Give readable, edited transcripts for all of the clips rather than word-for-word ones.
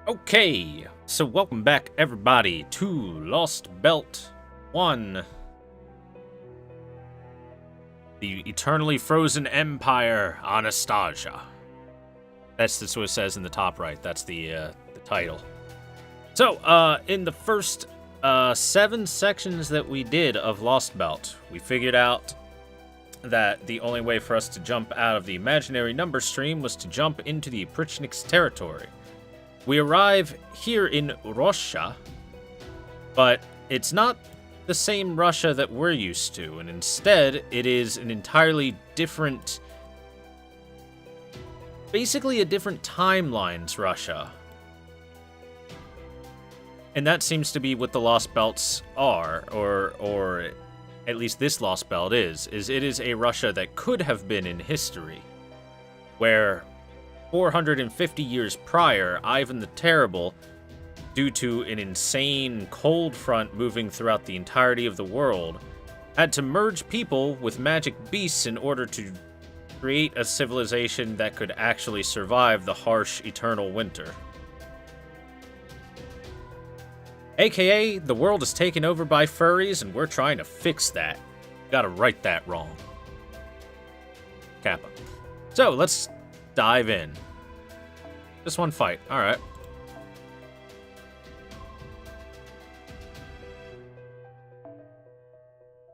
Okay, so welcome back everybody to Lost Belt 1. The Eternally Frozen Empire, Anastasia. That's what it says in the top right. That's the title. So, in the first 7 sections that we did of Lost Belt, we figured out that the only way for us to jump out of the imaginary number stream was to jump into the Oprichnyk's territory. We arrive here in Russia, but it's not the same Russia that we're used to, and instead it is an entirely different, basically a different timeline's Russia. And that seems to be what the Lost Belts are, or at least this Lost Belt is it is a Russia that could have been in history, where 450 years prior, Ivan the Terrible, due to an insane cold front moving throughout the entirety of the world, had to merge people with magic beasts in order to create a civilization that could actually survive the harsh eternal winter. AKA, the world is taken over by furries and we're trying to fix that. Gotta right that wrong. Kappa. So, let's dive in. Just one fight. Alright.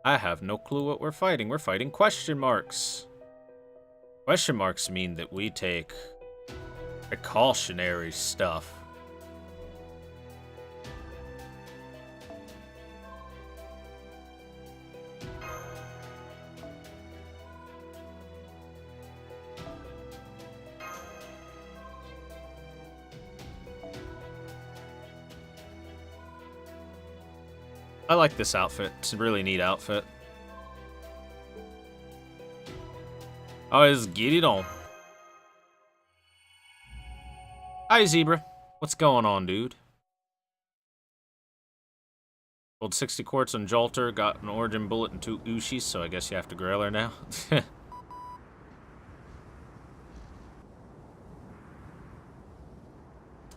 I have no clue what we're fighting. We're fighting question marks. Question marks mean that we take precautionary stuff. I like this outfit. It's a really neat outfit. Oh, let's get it on. Hi, Zebra. What's going on, dude? Rolled 60 quartz on Jolter, got an origin bullet and 2 Ushis, so I guess you have to grail her now.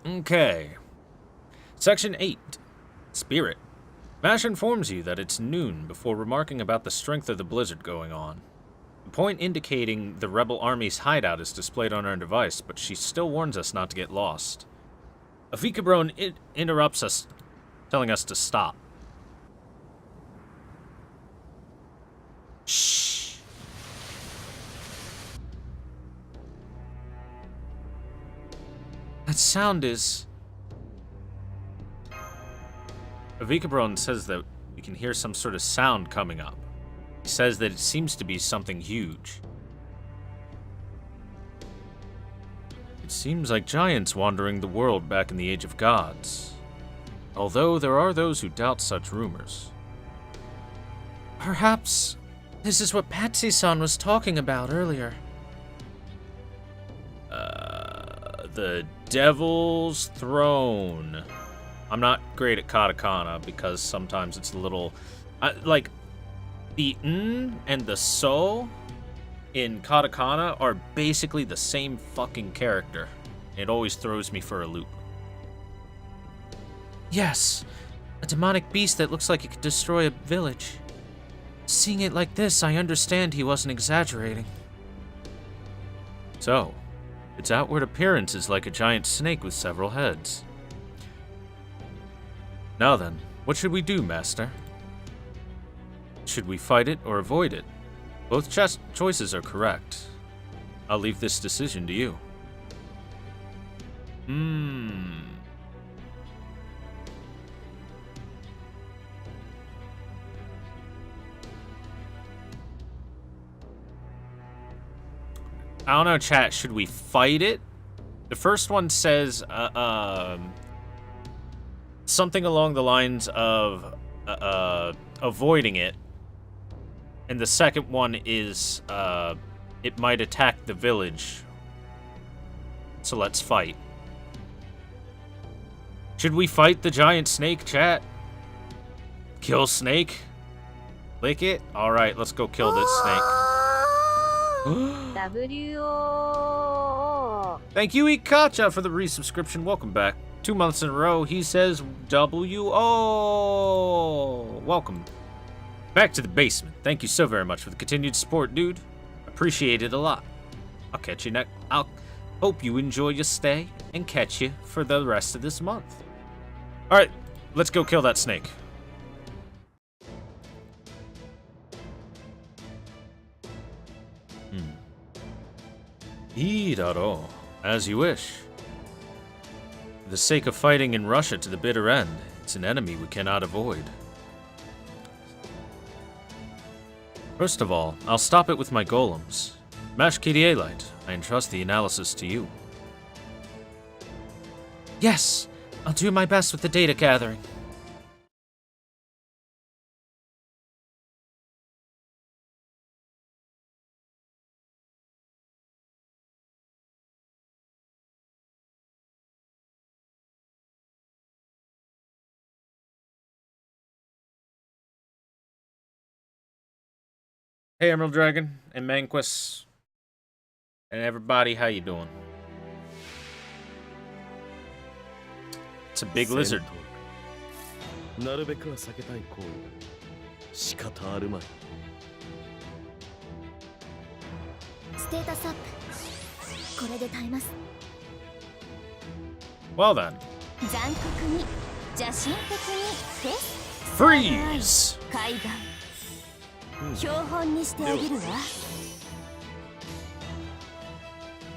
Okay. Section 8. Spirit. Mash informs you that it's noon before remarking about the strength of the blizzard going on. The point indicating the rebel army's hideout is displayed on our device, but she still warns us not to get lost. Avikabron interrupts us, telling us to stop. Shh. That sound is... Avikabron says that we can hear some sort of sound coming up. He says that it seems to be something huge. It seems like giants wandering the world back in the Age of Gods. Although there are those who doubt such rumors. Perhaps this is what Patsy-san was talking about earlier. The Devil's Throne. I'm not great at katakana because sometimes it's a little... like, the n and the so in katakana are basically the same fucking character. It always throws me for a loop. Yes, a demonic beast that looks like it could destroy a village. Seeing it like this, I understand he wasn't exaggerating. So, its outward appearance is like a giant snake with several heads. Now then, what should we do, Master? Should we fight it or avoid it? Both choices are correct. I'll leave this decision to you. I don't know, chat. Should we fight it? The first one says, something along the lines of avoiding it, and the second one is it might attack the village, so let's fight. Should we fight the giant snake, chat? Kill snake? Lick it? Alright, let's go kill this snake. WOO. Thank you, Ikacha, for the resubscription. Welcome back. 2 months in a row, he says W-O. Welcome back to the basement. Thank you so very much for the continued support, dude. Appreciate it a lot. I'll catch you next. I'll hope you enjoy your stay and catch you for the rest of this month. All right, let's go kill that snake. Idaro, as you wish. For the sake of fighting in Russia to the bitter end, it's an enemy we cannot avoid. First of all, I'll stop it with my golems. Mash Kidielite, I entrust the analysis to you. Yes, I'll do my best with the data gathering. Hey, Emerald Dragon and Manquis and everybody, how you doing? It's a big lizard. なるべくは避けたい行為だ。仕方あるまい。ステータスアップ。これで耐えます。Well then. 残酷に、邪神的にです。Freeze! 海岸。標本にしてあげるわ。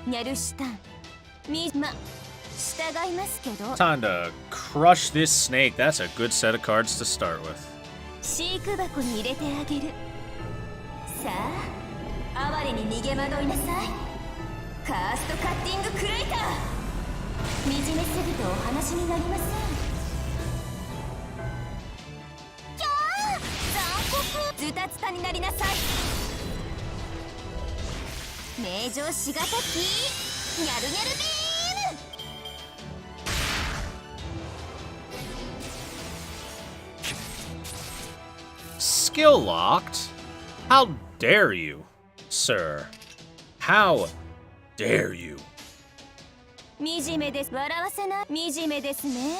ニャルシュタン。従いますけど。Time to crush this snake. That's a good set of cards to start with. 飼育箱に入れてあげる。さあ、哀れに逃げ惑いなさい。カーストカッティングクレイター。惨めすぎてお話になりません。キャー、残酷。ズタズタになりなさい。名城しがたき、ニャルニャルビーム。Skill locked? How dare you, sir? How dare you? 惨めです。笑わせない。惨めですね。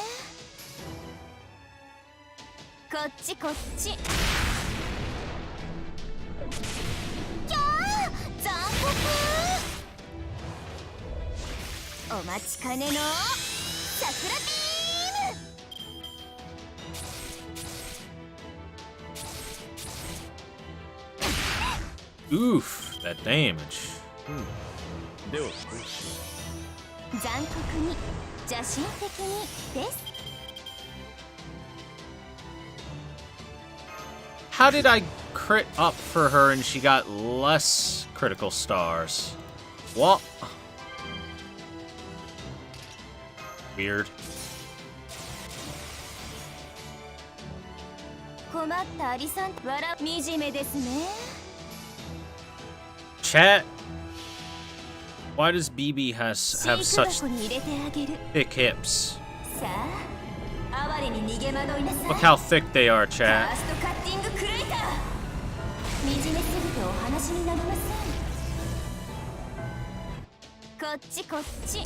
こっちこっち。キャー、残酷。お待ちかねの桜ビーム。Oof, that damage. では、残酷に、邪神的にです。How did I crit up for her and she got less critical stars? What? Weird. 困ったアリさん、惨めですね。Chat. Why does BB have such thick hips? Look how thick they are, chat. こっちこっち。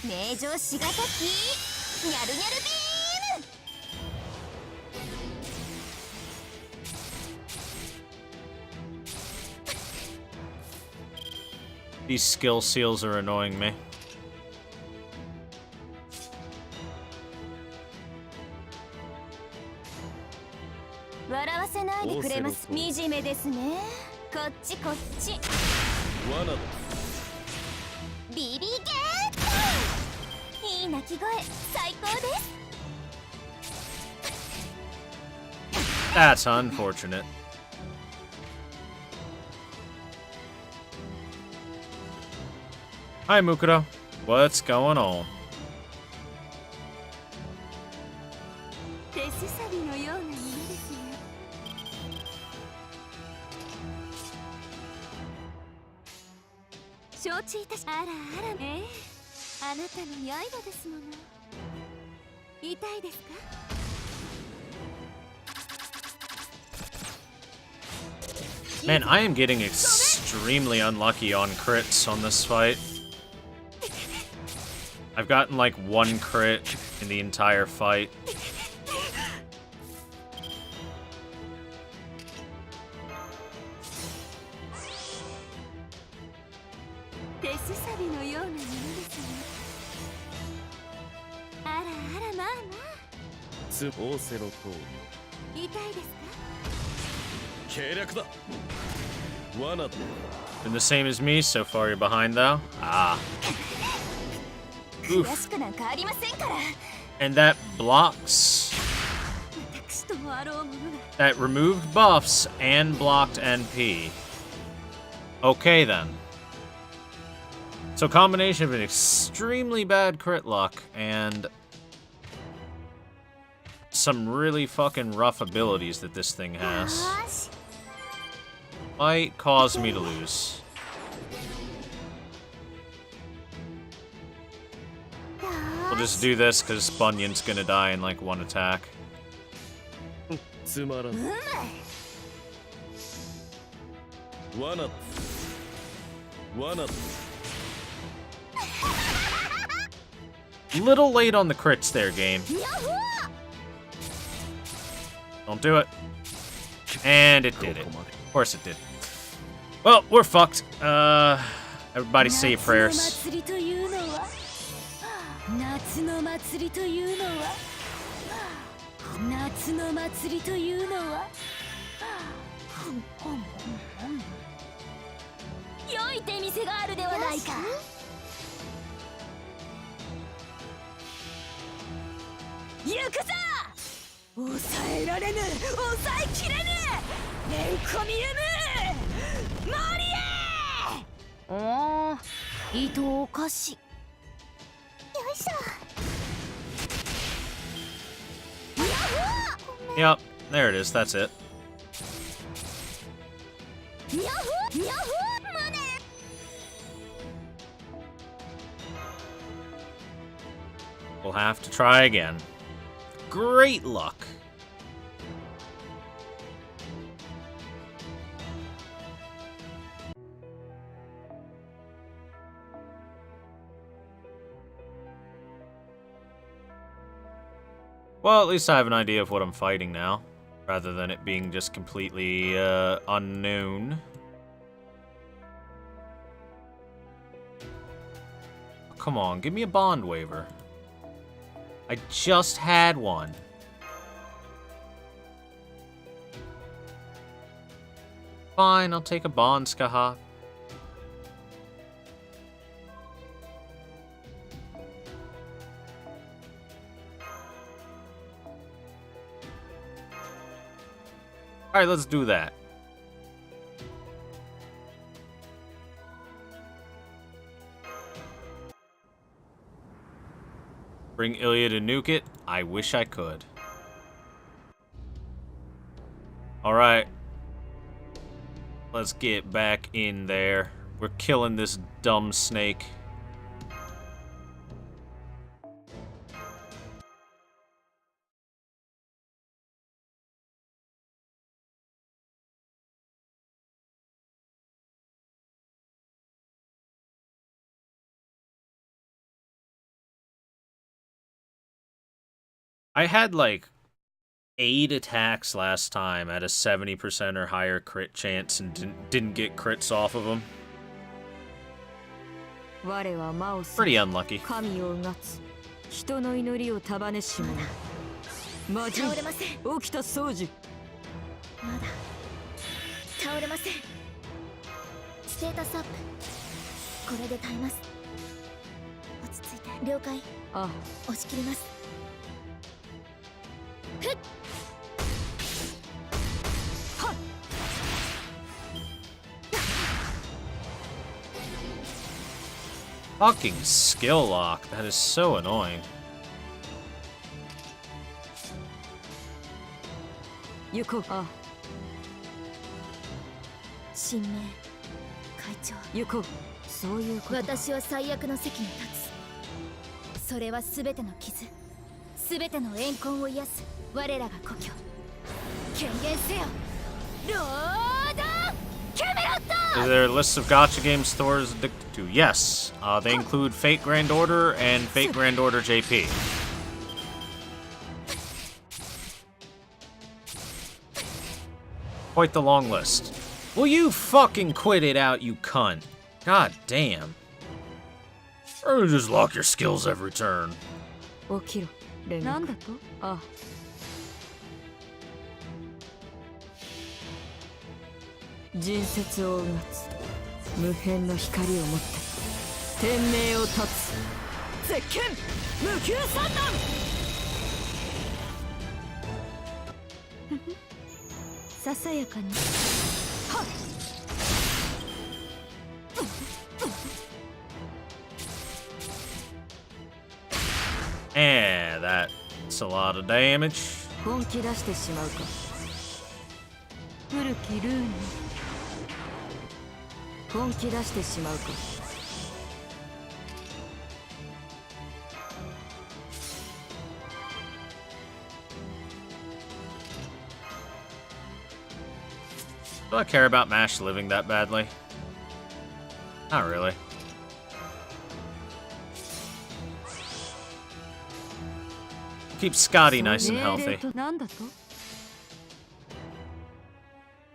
名城しがたき、ニャルニャルビーム。These skill seals are annoying me. 笑わせないでくれます。惨めですね。こっちこっち。罠だ。ビビゲート。いい鳴き声、最高です。That's unfortunate. Hi, Mukuro. What's going on? 手すさびのようなものですよ。承知いたし。あらあら、あなたの刃ですもの。痛いですか？ Man, I am getting extremely extremely unlucky on crits on this fight. I've gotten like 1 crit in the entire fight. Been the same as me, so far you're behind though. Ah. Oof. And that blocks. That removed buffs and blocked NP. Okay then. So combination of an extremely bad crit luck and some really fucking rough abilities that this thing has might cause me to lose. We'll just do this because Bunyan's gonna die in like 1 attack. Little late on the crits there, game. Don't do it. And it did it. Of course it did. Well, we're fucked. Everybody say your prayers. Yep, there it is, that's it. We'll have to try again. Great luck. Well, at least I have an idea of what I'm fighting now, rather than it being just completely unknown. Oh, come on, give me a bond waiver. I just had one. Fine, I'll take a bond, Skaha. Alright, let's do that. Bring Ilya to nuke it? I wish I could. Alright. Let's get back in there. We're killing this dumb snake. I had like 8 attacks last time at a 70% or higher crit chance and didn't get crits off of them. Pretty unlucky. Fucking skill lock. That is so annoying. Yuko. Yuko. そういうこと。私は最悪の席に立つ。それはすべての傷、すべての怨恨を癒す我らが故郷。権限せよ。ロード・キャメロット。Are there lists of gacha games Thor is addicted to? Yes. They include Fate Grand Order and Fate Grand Order JP. Quite the long list. Will you fucking quit it out, you cunt? God damn. Or just lock your skills every turn. 起きろレンなんだとああ人説をうがつ無辺の光を持って天命を断つ絶剣無休三段ささやかにはっAnd that's a lot of damage. 本気出してしまうか古きルーに本気出してしまうか Do I care about MASH living that badly? Not really. Keep Scotty nice and healthy. なんだと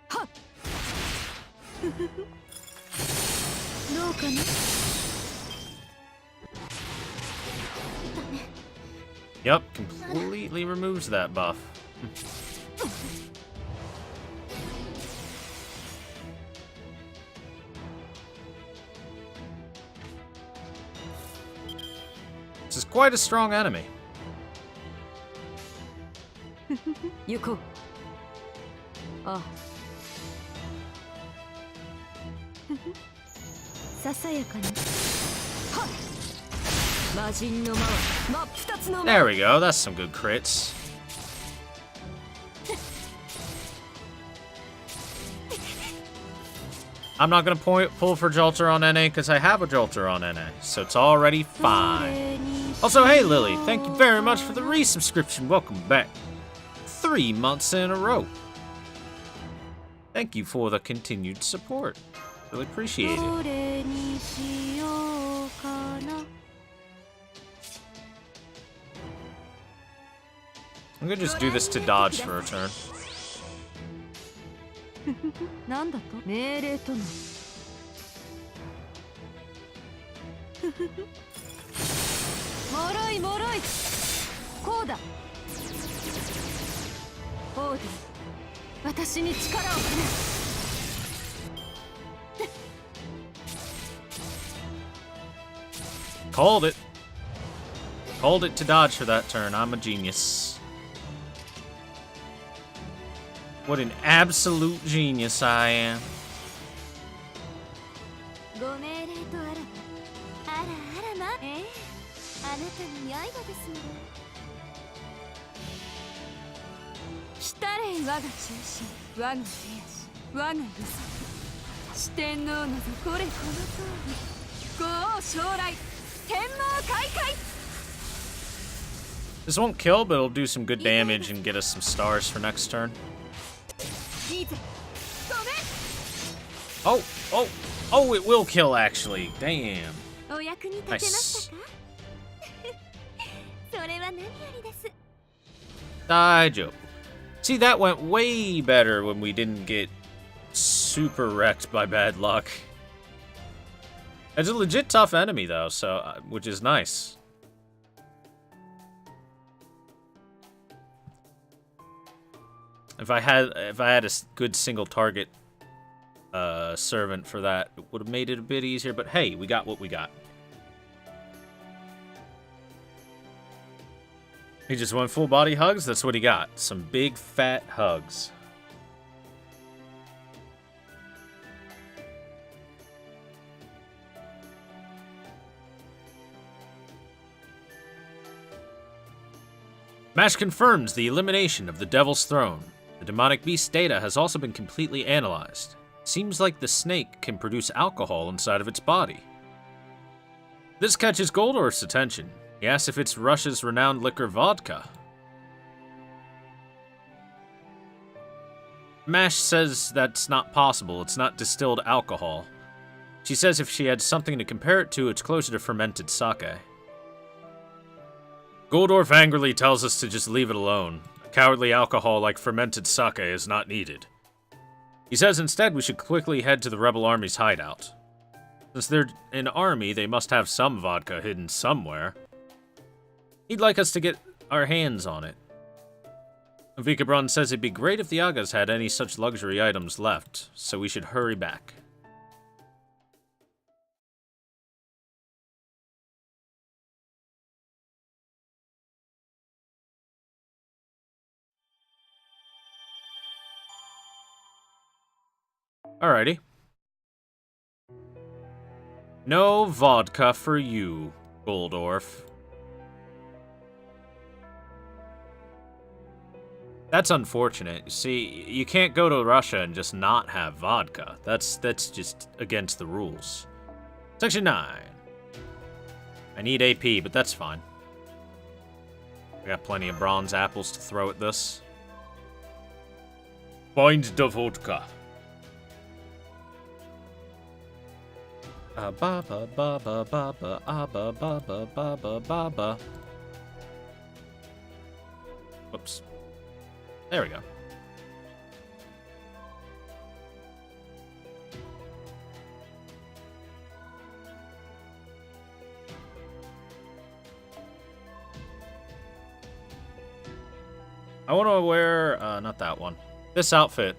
はっどうかな Yep, completely removes that buff. This is quite a strong enemy. 行こうああささやかにはっ魔人の間は真っ二つの間 There we go, that's some good crits. I'm not gonna pull for Jolter on NA because I have a Jolter on NA, so it's already fine. Also, hey Lily, thank you very much for the resubscription. Welcome back. 3 months in a row. Thank you for the continued support. Really appreciate it. どれにしようかな I'm gonna just do this to dodge for a turn. なんだと命令とのもろいもろいこうだオーディ私に力をくれ Called it. Called it to dodge for that turn. I'm a genius. What an absolute genius I am. ご命令とあらばあらあらまええあなたの刃ですもの来たれ我が中心我が手足我が具足四天王のぞこれこの通り五王将来天網開会 This won't kill, but it'll do some good damage and get us some stars for next turn. いいぜごめん Oh, oh, oh, it will kill actually. Damn. お役に立てましたかそれは何よりです Daijoubu. See, that went way better when we didn't get super wrecked by bad luck. It's a legit tough enemy though, so which is nice. If I had a good single target servant for that, it would have made it a bit easier, but hey, we got what we got. He just went full body hugs, that's what he got. Some big fat hugs. MASH confirms the elimination of the Devil's Throne. The demonic beast data has also been completely analyzed. Seems like the snake can produce alcohol inside of its body. This catches Goldorf's attention. He asks if it's Russia's renowned liquor vodka. Mash says that's not possible. It's not distilled alcohol. She says if she had something to compare it to, it's closer to fermented sake. Goldorf angrily tells us to just leave it alone. A cowardly alcohol like fermented sake is not needed. He says instead we should quickly head to the rebel army's hideout. Since they're an army, they must have some vodka hidden somewhere. He'd like us to get our hands on it. Vikabron says it'd be great if the Yagas had any such luxury items left, so we should hurry back. Alrighty. No vodka for you, Goldorf. That's unfortunate. You see, you can't go to Russia and just not have vodka. That's just against the rules. Section 9. I need AP, but that's fine. We got plenty of bronze apples to throw at this. Find the vodka. Ba ba ba ba ba ba ba ba ba ba ba ba. Whoops. There we go. I want to wear, not that one. This outfit.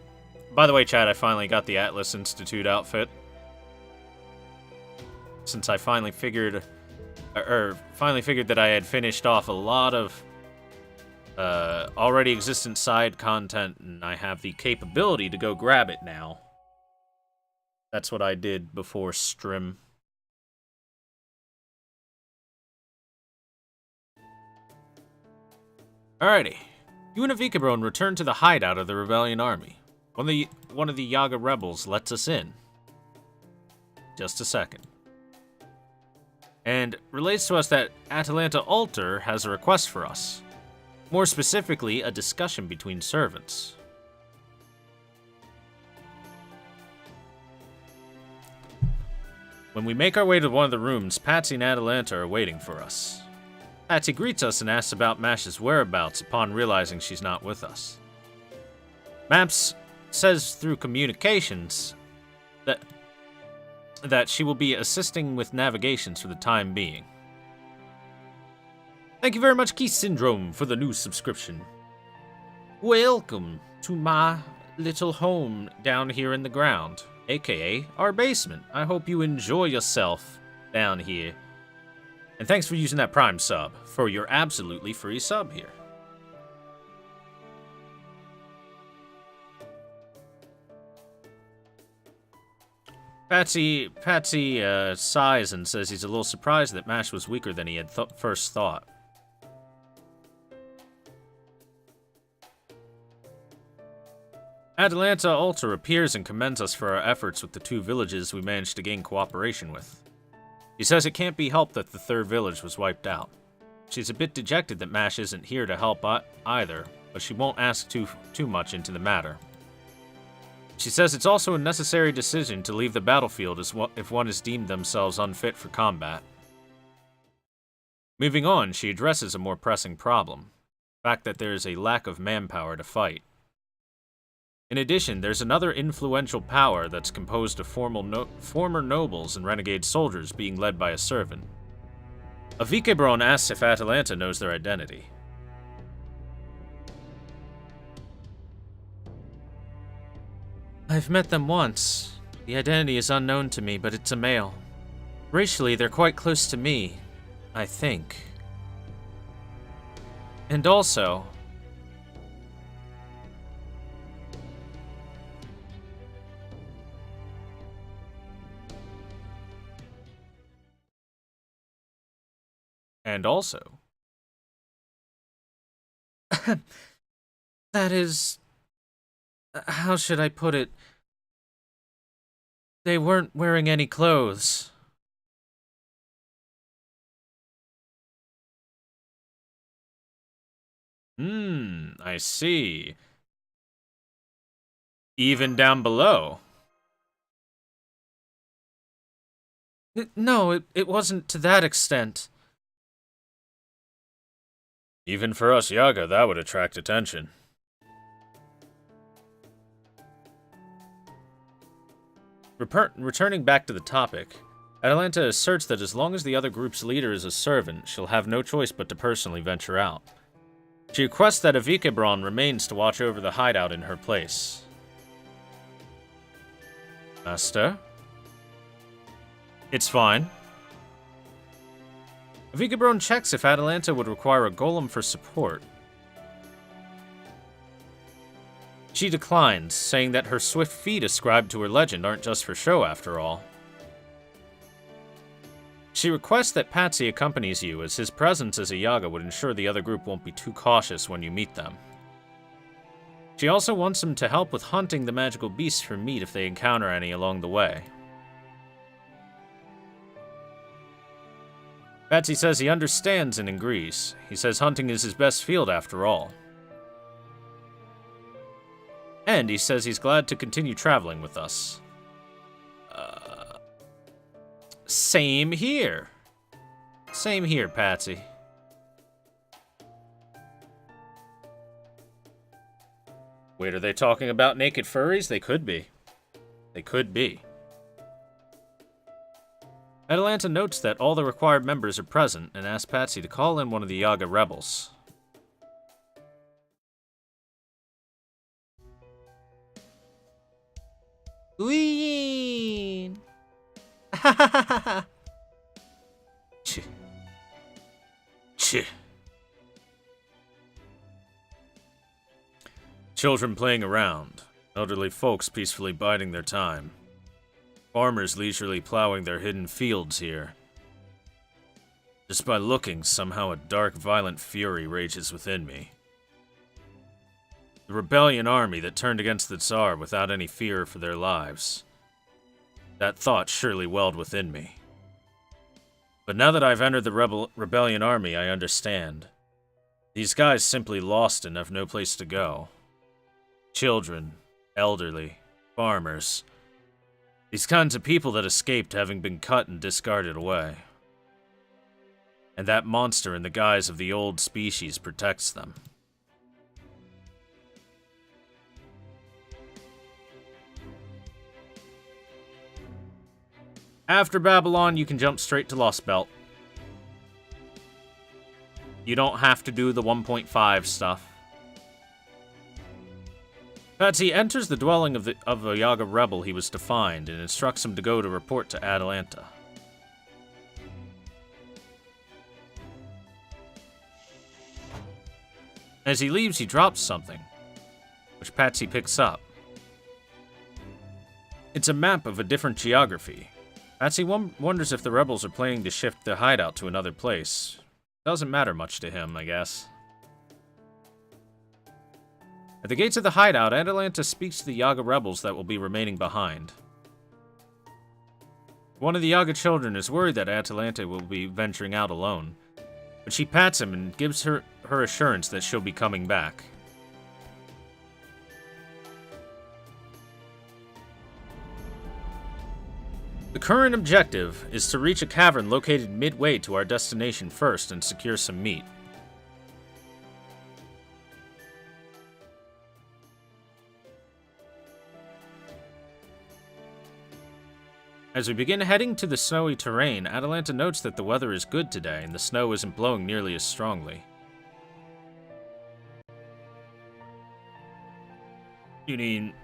By the way, Chad, I finally got the Atlas Institute outfit. Since I finally figured, that I had finished off a lot of already existent side content, and I have the capability to go grab it now. That's what I did before Strim. Alrighty. You and Avikabron return to the hideout of the Rebellion Army. One of the Yaga rebels lets us in. Just a second. And relates to us that Atalanta Alter has a request for us. More specifically, a discussion between servants. When we make our way to one of the rooms, Patsy and Atalanta are waiting for us. Patsy greets us and asks about Mash's whereabouts upon realizing she's not with us. Maps says through communications that she will be assisting with navigations for the time being. Thank you very much, Key Syndrome, for the new subscription. Welcome to my little home down here in the ground, aka our basement. I hope you enjoy yourself down here. And thanks for using that Prime sub for your absolutely free sub here. Patsy sighs and says he's a little surprised that Mash was weaker than he had first thought. Atalanta Alter appears and commends us for our efforts with the 2 villages we managed to gain cooperation with. He says it can't be helped that the 3rd village was wiped out. She's a bit dejected that Mash isn't here to help either, but she won't ask too much into the matter. She says it's also a necessary decision to leave the battlefield if one is deemed themselves unfit for combat. Moving on, she addresses a more pressing problem, the fact that there is a lack of manpower to fight. In addition, there's another influential power that's composed of former nobles and renegade soldiers being led by a servant. Avikabron asks if Atalanta knows their identity. I've met them once. The identity is unknown to me, but it's a male. Racially, they're quite close to me, I think. And also... that is... how should I put it? They weren't wearing any clothes. I see. Even down below. No, it wasn't to that extent. Even for us Yaga, that would attract attention. Returning back to the topic, Atalanta asserts that as long as the other group's leader is a servant, she'll have no choice but to personally venture out. She requests that Avikebron remains to watch over the hideout in her place. Master? It's fine. Avikebron checks if Atalanta would require a golem for support. She declines, saying that her swift feet ascribed to her legend aren't just for show after all. She requests that Patsy accompanies you, as his presence as a Yaga would ensure the other group won't be too cautious when you meet them. She also wants him to help with hunting the magical beasts for meat if they encounter any along the way. Patsy says he understands and agrees. He says hunting is his best field after all. And he says he's glad to continue traveling with us. Same here. Same here, Patsy. Wait, are they talking about naked furries? They could be. They could be. Atalanta notes that all the required members are present and asks Patsy to call in one of the Yaga rebels. Wee! Ch. Ch. Children playing around, elderly folks peacefully biding their time, farmers leisurely plowing their hidden fields here. Just by looking, somehow a dark, violent fury rages within me. The rebellion army that turned against the Tsar without any fear for their lives. That thought surely welled within me. But now that I've entered the rebellion army, I understand. These guys simply lost and have no place to go. Children, elderly, farmers. These kinds of people that escaped having been cut and discarded away. And that monster in the guise of the old species protects them. After Babylon, you can jump straight to Lost Belt. You don't have to do the 1.5 stuff. Patsy enters the dwelling of a Yaga rebel he was to find and instructs him to go to report to Atalanta. As he leaves, he drops something, which Patsy picks up. It's a map of a different geography. Patsy wonders if the rebels are planning to shift their hideout to another place. Doesn't matter much to him, I guess. At the gates of the hideout, Atalanta speaks to the Yaga rebels that will be remaining behind. One of the Yaga children is worried that Atalanta will be venturing out alone, but she pats him and gives her assurance that she'll be coming back. The current objective is to reach a cavern located midway to our destination first and secure some meat. As we begin heading to the snowy terrain, Atalanta notes that the weather is good today and the snow isn't blowing nearly as strongly. You mean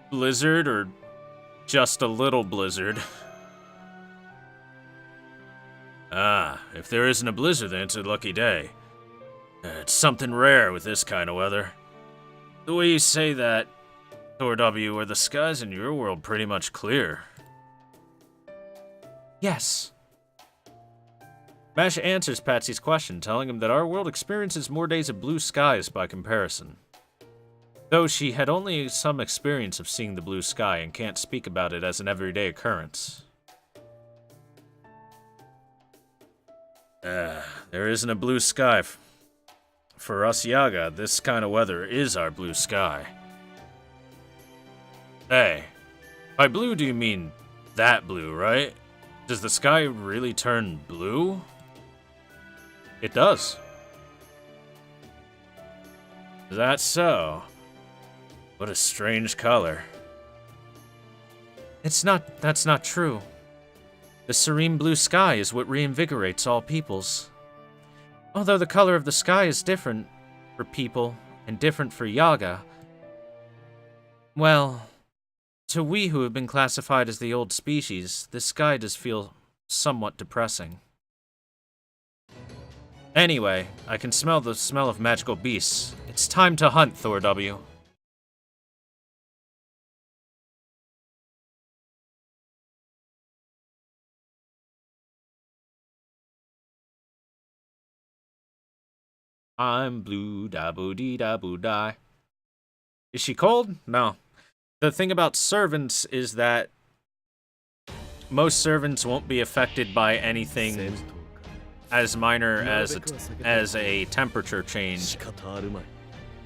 blizzard or just a little blizzard? Ah, if there isn't a blizzard, then it's a lucky day. It's something rare with this kind of weather. The way you say that, Thor W, are the skies in your world pretty much clear? Yes. Masha answers Patsy's question, telling him that our world experiences more days of blue skies by comparison. Though she had only some experience of seeing the blue sky and can't speak about it as an everyday occurrence. There isn't a blue sky. For us Yaga, this kind of weather is our blue sky. Hey, by blue do you mean that blue, right? Does the sky really turn blue? It does. Is that so? What a strange color. That's not true. The serene blue sky is what reinvigorates all peoples. Although the color of the sky is different for people and different for Yaga, well, to we who have been classified as the old species, the sky does feel somewhat depressing. Anyway, I can smell the smell of magical beasts. It's time to hunt, Thor W. I'm blue, da boo dee da boo die. Is she cold? No. The thing about servants is that most servants won't be affected by anything as minor as a temperature change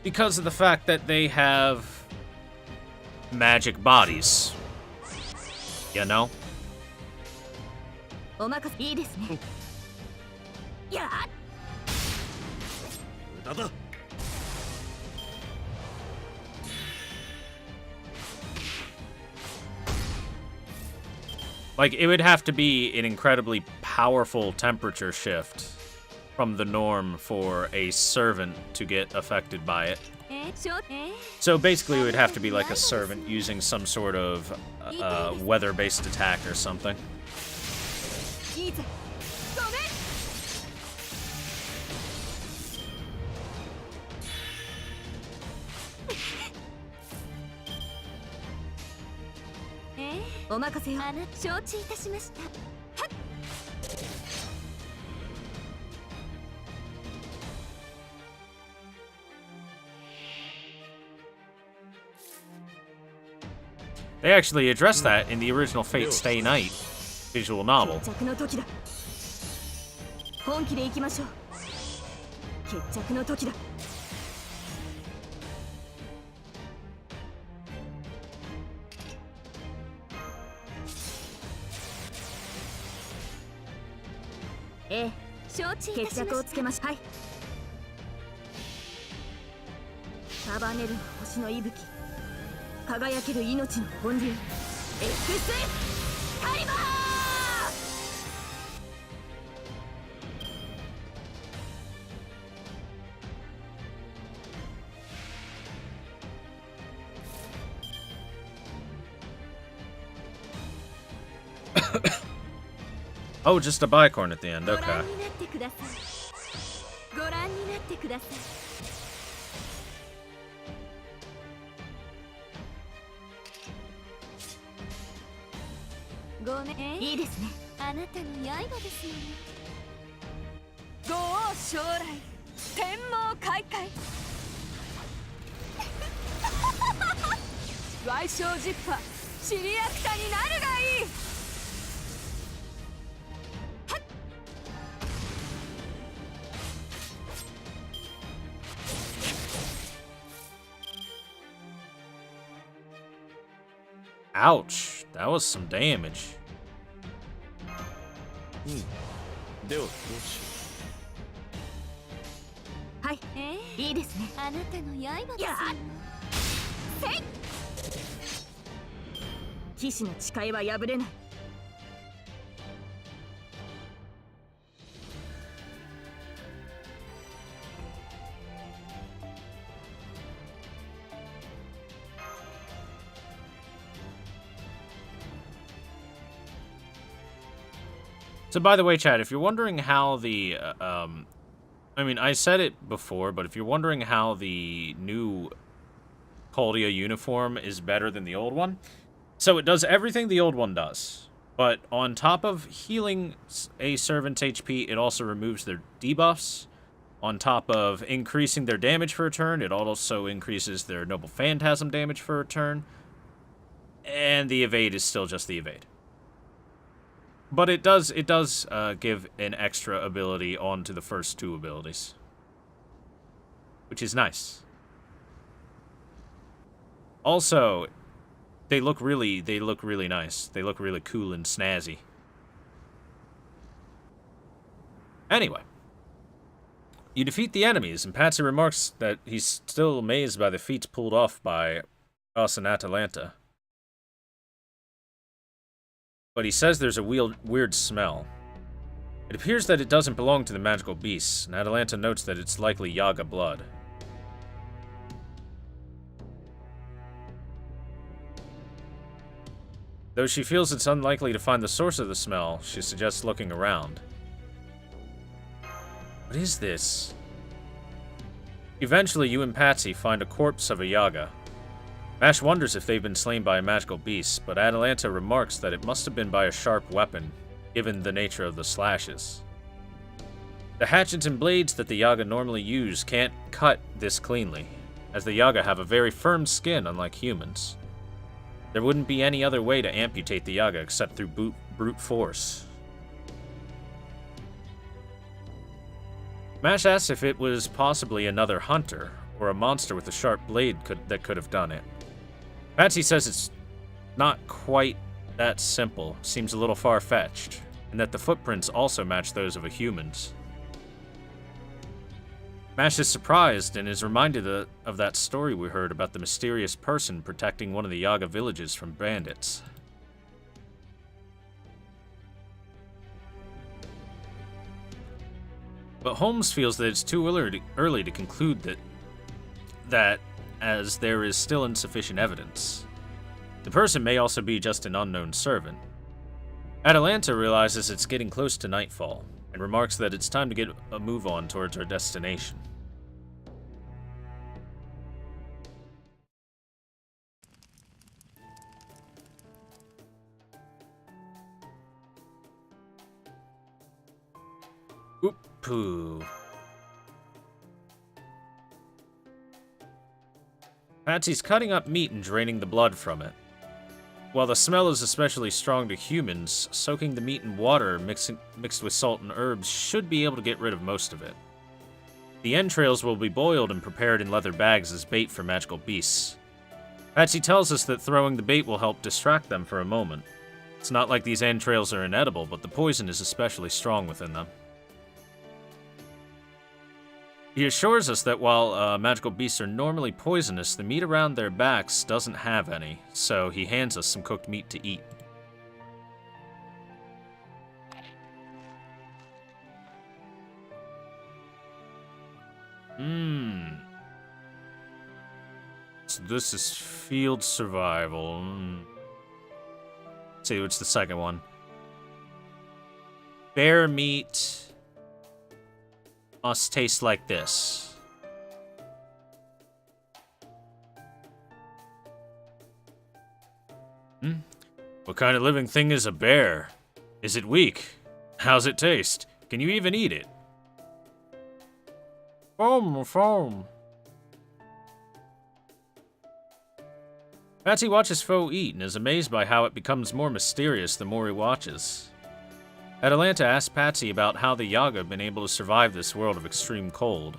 because of the fact that they have magic bodies. You know? お任せいいですね。やっ 無駄だ。 Like, it would have to be an incredibly powerful temperature shift from the norm for a servant to get affected by it. So basically, it would have to be like a servant using some sort of weather-based attack or something. They actually addressed that in the original Fate Stay Night visual novel. 本気で行きましょう。決着の時だ。ええ、承知いたしました。決着をつけましょう。はい。束ねる星の息吹、輝ける命の本流、X カリバー。 Oh, just a bicorn at the end, okay. ご覧になってください。ごめん、いいですね。あなたの刃ですよね。五王将来、天網開会。矮小ジッパ、シリアクタになるがいい。 Ouch, that was some damage. ではどうしよう。はい、いいですね。あなたの刃ですよ。せい。騎士の誓いは破れない。 So, by the way, Chad, if you're wondering how the, I mean, I said it before, but if you're wondering how the new Caldia uniform is better than the old one, so it does everything the old one does, but on top of healing a servant's HP, it also removes their debuffs. On top of increasing their damage for a turn, it also increases their Noble Phantasm damage for a turn, and the evade is still just the evade. But it does give an extra ability onto the first two abilities, which is nice. Also, look really nice. They look really cool and snazzy. Anyway, you defeat the enemies, and Patsy remarks that he's still amazed by the feats pulled off by us and Atalanta. But he says there's a weird smell. It appears that it doesn't belong to the magical beasts, and Atalanta notes that it's likely Yaga blood. Though she feels it's unlikely to find the source of the smell, she suggests looking around. What is this? Eventually, you and Patsy find a corpse of a Yaga. Mash wonders if they've been slain by a magical beast, but Atalanta remarks that it must have been by a sharp weapon, given the nature of the slashes. The hatchets and blades that the Yaga normally use can't cut this cleanly, as the Yaga have a very firm skin unlike humans. There wouldn't be any other way to amputate the Yaga except through brute force. Mash asks if it was possibly another hunter, or a monster with a sharp blade that could have done it. Patsy says it's not quite that simple, seems a little far-fetched, and that the footprints also match those of a human's. Mash is surprised and is reminded of that story we heard about the mysterious person protecting one of the Yaga villages from bandits. But Holmes feels that it's too early to conclude that as there is still insufficient evidence. The person may also be just an unknown servant. Atalanta realizes it's getting close to nightfall, and remarks that it's time to get a move on towards our destination. Oop-poo. Patsy's cutting up meat and draining the blood from it. While the smell is especially strong to humans, soaking the meat in water mixed with salt and herbs should be able to get rid of most of it. The entrails will be boiled and prepared in leather bags as bait for magical beasts. Patsy tells us that throwing the bait will help distract them for a moment. It's not like these entrails are inedible, but the poison is especially strong within them. He assures us that while magical beasts are normally poisonous, the meat around their backs doesn't have any, so he hands us some cooked meat to eat. So this is field survival. Let's see, what's the second one? Bear meat must taste like this. What kind of living thing is a bear? Is it weak? How's it taste? Can you even eat it? Foam. Patsy watches Foe eat and is amazed by how it becomes more mysterious the more he watches. Atalanta asks Patsy about how the Yaga have been able to survive this world of extreme cold.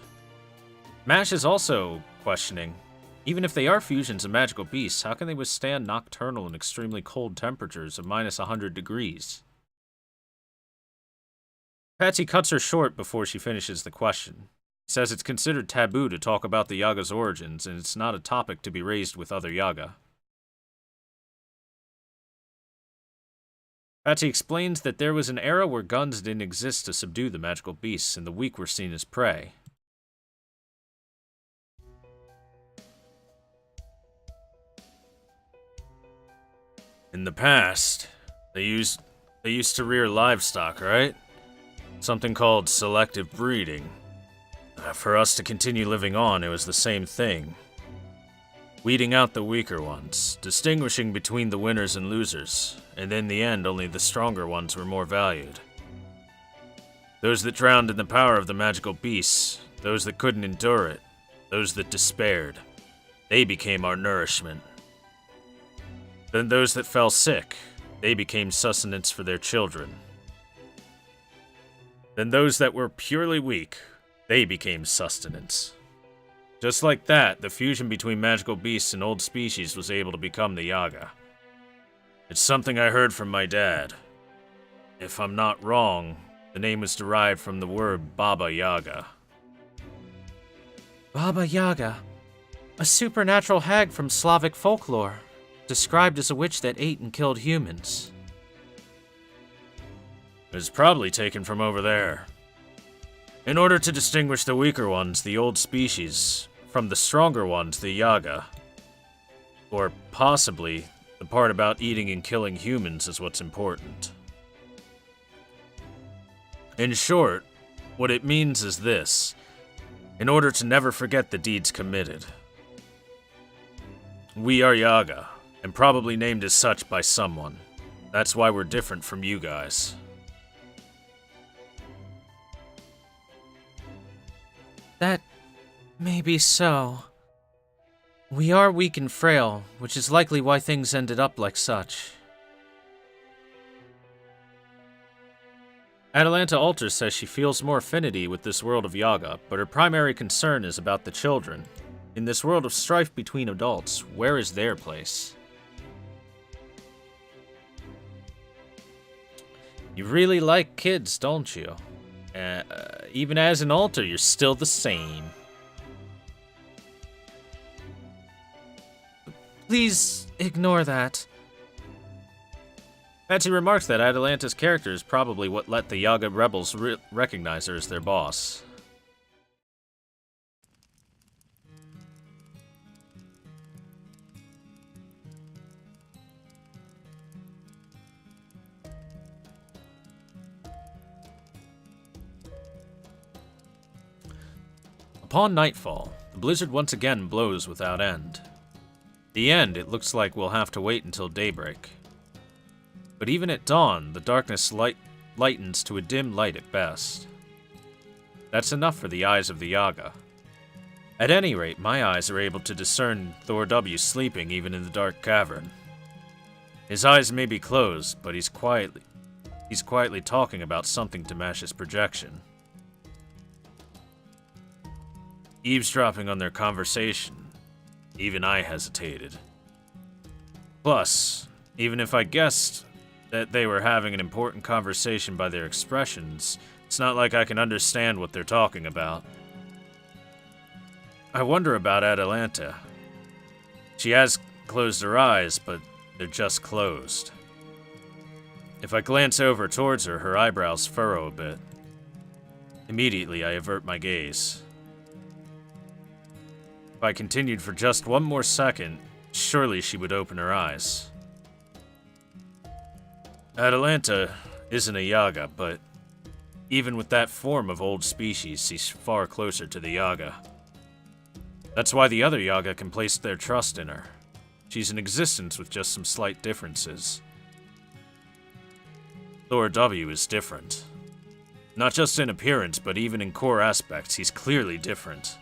Mash is also questioning, even if they are fusions of magical beasts, how can they withstand nocturnal and extremely cold temperatures of minus 100 degrees? Patsy cuts her short before she finishes the question. He says it's considered taboo to talk about the Yaga's origins, and it's not a topic to be raised with other Yaga. Patsy explains that there was an era where guns didn't exist to subdue the magical beasts, and the weak were seen as prey. In the past, they used to rear livestock, right? Something called selective breeding. For us to continue living on, it was the same thing. Weeding out the weaker ones, distinguishing between the winners and losers, and in the end only the stronger ones were more valued. Those that drowned in the power of the magical beasts, those that couldn't endure it, those that despaired, they became our nourishment. Then those that fell sick, they became sustenance for their children. Then those that were purely weak, they became sustenance. Just like that, the fusion between magical beasts and old species was able to become the Yaga. It's something I heard from my dad. If I'm not wrong, the name was derived from the word Baba Yaga. Baba Yaga, a supernatural hag from Slavic folklore, described as a witch that ate and killed humans. It's probably taken from over there. In order to distinguish the weaker ones, the old species, from the stronger ones, the Yaga. Or possibly, the part about eating and killing humans is what's important. In short, what it means is this: in order to never forget the deeds committed. We are Yaga, and probably named as such by someone. That's why we're different from you guys. That may be so. We are weak and frail, which is likely why things ended up like such. Atalanta Alter says she feels more affinity with this world of Yaga, but her primary concern is about the children. In this world of strife between adults, where is their place? You really like kids, don't you? Even as an altar, you're still the same. Please ignore that. Patsy remarks that Atalanta's character is probably what let the Yaga rebels recognize her as their boss. Upon nightfall, the blizzard once again blows without end. The end, it looks like we'll have to wait until daybreak. But even at dawn, the darkness lightens to a dim light at best. That's enough for the eyes of the Yaga. At any rate, my eyes are able to discern Thor W sleeping even in the dark cavern. His eyes may be closed, but he's quietly talking about something to match his projection. Eavesdropping on their conversation, even I hesitated. Plus, even if I guessed that they were having an important conversation by their expressions, it's not like I can understand what they're talking about. I wonder about Atalanta. She has closed her eyes, but they're just closed. If I glance over towards her, her eyebrows furrow a bit. Immediately, I avert my gaze. If I continued for just one more second, surely she would open her eyes. Atalanta isn't a Yaga, but even with that form of old species, she's far closer to the Yaga. That's why the other Yaga can place their trust in her. She's in existence with just some slight differences. Thor W is different. Not just in appearance, but even in core aspects, he's clearly different.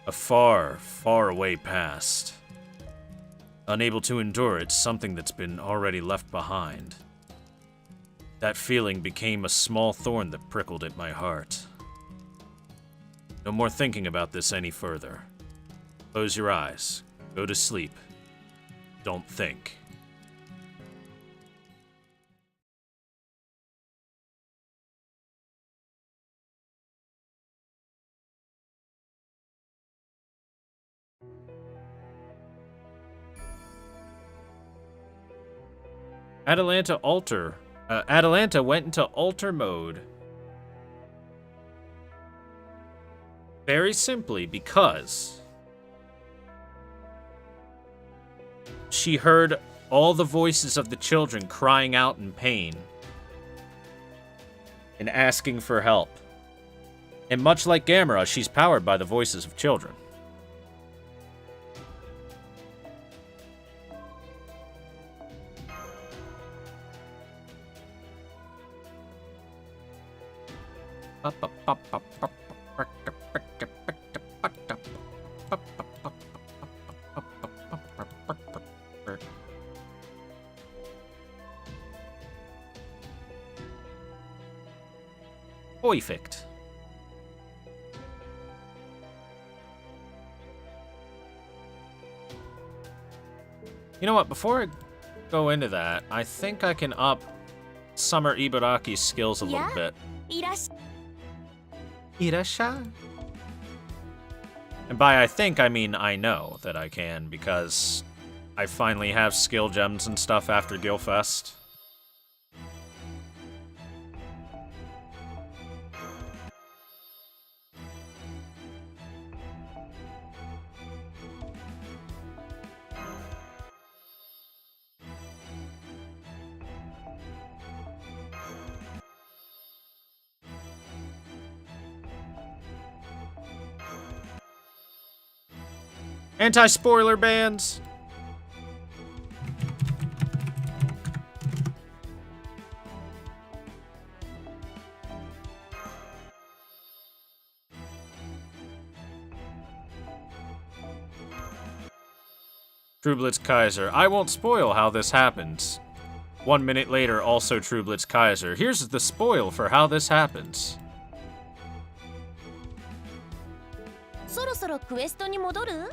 A far, far away past. Unable to endure it, something that's been already left behind. That feeling became a small thorn that prickled at my heart. No more thinking about this any further. Close your eyes. Go to sleep. Don't think. Atalanta went into alter mode. Very simply because she heard all the voices of the children crying out in pain and asking for help. And much like Gamera, she's powered by the voices of children. Perfect. You know what, before go into that. I think I can up Summer Ibaraki's skills a little Yeah. bit. いらっし Irasha? And by I think, I mean I know that I can, because I finally have skill gems and stuff after Gilfest. Anti-spoiler bans! True Blitz Kaiser. I won't spoil how this happens. 1 minute later, also True Blitz Kaiser. Here's the spoil for how this happens. そろそろクエストに戻る？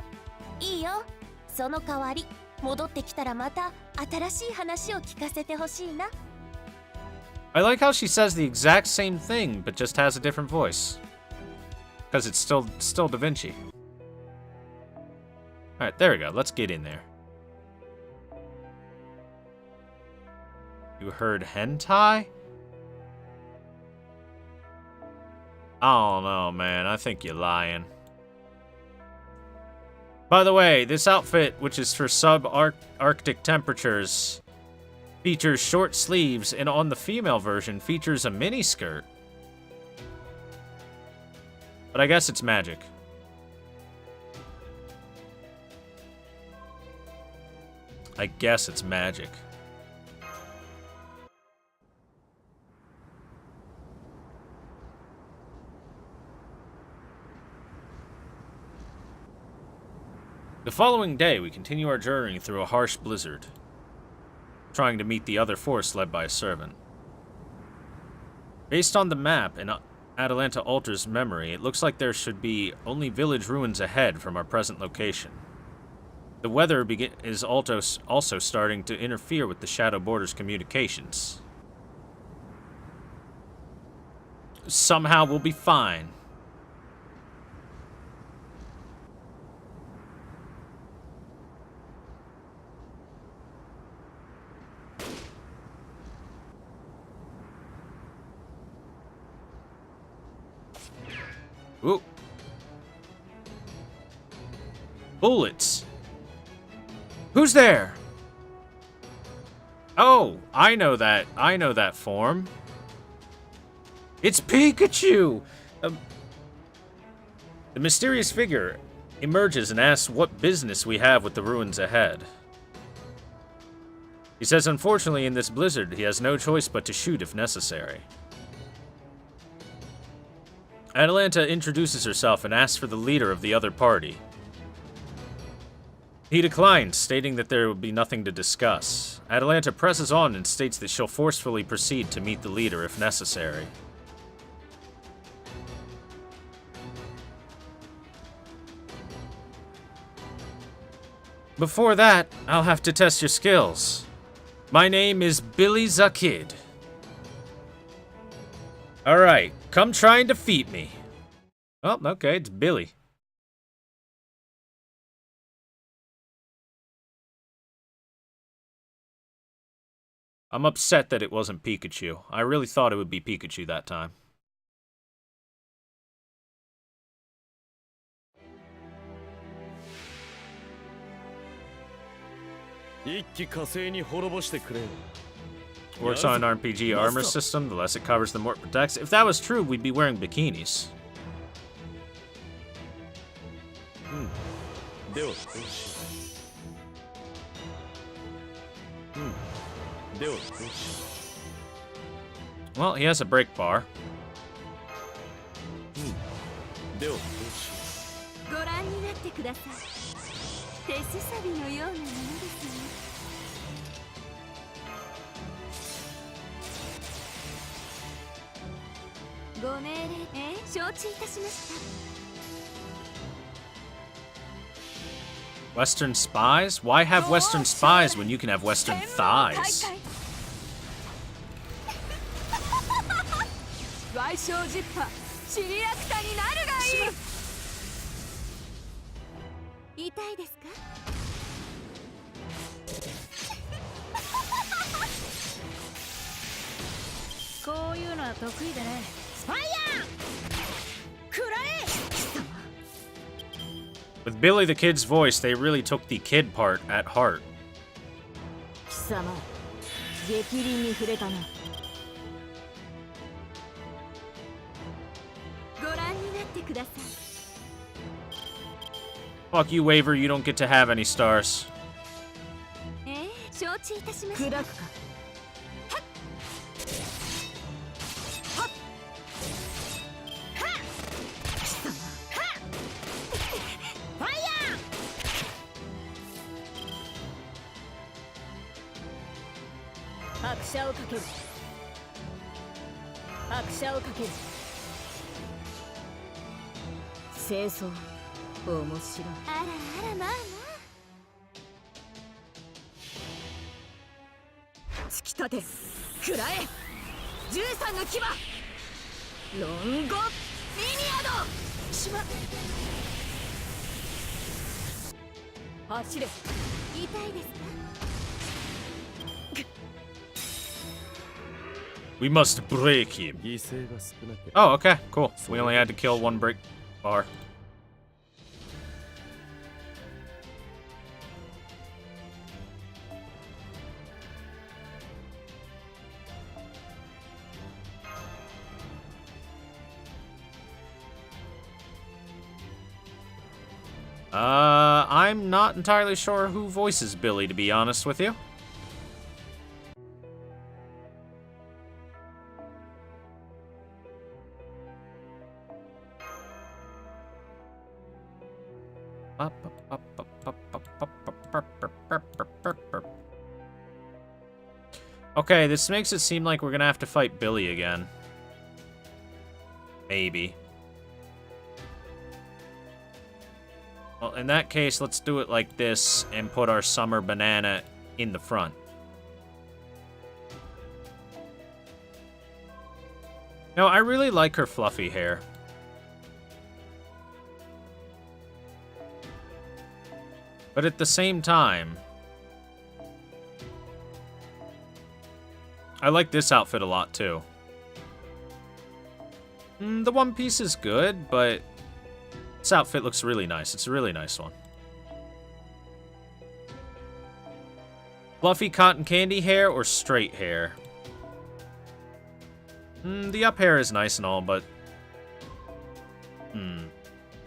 いいよ。その代わり戻ってきたらまた新しい話を聞かせてほしいな。 I like how she says the exact same thing, but just has a different voice. Because it's still Da Vinci. Alright, there we go. Let's get in there. You heard hentai? I don't know, man. I think you're lying. By the way, this outfit, which is for sub-Arctic temperatures, features short sleeves, and on the female version features a miniskirt. But I guess it's magic. I guess it's magic. The following day, we continue our journey through a harsh blizzard, trying to meet the other force led by a servant. Based on the map and Atalanta Ultra's memory, it looks like there should be only village ruins ahead from our present location. The weather is also starting to interfere with the Shadow Border's communications. Somehow we'll be fine. Ooh. Bullets. Who's there? Oh, I know that form. It's Pikachu! The mysterious figure emerges and asks what business we have with the ruins ahead. He says unfortunately in this blizzard he has no choice but to shoot if necessary. Atalanta introduces herself and asks for the leader of the other party. He declines, stating that there will be nothing to discuss. Atalanta presses on and states that she'll forcefully proceed to meet the leader if necessary. Before that, I'll have to test your skills. My name is Billy Zakid. Alright, come try and defeat me. Oh, okay, it's Billy. I'm upset that it wasn't Pikachu. I really thought it would be Pikachu that time. Works on an RPG armor system, the less it covers, the more it protects. If that was true, we'd be wearing bikinis. Well, he has a break bar. ご覧になってください。手すさびのようなものですね。ご命令、承知いたしました。Western spies? Why have Western spies when you can have Western thighs? 矮小ジッパーシリアクタになるがいい。痛いですか？こういうのは得意だね。スパイヤー！くらえ！ With Billy the Kid's voice, they really took the kid part at heart. 貴様、逆鱗に触れたな。ご覧になってください。 Fuck you, Waver, you don't get to have any stars. 承知いたしました。砕くか。拍車をかける。拍車をかける。清掃面白い。あらあらまあまあ。突き立て食らえ13の牙ロンゴミニアドしま走れ痛いですか We must break him. 犠牲が少なければ Oh, okay, cool. We only had to kill one break bar. I'm not entirely sure who voices Billy, to be honest with you. Okay, this makes it seem like we're gonna have to fight Billy again. Maybe. Well, in that case, let's do it like this and put our summer banana in the front. No, I really like her fluffy hair. But at the same time, I like this outfit a lot too. The one piece is good, but this outfit looks really nice. It's a really nice one. Fluffy cotton candy hair or straight hair? The up hair is nice and all, but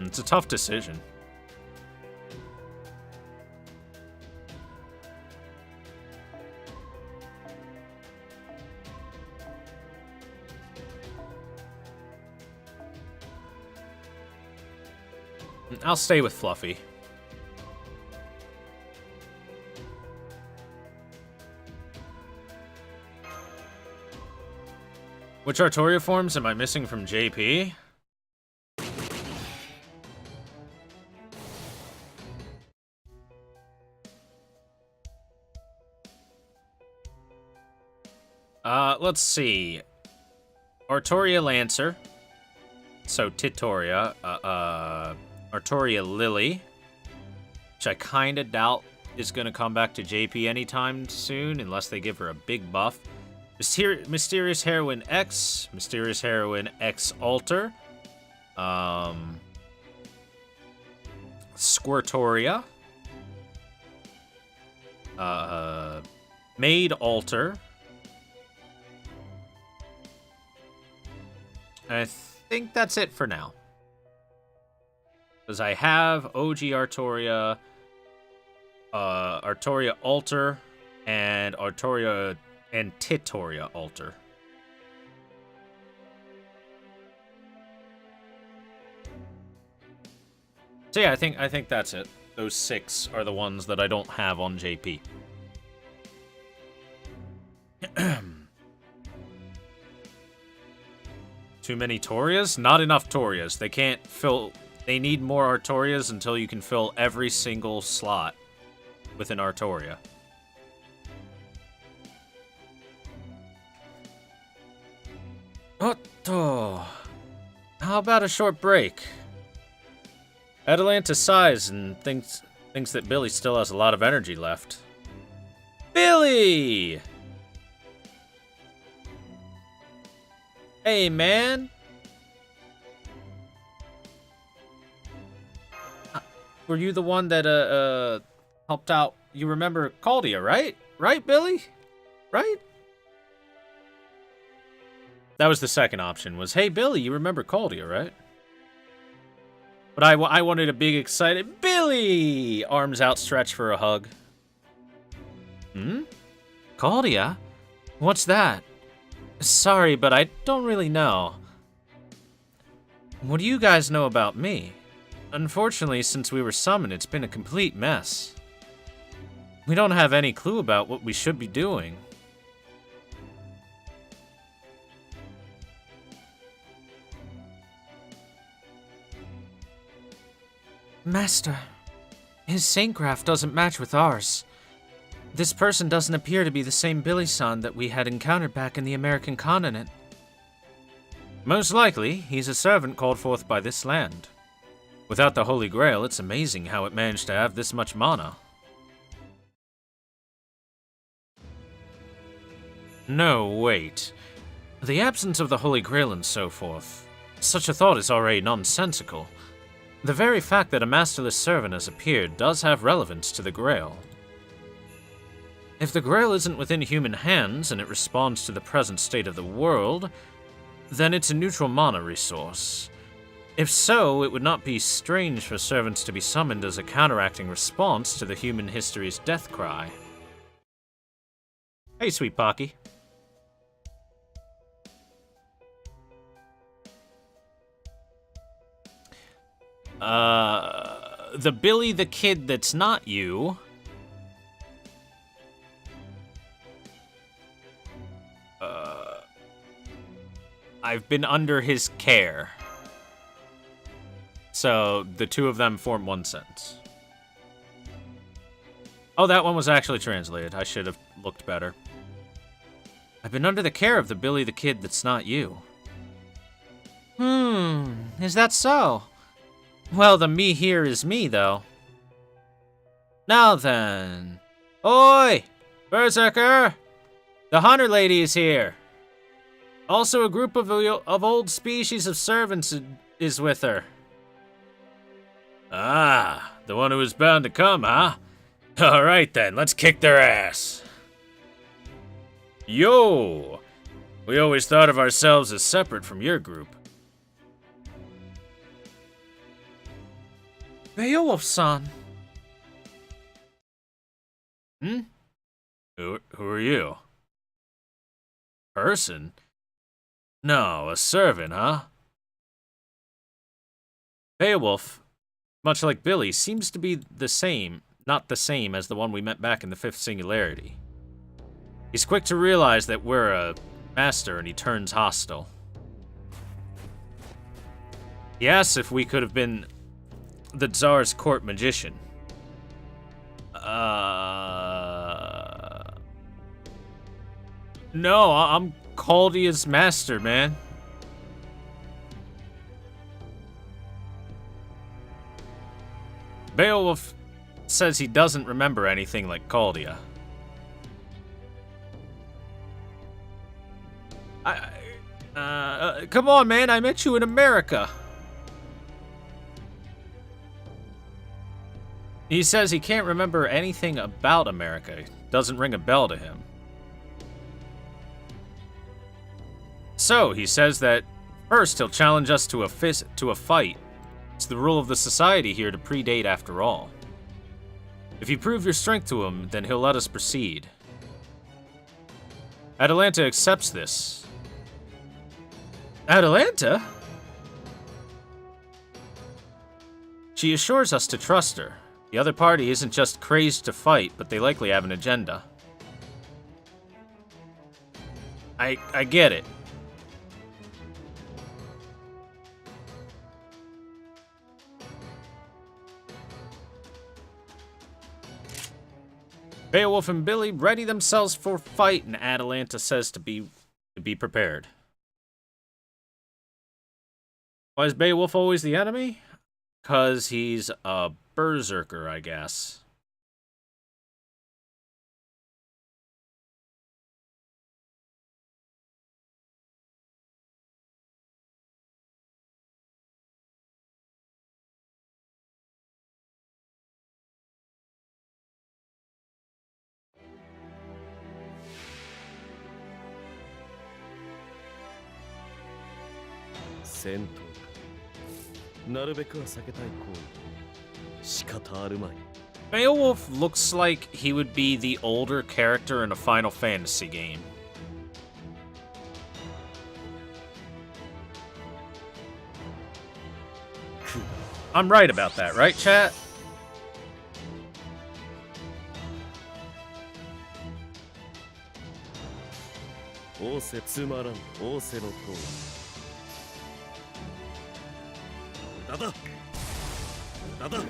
it's a tough decision. I'll stay with Fluffy. Which Artoria forms am I missing from JP? Let's see. Artoria Lancer. So Tittoria. Artoria Lily, which I kinda doubt is gonna come back to JP anytime soon, unless they give her a big buff. Mysterious Heroine X, Mysterious Heroine X Alter, Squirtoria, Maid Alter. I think that's it for now. Because I have OG Artoria, Artoria Alter, and Artoria and Tittoria Alter. So yeah, I think that's it. Those 6 are the ones that I don't have on JP. Too many Torias? Not enough Torias. They can't fill They need more Artorias until you can fill every single slot with an Artoria. Otto. How about a short break? Atalanta sighs and thinks that Billy still has a lot of energy left. Billy! Hey, man. Were you the one that helped out? You remember Caldia, right? Right, Billy? Right? That was the second option. Was, hey, Billy, you remember Caldia, right? But I wanted a big, excited Billy! Arms outstretched for a hug. Hmm? Caldia? What's that? Sorry, but I don't really know. What do you guys know about me? Unfortunately, since we were summoned, it's been a complete mess. We don't have any clue about what we should be doing. Master, his Saintcraft doesn't match with ours. This person doesn't appear to be the same Billy-san that we had encountered back in the American continent. Most likely, he's a servant called forth by this land. Without the Holy Grail, it's amazing how it managed to have this much mana. No, wait. The absence of the Holy Grail and so forth. Such a thought is already nonsensical. The very fact that a masterless servant has appeared does have relevance to the Grail. If the Grail isn't within human hands and it responds to the present state of the world, then it's a neutral mana resource. If so, it would not be strange for servants to be summoned as a counteracting response to the human history's death cry. Hey, sweet Pocky. The Billy the Kid that's not you. I've been under his care. So, the two of them form one sentence. Oh, that one was actually translated. I should have looked better. I've been under the care of the Billy the Kid that's not you. Is that so? Well, the me here is me, though. Now then. Oi! Berserker! The Hunter Lady is here. Also, a group of old species of servants is with her. Ah, the one who was bound to come, huh? Alright then, let's kick their ass. Yo! We always thought of ourselves as separate from your group. Beowulf-san. Who are you? Person? No, a servant, huh? Beowulf, much like Billy, seems to be the same, not the same as the one we met back in the Fifth Singularity. He's quick to realize that we're a master and he turns hostile. He asks if we could have been the Tsar's court magician. No, I'm Caldia's master, man. Beowulf says he doesn't remember anything like Caldia. Come on, man, I met you in America. He says he can't remember anything about America. It doesn't ring a bell to him. So, he says that first he'll challenge us to a fight. It's the rule of the society here to predate after all. If you prove your strength to him, then he'll let us proceed. Atalanta accepts this. Atalanta? She assures us to trust her. The other party isn't just crazed to fight, but they likely have an agenda. I get it. Beowulf and Billy ready themselves for fight, and Atalanta says to be prepared. Why is Beowulf always the enemy? Because he's a berserker, I guess.戦闘か。なるべくは避けたい行為。仕方あるまい。 Beowulf looks like he would be the older character in a Final Fantasy game. I'm right about that, right, chat? 仰せつまらん仰せのとおり。無駄だ無駄だ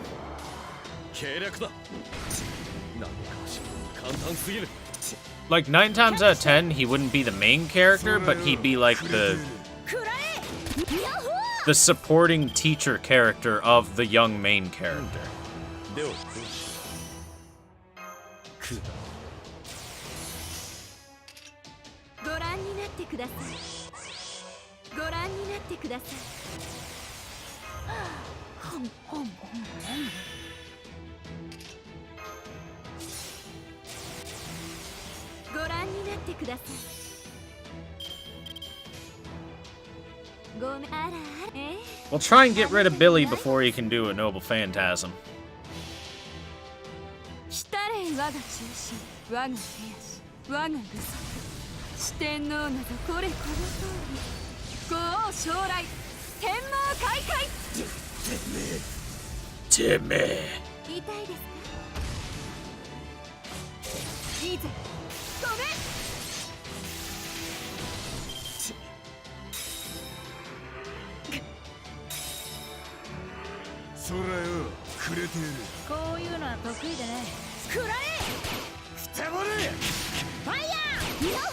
計略だなんかし簡単すぎる Like 9 times out of 10, he wouldn't be the main character, but he'd be like the supporting teacher character of the young main character. ではどうしようご覧になってください。ご覧になってください。ご覧になってください。ごめんあらあら We'll try and get rid of Billy before he can do a Noble Phantasm. 来たれ我が中心我が手足我が具足四天王などこれこの通り五王将来天網開会てめえ。痛いですかいいぜごめんそらよくれてやるこういうのは得意でね。くらえくたばれファイヤーヤッホ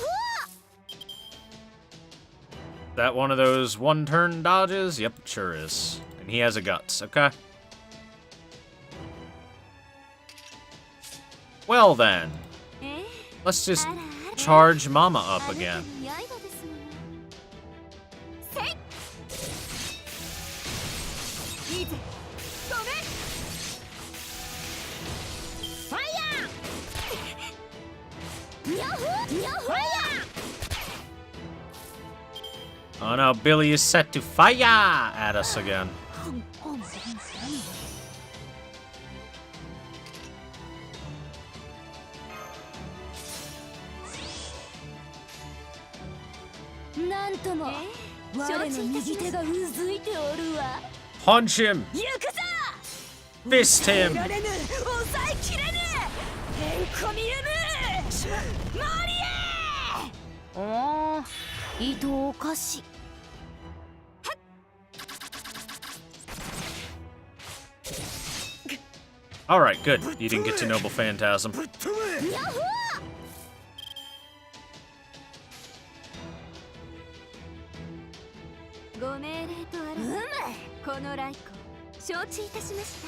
That one of those one-turn dodges? Yep, it sure is. And he has a guts, okay? Well then, ー let's just あらあら charge Mama up あなた again. の刃ですものせいいいぜごめんファイヤーヤッホヤッホファイヤ Oh no, Billy is set to fire at us again. ーなんとも我の右手がうずいておるわ。 Punch him! 行くぞ Fist 耐え him! られぬ抑えきれぬへんこみゆむマリエおー糸おかし Alright, good. You didn't get to Noble Phantasm. ヤッホご命令とあうむらこの来光承知いたしました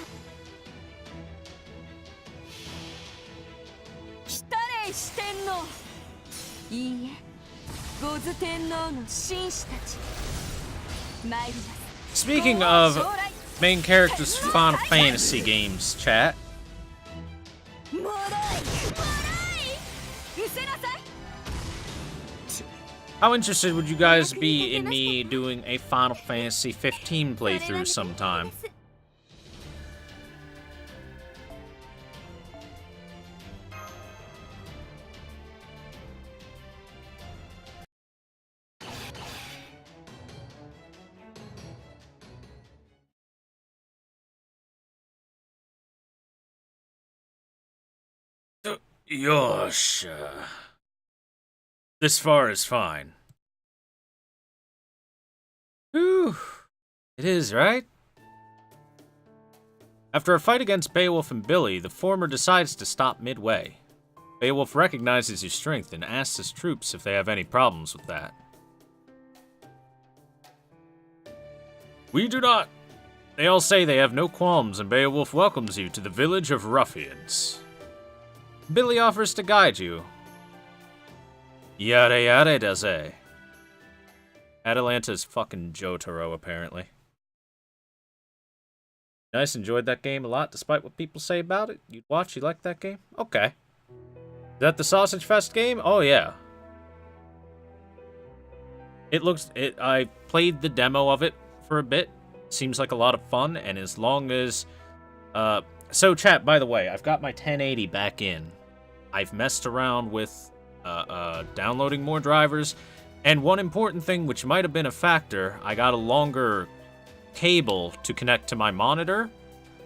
来たれ四天王いいえ五頭天皇の紳士たち参ります Speaking 五王 of 将来 main characters for Final Fantasy games, chat, もろい失せなさい how interested would you guys be in me doing a Final Fantasy 15 playthrough sometime? Yosh. This far is fine. Whew. It is, right? After a fight against Beowulf and Billy, the former decides to stop midway. Beowulf recognizes your strength and asks his troops if they have any problems with that. We do not. They all say they have no qualms, and Beowulf welcomes you to the village of ruffians. Billy offers to guide you. Yare yare daze. Atalanta's fucking Jotaro, apparently. Nice, enjoyed that game a lot, despite what people say about it. You'd watch, you like that game? Okay. Is that the Sausage Fest game? Oh, yeah. I played the demo of it for a bit. Seems like a lot of fun, and as long as... So, chat, by the way, I've got my 1080 back in. I've messed around with downloading more drivers, and one important thing, which might have been a factor, I got a longer cable to connect to my monitor,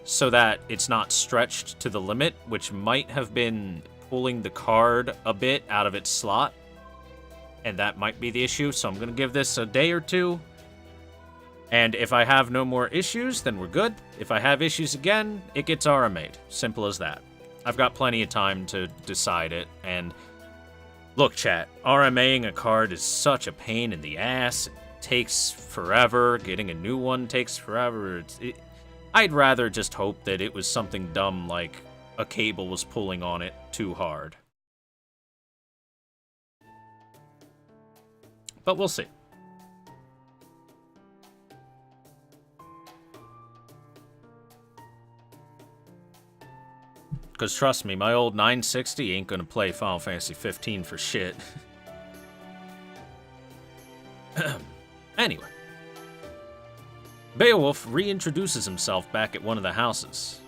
so that it's not stretched to the limit, which might have been pulling the card a bit out of its slot, and that might be the issue, so I'm going to give this a day or two, and if I have no more issues, then we're good. If I have issues again, it gets RMA'd. Simple as that. I've got plenty of time to decide it, and look, chat, RMAing a card is such a pain in the ass. It takes forever. Getting a new one takes forever. I'd rather just hope that it was something dumb like a cable was pulling on it too hard. But we'll see. Because trust me, my old 960 ain't gonna play Final Fantasy 15 for shit. Anyway. Beowulf reintroduces himself back at one of the houses.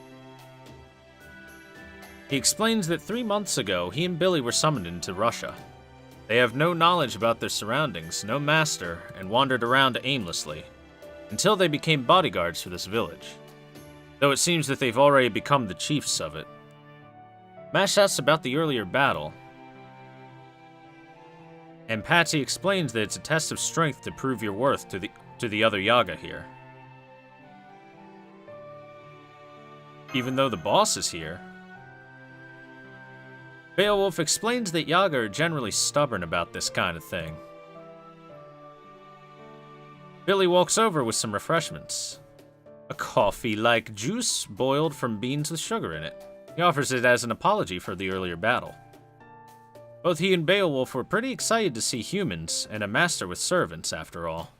He explains that 3 months ago, he and Billy were summoned into Russia. They have no knowledge about their surroundings, no master, and wandered around aimlessly, until they became bodyguards for this village. Though it seems that they've already become the chiefs of it. Mash asks about the earlier battle, and Patsy explains that it's a test of strength to prove your worth to the other Yaga here. Even though the boss is here, Beowulf explains that Yaga are generally stubborn about this kind of thing. Billy walks over with some refreshments. A coffee-like juice boiled from beans with sugar in it. He offers it as an apology for the earlier battle. Both he and Beowulf were pretty excited to see humans, and a master with servants, after all.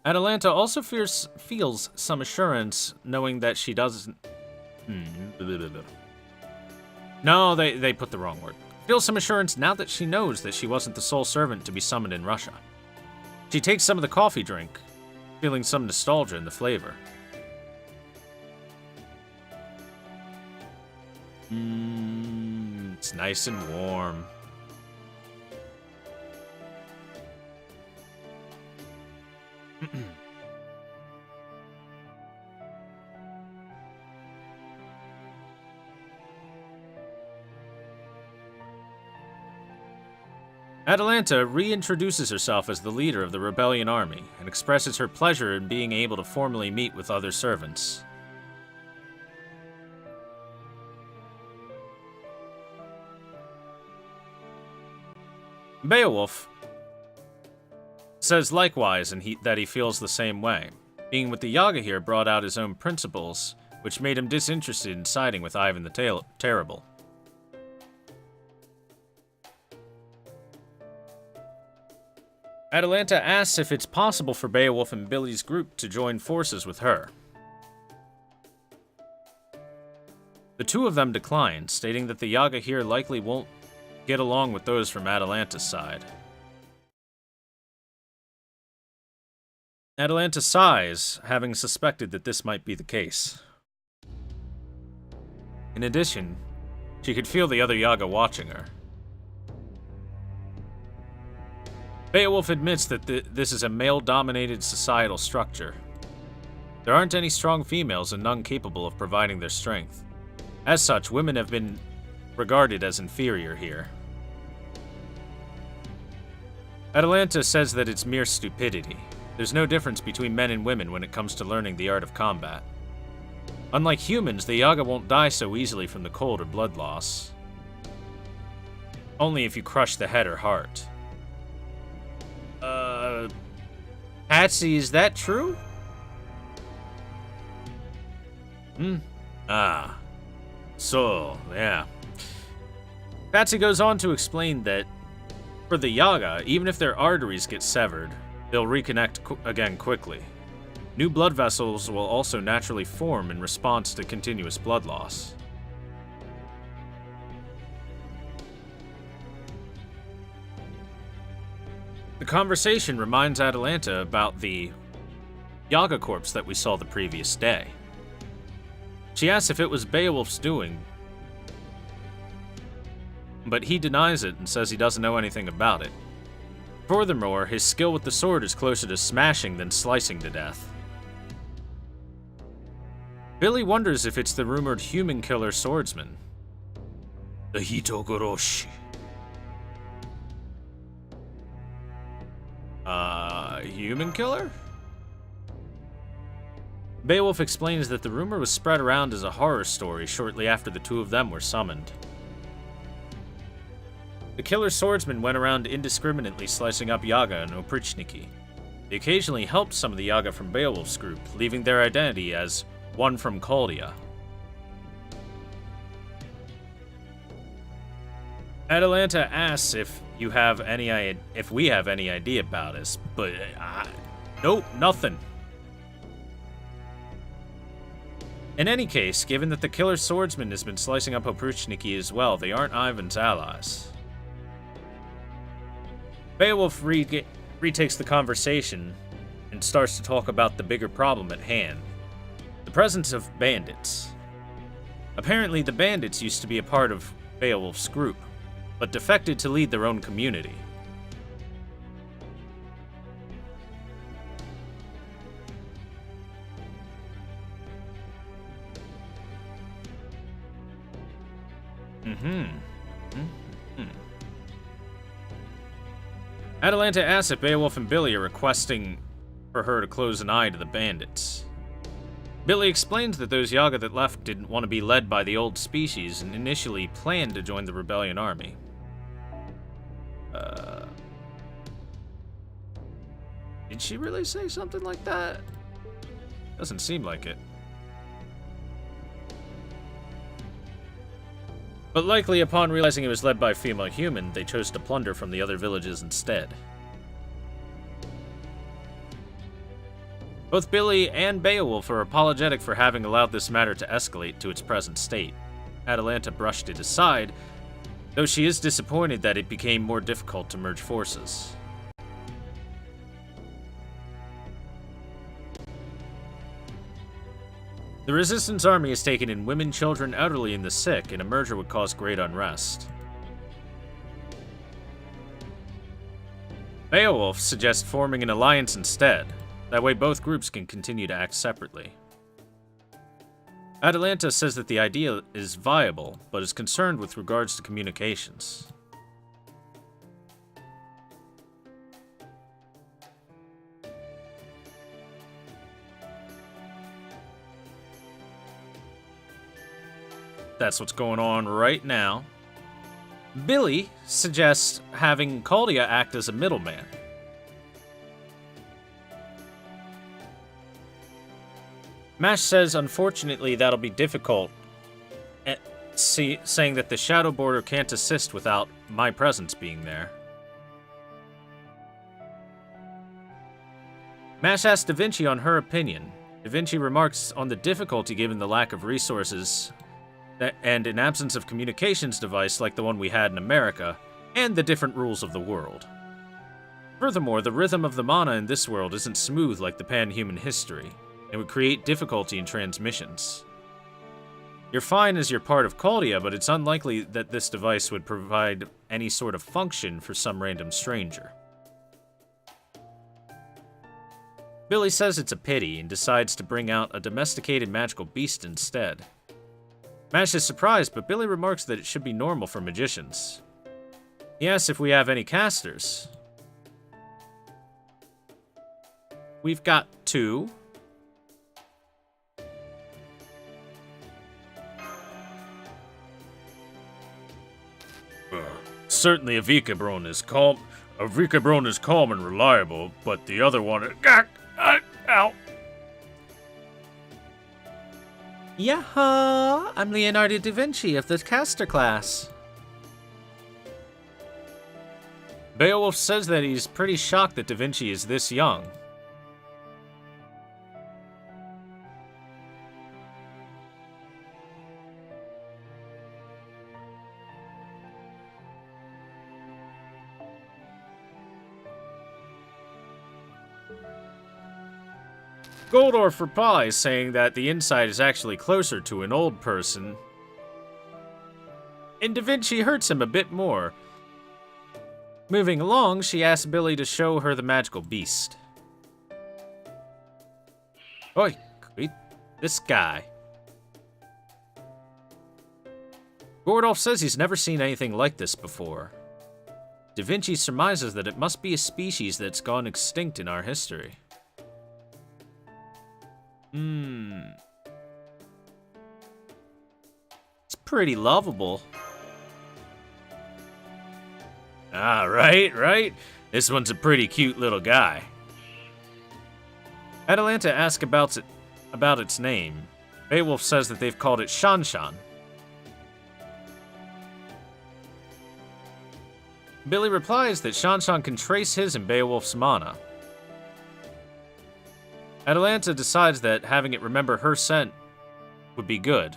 Atalanta also feels some assurance, knowing that she doesn't... No, they put the wrong word. Feels some assurance now that she knows that she wasn't the sole servant to be summoned in Russia. She takes some of the coffee drink, feeling some nostalgia in the flavor. It's nice and warm. Atalanta reintroduces herself as the leader of the rebellion army and expresses her pleasure in being able to formally meet with other servants. Beowulf says likewise that he feels the same way. Being with the Yaga here brought out his own principles, which made him disinterested in siding with Ivan the Terrible. Atalanta asks if it's possible for Beowulf and Billy's group to join forces with her. The two of them decline, stating that the Yaga here likely won't get along with those from Atalanta's side. Atalanta sighs, having suspected that this might be the case. In addition, she could feel the other Yaga watching her. Beowulf admits that this is a male-dominated societal structure. There aren't any strong females and none capable of providing their strength. As such, women have been regarded as inferior here. Atalanta says that it's mere stupidity. There's no difference between men and women when it comes to learning the art of combat. Unlike humans, the Yaga won't die so easily from the cold or blood loss. Only if you crush the head or heart. Patsy, is that true? So, yeah. Patsy goes on to explain that for the Yaga, even if their arteries get severed, they'll reconnect again quickly. New blood vessels will also naturally form in response to continuous blood loss. The conversation reminds Atalanta about the Yaga corpse that we saw the previous day. She asks if it was Beowulf's doing, but he denies it and says he doesn't know anything about it. Furthermore, his skill with the sword is closer to smashing than slicing to death. Billy wonders if it's the rumored human killer swordsman, the Hitogoroshi. Human killer? Beowulf explains that the rumor was spread around as a horror story shortly after the two of them were summoned. The killer swordsman went around indiscriminately slicing up Yaga and Oprichniki. He occasionally helped some of the Yaga from Beowulf's group, leaving their identity as one from Chaldia. Atalanta asks if we have any idea about this, but nope, nothing. In any case, given that the killer swordsman has been slicing up Oprichniki as well, they aren't Ivan's allies. Beowulf retakes the conversation and starts to talk about the bigger problem at hand, the presence of bandits. Apparently, the bandits used to be a part of Beowulf's group, but defected to lead their own community. Atalanta asks if Beowulf and Billy are requesting for her to close an eye to the bandits. Billy explains that those Yaga that left didn't want to be led by the old species and initially planned to join the rebellion army. Did she really say something like that? Doesn't seem like it. But likely upon realizing it was led by a female human, they chose to plunder from the other villages instead. Both Billy and Beowulf are apologetic for having allowed this matter to escalate to its present state. Atalanta brushed it aside, though she is disappointed that it became more difficult to merge forces. The Resistance army has taken in women, children, elderly, and the sick, and a merger would cause great unrest. Beowulf suggests forming an alliance instead. That way both groups can continue to act separately. Atalanta says that the idea is viable, but is concerned with regards to communications. That's what's going on right now. Billy suggests having Chaldia act as a middleman. Mash says, unfortunately, that'll be difficult, saying that the Shadow Border can't assist without my presence being there. Mash asks Da Vinci on her opinion. Da Vinci remarks on the difficulty given the lack of resources and an absence of communications device like the one we had in America, and the different rules of the world. Furthermore, the rhythm of the mana in this world isn't smooth like the pan-human history. It would create difficulty in transmissions. You're fine as you're part of Chaldia, but it's unlikely that this device would provide any sort of function for some random stranger. Billy says it's a pity and decides to bring out a domesticated magical beast instead. Mash is surprised, but Billy remarks that it should be normal for magicians. He asks if we have any casters. we've got 2. Certainly Avikabron is calm. Avikabron is calm and reliable, but the other one... Ow. Yaha! I'm Leonardo da Vinci of the caster class. Beowulf says that he's pretty shocked that Da Vinci is this young. Goldorf replies, saying that the inside is actually closer to an old person. And Da Vinci hurts him a bit more. Moving along, she asks Billy to show her the magical beast. Oi, this guy. Goldorf says he's never seen anything like this before. Da Vinci surmises that it must be a species that's gone extinct in our history. It's pretty lovable. Ah, right? This one's a pretty cute little guy. Atalanta asks about its name. Beowulf says that they've called it Shanshan. Billy replies that Shanshan can trace his and Beowulf's mana. Atalanta decides that having it remember her scent would be good.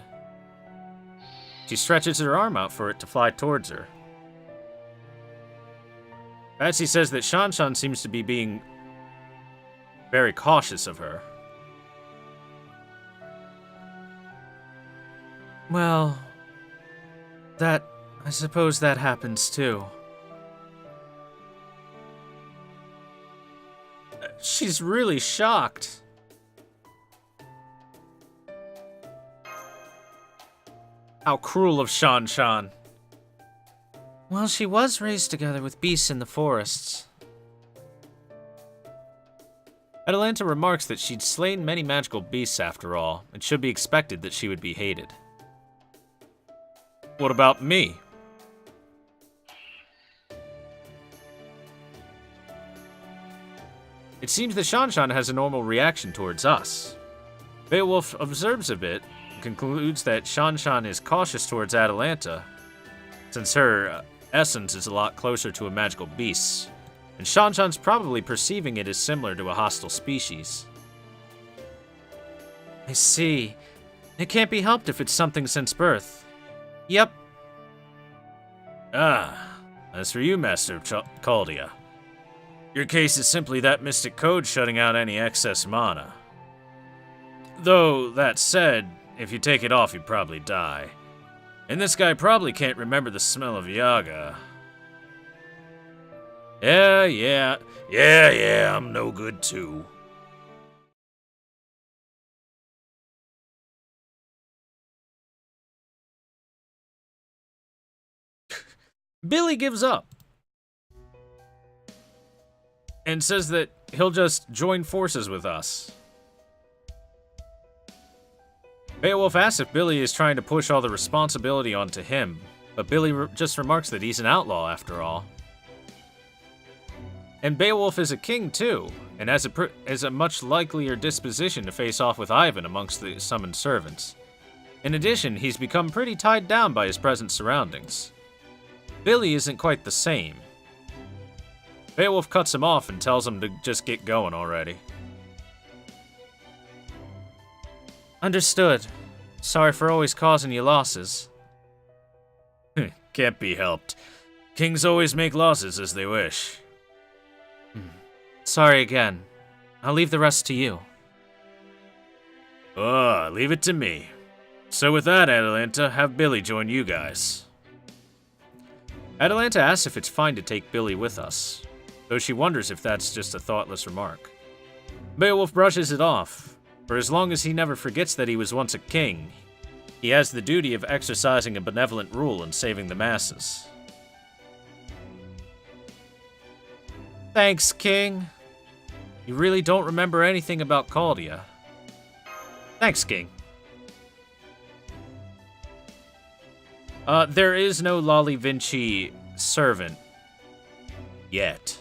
She stretches her arm out for it to fly towards her. Patsy says that Shanshan seems to be being very cautious of her. Well, I suppose that happens too. She's really shocked. How cruel of Shanshan. Well, she was raised together with beasts in the forests. Atalanta remarks that she'd slain many magical beasts after all, and should be expected that she would be hated. What about me? It seems that Shanshan has a normal reaction towards us. Beowulf observes a bit and concludes that Shanshan is cautious towards Atalanta, since her essence is a lot closer to a magical beast, and Shanshan's probably perceiving it as similar to a hostile species. I see. It can't be helped if it's something since birth. Yep. Ah, as for you, Master of Chaldia, your case is simply that mystic code shutting out any excess mana. Though, that said, if you take it off, you'd probably die. And this guy probably can't remember the smell of Yaga. Yeah, I'm no good too. Billy gives up and says that he'll just join forces with us. Beowulf asks if Billy is trying to push all the responsibility onto him, but Billy just remarks that he's an outlaw after all. And Beowulf is a king too, and has a much likelier disposition to face off with Ivan amongst the summoned servants. In addition, he's become pretty tied down by his present surroundings. Billy isn't quite the same. Beowulf cuts him off and tells him to just get going already. Understood. Sorry for always causing you losses. Can't be helped. Kings always make losses as they wish. Sorry again. I'll leave the rest to you. Leave it to me. So with that, Atalanta, have Billy join you guys. Atalanta asks if it's fine to take Billy with us, though she wonders if that's just a thoughtless remark. Beowulf brushes it off. For as long as he never forgets that he was once a king, he has the duty of exercising a benevolent rule and saving the masses. Thanks, King. You really don't remember anything about Caldia. Thanks, King. There is no Lolly Vinci servant. Yet.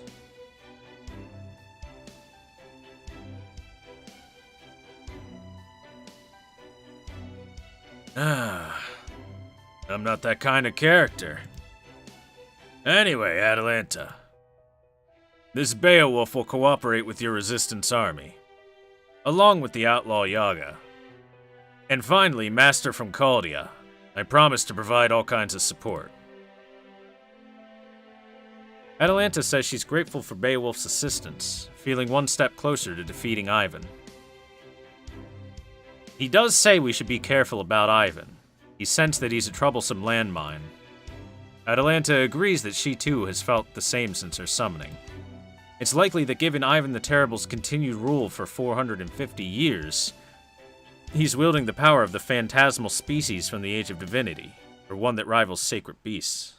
I'm not that kind of character. Anyway, Atalanta. This Beowulf will cooperate with your resistance army, along with the outlaw Yaga. And finally, Master from Caldia. I promise to provide all kinds of support. Atalanta says she's grateful for Beowulf's assistance, feeling one step closer to defeating Ivan. He does say we should be careful about Ivan. He sensed that he's a troublesome landmine. Atalanta agrees that she too has felt the same since her summoning. It's likely that given Ivan the Terrible's continued rule for 450 years, he's wielding the power of the phantasmal species from the Age of Divinity, or one that rivals sacred beasts.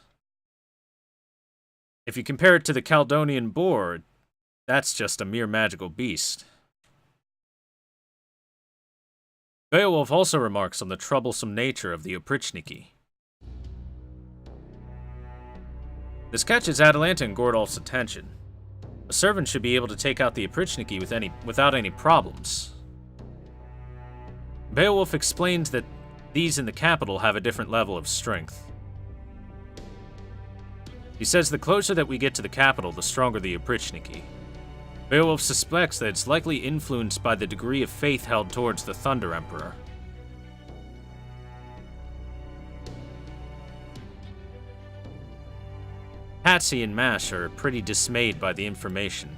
If you compare it to the Caledonian boar, that's just a mere magical beast. Beowulf also remarks on the troublesome nature of the Oprichniki. This catches Atalanta and Gordolf's attention. A servant should be able to take out the Oprichniki without any problems. Beowulf explains that these in the capital have a different level of strength. He says the closer that we get to the capital, the stronger the Oprichniki. Beowulf suspects that it's likely influenced by the degree of faith held towards the Thunder Emperor. Patsy and Mash are pretty dismayed by the information.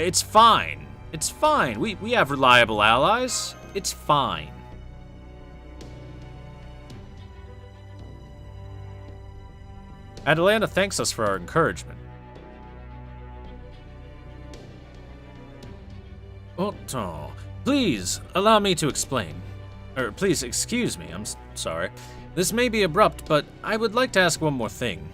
It's fine. It's fine. We have reliable allies. It's fine. Atalanta thanks us for our encouragement. Otto, please allow me to explain. Please excuse me, I'm sorry. This may be abrupt, but I would like to ask one more thing.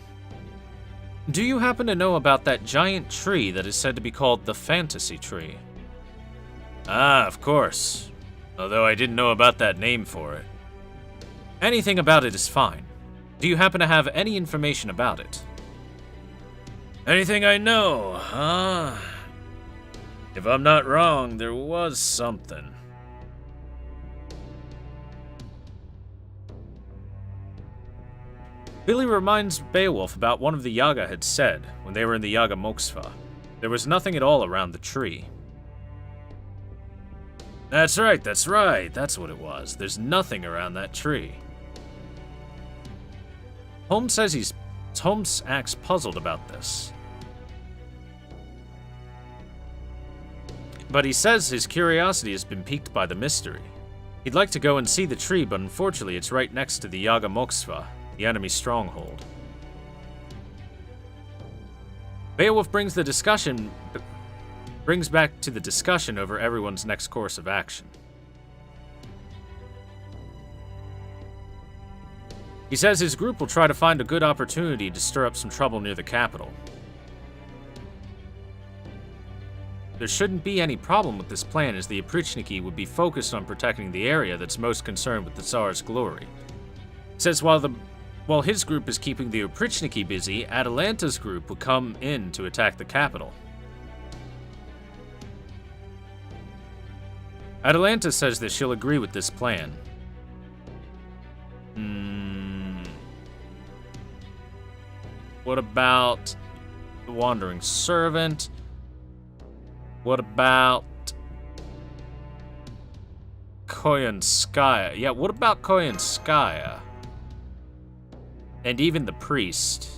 Do you happen to know about that giant tree that is said to be called the Fantasy Tree? Ah, of course. Although I didn't know about that name for it. Anything about it is fine. Do you happen to have any information about it? Anything I know, huh? If I'm not wrong, there was something. Billy reminds Beowulf about one of the Yaga had said when they were in the Yaga Moksva. There was nothing at all around the tree. That's right, that's what it was. There's nothing around that tree. Holmes acts puzzled about this. But he says his curiosity has been piqued by the mystery. He'd like to go and see the tree, but unfortunately it's right next to the Yaga Moksva, the enemy stronghold. Beowulf brings back to the discussion over everyone's next course of action. He says his group will try to find a good opportunity to stir up some trouble near the capital. There shouldn't be any problem with this plan, as the Oprichniki would be focused on protecting the area that's most concerned with the Tsar's glory. He says while his group is keeping the Oprichniki busy, Atalanta's group will come in to attack the capital. Atalanta says that she'll agree with this plan. What about the Wandering Servant? What about Koyanskaya? Yeah, what about Koyanskaya? And even the priest.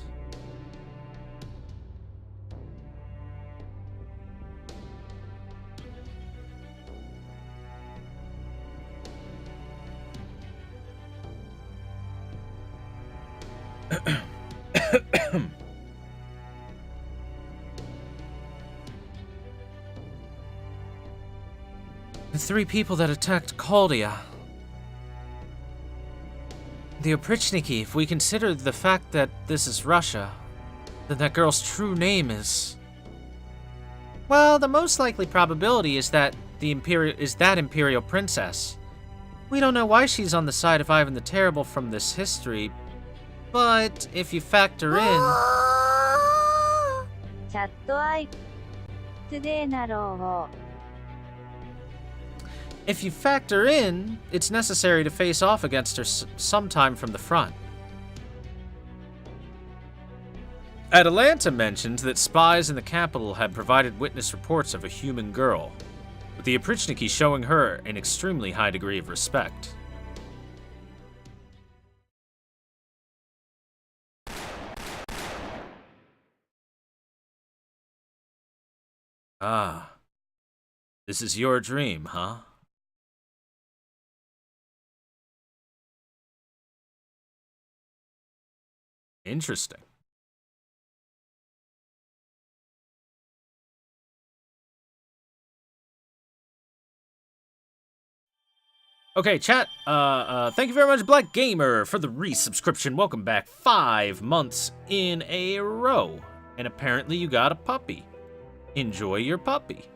The 3 people that attacked Caldia. The Oprichniki, if we consider the fact that this is Russia, then that girl's true name is... Well, the most likely probability is that Imperial Princess. We don't know why she's on the side of Ivan the Terrible from this history, but if you factor in... チャットアイトゥデーなろう If you factor in, it's necessary to face off against her sometime from the front. Atalanta mentioned that spies in the capital had provided witness reports of a human girl, with the Oprichniki showing her an extremely high degree of respect. Ah, this is your dream, huh? Interesting. Okay, chat, thank you very much, Black Gamer, for the resubscription. Welcome back 5 months in a row. And apparently you got a puppy. Enjoy your puppy.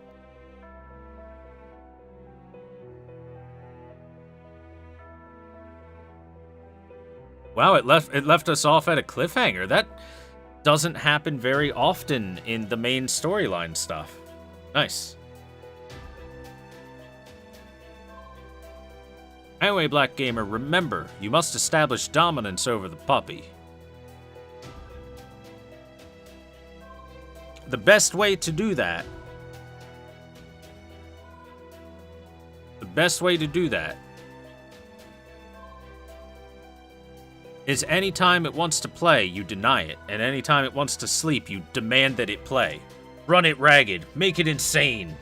Wow, it left us off at a cliffhanger. That doesn't happen very often in the main storyline stuff. Nice. Anyway, Black Gamer, remember, you must establish dominance over the puppy. The best way to do that... is anytime it wants to play, you deny it, and anytime it wants to sleep, you demand that it play. Run it ragged, make it insane.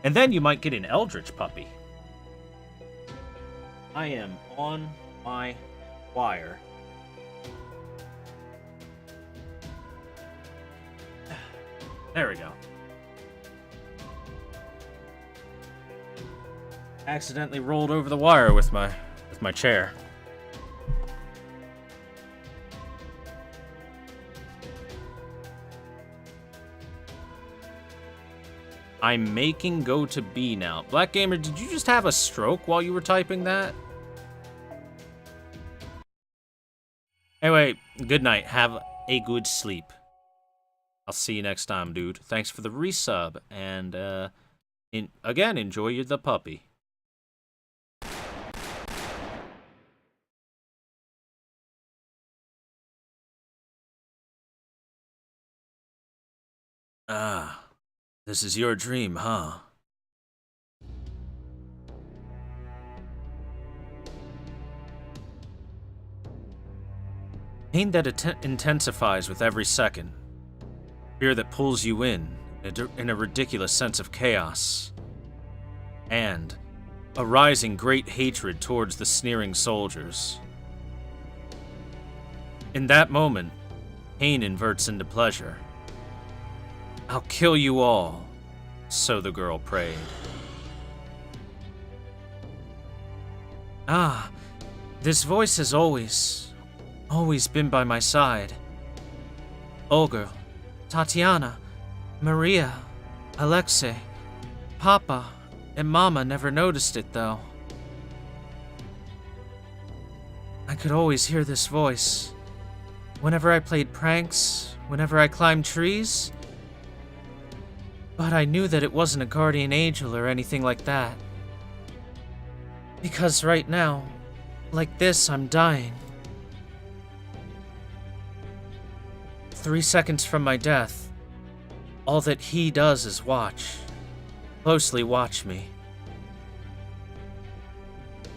And then you might get an Eldritch puppy. I am on my wire. There we go. Accidentally rolled over the wire with my chair. I'm making go to B now. Black Gamer, did you just have a stroke while you were typing that? Anyway, good night. Have a good sleep. I'll see you next time, dude. Thanks for the resub, and again, enjoy the puppy. Ah, this is your dream, huh? Pain that intensifies with every second. Fear that pulls you in a ridiculous sense of chaos. And a rising great hatred towards the sneering soldiers. In that moment, pain inverts into pleasure. I'll kill you all, so the girl prayed. Ah, this voice has always been by my side. Olga, Tatiana, Maria, Alexei, Papa, and Mama never noticed it though. I could always hear this voice. Whenever I played pranks, whenever I climbed trees. But I knew that it wasn't a guardian angel or anything like that. Because right now, like this, I'm dying. 3 seconds from my death, all that he does is watch. Closely watch me.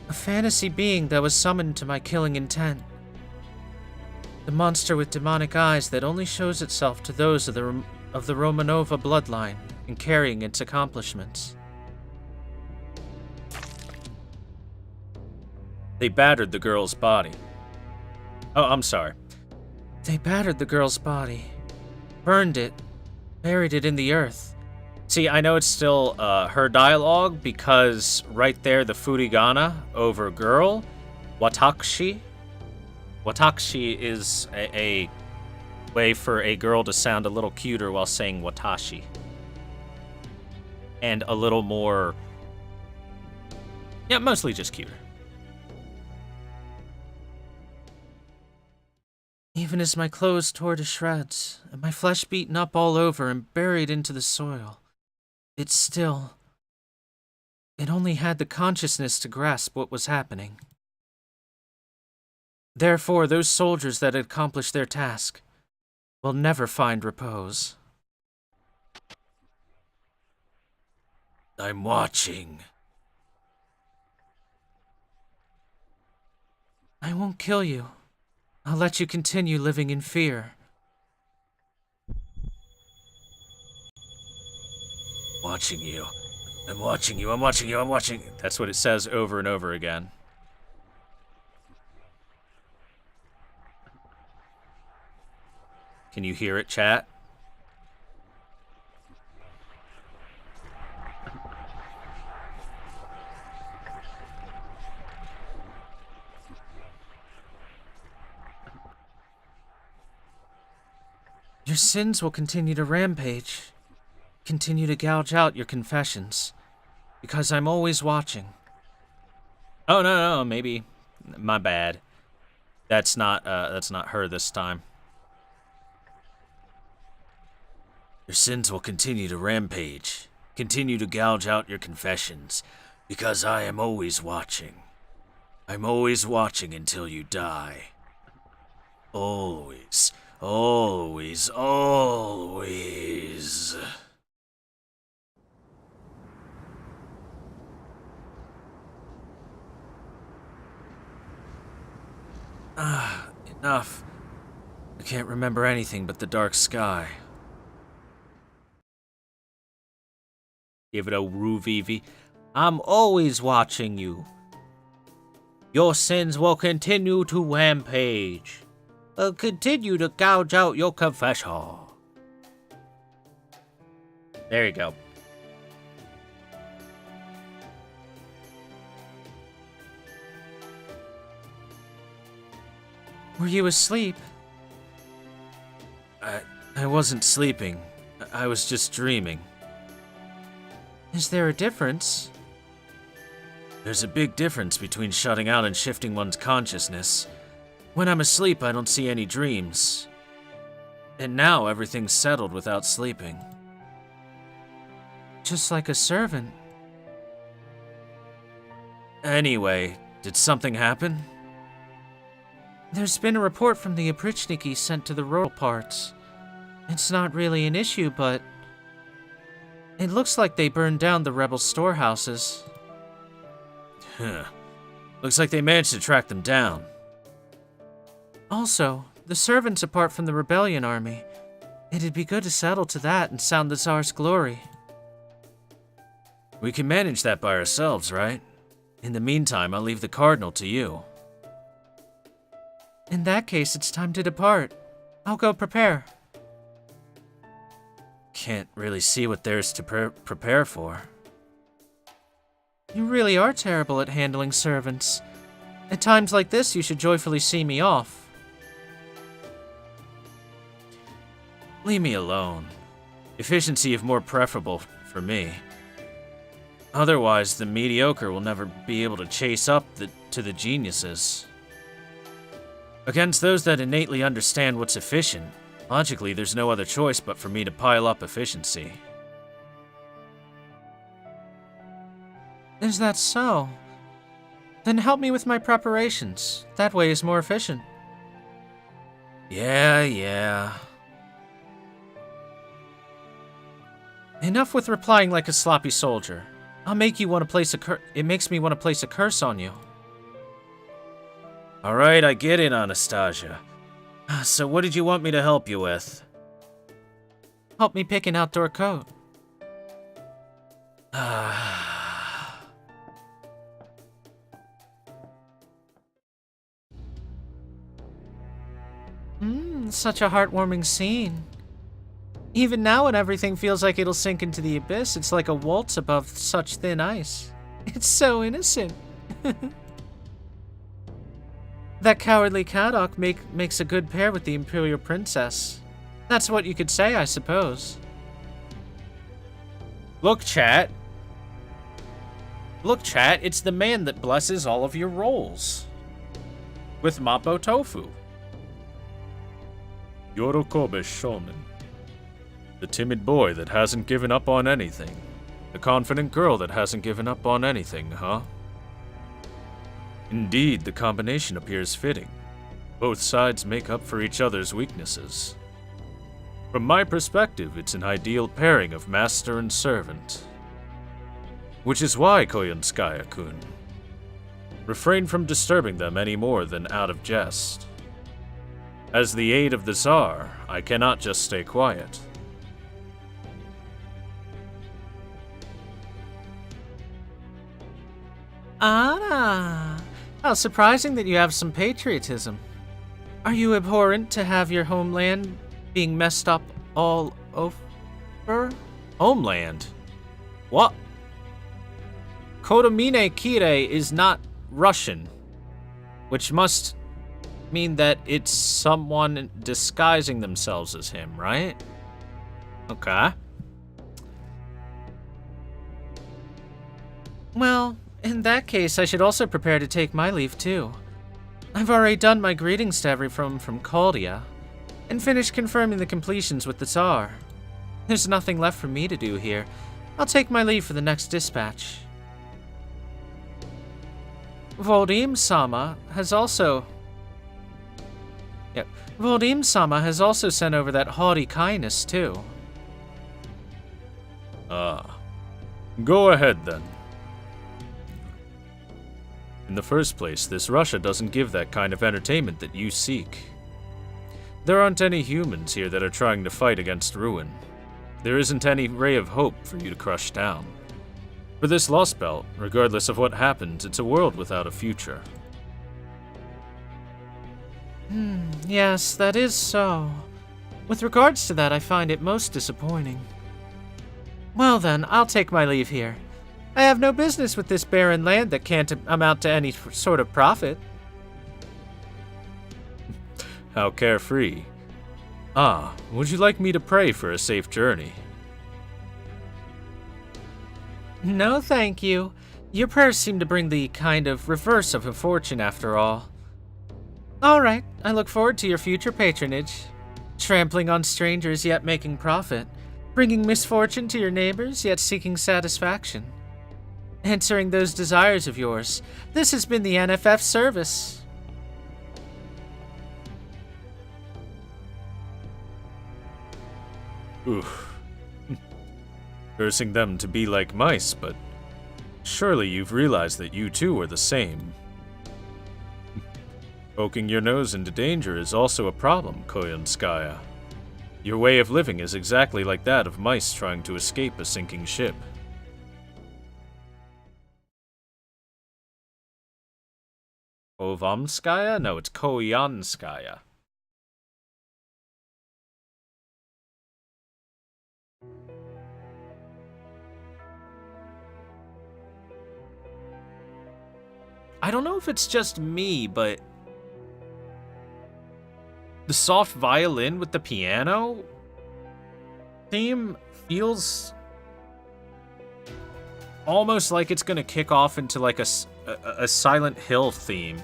A fantasy being that was summoned to my killing intent. The monster with demonic eyes that only shows itself to those of the Romanova bloodline and carrying its accomplishments. They battered the girl's body. Oh, I'm sorry. They battered the girl's body, burned it, buried it in the earth. See, I know it's still her dialogue because right there the furigana over girl, Watakushi, Watashi is a way for a girl to sound a little cuter while saying watashi. And a little more... yeah, mostly just cuter. Even as my clothes tore to shreds, and my flesh beaten up all over and buried into the soil, it still... it only had the consciousness to grasp what was happening. Therefore, those soldiers that had accomplished their task will never find repose. I'm watching. I won't kill you. I'll let you continue living in fear. Watching you. I'm watching you, I'm watching you, I'm watching... That's what it says over and over again. Can you hear it, chat? Your sins will continue to rampage. Continue to gouge out your confessions. Because I'm always watching. Oh, no, maybe. My bad. That's not her this time. Your sins will continue to rampage. Continue to gouge out your confessions. Because I am always watching. I'm always watching until you die. Always. Always. Always. Enough. I can't remember anything but the dark sky. Give it a Ruvivi. I'm always watching you. Your sins will continue to rampage. Continue to gouge out your confession. There you go. Were you asleep? I wasn't sleeping. I was just dreaming. Is there a difference? There's a big difference between shutting out and shifting one's consciousness. When I'm asleep, I don't see any dreams. And now everything's settled without sleeping. Just like a servant. Anyway, did something happen? There's been a report from the Oprichniki sent to the rural parts. It's not really an issue, but... it looks like they burned down the rebel storehouses. Huh. Looks like they managed to track them down. Also, the servants apart from the rebellion army. It'd be good to settle to that and sound the Tsar's glory. We can manage that by ourselves, right? In the meantime, I'll leave the Cardinal to you. In that case, it's time to depart. I'll go prepare. Can't really see what there's to prepare for. You really are terrible at handling servants. At times like this, you should joyfully see me off. Leave me alone. Efficiency is more preferable for me. Otherwise, the mediocre will never be able to chase up to the geniuses. Against those that innately understand what's efficient, logically there's no other choice but for me to pile up efficiency. Is that so? Then help me with my preparations. That way is more efficient. Yeah. Enough with replying like a sloppy soldier. I'll make you want to place it makes me want to place a curse on you. Alright, I get it, Anastasia. So what did you want me to help you with? Help me pick an outdoor coat. Such a heartwarming scene. Even now when everything feels like it'll sink into the abyss, it's like a waltz above such thin ice. It's so innocent. That cowardly Kadok makes a good pair with the Imperial Princess. That's what you could say, I suppose. Look, chat. Look, chat, it's the man that blesses all of your rolls. With Mapo Tofu. Yorokobe Shonen. The timid boy that hasn't given up on anything. The confident girl that hasn't given up on anything, huh? Indeed, the combination appears fitting. Both sides make up for each other's weaknesses. From my perspective, it's an ideal pairing of master and servant. Which is why, Koyunskaya-kun, refrain from disturbing them any more than out of jest. As the aide of the Tsar, I cannot just stay quiet. Ah, how surprising that you have some patriotism. Are you abhorrent to have your homeland being messed up all over? Homeland? What? Kodomine Kire is not Russian, which must mean that it's someone disguising themselves as him, right? Okay. Well, in that case, I should also prepare to take my leave too. I've already done my greetings to everyone from Caldia, and finished confirming the completions with the Tsar. There's nothing left for me to do here. I'll take my leave for the next dispatch. Voldim-sama has also... Voldim-sama has also sent over that haughty kindness, too. Ah. Go ahead, then. In the first place, this Russia doesn't give that kind of entertainment that you seek. There aren't any humans here that are trying to fight against ruin. There isn't any ray of hope for you to crush down. For this Lost Belt, regardless of what happens, it's a world without a future. Yes, that is so. With regards to that, I find it most disappointing. Well then, I'll take my leave here. I have no business with this barren land that can't amount to any sort of profit. How carefree. Ah, would you like me to pray for a safe journey? No, thank you. Your prayers seem to bring the kind of reverse of a fortune after all. Alright, I look forward to your future patronage. Trampling on strangers yet making profit. Bringing misfortune to your neighbors yet seeking satisfaction. Answering those desires of yours. This has been the NFF service. Oof. Cursing them to be like mice, but surely you've realized that you too are the same. Poking your nose into danger is also a problem, Koyunskaya. Your way of living is exactly like that of mice trying to escape a sinking ship. Ovamskaya? No, it's Koyanskaya. I don't know if it's just me, but the soft violin with the piano theme feels almost like it's gonna kick off into like a Silent Hill theme.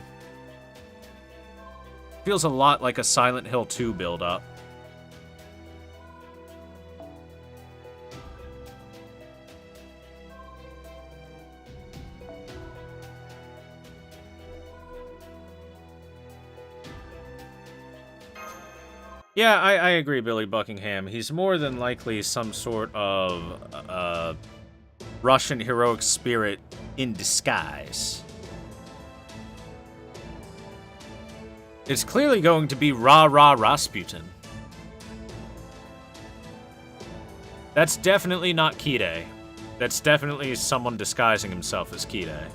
Feels a lot like a Silent Hill 2 build-up. Yeah, I agree, Billy Buckingham. He's more than likely some sort of Russian heroic spirit in disguise. It's clearly going to be Rah-Rah Rasputin. That's definitely not Kide. That's definitely someone disguising himself as Kide.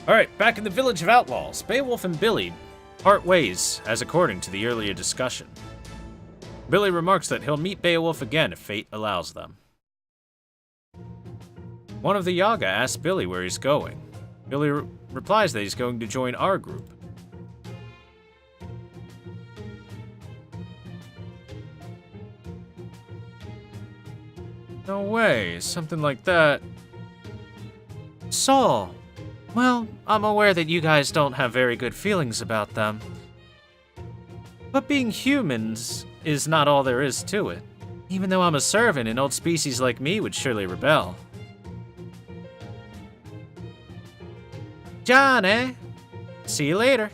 Alright, back in the Village of Outlaws, Beowulf and Billy part ways, as according to the earlier discussion. Billy remarks that he'll meet Beowulf again if fate allows them. One of the Yaga asks Billy where he's going. Billy replies that he's going to join our group. No way, something like that. Saul. Well, I'm aware that you guys don't have very good feelings about them. But being humans is not all there is to it. Even though I'm a servant, an old species like me would surely rebel. John, eh? See you later.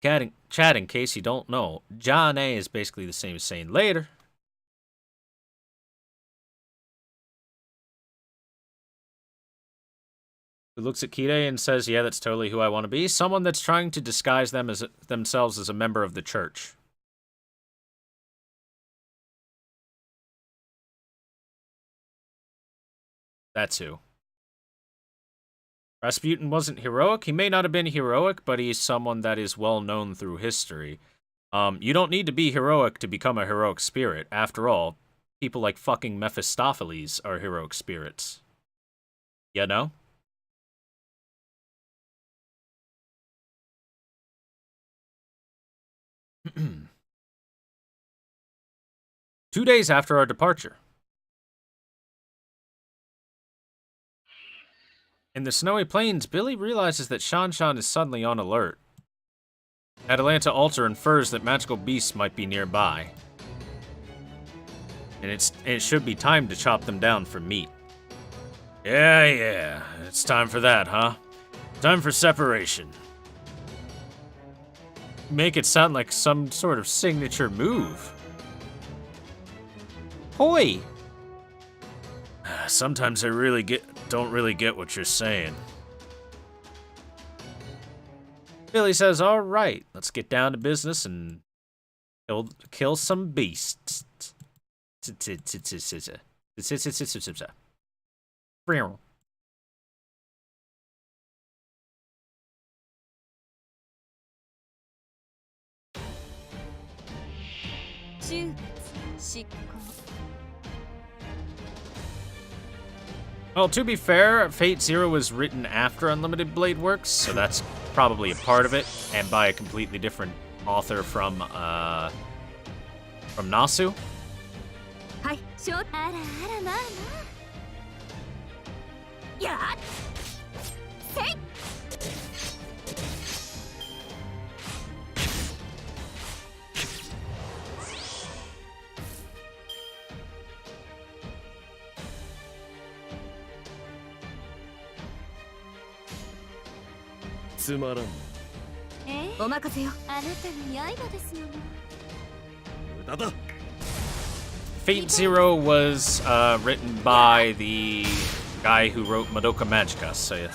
Chat, in case you don't know, John A is basically the same as saying later. Who looks at Kide and says, yeah, that's totally who I want to be. Someone that's trying to disguise themselves as a member of the church. That's who. Rasputin wasn't heroic. He may not have been heroic, but he's someone that is well known through history. You don't need to be heroic to become a heroic spirit. After all, people like fucking Mephistopheles are heroic spirits. You know? Two days after our departure. In the snowy plains, Billy realizes that Shan Shan is suddenly on alert. Atalanta Altar infers that magical beasts might be nearby. And it should be time to chop them down for meat. Yeah, it's time for that, huh? Time for separation. Make it sound like some sort of signature move. Hoi! Sometimes I don't really get what you're saying. Billy says, all right, let's get down to business and kill some beasts. Well, to be fair, Fate Zero was written after Unlimited Blade Works, so that's probably a part of it, and by a completely different author from Nasu. Fate Zero was written by the guy who wrote Madoka Magica, so yeah.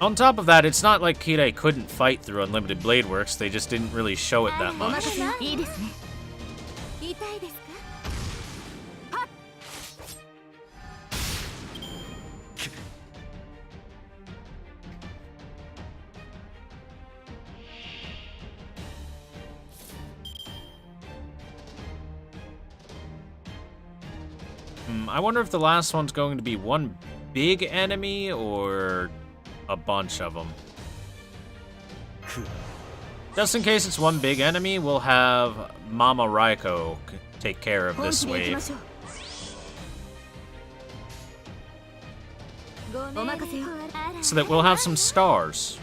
On top of that, it's not like Kide couldn't fight through Unlimited Blade Works, they just didn't really show it that much. I wonder if the last one's going to be one big enemy or a bunch of them. Just in case it's one big enemy, we'll have Mama Raiko take care of this wave. So that we'll have some stars.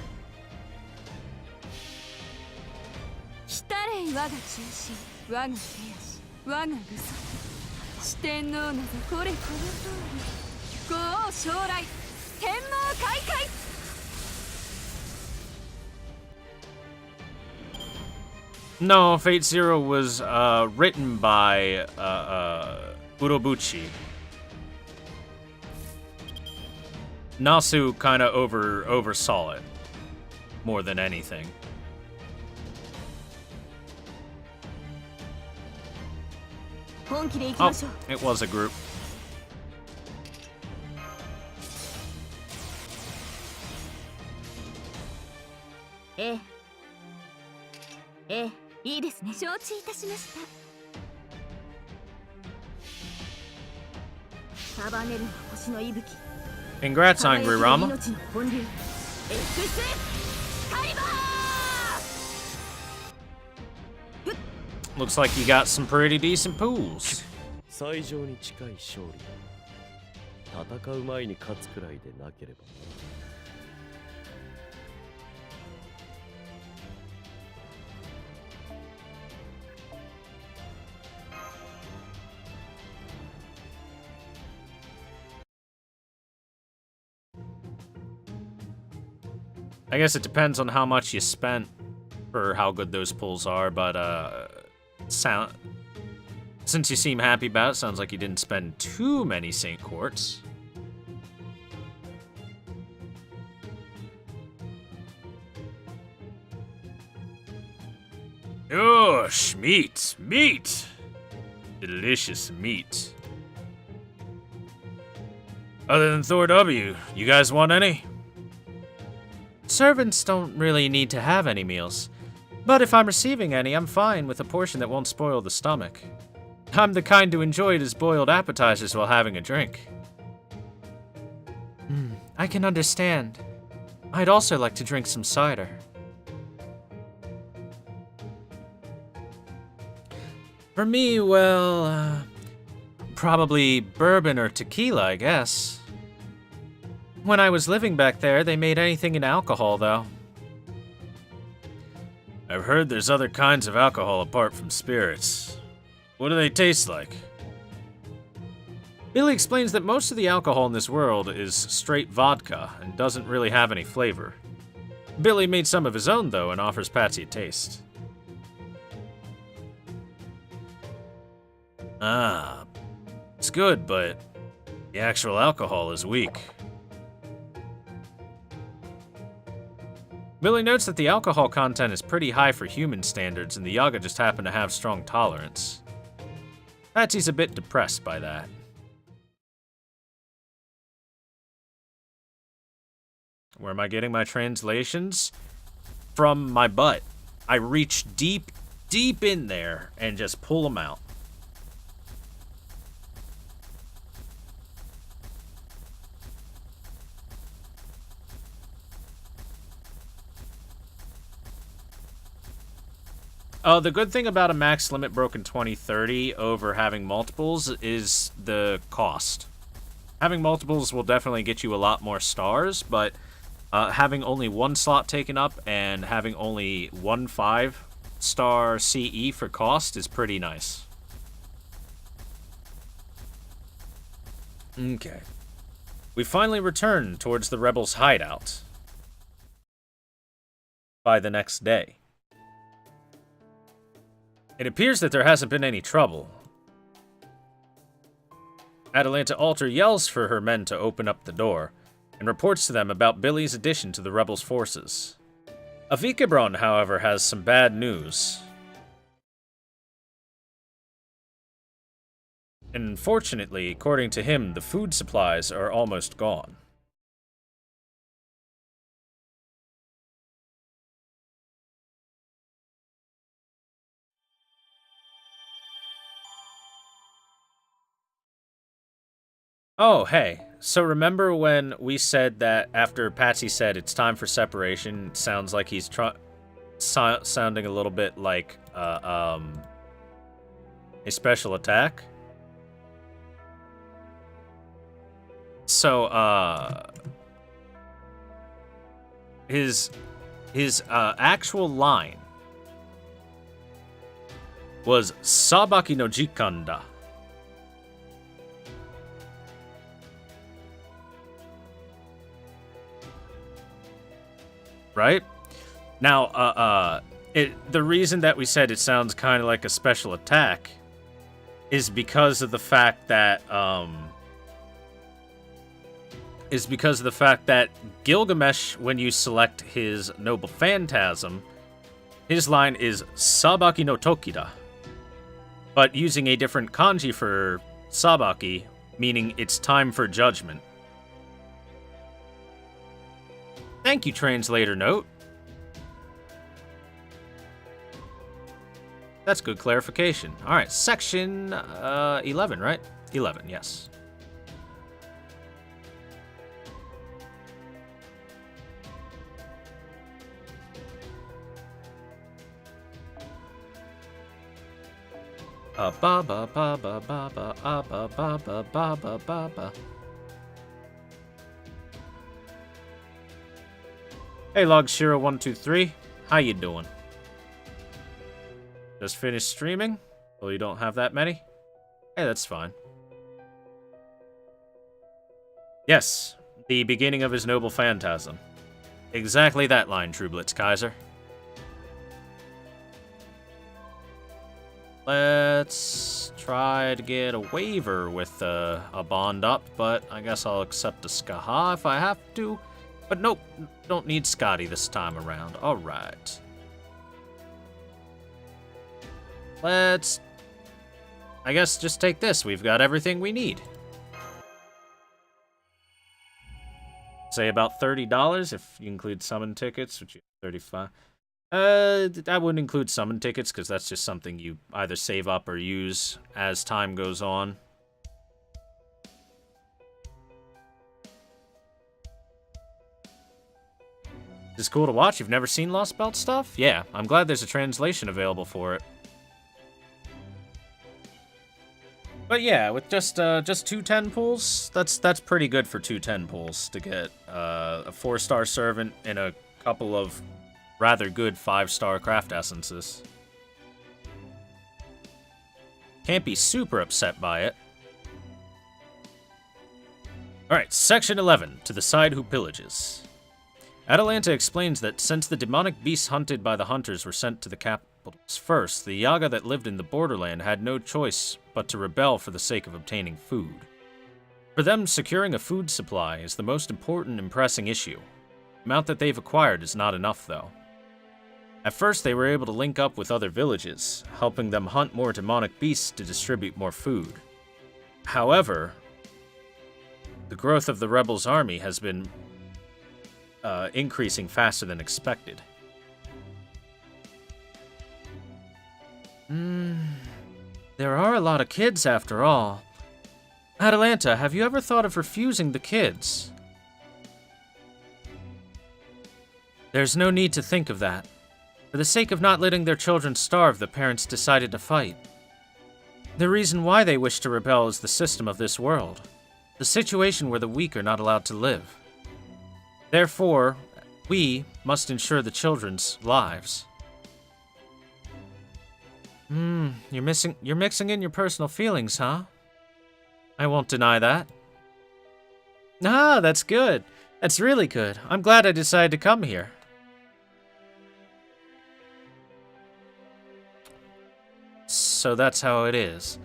No, Fate Zero was written by Urobuchi. Nasu kind of oversaw it more than anything. Oh, it was a group. いいですね。承知いたしました。束ねるの星の息吹。 Congrats, Angry Rama. 命の本流。エクスカリバー。 Looks like you got some pretty decent pools. 最上に近い勝利だ。戦う前に勝つくらいでなければ。I guess it depends on how much you spent for how good those pulls are, but since you seem happy about it, sounds like you didn't spend too many Saint Quartz. Gosh, meat! Delicious meat. Other than Thor W, you guys want any? Servants don't really need to have any meals. But if I'm receiving any, I'm fine with a portion that won't spoil the stomach. I'm the kind to enjoy it as boiled appetizers while having a drink. I can understand. I'd also like to drink some cider. For me, well, probably bourbon or tequila, I guess. When I was living back there, they made anything in alcohol, though. I've heard there's other kinds of alcohol apart from spirits. What do they taste like? Billy explains that most of the alcohol in this world is straight vodka and doesn't really have any flavor. Billy made some of his own, though, and offers Patsy a taste. Ah, it's good, but the actual alcohol is weak. Billy notes that the alcohol content is pretty high for human standards, and the Yaga just happen to have strong tolerance. Patsy's a bit depressed by that. Where am I getting my translations? From my butt. I reach deep, deep in there and just pull them out. The good thing about a max limit broken 2030 over having multiples is the cost. Having multiples will definitely get you a lot more stars, but having only one slot taken up and having only 1 5-star CE for cost is pretty nice. Okay. We finally return towards the rebels' hideout by the next day. It appears that there hasn't been any trouble. Atalanta Alter yells for her men to open up the door, and reports to them about Billy's addition to the rebels' forces. Avikabron, however, has some bad news. Unfortunately, according to him, the food supplies are almost gone. Oh, hey. So remember when we said that after Patsy said it's time for separation, it sounds like he's sounding a little bit like a special attack? So, his actual line was Sabaki no Jikanda. Right? Now, the reason that we said it sounds kind of like a special attack is because of the fact that, Gilgamesh, when you select his Noble Phantasm, his line is Sabaki no Tokida. But using a different kanji for Sabaki, meaning it's time for judgment. Thank you, translator note. That's good clarification. All right, section 11, right? 11, yes. Ba ba ba ba ba ba ba ba ba ba ba ba ba. Hey, Logshiro123, how you doing? Just finished streaming? Well, you don't have that many? Hey, that's fine. Yes, the beginning of his noble phantasm. Exactly that line, True Blitz Kaiser. Let's try to get a waiver with a bond up, but I guess I'll accept a Skaha if I have to. But nope, don't need Scotty this time around. Alright. Let's, I guess, just take this. We've got everything we need. Say about $30 if you include summon tickets, which is 35. I wouldn't include summon tickets because that's just something you either save up or use as time goes on. It's cool to watch. You've never seen Lost Belt stuff? Yeah, I'm glad there's a translation available for it. But yeah, with just 2 10 pools, that's pretty good for 2 10 pools to get a 4-star servant and a couple of rather good 5-star craft essences. Can't be super upset by it. Alright, section 11, to the side who pillages. Atalanta explains that since the demonic beasts hunted by the hunters were sent to the capitals first, the Yaga that lived in the borderland had no choice but to rebel for the sake of obtaining food. For them, securing a food supply is the most important and pressing issue. The amount that they've acquired is not enough, though. At first, they were able to link up with other villages, helping them hunt more demonic beasts to distribute more food. However, the growth of the rebels' army has been increasing faster than expected. There are a lot of kids after all. Atalanta, have you ever thought of refusing the kids? There's no need to think of that. For the sake of not letting their children starve, the parents decided to fight. The reason why they wish to rebel is the system of this world. The situation where the weak are not allowed to live. Therefore, we must ensure the children's lives. You're mixing in your personal feelings, huh? I won't deny that. Ah, that's good. That's really good. I'm glad I decided to come here. So that's how it is.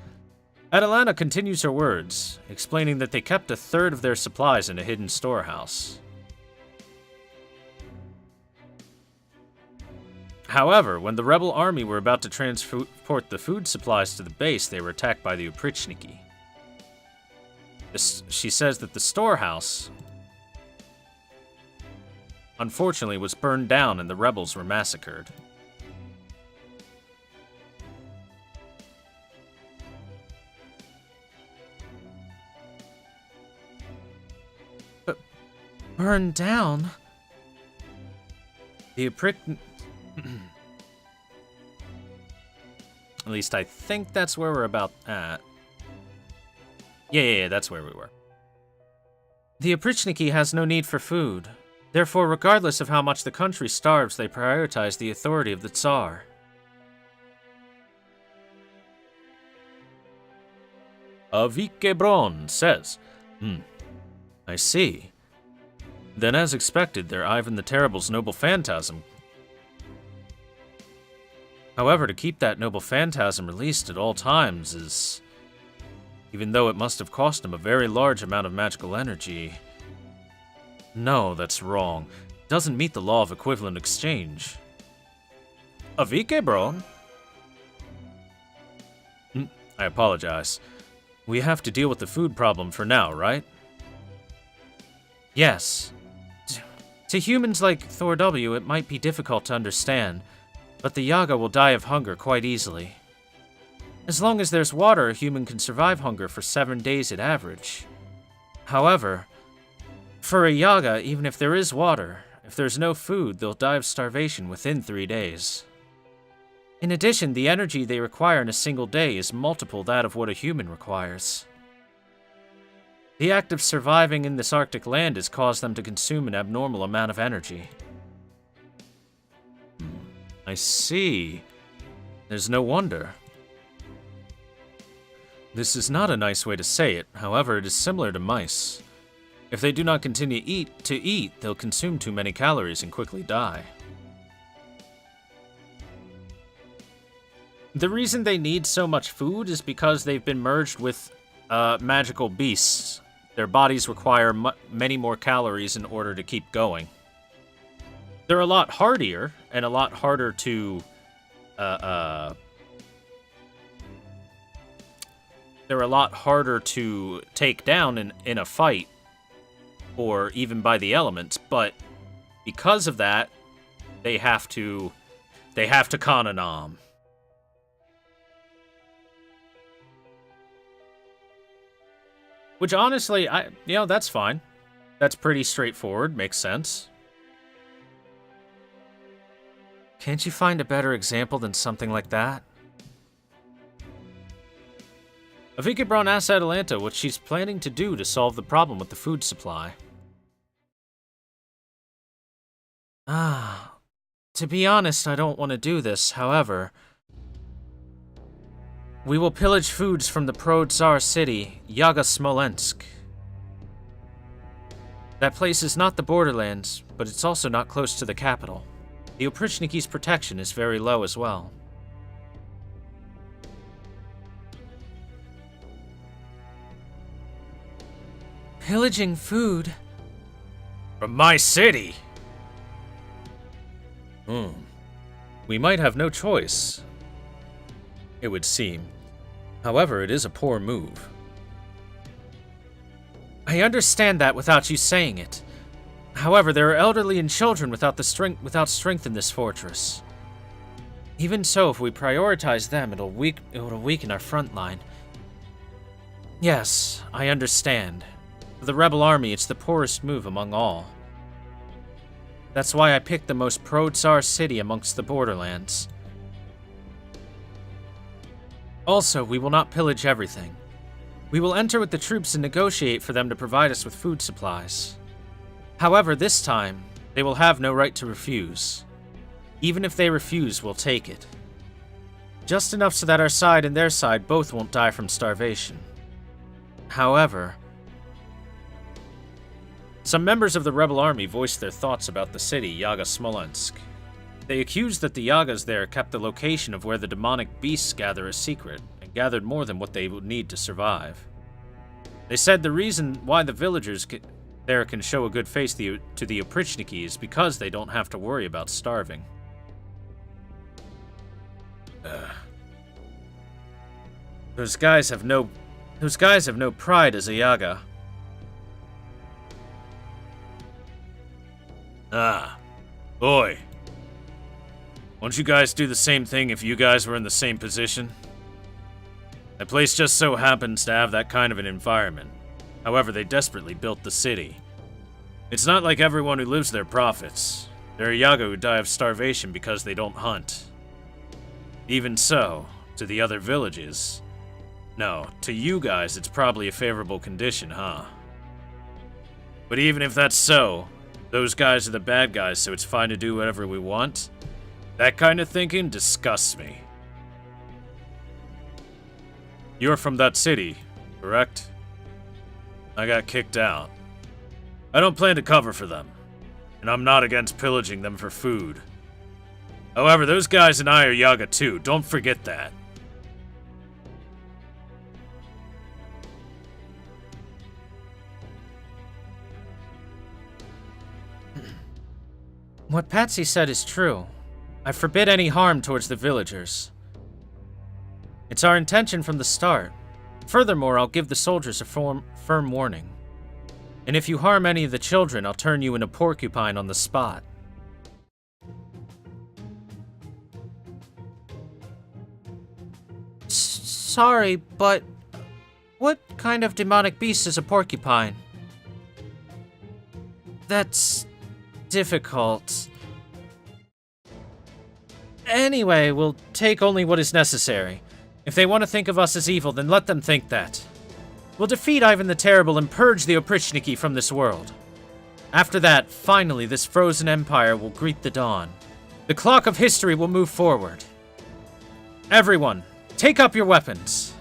Atalanta continues her words, explaining that they kept 1/3 of their supplies in a hidden storehouse. However, when the rebel army were about to transport the food supplies to the base, they were attacked by the Oprichniki. She says that the storehouse, unfortunately, was burned down and the rebels were massacred. But burned down? The At least I think that's where we're about at. Yeah, that's where we were. The Oprichniki has no need for food. Therefore, regardless of how much the country starves, they prioritize the authority of the Tsar. Avikebron says, I see. Then as expected, they're Ivan the Terrible's noble phantasm. However, to keep that noble phantasm released at all times is... even though it must have cost him a very large amount of magical energy... No, that's wrong. It doesn't meet the law of equivalent exchange. Avikebron? I apologize. We have to deal with the food problem for now, right? Yes. To humans like Thor W, it might be difficult to understand, but the Yaga will die of hunger quite easily. As long as there's water, a human can survive hunger for 7 days at average. However, for a Yaga, even if there is water, if there's no food, they'll die of starvation within 3 days. In addition, the energy they require in a single day is multiple that of what a human requires. The act of surviving in this Arctic land has caused them to consume an abnormal amount of energy. I see. There's no wonder. This is not a nice way to say it, however, it is similar to mice. If they do not continue to eat, they'll consume too many calories and quickly die. The reason they need so much food is because they've been merged with magical beasts. Their bodies require many more calories in order to keep going. They're a lot hardier and a lot harder to they're a lot harder to take down in a fight or even by the elements, but because of that, they have to Kananam. Which honestly, that's fine. That's pretty straightforward, makes sense. Can't you find a better example than something like that? Avika Braun asks Atalanta what she's planning to do to solve the problem with the food supply. To be honest, I don't want to do this, however. We will pillage foods from the pro-Tsar city, Yaga Smolensk. That place is not the borderlands, but it's also not close to the capital. The Oprichniki's protection is very low as well. Pillaging food? From my city? We might have no choice, it would seem. However, it is a poor move. I understand that without you saying it. However, there are elderly and children without strength in this fortress. Even so, if we prioritize them, it'll weaken our front line. Yes, I understand. For the rebel army, it's the poorest move among all. That's why I picked the most pro-Tsar city amongst the borderlands. Also, we will not pillage everything. We will enter with the troops and negotiate for them to provide us with food supplies. However, this time, they will have no right to refuse. Even if they refuse, we'll take it. Just enough so that our side and their side both won't die from starvation. However, some members of the rebel army voiced their thoughts about the city, Yaga Smolensk. They accused that the Yagas there kept the location of where the demonic beasts gather a secret, and gathered more than what they would need to survive. They said the reason why the villagers there can show a good face to the Oprichniki is because they don't have to worry about starving. Those guys have no pride as a Yaga. Boy. Won't you guys do the same thing if you guys were in the same position? That place just so happens to have that kind of an environment. However, they desperately built the city. It's not like everyone who lives there profits. There are Yaga who die of starvation because they don't hunt. Even so, to the other villages... No, to you guys it's probably a favorable condition, huh? But even if that's so, those guys are the bad guys, so it's fine to do whatever we want? That kind of thinking disgusts me. You're from that city, correct? I got kicked out. I don't plan to cover for them, and I'm not against pillaging them for food. However, those guys and I are Yaga too, don't forget that. What Patsy said is true. I forbid any harm towards the villagers. It's our intention from the start. Furthermore, I'll give the soldiers a firm warning. And if you harm any of the children, I'll turn you into porcupine on the spot. sorry, but what kind of demonic beast is a porcupine? That's difficult. Anyway, we'll take only what is necessary. If they want to think of us as evil, then let them think that. We'll defeat Ivan the Terrible and purge the Oprichniki from this world. After that, finally, this frozen empire will greet the dawn. The clock of history will move forward. Everyone, take up your weapons.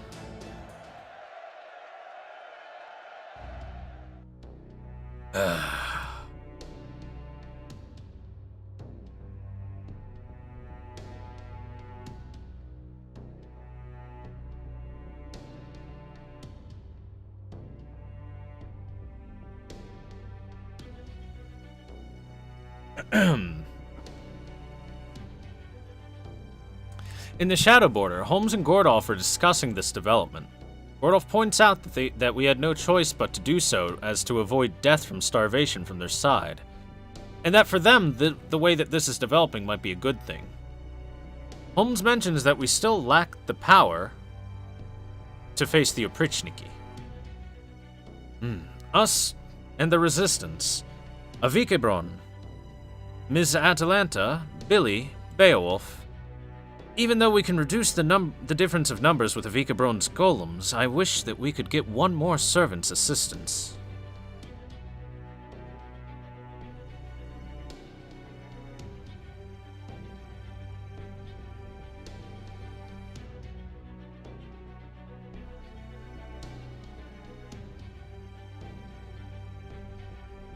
In the Shadow Border, Holmes and Gordolf are discussing this development. Gordolf points out that we had no choice but to do so as to avoid death from starvation from their side, and that for them, the way that this is developing might be a good thing. Holmes mentions that we still lack the power to face the Oprichniki. Us and the Resistance, Avikebron, Ms. Atalanta, Billy, Beowulf. Even though we can reduce the difference of numbers with Avikebron's golems, I wish that we could get one more servant's assistance.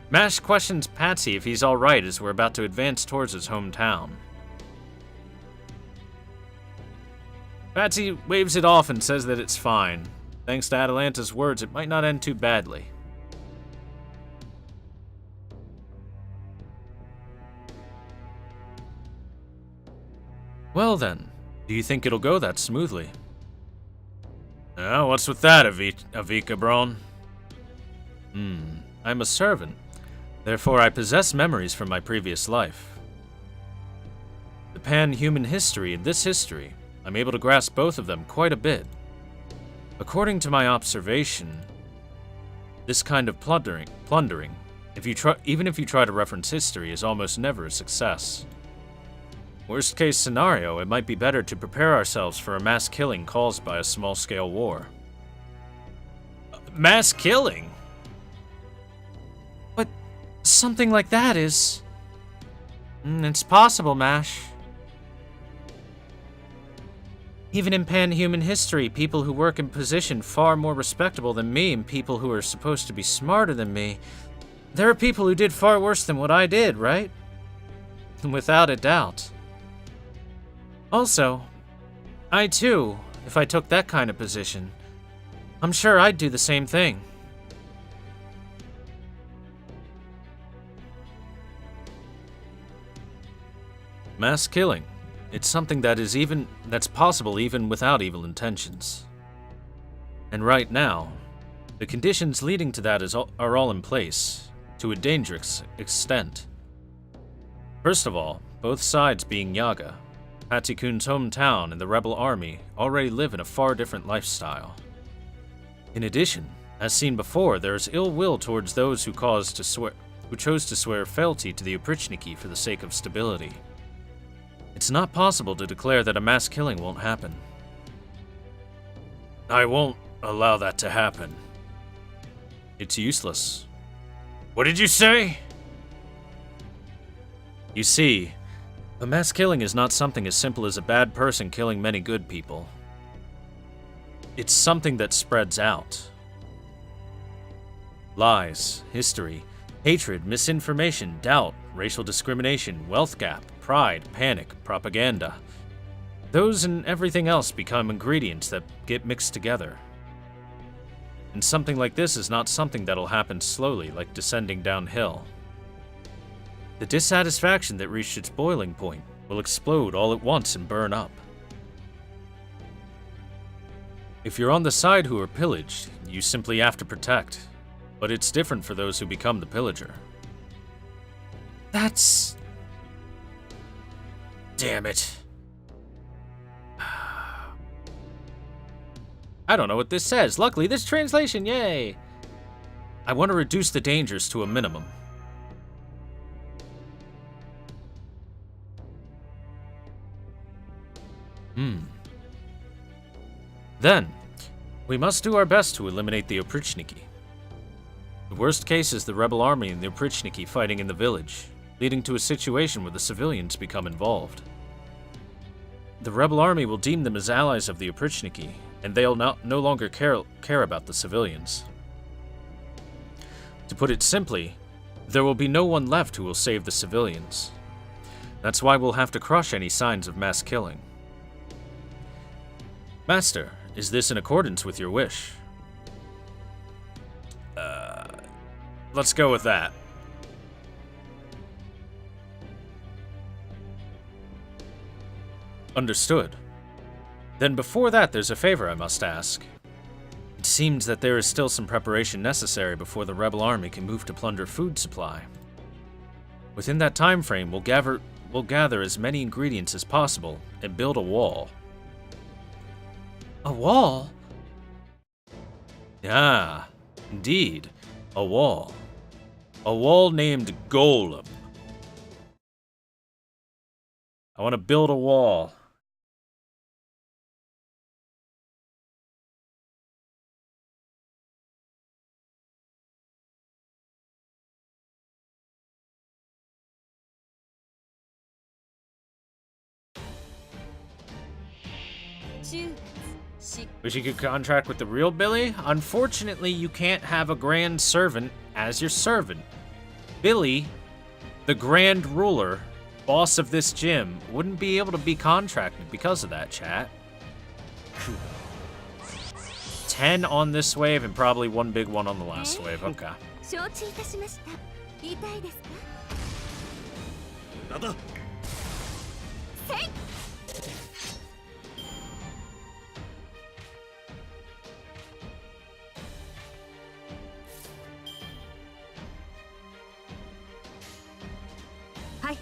Mash questions Patsy if he's alright as we're about to advance towards his hometown. Patsy waves it off and says that it's fine. Thanks to Atalanta's words, it might not end too badly. Well then, do you think it'll go that smoothly? What's with that, Avikebron? I'm a servant. Therefore, I possess memories from my previous life. The pan-human history and this history, I'm able to grasp both of them quite a bit. According to my observation, this kind of plundering, even if you try to reference history, is almost never a success. Worst case scenario, it might be better to prepare ourselves for a mass killing caused by a small-scale war. Mass killing? But something like that is... It's possible, Mash. Even in pan-human history, people who work in position far more respectable than me and people who are supposed to be smarter than me, there are people who did far worse than what I did, right? Without a doubt. Also, I too, if I took that kind of position, I'm sure I'd do the same thing. Mass killing. It's something that's possible even without evil intentions. And right now, the conditions leading to that are all in place, to a dangerous extent. First of all, both sides being Yaga, Patsy-kun's hometown and the rebel army already live in a far different lifestyle. In addition, as seen before, there is ill will towards those who chose to swear fealty to the Oprichniki for the sake of stability. It's not possible to declare that a mass killing won't happen. I won't allow that to happen. It's useless. What did you say? You see, a mass killing is not something as simple as a bad person killing many good people. It's something that spreads out. Lies, history, hatred, misinformation, doubt, racial discrimination, wealth gap, pride, panic, propaganda. Those and everything else become ingredients that get mixed together. And something like this is not something that'll happen slowly, like descending downhill. The dissatisfaction that reached its boiling point will explode all at once and burn up. If you're on the side who are pillaged, you simply have to protect. But it's different for those who become the pillager. That's... Damn it. I don't know what this says. Luckily, this translation, yay! I want to reduce the dangers to a minimum. Then, we must do our best to eliminate the Oprichniki. The worst case is the rebel army and the Oprichniki fighting in the village, leading to a situation where the civilians become involved. The rebel army will deem them as allies of the Oprichniki, and they'll no longer care about the civilians. To put it simply, there will be no one left who will save the civilians. That's why we'll have to crush any signs of mass killing. Master, is this in accordance with your wish? Let's go with that. Understood. Then before that, there's a favor I must ask. It seems that there is still some preparation necessary before the rebel army can move to plunder food supply. Within that time frame, we'll gather as many ingredients as possible and build a wall. A wall? Yeah, indeed, a wall. A wall named Golem. I want to build a wall. Wish you could contract with the real Billy? Unfortunately, you can't have a grand servant as your servant. Billy, the grand ruler, boss of this gym, wouldn't be able to be contracted because of that, chat. 10 on this wave and probably one big one on the last wave. Okay. 承知いたしました。言いたいですか？無駄だ。せい。はい。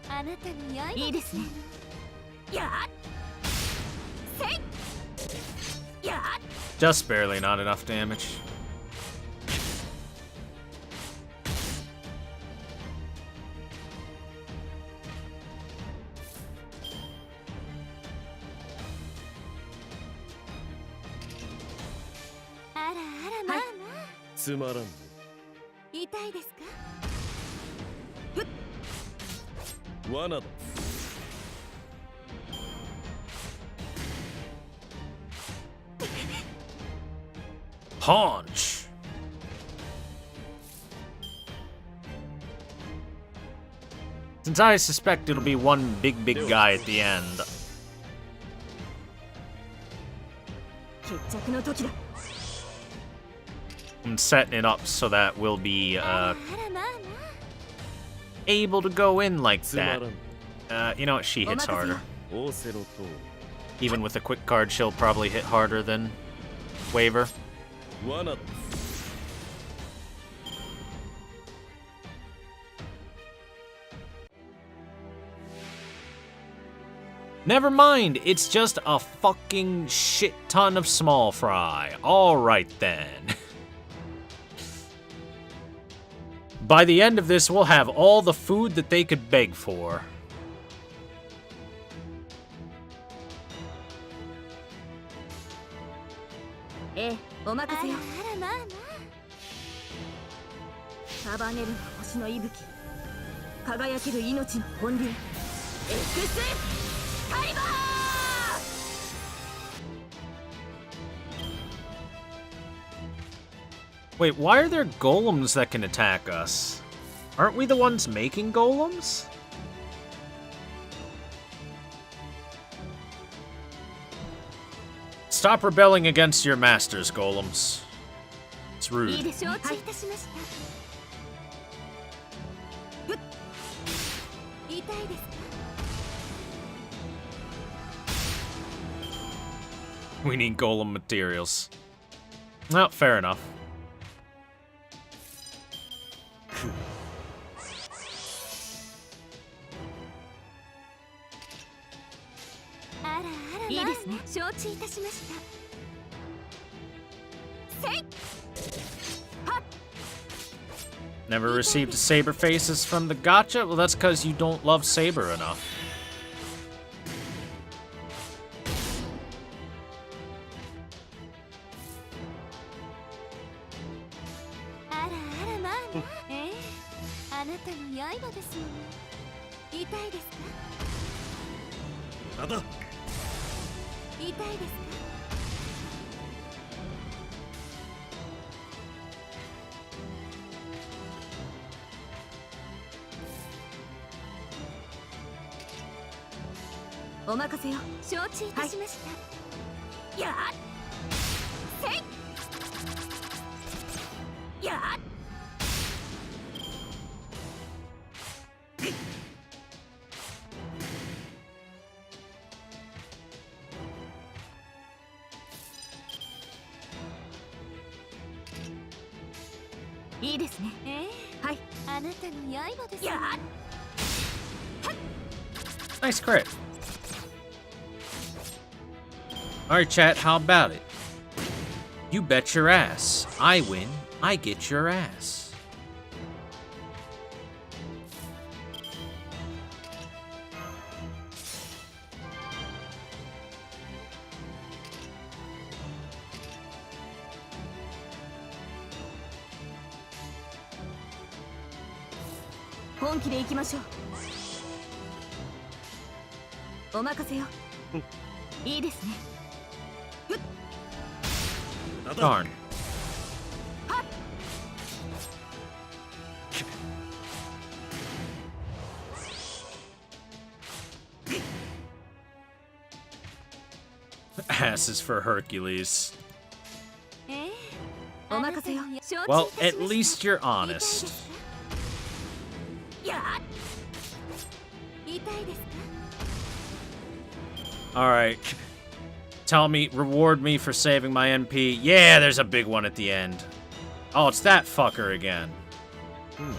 あなたの刃。いいですね。やっ。せい。やっ。 Just barely, not enough damage. Ara, つまらんね。痛いですか？罠だ。 Haunch. Since I suspect it'll be one big guy at the end. 決着の時だ。 I'm setting it up so that we'll be あらまあま able to go in like つまら that. ん。 You know what? She hits harder. オーセロと Even with a quick card, she'll probably hit harder than Waver. 罠だ。 Never mind, it's just a fucking shit ton of small fry. Alright then. By the end of this, we'll have all the food that they could beg for.あらまあまあ。束ねる星の息吹。輝ける命の本流。エクスカリバー！ Wait, why are there golems that can attack us? Aren't we the ones making golems? Stop rebelling against your masters, golems. It's いい rude. でしょう。承知いたしました。痛いですか？ We need golem materials. Well, fair enough. あらあらまあまあ。いいですね。承知いたしました。せい。 Never received saber faces from the gacha? Well, that's because you don't love Saber enough. あらあらまあまああなたの刃ですもの。痛いですか？なんだ。痛いですか？お任せよ。承知いたしました。やっせい。やっいいですね。はい。あなたの刃ですもの。やっ Nice crit. Alright, chat, how about it? You bet your ass. I win, I get your ass.「本気で行きましょう」「お任せよ」「いいですね」 Darn. Asses for Hercules. お任せよ。 Well, at least you're honest. やっ 痛いですか？ Alright. Tell me, reward me for saving my NP. Yeah, there's a big one at the end. Oh, it's that fucker again.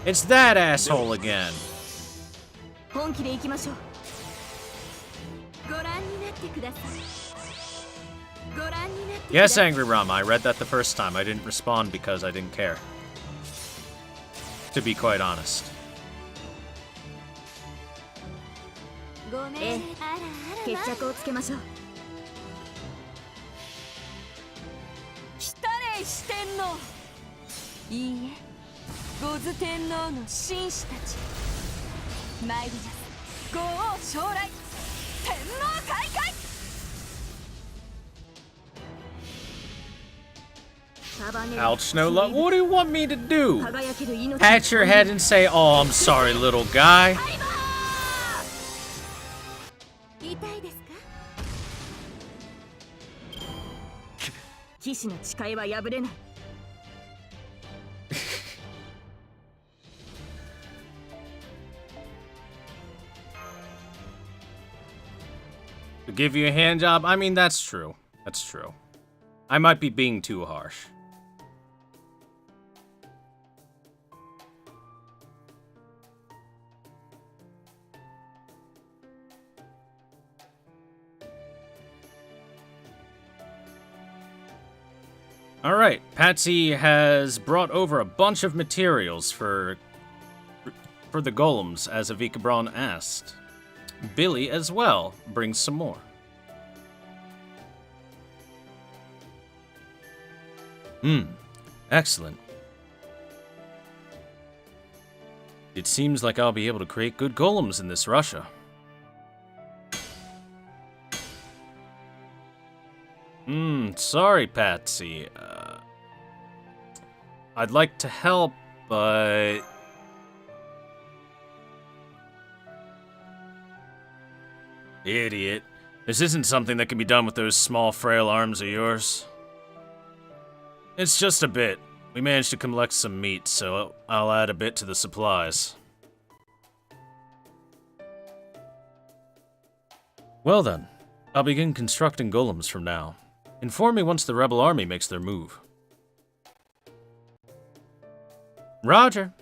It's that asshole again. 本気で行きましょう。ご覧になってください。ご覧になってくだ Yes, さい。 Angry Rum, I read that the first time. I didn't respond because I didn't care. To be quite honest. ごめん。ええあらあら決まあ。着をつけましょう。来たれ四天王。いいえ、五頭天皇の紳士たち。参ります。五王将来、天皇開会。Ouch, no luck. What do you want me to do? 輝ける命。 Pat your head and say, oh, I'm sorry, little guy. 痛いですか？騎士の誓いは破れない。 To give you a hand job? I mean, that's true. That's true. I might be being too harsh. Alright, Patsy has brought over a bunch of materials for the golems, as Avika Braun asked. Billy, as well, brings some more. Excellent. It seems like I'll be able to create good golems in this Russia. Sorry, Patsy. I'd like to help, but... Idiot. This isn't something that can be done with those small, frail arms of yours. It's just a bit. We managed to collect some meat, so I'll add a bit to the supplies. Well then, I'll begin constructing golems from now. Inform me once the rebel army makes their move. Roger.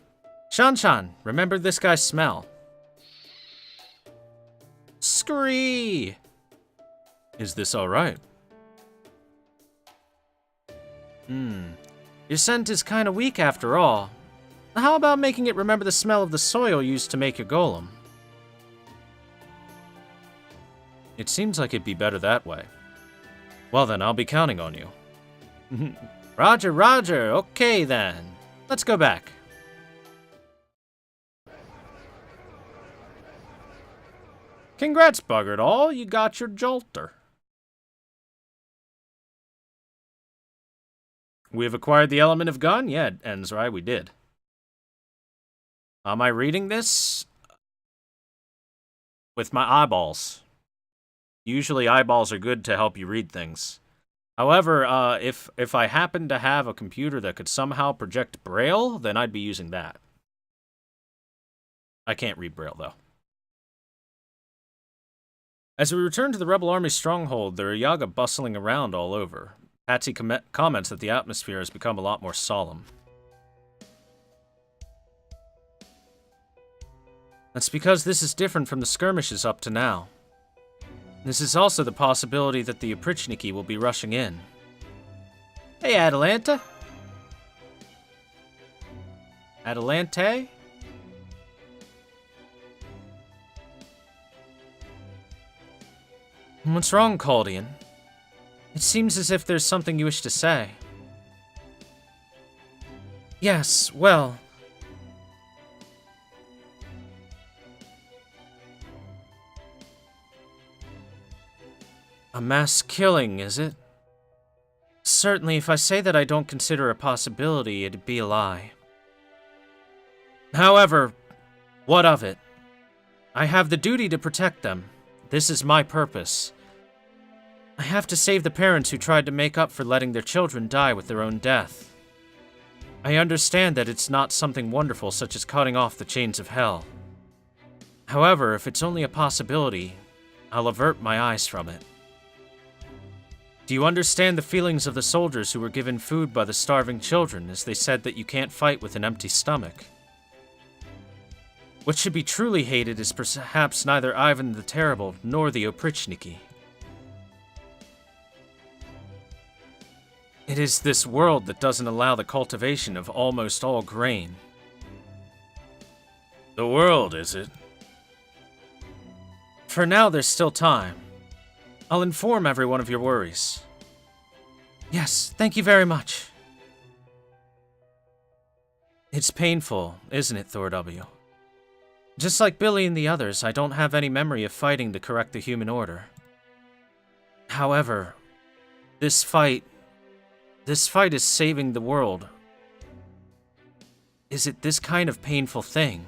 Shan-Shan, remember this guy's smell. Scree! Is this alright? Your scent is kinda weak after all. How about making it remember the smell of the soil used to make your golem? It seems like it'd be better that way. Well then, I'll be counting on you. Roger, roger, okay then. Let's go back. Congrats, Buggered All, you got your Jolter. We have acquired the element of gun? Yeah, Enzrai, we did. Am I reading this? With my eyeballs. Usually eyeballs are good to help you read things. However, if I happen to have a computer that could somehow project Braille, then I'd be using that. I can't read Braille, though. As we return to the Rebel Army stronghold, there are Yaga bustling around all over. Patsy comments that the atmosphere has become a lot more solemn. That's because this is different from the skirmishes up to now. This is also the possibility that the Oprichniki will be rushing in. Hey, Atalanta. Atalante? What's wrong, Caldian? It seems as if there's something you wish to say. Yes, well... A mass killing, is it? Certainly, if I say that I don't consider a possibility, it'd be a lie. However, what of it? I have the duty to protect them. This is my purpose. I have to save the parents who tried to make up for letting their children die with their own death. I understand that it's not something wonderful such as cutting off the chains of hell. However, if it's only a possibility, I'll avert my eyes from it. Do you understand the feelings of the soldiers who were given food by the starving children as they said that you can't fight with an empty stomach? What should be truly hated is perhaps neither Ivan the Terrible nor the Oprichniki. It is this world that doesn't allow the cultivation of almost all grain. The world, is it? For now, there's still time. I'll inform everyone of your worries. Yes, thank you very much. It's painful, isn't it, Thor W? Just like Billy and the others, I don't have any memory of fighting to correct the human order. However, this fight is saving the world. Is it this kind of painful thing?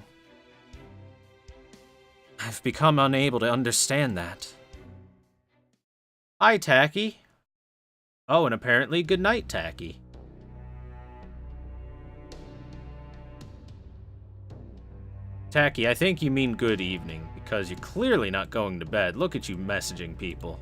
I've become unable to understand that. Hi, Tacky. Oh, and apparently good night, Tacky. Tacky, I think you mean good evening, because you're clearly not going to bed. Look at you messaging people.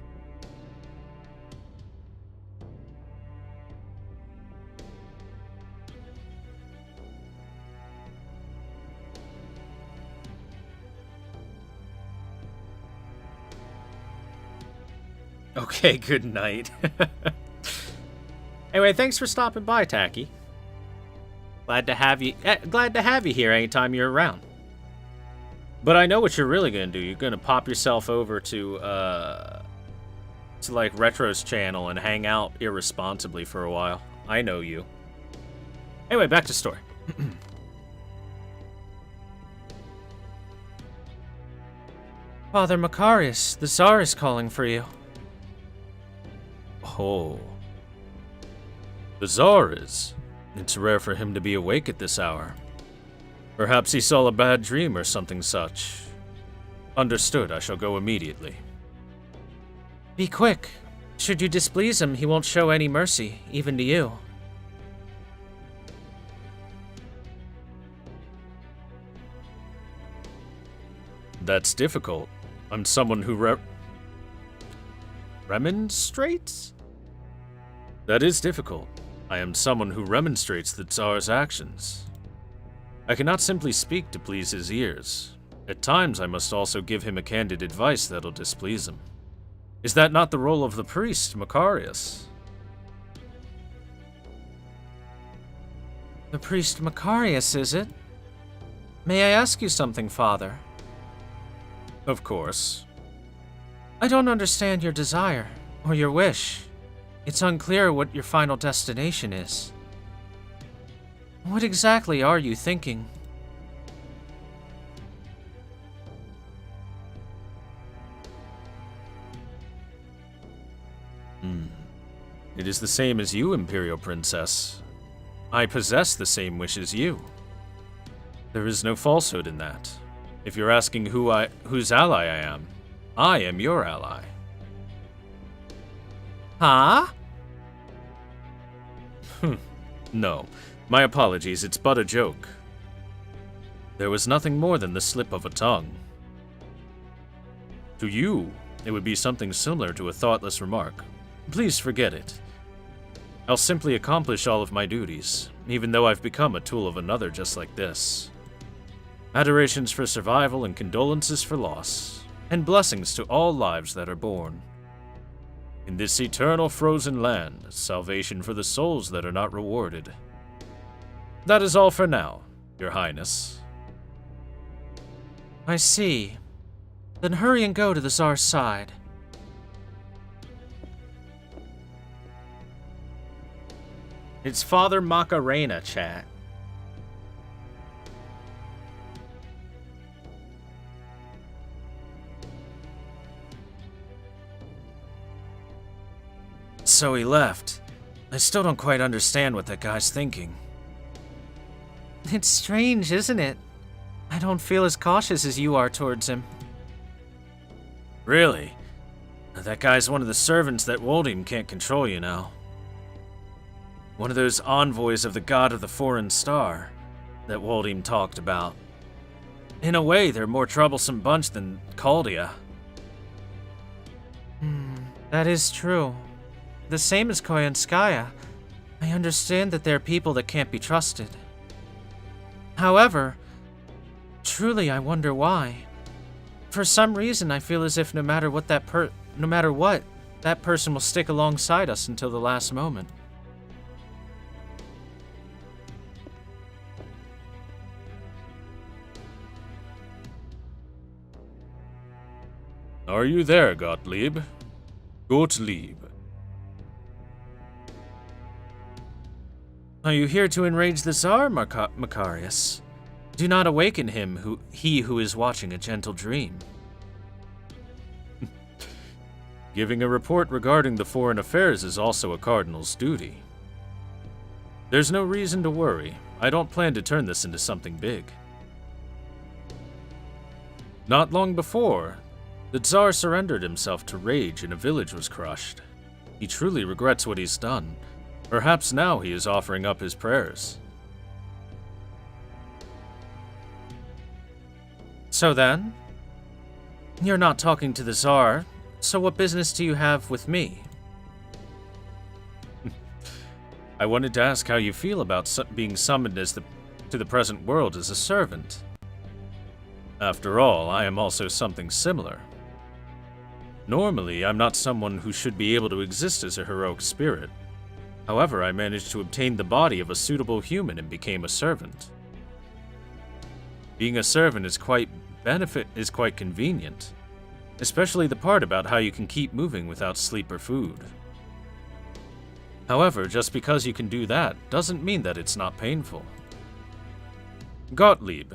Okay, good night. Anyway, thanks for stopping by, Tacky. Glad to have you here anytime you're around. But I know what you're really gonna do. You're gonna pop yourself over to like Retro's channel and hang out irresponsibly for a while. I know you. Anyway, back to story. Father Macarius, the Tsar is calling for you. Oh. The Tsar is. It's rare for him to be awake at this hour. Perhaps he saw a bad dream or something such. Understood, I shall go immediately. Be quick. Should you displease him, he won't show any mercy, even to you. That's difficult. I'm someone who remonstrates? That is difficult. I am someone who remonstrates the Tsar's actions. I cannot simply speak to please his ears. At times, I must also give him a candid advice that'll displease him. Is that not the role of the priest, Macarius? The priest Macarius, is it? May I ask you something, Father? Of course. I don't understand your desire, or your wish. It's unclear what your final destination is. What exactly are you thinking? It is the same as you, Imperial Princess. I possess the same wish as you. There is no falsehood in that. If you're asking whose ally I am your ally. Huh? No. My apologies, it's but a joke. There was nothing more than the slip of a tongue. To you, it would be something similar to a thoughtless remark. Please forget it. I'll simply accomplish all of my duties, even though I've become a tool of another just like this. Adorations for survival and condolences for loss, and blessings to all lives that are born. In this eternal frozen land, salvation for the souls that are not rewarded. That is all for now, Your Highness. I see. Then hurry and go to the Tsar's side. It's Father Macarena, chat. So he left. I still don't quite understand what that guy's thinking. It's strange, isn't it? I don't feel as cautious as you are towards him. Really? That guy's one of the servants that Woldheim can't control, you know. One of those envoys of the god of the foreign star that Woldheim talked about. In a way, they're a more troublesome bunch than Caldia. That is true. The same as Koyanskaya. I understand that they're people that can't be trusted. However, truly I wonder why. For some reason, I feel as if no matter what, that person will stick alongside us until the last moment. Are you there, Gottlieb? Gottlieb. Are you here to enrage the Tsar, Macarius? Do not awaken him, who is watching a gentle dream. Giving a report regarding the foreign affairs is also a cardinal's duty. There's no reason to worry. I don't plan to turn this into something big. Not long before, the Tsar surrendered himself to rage and a village was crushed. He truly regrets what he's done. Perhaps now he is offering up his prayers. So then? You're not talking to the Tsar, so what business do you have with me? I wanted to ask how you feel about being summoned to the present world as a servant. After all, I am also something similar. Normally, I'm not someone who should be able to exist as a heroic spirit. However, I managed to obtain the body of a suitable human and became a servant. Being a servant is quite convenient, especially the part about how you can keep moving without sleep or food. However, just because you can do that doesn't mean that it's not painful. Gottlieb,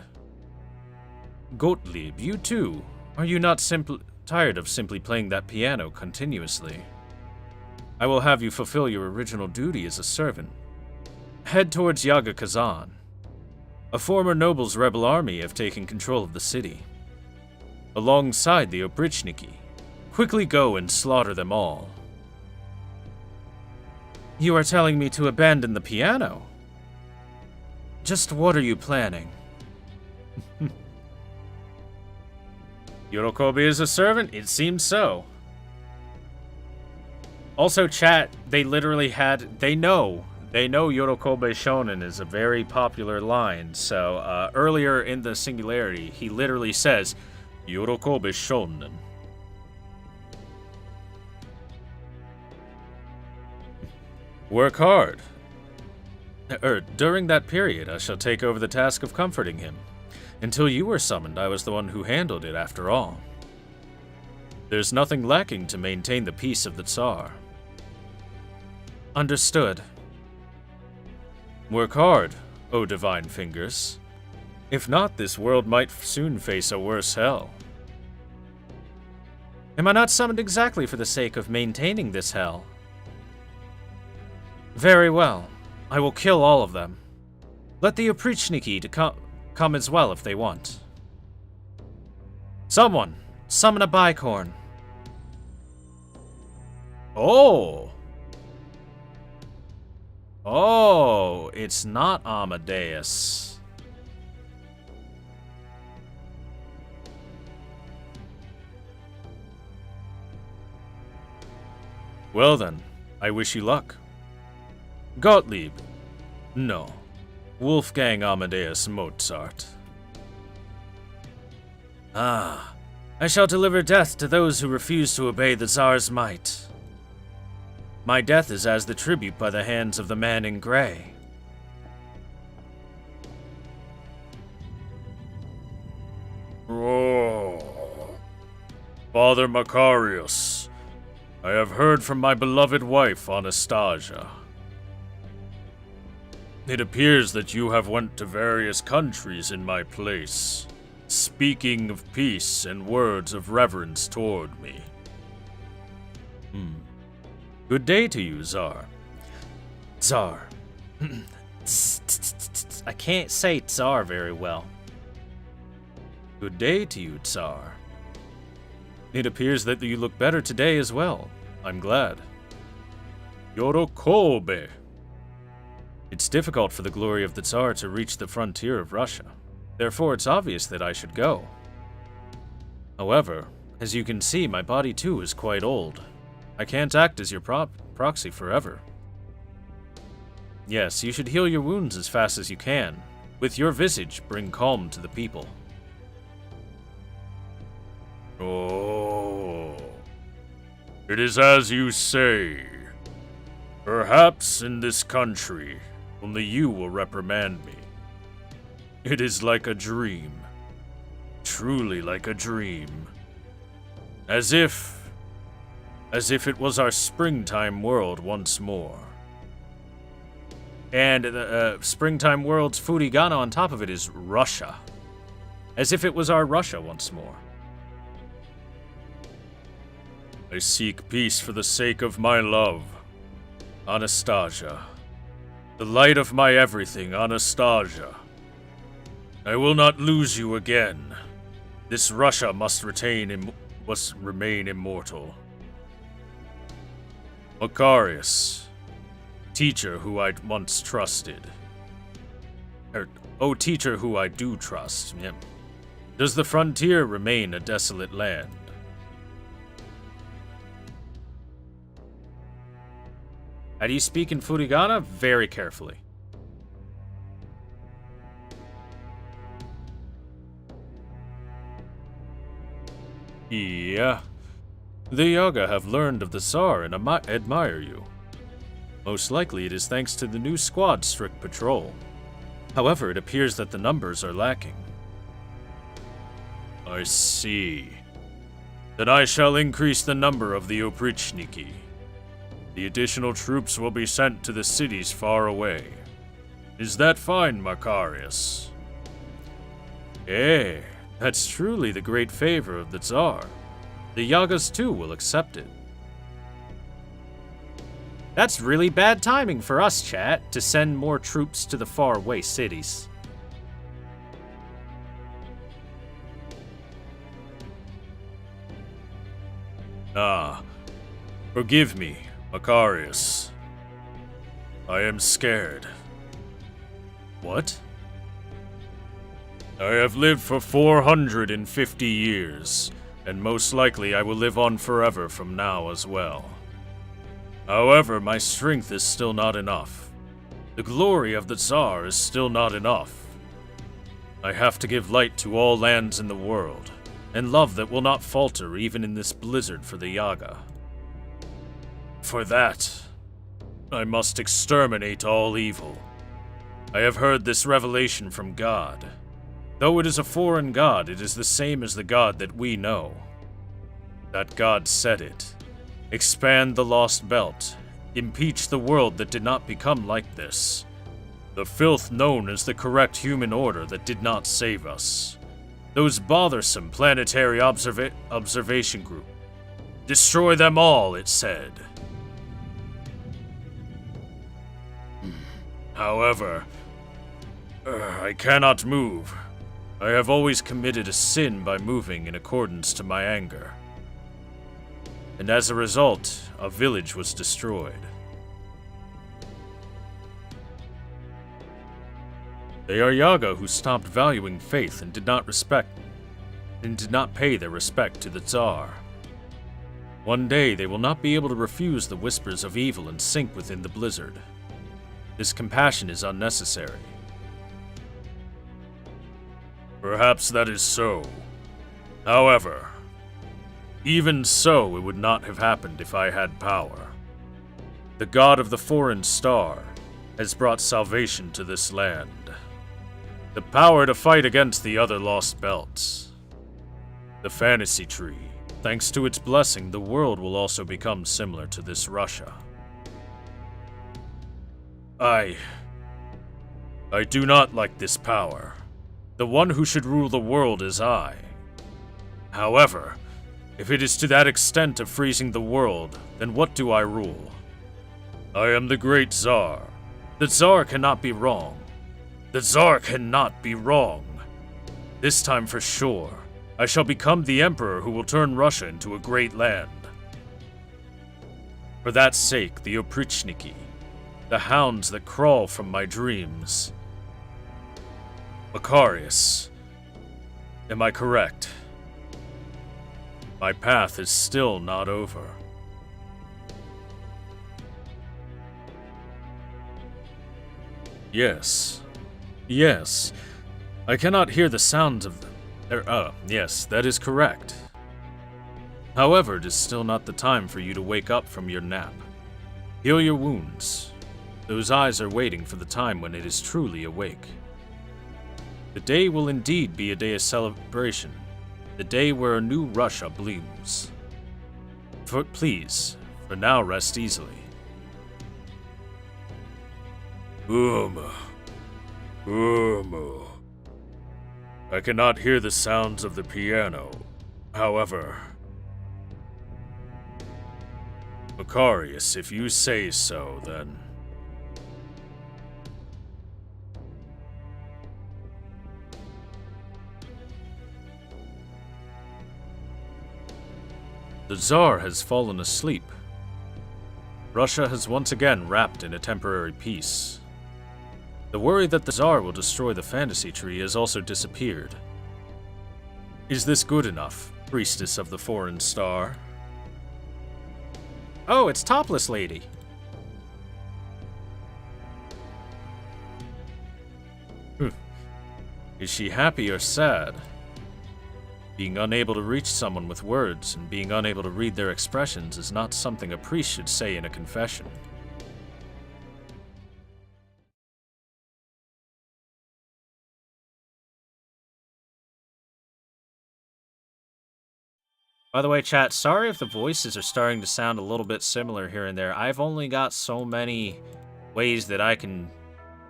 you too. Are you not tired of simply playing that piano continuously? I will have you fulfill your original duty as a servant. Head towards Yaga Kazan. A former noble's rebel army have taken control of the city. Alongside the Obrichniki. Quickly go and slaughter them all. You are telling me to abandon the piano? Just what are you planning? Yorokobe is a servant? It seems so. Also, chat, they know Yorokobe Shonen is a very popular line, so earlier in the Singularity, he literally says, Yorokobe Shonen. Work hard. During that period, I shall take over the task of comforting him. Until you were summoned, I was the one who handled it after all. There's nothing lacking to maintain the peace of the Tsar. Understood. Work hard, O Divine Fingers. If not, this world might soon face a worse hell. Am I not summoned exactly for the sake of maintaining this hell? Very well. I will kill all of them. Let the Oprichniki come as well if they want. Someone, summon a bicorn. Oh! Oh, it's not Amadeus. Well then, I wish you luck. Gottlieb. No. Wolfgang Amadeus Mozart. Ah, I shall deliver death to those who refuse to obey the Tsar's might. My death is as the tribute by the hands of the man in gray. Oh. Father Macarius, I have heard from my beloved wife, Anastasia. It appears that you have went to various countries in my place, speaking of peace and words of reverence toward me. Good day to you, Tsar. Tsar. I can't say Tsar very well. Good day to you, Tsar. It appears that you look better today as well. I'm glad. Yorokobe. It's difficult for the glory of the Tsar to reach the frontier of Russia. Therefore, it's obvious that I should go. However, as you can see, my body too is quite old. I can't act as your proxy forever. Yes, you should heal your wounds as fast as you can. With your visage, bring calm to the people. Oh, it is as you say. Perhaps in this country, only you will reprimand me. It is like a dream. Truly like a dream. As if it was our springtime world once more. And the springtime world's furigana on top of it is Russia. As if it was our Russia once more. I seek peace for the sake of my love, Anastasia. The light of my everything, Anastasia. I will not lose you again. This Russia must remain immortal. Macarius, teacher who I once trusted. Teacher who I do trust. Does the frontier remain a desolate land? How do you speak in furigana? Very carefully. Yeah. The Yaga have learned of the Tsar and admire you. Most likely it is thanks to the new squad's strict patrol. However, it appears that the numbers are lacking. I see. Then I shall increase the number of the Oprichniki. The additional troops will be sent to the cities far away. Is that fine, Macarius? Eh, that's truly the great favor of the Tsar. The Yagas too will accept it. That's really bad timing for us, chat, to send more troops to the faraway cities. Forgive me, Macarius. I am scared. What? I have lived for 450 years, and most likely I will live on forever from now as well. However, my strength is still not enough. The glory of the Tsar is still not enough. I have to give light to all lands in the world, and love that will not falter even in this blizzard for the Yaga. For that, I must exterminate all evil. I have heard this revelation from God. Though it is a foreign god, it is the same as the God that we know. That God said it. Expand the lost belt. Impeach the world that did not become like this. The filth known as the correct human order that did not save us. Those bothersome planetary observation group. Destroy them all, it said. However, I cannot move. I have always committed a sin by moving in accordance to my anger. And as a result, a village was destroyed. They are Yaga who stopped valuing faith and did not pay their respect to the Tsar. One day they will not be able to refuse the whispers of evil and sink within the blizzard. This compassion is unnecessary. Perhaps that is so. However, even so, it would not have happened if I had power. The god of the foreign star has brought salvation to this land. The power to fight against the other lost belts. The fantasy tree. Thanks to its blessing, the world will also become similar to this Russia. I do not like this power. The one who should rule the world is I. However, if it is to that extent of freezing the world, then what do I rule? I am the great Tsar. The Tsar cannot be wrong. The Tsar cannot be wrong. This time for sure, I shall become the Emperor who will turn Russia into a great land. For that sake, the Oprichniki, the hounds that crawl from my dreams. Macarius, am I correct? My path is still not over. Yes. Yes. I cannot hear the sounds of them. Yes, that is correct. However, it is still not the time for you to wake up from your nap. Heal your wounds. Those eyes are waiting for the time when it is truly awake. The day will indeed be a day of celebration. The day where a new Russia blooms. Please, for now rest easily. I cannot hear the sounds of the piano. However, Macarius, if you say so, then... The Tsar has fallen asleep. Russia has once again wrapped in a temporary peace. The worry that the Tsar will destroy the fantasy tree has also disappeared. Is this good enough, priestess of the foreign star? Oh, it's Topless Lady. Is she happy or sad? Being unable to reach someone with words and being unable to read their expressions is not something a priest should say in a confession. By the way, chat, sorry if the voices are starting to sound a little bit similar here and there. I've only got so many ways that I can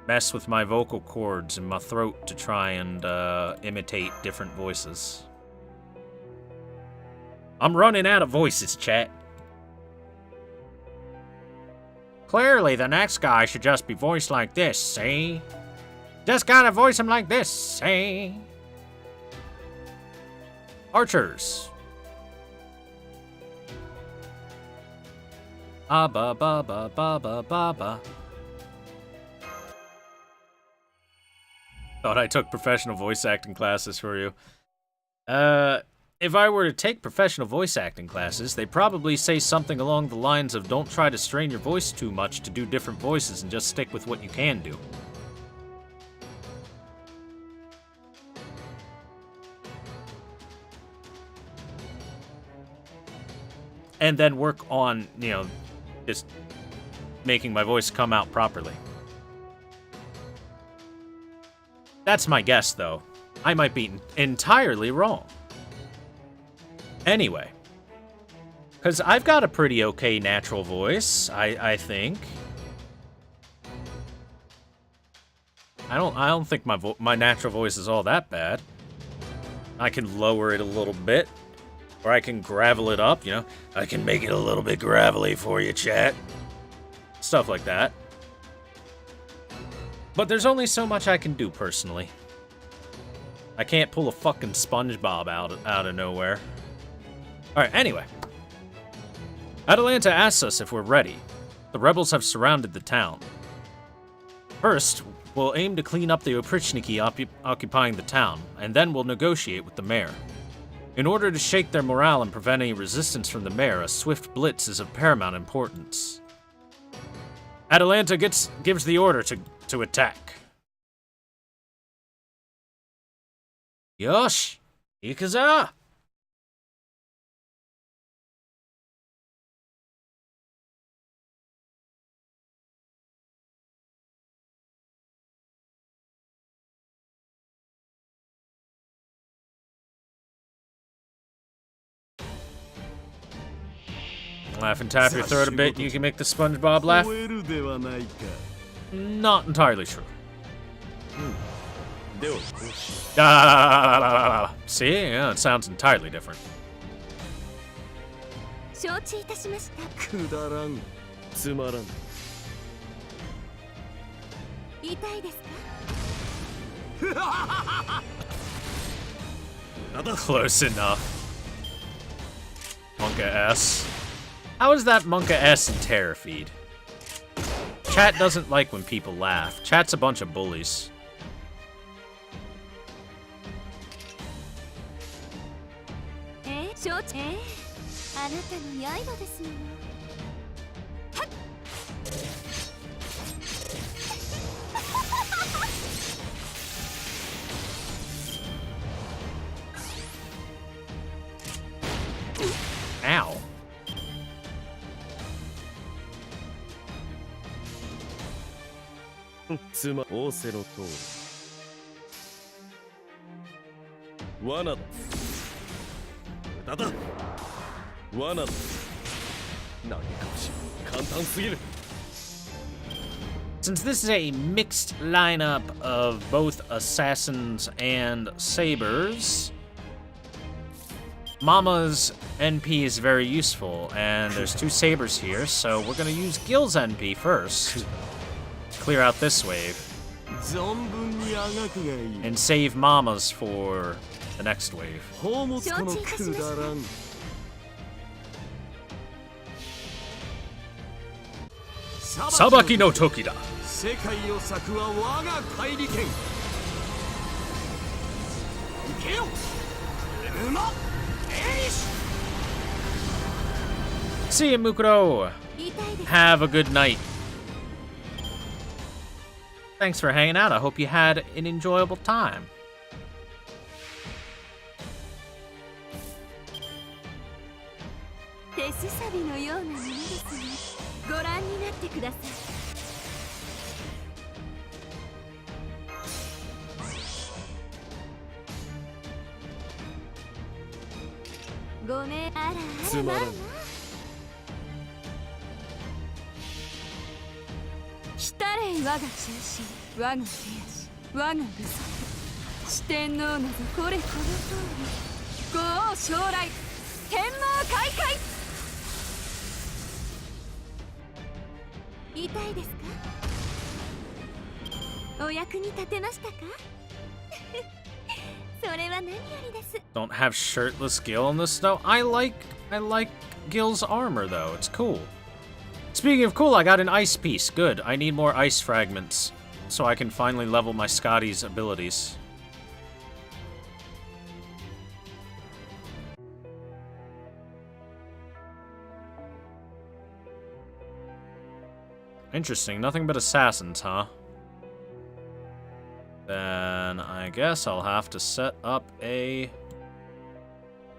mess with my vocal cords and my throat to try and imitate different voices. I'm running out of voices, chat. Clearly, the next guy should just be voiced like this, see? Just gotta voice him like this, see? Archers. Ba ba ba ba ba ba ba. Thought I took professional voice acting classes for you. If I were to take professional voice acting classes, they'd probably say something along the lines of don't try to strain your voice too much to do different voices and just stick with what you can do. And then work on, just making my voice come out properly. That's my guess, though. I might be entirely wrong. Anyway. Because I've got a pretty okay natural voice, I think. I don't think my natural voice is all that bad. I can lower it a little bit. Or I can gravel it up, you know? I can make it a little bit gravelly for you, chat. Stuff like that. But there's only so much I can do, personally. I can't pull a fucking SpongeBob out of nowhere. Alright, anyway. Atalanta asks us if we're ready. The rebels have surrounded the town. First, we'll aim to clean up the Oprichniki occupying the town, and then we'll negotiate with the mayor. In order to shake their morale and prevent any resistance from the mayor, a swift blitz is of paramount importance. Atalanta gives the order to attack. Yosh! Ikuzo! Laugh and tap your throat a bit, you can make the SpongeBob laugh. Not entirely true. See? Yeah, it sounds entirely different. 承知いたしました。くだらん。つまらん。痛いですか？ Close enough. Monka S. How is that Monka S in Terror Feed? Chat doesn't like when people laugh. Chat's a bunch of bullies. 承知。あなたの刃ですもの。 Ow. Tsuma 仰せの通り。罠だ。無駄だ。罠だ。何かしら簡単すぎる。 Since this is a mixed lineup of both assassins and sabers, Mama's NP is very useful, and there's two sabers here, so we're gonna use Gil's NP first. Clear out this wave. And save Mama's for the next wave. Sabaki no Toki da. See you, Mukuro. Have a good night. Thanks for hanging out. I hope you had an enjoyable time. 手すさびのようなものですが、ご覧になってください。ごめん、あらあらまあまあ。来たれ我が中心、我が手足、我が具足。四天王などこれこの通り。ご王将来、天網開会。 痛いですか？お役に立てましたか？それは何よりです。 Don't have shirtless Gil in this though. I like Gil's armor though. It's cool. Speaking of cool, I got an ice piece. Good. I need more ice fragments so I can finally level my Scotty's abilities. Interesting. Nothing but assassins, huh? Then I guess I'll have to set up a...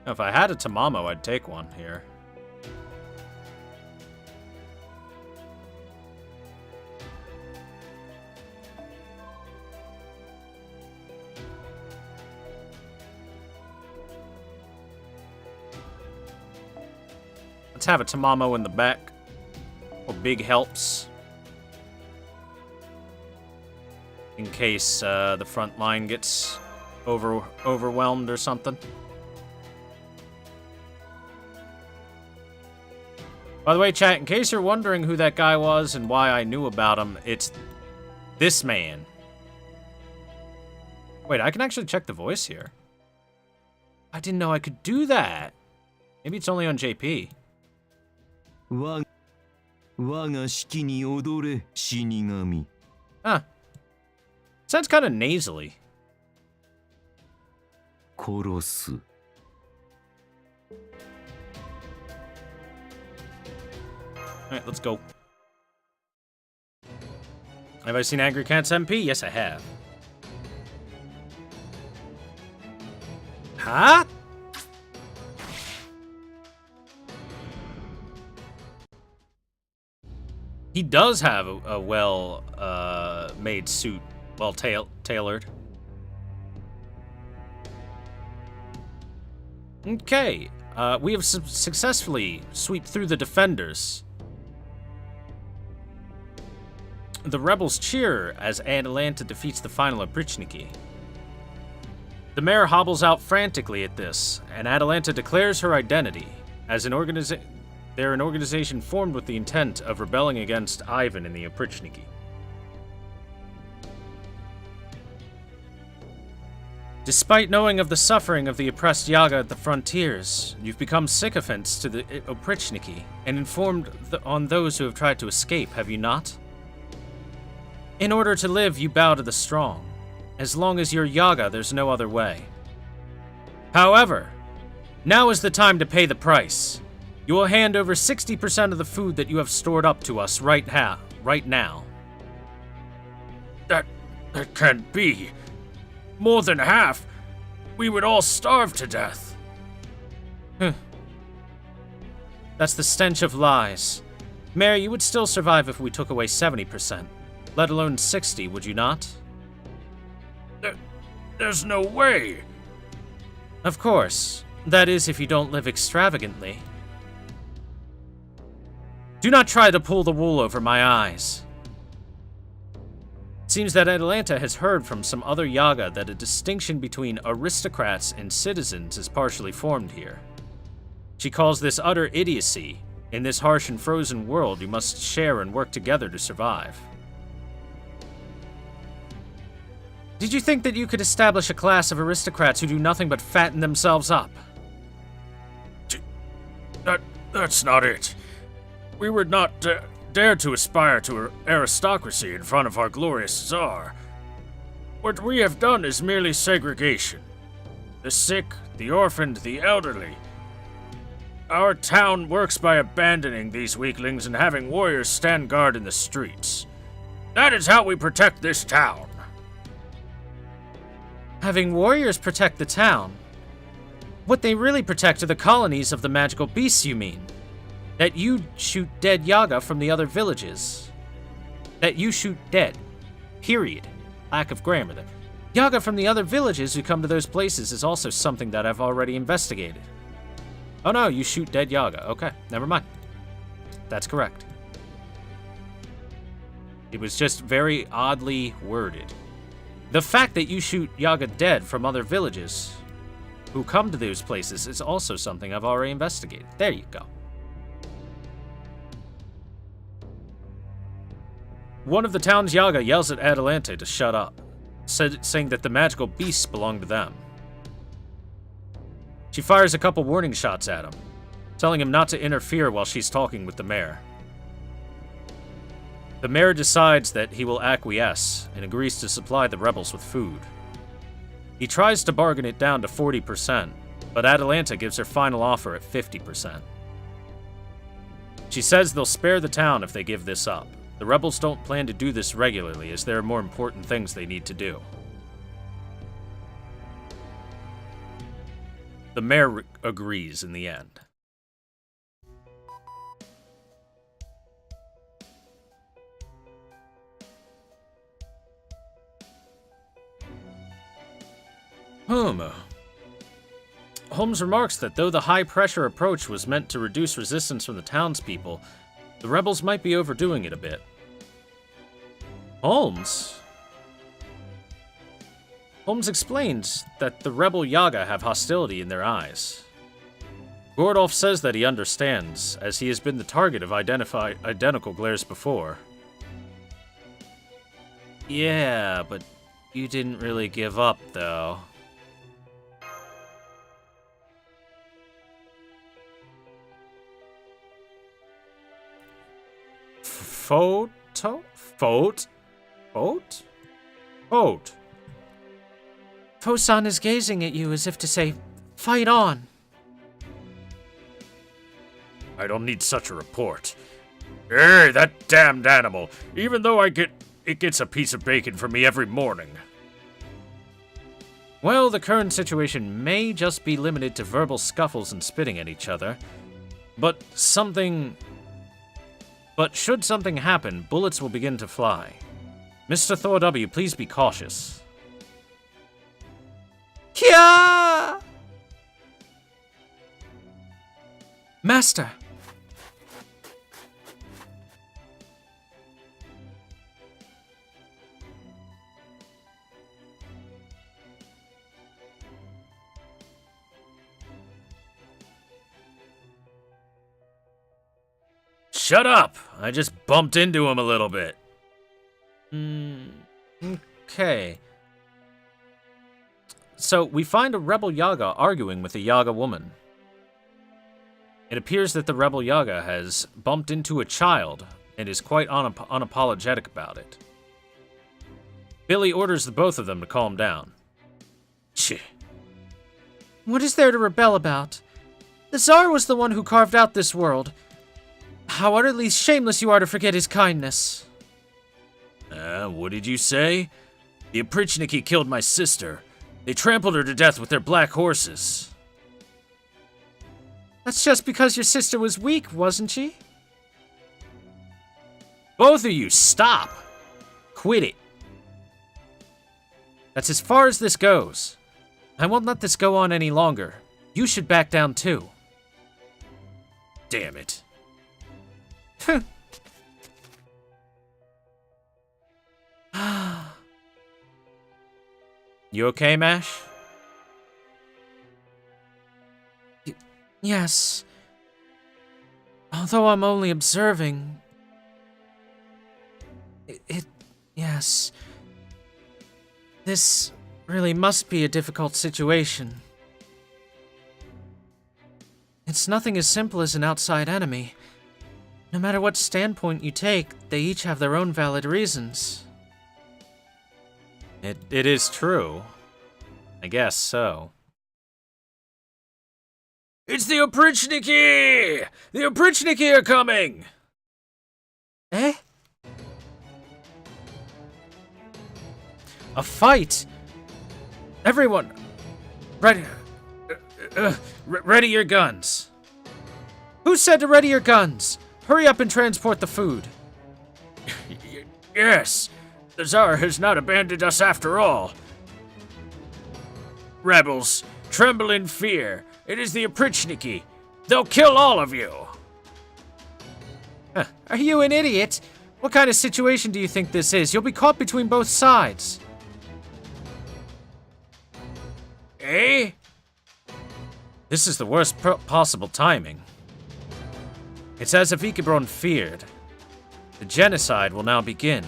If I had a Tamamo, I'd take one here. to have a Tamamo in the back. Or big helps. In case the front line gets overwhelmed or something. By the way, chat, in case you're wondering who that guy was and why I knew about him, it's this man. Wait, I can actually check the voice here. I didn't know I could do that. Maybe it's only on JP. 我が式に踊れ死神 Huh. Sounds kind of nasally. 殺す Alright, let's go. Have I seen Angry Cats MP? Yes, I have. Huh? He does have a well made suit, well tailored. Okay, we have successfully swept through the defenders. The rebels cheer as Atalanta defeats the final Oprichniki. The mayor hobbles out frantically at this, and Atalanta declares her identity as they're an organization formed with the intent of rebelling against Ivan and the Oprichniki. Despite knowing of the suffering of the oppressed Yaga at the frontiers, you've become sycophants to the Oprichniki and informed on those who have tried to escape, have you not? In order to live, you bow to the strong. As long as you're Yaga, there's no other way. However, now is the time to pay the price. You will hand over 60% of the food that you have stored up to us right now. That can't be. More than half. We would all starve to death. That's the stench of lies. Mayor, you would still survive if we took away 70%. Let alone 60, would you not? There's no way. Of course. That is, if you don't live extravagantly. Do not try to pull the wool over my eyes. It seems that Atalanta has heard from some other Yaga that a distinction between aristocrats and citizens is partially formed here. She calls this utter idiocy. In this harsh and frozen world, you must share and work together to survive. Did you think that you could establish a class of aristocrats who do nothing but fatten themselves up? That's not it. We would not dare to aspire to aristocracy in front of our glorious Tsar. What we have done is merely segregation. The sick, the orphaned, the elderly. Our town works by abandoning these weaklings and having warriors stand guard in the streets. That is how we protect this town. Having warriors protect the town? What they really protect are the colonies of the magical beasts, you mean? That you shoot dead Yaga from the other villages. That you shoot dead. Period. Lack of grammar there. Yaga from the other villages who come to those places is also something that I've already investigated. Oh no, you shoot dead Yaga. Okay, never mind. That's correct. It was just very oddly worded. The fact that you shoot Yaga dead from other villages who come to those places is also something I've already investigated. There you go. One of the town's Yaga yells at Atalanta to shut up, saying that the magical beasts belong to them. She fires a couple warning shots at him, telling him not to interfere while she's talking with the mayor. The mayor decides that he will acquiesce and agrees to supply the rebels with food. He tries to bargain it down to 40%, but Atalanta gives her final offer at 50%. She says they'll spare the town if they give this up. The rebels don't plan to do this regularly, as there are more important things they need to do. The mayor agrees in the end. Holmes remarks that though the high-pressure approach was meant to reduce resistance from the townspeople, the rebels might be overdoing it a bit. Holmes? Holmes explains that the rebel Yaga have hostility in their eyes. Gordolf says that he understands, as he has been the target of identical glares before. Yeah, but you didn't really give up, though. Fosan is gazing at you as if to say, fight on. I don't need such a report. Hey, that damned animal. Even though it gets a piece of bacon from me every morning. Well, the current situation may just be limited to verbal scuffles and spitting at each other. But should something happen, bullets will begin to fly. Mr. Thor W., please be cautious. Kya! Master! Shut up! I just bumped into him a little bit. Okay. So, we find a rebel Yaga arguing with a Yaga woman. It appears that the rebel Yaga has bumped into a child and is quite unapologetic about it. Billy orders the both of them to calm down. Cheh. What is there to rebel about? The Tsar was the one who carved out this world. How utterly shameless you are to forget his kindness. What did you say? The Oprichniki killed my sister. They trampled her to death with their black horses. That's just because your sister was weak, wasn't she? Both of you, stop! Quit it. That's as far as this goes. I won't let this go on any longer. You should back down too. Damn it. You okay, Mash? Yes. Although I'm only observing... Yes. This really must be a difficult situation. It's nothing as simple as an outside enemy. No matter what standpoint you take, they each have their own valid reasons. It is true. I guess so. It's the Oprichniki! The Oprichniki are coming! Eh? A fight? Everyone, ready your guns. Who said to ready your guns? Hurry up and transport the food. Yes, the Tsar has not abandoned us after all. Rebels, tremble in fear. It is the Oprichniki. They'll kill all of you. Are you an idiot? What kind of situation do you think this is? You'll be caught between both sides. Eh? This is the worst possible timing. It's as if Ikebron feared. The genocide will now begin.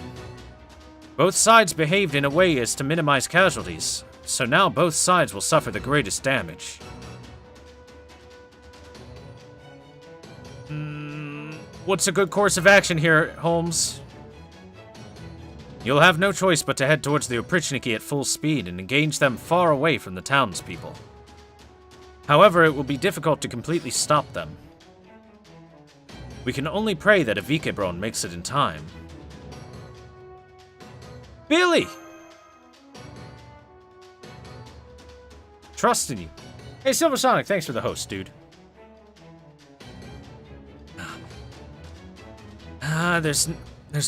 Both sides behaved in a way as to minimize casualties, so now both sides will suffer the greatest damage. What's a good course of action here, Holmes? You'll have no choice but to head towards the Oprichniki at full speed and engage them far away from the townspeople. However, it will be difficult to completely stop them. We can only pray that Ikebron makes it in time. Billy! Trust in you. Hey, Silver Sonic, thanks for the host, dude. There's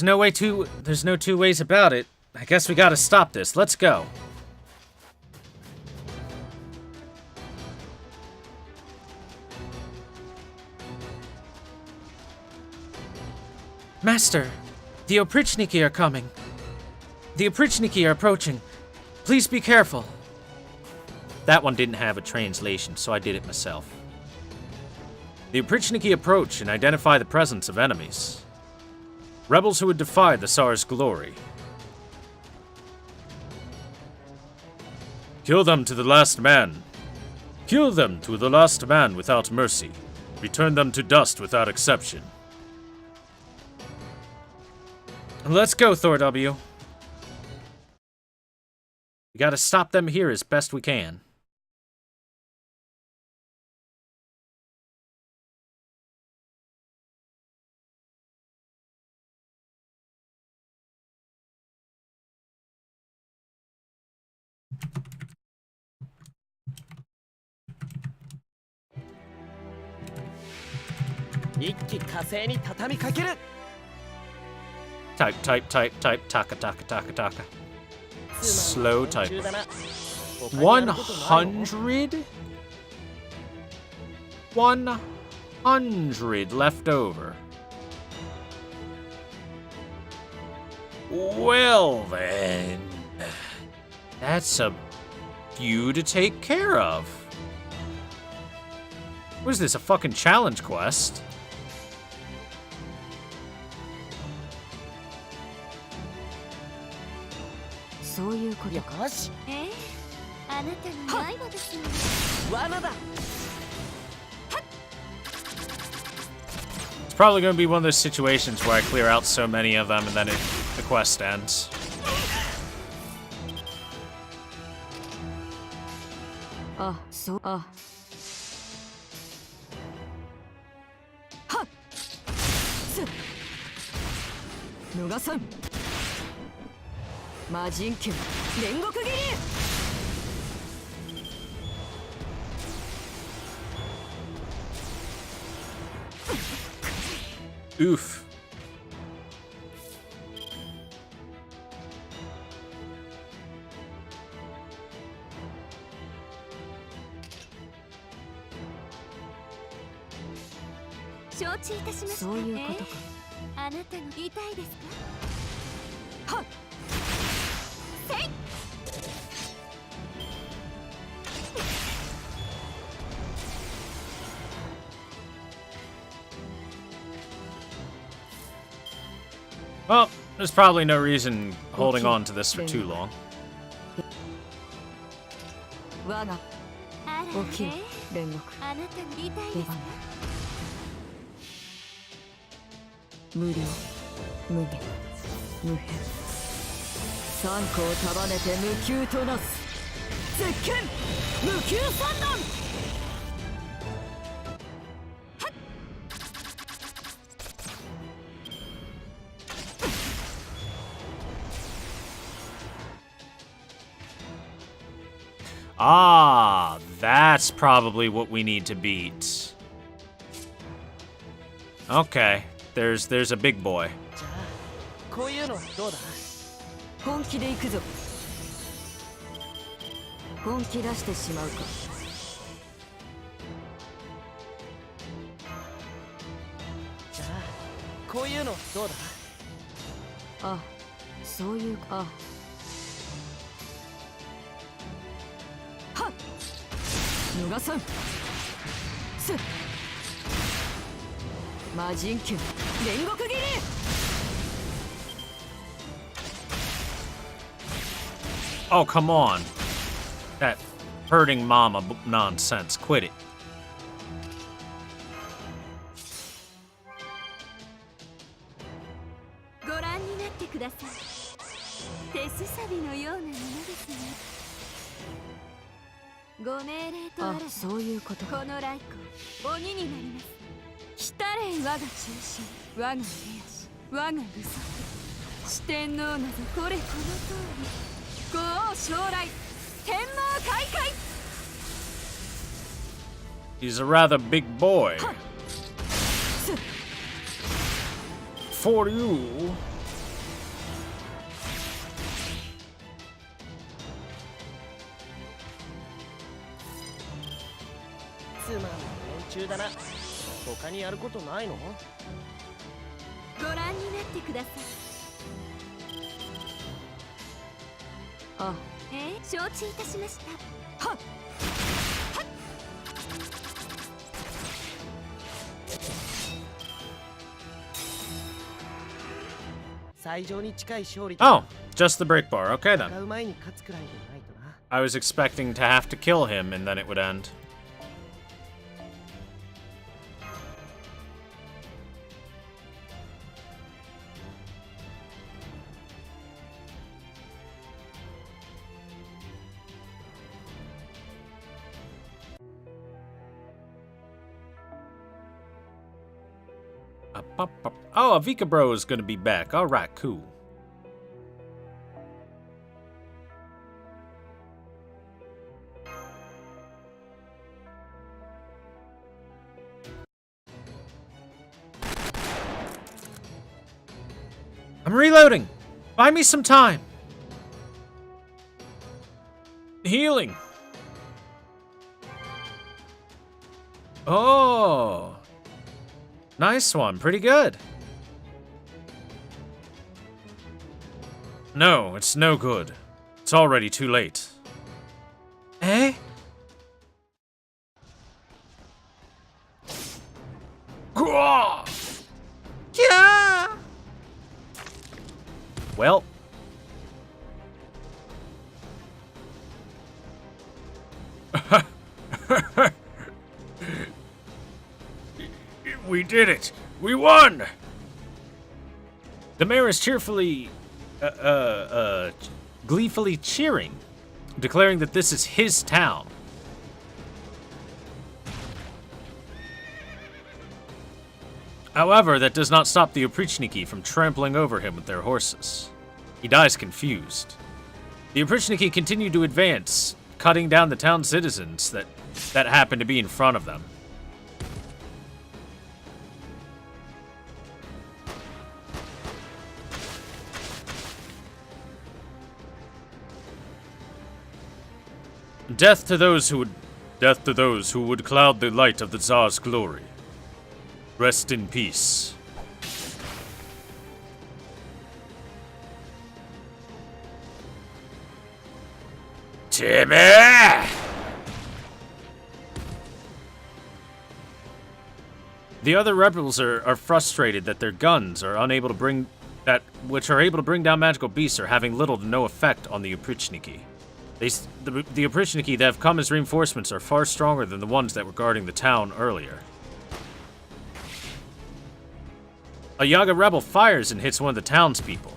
no two ways about it. I guess we gotta stop this. Let's go. Master, the Oprichniki are coming. The Oprichniki are approaching. Please be careful. That one didn't have a translation, so I did it myself. The Oprichniki approach and identify the presence of enemies. Rebels who would defy the Tsar's glory. Kill them to the last man. Kill them to the last man without mercy. Return them to dust without exception. Let's go, Thor W. We gotta stop them here as best we can. Type, taka, taka, taka, taka. Slow type. 100? 100 left over. Well then, that's a few to take care of. What is this, a fucking challenge quest? It's probably going to be one of those situations where I clear out so many of them and then the quest ends. Oof. Well, there's probably no reason holding on to this for too long. Ah, that's probably what we need to beat. Okay, there's a big boy. Oh, come on. That hurting mama nonsense. Quit it. He's a rather big boy. For you. ご覧になってください。あ、承知いたしました。はっ。最上に近い勝利 Oh, just the break bar. Okay 戦 then. う前に勝つくらいでないとな。 I was expecting to have to kill him and then it would end. Oh, Avika Bro is gonna be back. Alright, cool. I'm reloading. Buy me some time. Healing. Oh. Nice one. Pretty good. No, it's no good. It's already too late. Eh? Gah! Yeah! Well. We did it! We won! The mayor is cheerfully, gleefully cheering, declaring that this is his town. However, that does not stop the Oprichniki from trampling over him with their horses. He dies confused. The Oprichniki continue to advance, cutting down the town citizens that happen to be in front of them. Death to those who would cloud the light of the Tsar's glory. Rest in peace. Timmy! The other rebels are frustrated that their guns are unable to bring down magical beasts are having little to no effect on the Oprichniki. The Oprichniki that have come as reinforcements are far stronger than the ones that were guarding the town earlier. A Yaga rebel fires and hits one of the townspeople.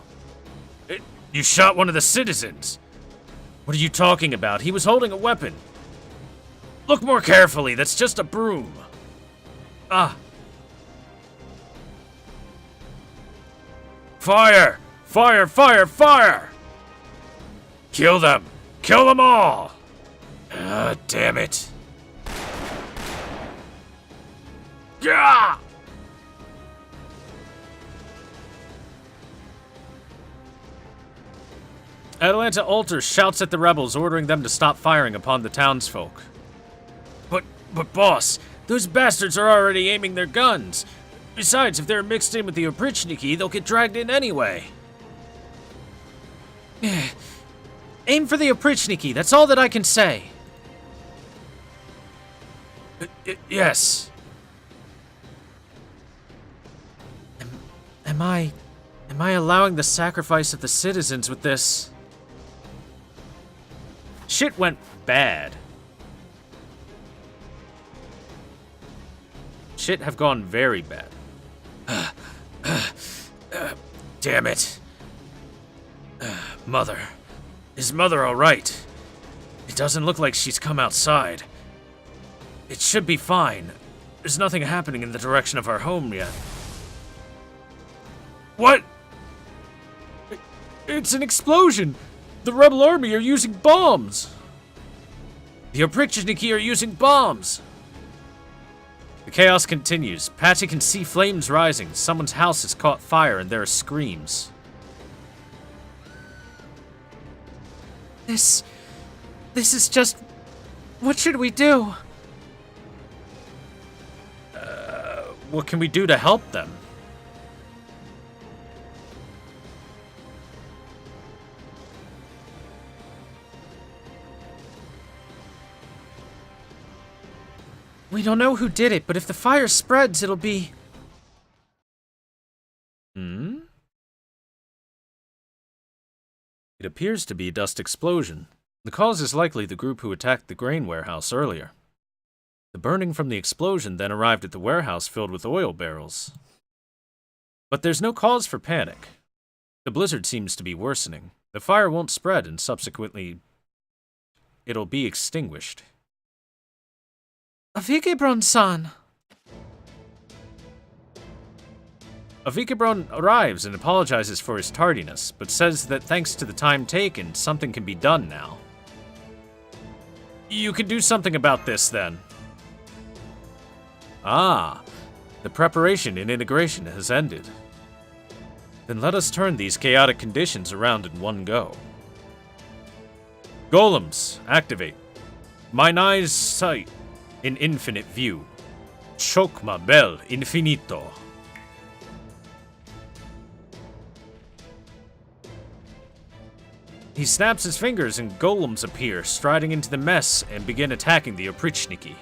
You shot one of the citizens! What are you talking about? He was holding a weapon. Look more carefully, that's just a broom. Ah. Fire! Fire, fire, fire! Kill them! Kill them all! Ah, damn it. Gah! Atalanta Alter shouts at the rebels, ordering them to stop firing upon the townsfolk. But boss, those bastards are already aiming their guns. Besides, if they're mixed in with the Oprichniki, they'll get dragged in anyway. Aim for the Oprichniki, that's all that I can say. Yes. Am I allowing the sacrifice of the citizens with this? Shit went bad. Shit have gone very bad. Damn it. Mother. Is Mother alright? It doesn't look like she's come outside. It should be fine. There's nothing happening in the direction of our home yet. What? It's an explosion! The rebel army are using bombs! The Oprichniki are using bombs! The chaos continues. Patchy can see flames rising. Someone's house has caught fire and there are screams. This is just... What should we do? What can we do to help them? We don't know who did it, but if the fire spreads, it'll be... Hmm? It appears to be a dust explosion. The cause is likely the group who attacked the grain warehouse earlier. The burning from the explosion then arrived at the warehouse filled with oil barrels. But there's no cause for panic. The blizzard seems to be worsening. The fire won't spread and subsequently it'll be extinguished. Avikebron-san! Avikebron arrives and apologizes for his tardiness, but says that thanks to the time taken, something can be done now. You can do something about this, then. Ah, the preparation and integration has ended. Then let us turn these chaotic conditions around in one go. Golems, activate. Mine eyes sight in infinite view. Chokma bel infinito. He snaps his fingers and golems appear, striding into the mess and begin attacking the Oprichniki.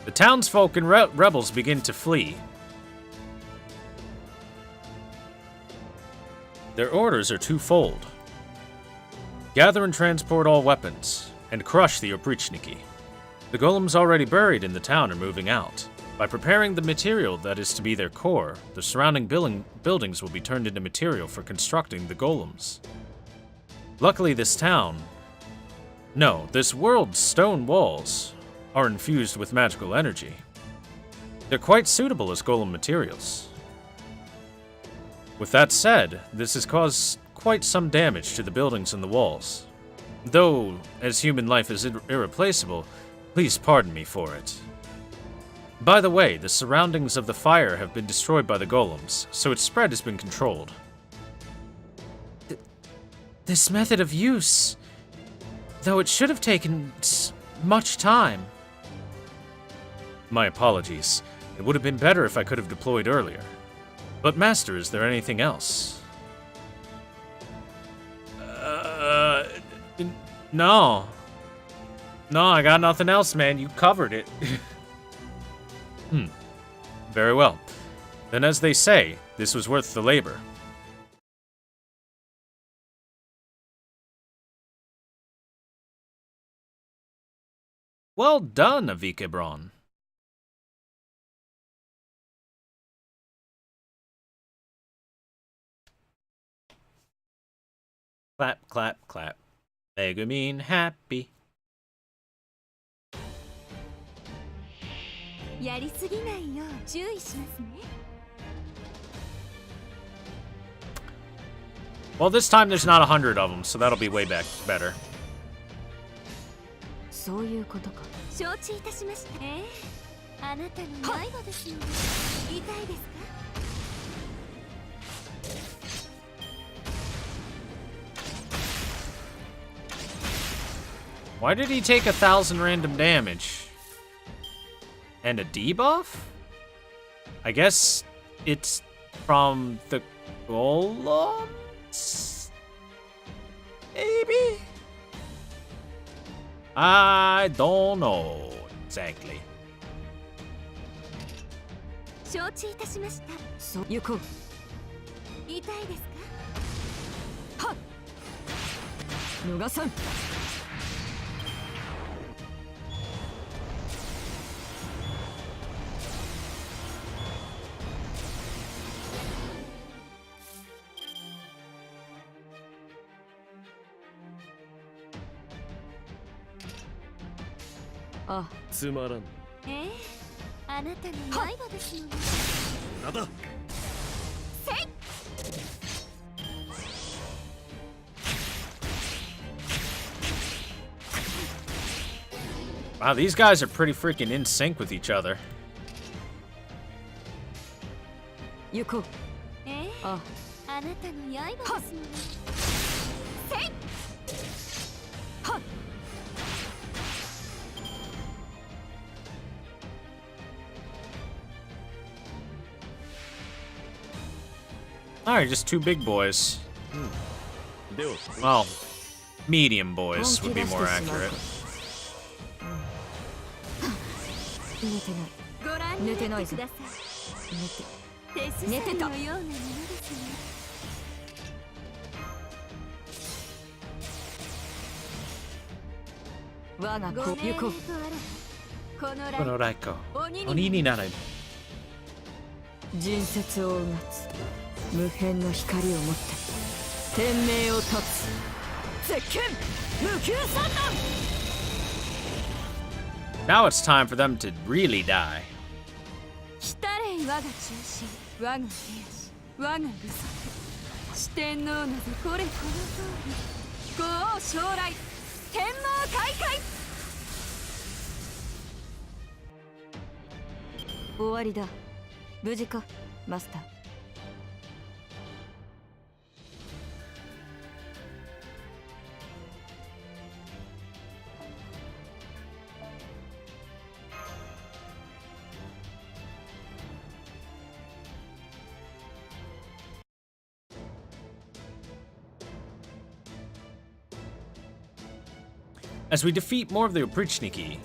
The townsfolk and rebels begin to flee. Their orders are twofold. Gather and transport all weapons, and crush the Oprichniki. The golems already buried in the town are moving out. By preparing the material that is to be their core, the surrounding buildings will be turned into material for constructing the golems. Luckily this world's stone walls are infused with magical energy. They're quite suitable as golem materials. With that said, this has caused quite some damage to the buildings and the walls. Though, as human life is irreplaceable, please pardon me for it. By the way, the surroundings of the fire have been destroyed by the golems, so its spread has been controlled. This method of use, though it should have taken much time. My apologies. It would have been better if I could have deployed earlier. But Master, is there anything else? No. No, I got nothing else, man. You covered it. Very well. Then as they say, this was worth the labor. Well done, Avikebron. Clap, clap, clap. Megumin happy. やりすぎないよう注意しますね。 Well, this time there's not 100 of them, so that'll be way better. そういうことか。承知いたしました。あなたの迷子ですので、痛いですか？ Why did he take 1,000 random damage? And a debuff? I guess it's from the golems? Maybe? I don't know exactly. 承知いたしました。そう行こう。痛いですか？はっ。逃さん。 あ、つまらん。あなたの迷子ですので。なんだ。せい。 Wow, these guys are pretty freaking in sync with each other. 行こう。あ、あなたの刃ですので。せい。はっ。 Alright, just two big boys.では、 Well, medium boys would be more accurate. 寝てないご覧になってください手すさんのようなものですね我が子行こうこのこのライコ鬼になれ人説をうがつ無辺の光を持って天命を断つ絶剣無休三段 Now it's time for them to really die. 来たれ我が中心我が手足我が愚足四天王のぞこれこの通り五王将来天網開会終わりだ無事かマスター As we defeat more of the Oprichniki,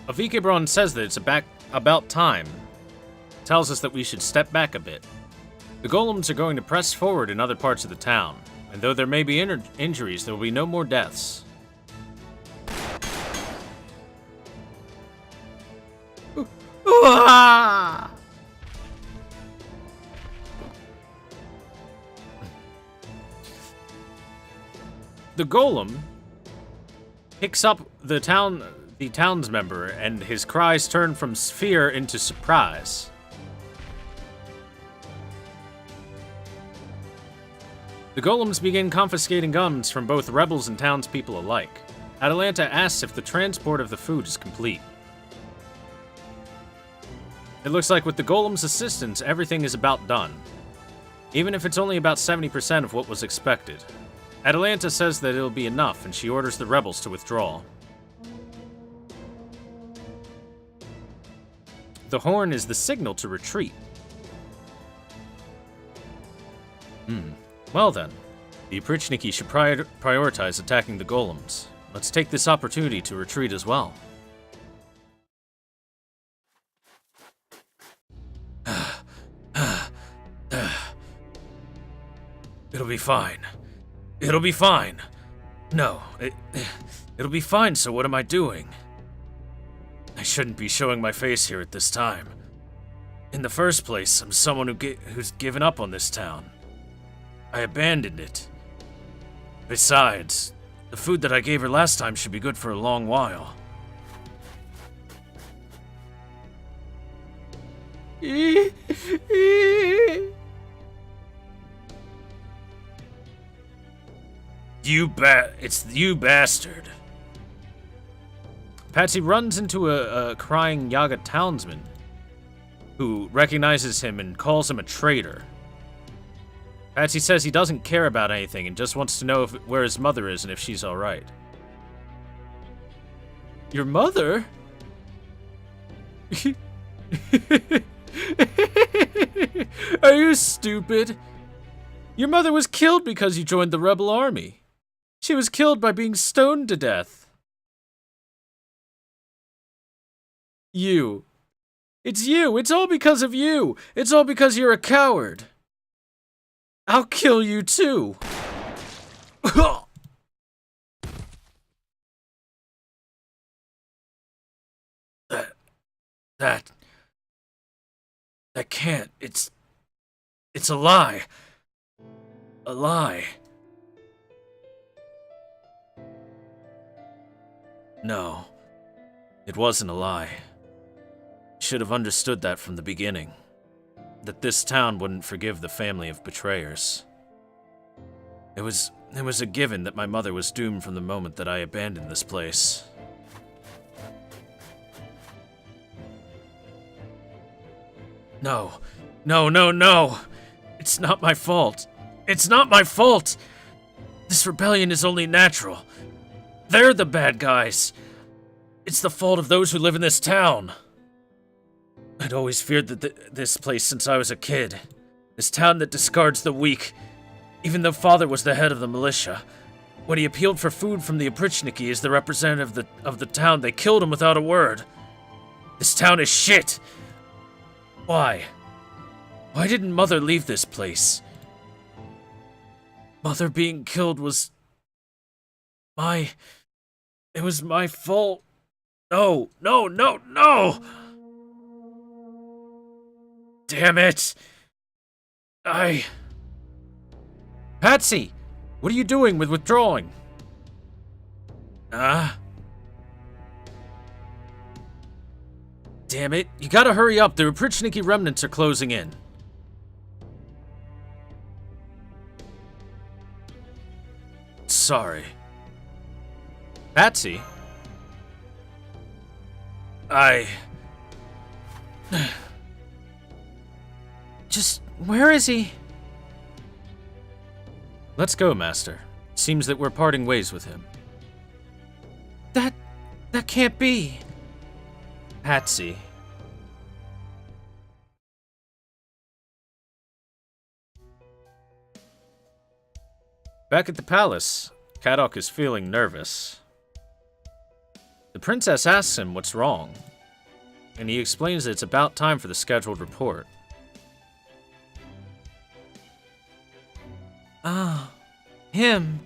Avikebron says that it's about time. Tells us that we should step back a bit. The golems are going to press forward in other parts of the town, and though there may be injuries, there will be no more deaths. The golem picks up the townsmember, and his cries turn from fear into surprise. The golems begin confiscating guns from both rebels and townspeople alike. Atalanta asks if the transport of the food is complete. It looks like with the golem's assistance, everything is about done, even if it's only about 70% of what was expected. Atalanta says that it'll be enough, and she orders the rebels to withdraw. The horn is the signal to retreat. Well then, the Oprichniki should prioritize attacking the golems. Let's take this opportunity to retreat as well. It'll be fine. It'll be fine. No, it'll be fine, so what am I doing? I shouldn't be showing my face here at this time. In the first place, I'm someone who's given up on this town. I abandoned it. Besides, the food that I gave her last time should be good for a long while. It's you bastard. Patsy runs into a crying Yaga townsman who recognizes him and calls him a traitor. Patsy says he doesn't care about anything and just wants to know where his mother is and if she's alright. Your mother? Are you stupid? Your mother was killed because you joined the rebel army. She was killed by being stoned to death. You. It's you. It's all because of you. It's all because you're a coward. I'll kill you too. That can't. It's a lie. A lie. No, it wasn't a lie. Should have understood that from the beginning. That this town wouldn't forgive the family of betrayers. It was a given that my mother was doomed from the moment that I abandoned this place. No. It's not my fault. It's not my fault. This rebellion is only natural. They're the bad guys. It's the fault of those who live in this town. I'd always feared this place since I was a kid. This town that discards the weak. Even though Father was the head of the militia. When he appealed for food from the Oprichniki as the representative of the town, they killed him without a word. This town is shit! Why? Why didn't Mother leave this place? Mother being killed was... It was my fault. No, no, no, no! Damn it! Patsy! What are you doing with withdrawing? Damn it, you gotta hurry up, the Oprichniki remnants are closing in. Sorry. Patsy? Just, where is he? Let's go, Master. Seems that we're parting ways with him. That can't be. Patsy. Back at the palace, Kadok is feeling nervous. The princess asks him what's wrong, and he explains that it's about time for the scheduled report. Him.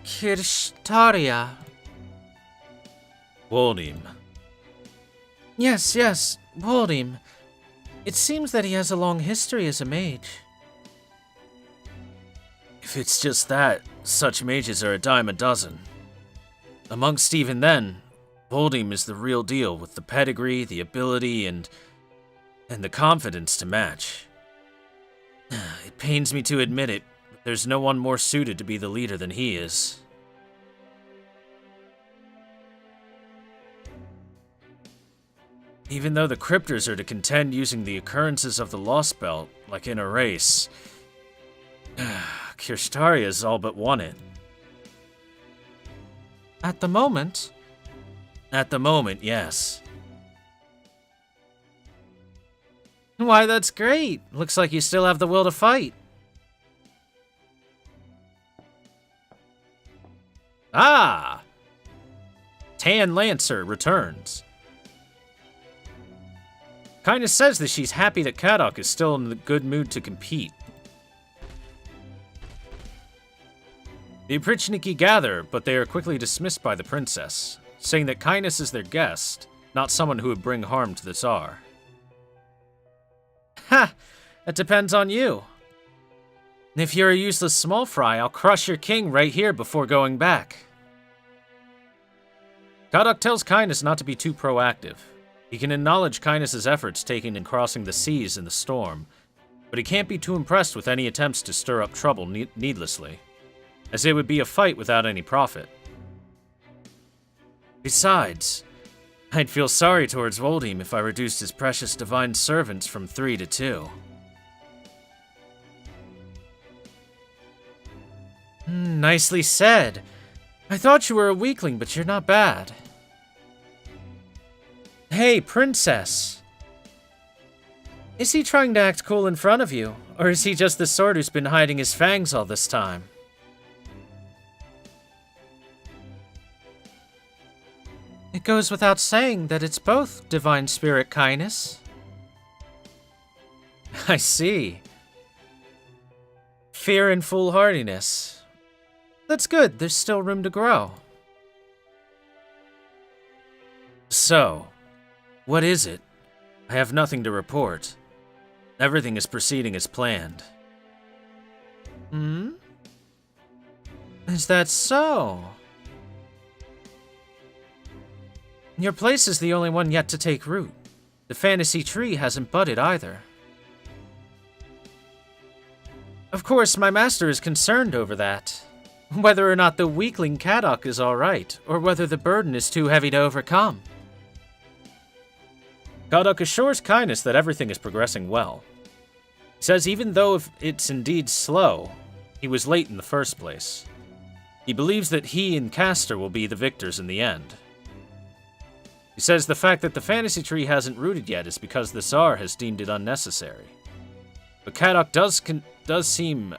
Kirshtaria. Woldim. Yes, Woldim. It seems that he has a long history as a mage. If it's just that, such mages are a dime a dozen. Amongst even then, Woldim is the real deal with the pedigree, the ability, and the confidence to match. It pains me to admit it, but there's no one more suited to be the leader than he is. Even though the Cryptors are to contend using the occurrences of the Lost Belt, like in a race, Kirstaria's all but won it. At the moment? At the moment, yes. Why, that's great. Looks like you still have the will to fight. Ah! Tan Lancer returns. Kinda says that she's happy that Kadok is still in the good mood to compete. The Oprichniki gather, but they are quickly dismissed by the princess, saying that Kindness is their guest, not someone who would bring harm to the Tsar. Ha! That depends on you. If you're a useless small fry, I'll crush your king right here before going back. Kadok tells Kindness not to be too proactive. He can acknowledge Kindness's efforts taken in crossing the seas in the storm, but he can't be too impressed with any attempts to stir up trouble needlessly, as it would be a fight without any profit. Besides, I'd feel sorry towards Woldim if I reduced his precious divine servants from 3 to 2. Nicely said. I thought you were a weakling, but you're not bad. Hey, princess. Is he trying to act cool in front of you, or is he just the sort who's been hiding his fangs all this time? It goes without saying that it's both, Divine Spirit Kindness. I see. Fear and foolhardiness. That's good, there's still room to grow. So, what is it? I have nothing to report. Everything is proceeding as planned. Is that so? Your place is the only one yet to take root. The fantasy tree hasn't budded either. Of course, my master is concerned over that. Whether or not the weakling Kadok is alright, or whether the burden is too heavy to overcome. Kadok assures Kindness that everything is progressing well. He says even though if it's indeed slow, he was late in the first place. He believes that he and Castor will be the victors in the end. He says the fact that the fantasy tree hasn't rooted yet is because the Tsar has deemed it unnecessary. But Kadok does does seem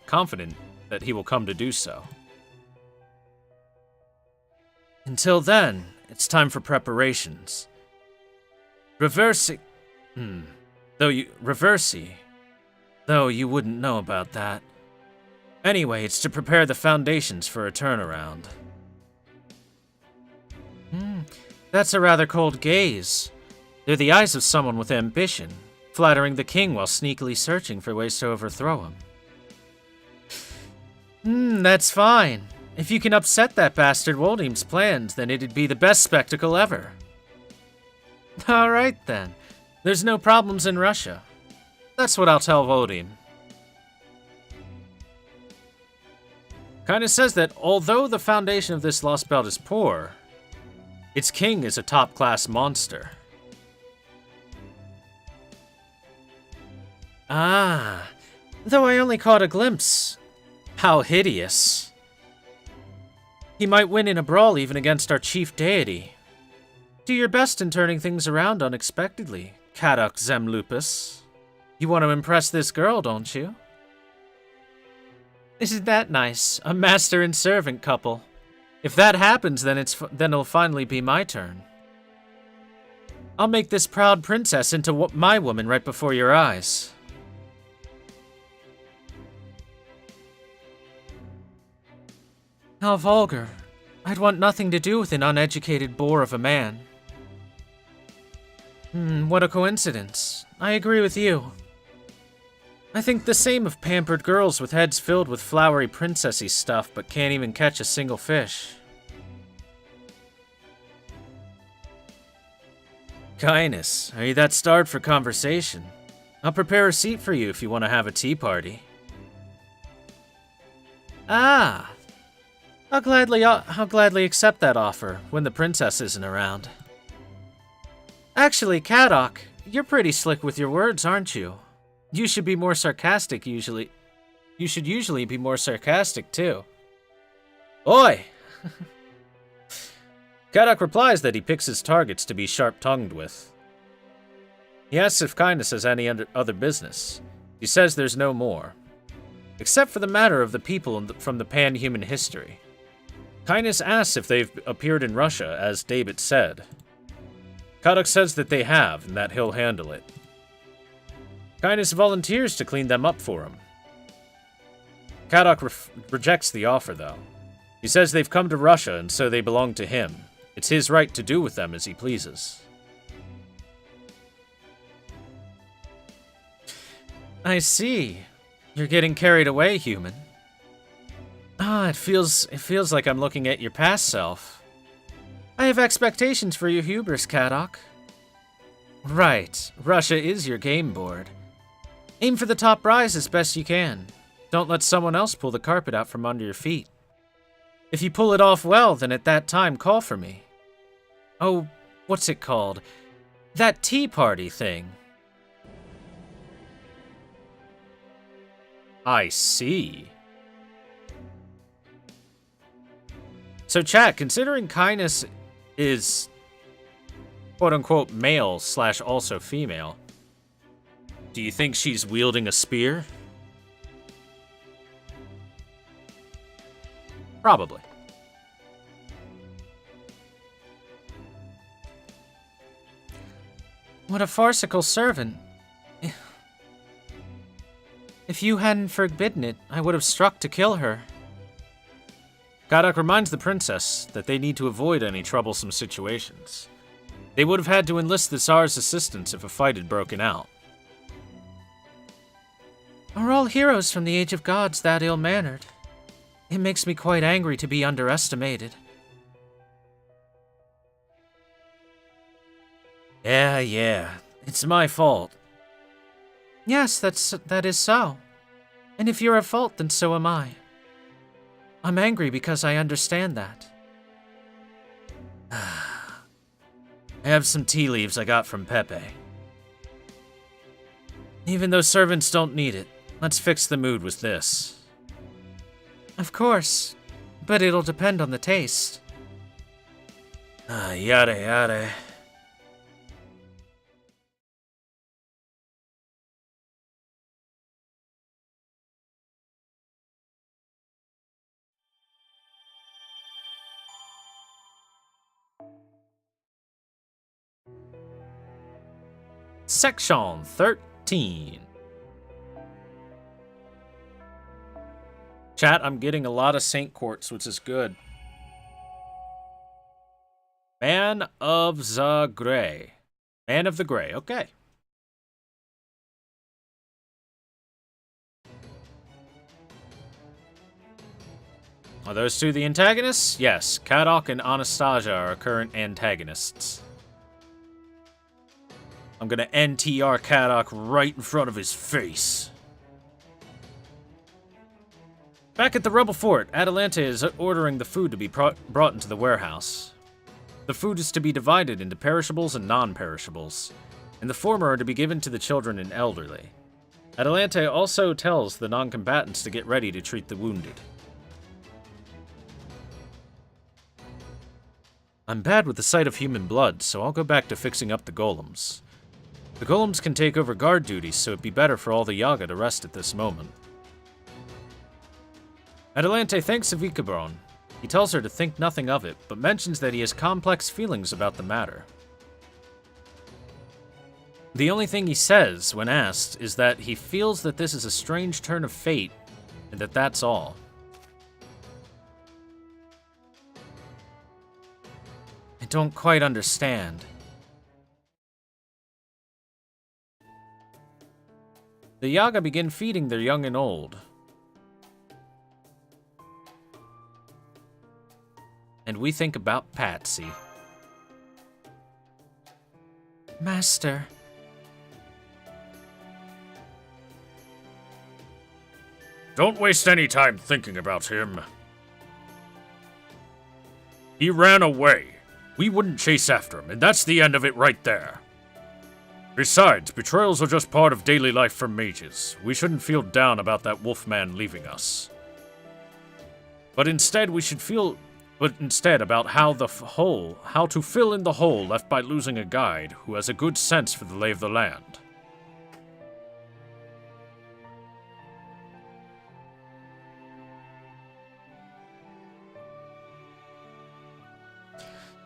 confident that he will come to do so. Until then, it's time for preparations. Reversi... Reversi... Though you wouldn't know about that. Anyway, it's to prepare the foundations for a turnaround. That's a rather cold gaze. They're the eyes of someone with ambition, flattering the king while sneakily searching for ways to overthrow him. That's fine. If you can upset that bastard Woldheim's plans, then it'd be the best spectacle ever. Alright then. There's no problems in Russia. That's what I'll tell Woldheim. Kinda says that although the foundation of this lost belt is poor, its king is a top-class monster. Ah, though I only caught a glimpse. How hideous. He might win in a brawl even against our chief deity. Do your best in turning things around unexpectedly, Kadok Zemlupus. You want to impress this girl, don't you? Isn't that nice? A master and servant couple. If that happens, then it'll finally be my turn. I'll make this proud princess into my woman right before your eyes. How vulgar. I'd want nothing to do with an uneducated boor of a man. What a coincidence. I agree with you. I think the same of pampered girls with heads filled with flowery princessy stuff but can't even catch a single fish. Kindness, are you that starved for conversation? I'll prepare a seat for you if you want to have a tea party. Ah! I'll gladly accept that offer when the princess isn't around. Actually, Kadok, you're pretty slick with your words, aren't you? You should be more sarcastic usually. You should usually be more sarcastic too. Oi! Kadok replies that he picks his targets to be sharp-tongued with. He asks if Kindness has any other business. He says there's no more. Except for the matter of the people from the pan-human history. Kindness asks if they've appeared in Russia, as David said. Kadok says that they have, and that he'll handle it. Kindness volunteers to clean them up for him. Kadok rejects the offer, though. He says they've come to Russia, and so they belong to him. It's his right to do with them as he pleases. I see. You're getting carried away, human. Ah, it feels like I'm looking at your past self. I have expectations for your hubris, Kadok. Right, Russia is your game board. Aim for the top prize as best you can. Don't let someone else pull the carpet out from under your feet. If you pull it off well, then at that time call for me. Oh, what's it called? That tea party thing. I see. So chat, considering Kindness is quote-unquote male / also female, do you think she's wielding a spear? Probably. What a farcical servant. If you hadn't forbidden it, I would have struck to kill her. Kadok reminds the princess that they need to avoid any troublesome situations. They would have had to enlist the Tsar's assistance if a fight had broken out. Are all heroes from the Age of Gods that ill-mannered? It makes me quite angry to be underestimated. Yeah, it's my fault. Yes, that is so. And if you're at fault, then so am I. I'm angry because I understand that. I have some tea leaves I got from Pepe. Even though servants don't need it, let's fix the mood with this. Of course, but it'll depend on the taste. Yada. Section 13. Chat, I'm getting a lot of Saint Quartz, which is good. Man of the Grey. Man of the Grey, okay. Are those two the antagonists? Yes, Kadok and Anastasia are current antagonists. I'm gonna NTR Kadok right in front of his face. Back at the Rebel Fort, Atalante is ordering the food to be brought into the warehouse. The food is to be divided into perishables and non-perishables, and the former are to be given to the children and elderly. Atalante also tells the non-combatants to get ready to treat the wounded. I'm bad with the sight of human blood, so I'll go back to fixing up the golems. The golems can take over guard duties, so it'd be better for all the Yaga to rest at this moment. Atalante thanks Avikabron. He tells her to think nothing of it, but mentions that he has complex feelings about the matter. The only thing he says, when asked, is that he feels that this is a strange turn of fate, and that that's all. I don't quite understand. The Yaga begin feeding their young and old. And we think about Patsy. Master. Don't waste any time thinking about him. He ran away. We wouldn't chase after him, and that's the end of it right there. Besides, betrayals are just part of daily life for mages. We shouldn't feel down about that wolfman leaving us. But instead about how to fill in the hole left by losing a guide who has a good sense for the lay of the land.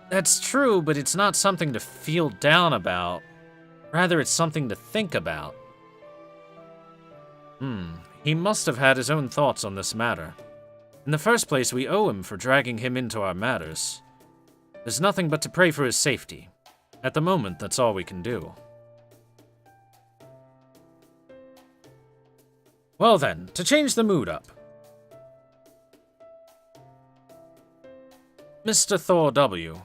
That's true, but it's not something to feel down about. Rather, it's something to think about. He must have had his own thoughts on this matter. In the first place, we owe him for dragging him into our matters. There's nothing but to pray for his safety. At the moment, that's all we can do. Well then, to change the mood up. Mr. Thor W.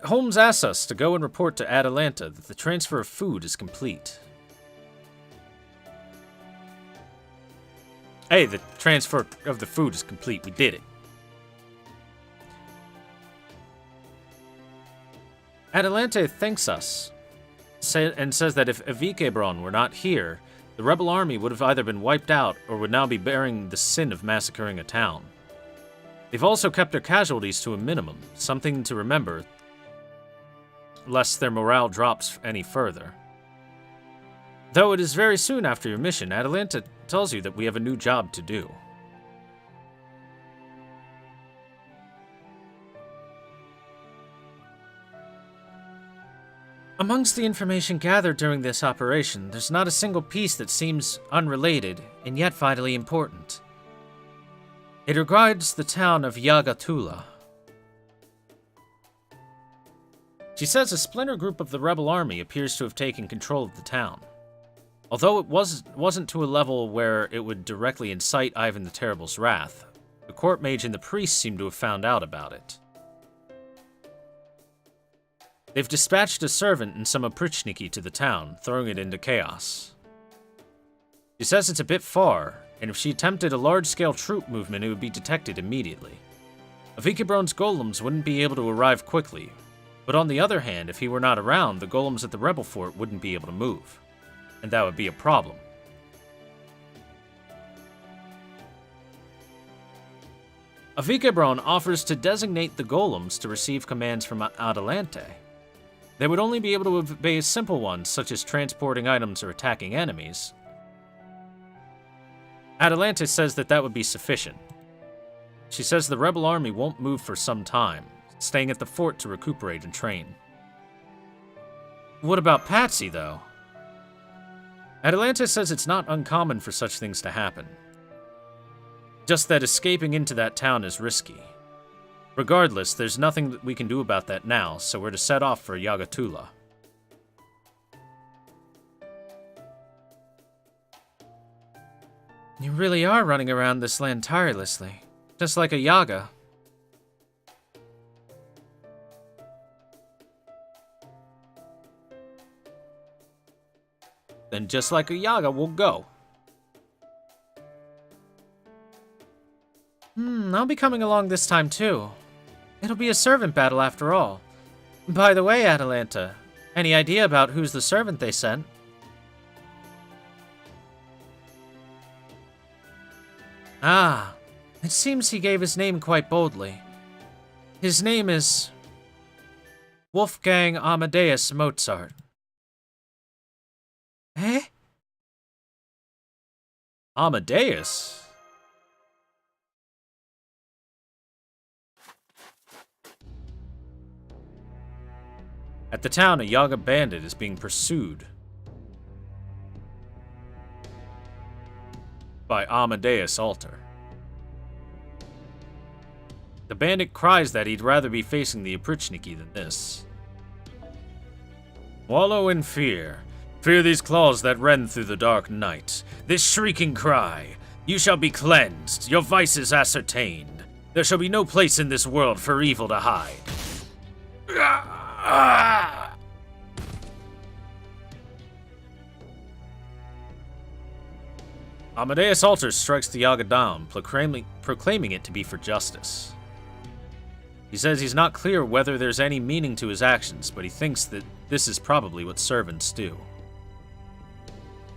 Holmes asks us to go and report to Atalanta that the transfer of food is complete. Hey, the transfer of the food is complete. We did it. Atalante thanks us and says that if Avikebron were not here, the rebel army would have either been wiped out or would now be bearing the sin of massacring a town. They've also kept their casualties to a minimum, something to remember, lest their morale drops any further. Though it is very soon after your mission, Atalanta tells you that we have a new job to do. Amongst the information gathered during this operation, there's not a single piece that seems unrelated and yet vitally important. It regards the town of Yagatula. She says a splinter group of the rebel army appears to have taken control of the town. Although it wasn't to a level where it would directly incite Ivan the Terrible's wrath, the court mage and the priest seem to have found out about it. They've dispatched a servant and some oprichniki to the town, throwing it into chaos. She says it's a bit far, and if she attempted a large-scale troop movement, it would be detected immediately. Avikebron's golems wouldn't be able to arrive quickly, but on the other hand, if he were not around, the golems at the rebel fort wouldn't be able to move, and that would be a problem. Avikebron offers to designate the golems to receive commands from Atalante. They would only be able to obey simple ones, such as transporting items or attacking enemies. Atalante says that would be sufficient. She says the rebel army won't move for some time, staying at the fort to recuperate and train. What about Patsy, though? Atalanta says it's not uncommon for such things to happen. Just that escaping into that town is risky. Regardless, there's nothing that we can do about that now, so we're to set off for Yagatula. You really are running around this land tirelessly, just like a Yaga. Then just like a Yaga, we'll go. I'll be coming along this time too. It'll be a servant battle after all. By the way, Atalanta, any idea about who's the servant they sent? Ah, it seems he gave his name quite boldly. His name is Wolfgang Amadeus Mozart. Eh? Amadeus? At the town, a Yaga bandit is being pursued by Amadeus Alter. The bandit cries that he'd rather be facing the Oprichniki than this. Wallow in fear. Fear these claws that rend through the dark night. This shrieking cry. You shall be cleansed, your vices ascertained. There shall be no place in this world for evil to hide. Amadeus Alter strikes the Yaga down, proclaiming it to be for justice. He says he's not clear whether there's any meaning to his actions, but he thinks that this is probably what servants do.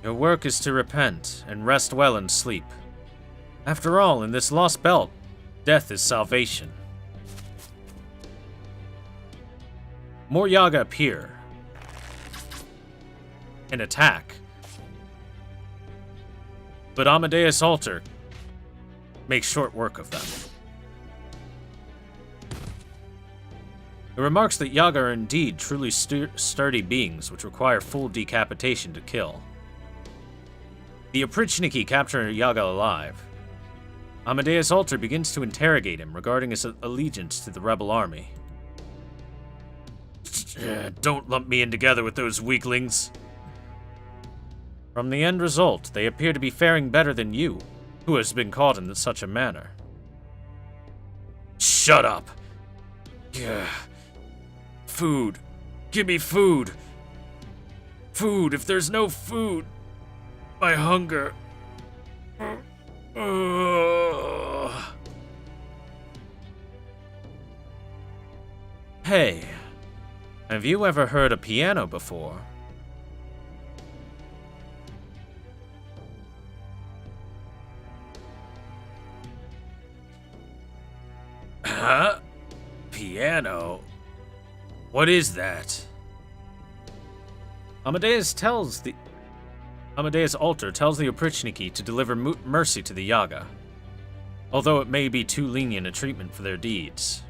Your work is to repent and rest well in sleep. After all, in this lost belt, death is salvation. More Yaga appear and attack, but Amadeus Alter makes short work of them. It remarks that Yaga are indeed truly sturdy beings which require full decapitation to kill. The Oprichniki capture Yaga alive. Amadeus Alter begins to interrogate him regarding his allegiance to the rebel army. Don't lump me in together with those weaklings. From the end result, they appear to be faring better than you, who has been caught in such a manner. Shut up! Food. Give me food. Food. If there's no food, my hunger. Hey, have you ever heard a piano before? Huh? Piano? What is that? Amadeus Alter tells the Oprichniki to deliver mercy to the Yaga, although it may be too lenient a treatment for their deeds.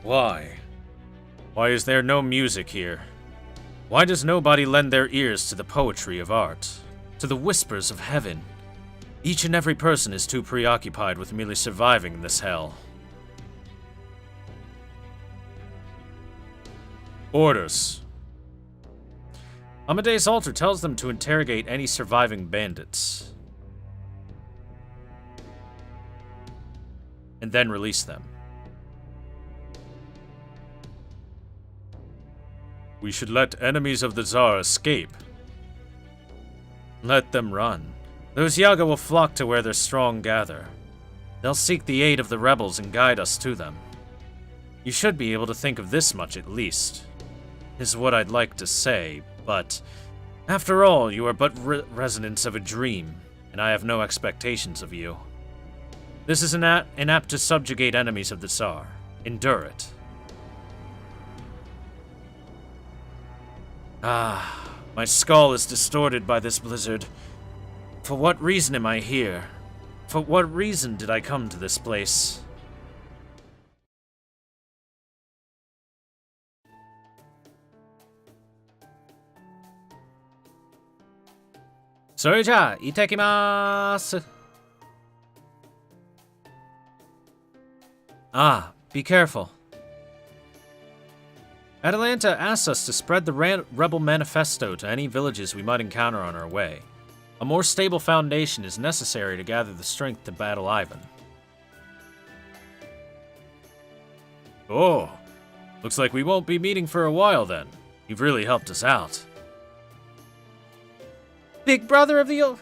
Why? Why is there no music here? Why does nobody lend their ears to the poetry of art, to the whispers of heaven? Each and every person is too preoccupied with merely surviving in this hell. Orders. Amadeus Alter tells them to interrogate any surviving bandits, and then release them. We should let enemies of the Tsar escape. Let them run. Those Yaga will flock to where their strong gather. They'll seek the aid of the rebels and guide us to them. You should be able to think of this much at least, is what I'd like to say, but after all, you are but resonance of a dream, and I have no expectations of you. This is inapt to subjugate enemies of the Tsar. Endure it. Ah, my skull is distorted by this blizzard. For what reason am I here? For what reason did I come to this place? Soreja, itakimasu. Ah, be careful. Atalanta asks us to spread the rebel manifesto to any villages we might encounter on our way. A more stable foundation is necessary to gather the strength to battle Ivan. Oh, looks like we won't be meeting for a while then. You've really helped us out. Big brother of the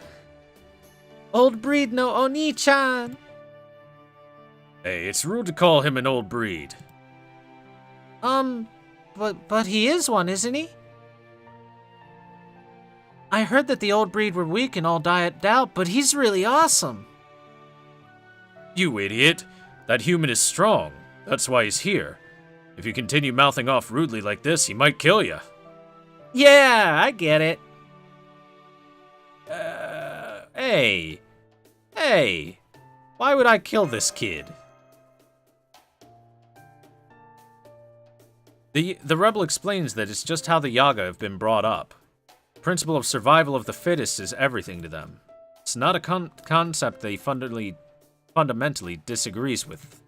old breed no Oni-chan. Hey, it's rude to call him an old breed. But he is one, isn't he? I heard that the old breed were weak and all died out, but he's really awesome. You idiot. That human is strong. That's why he's here. If you continue mouthing off rudely like this, he might kill you. Yeah, I get it. Hey. Why would I kill this kid? The rebel explains that it's just how the Yaga have been brought up. The principle of survival of the fittest is everything to them. It's not a concept they fundamentally disagrees with.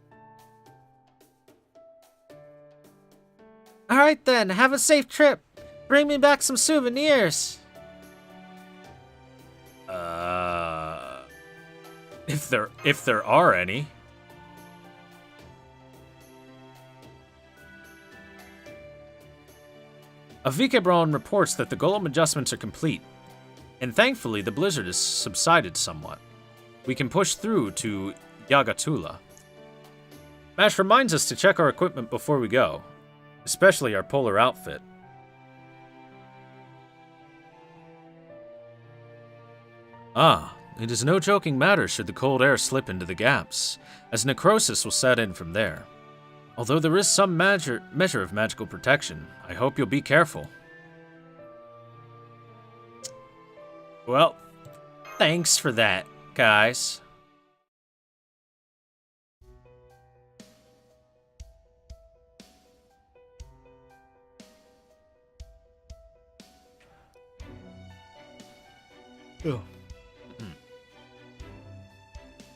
Alright then, have a safe trip. Bring me back some souvenirs. If there are any. Avikebron reports that the golem adjustments are complete, and thankfully the blizzard has subsided somewhat. We can push through to Yagatula. Mash reminds us to check our equipment before we go, especially our polar outfit. Ah, it is no joking matter should the cold air slip into the gaps, as necrosis will set in from there. Although there is some measure of magical protection, I hope you'll be careful. Well, thanks for that, guys.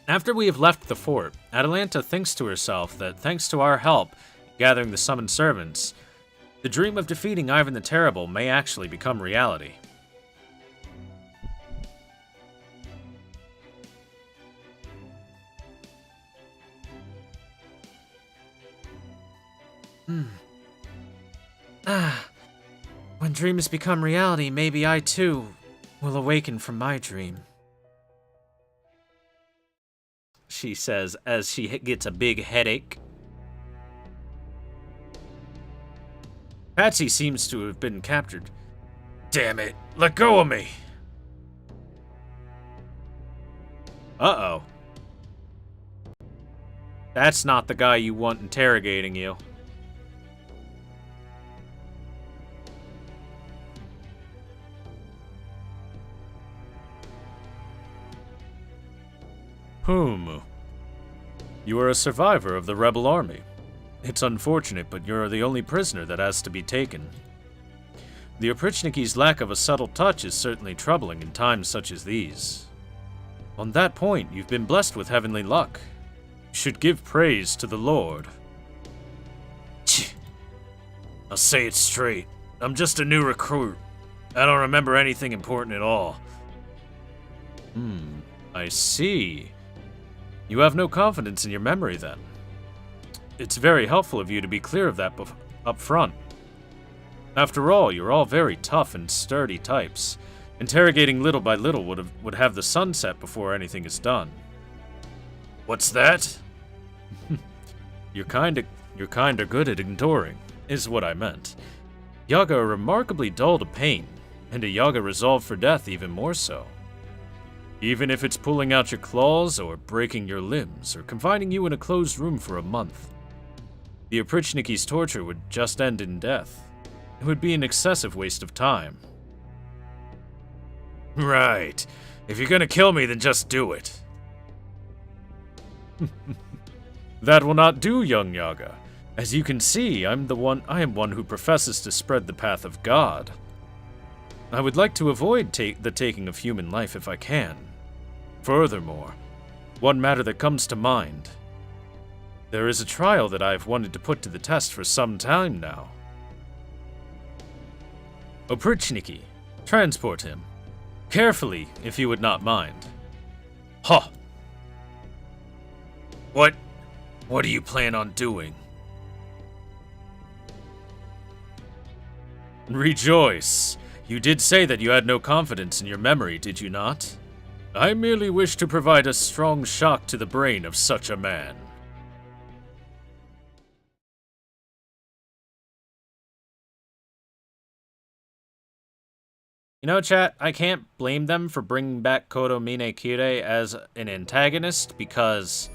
After we have left the fort, Atalanta thinks to herself that thanks to our help gathering the summoned servants, the dream of defeating Ivan the Terrible may actually become reality. When dreams become reality, maybe I too will awaken from my dream. She says as she gets a big headache. Patsy seems to have been captured. Damn it, let go of me! Uh-oh. That's not the guy you want interrogating you. You are a survivor of the rebel army. It's unfortunate, but you're the only prisoner that has to be taken. The Oprichniki's lack of a subtle touch is certainly troubling in times such as these. On that point, you've been blessed with heavenly luck. You should give praise to the Lord. I'll say it straight. I'm just a new recruit. I don't remember anything important at all. I see. You have no confidence in your memory, then. It's very helpful of you to be clear of that up front. After all, you're all very tough and sturdy types. Interrogating little by little would have the sun set before anything is done. What's that? You're kinda good at enduring, is what I meant. Yaga are remarkably dull to pain, and a Yaga resolved for death even more so. Even if it's pulling out your claws, or breaking your limbs, or confining you in a closed room for a month. The Oprichniki's torture would just end in death. It would be an excessive waste of time. Right. If you're gonna kill me, then just do it. That will not do, young Yaga. As you can see, I am one who professes to spread the path of God. I would like to avoid the taking of human life if I can. Furthermore, one matter that comes to mind. There is a trial that I have wanted to put to the test for some time now. Oprichniki, transport him. Carefully, if you would not mind. Huh. What do you plan on doing? Rejoice! You did say that you had no confidence in your memory, did you not? I merely wish to provide a strong shock to the brain of such a man. You know, chat, I can't blame them for bringing back Kodo Minekire as an antagonist because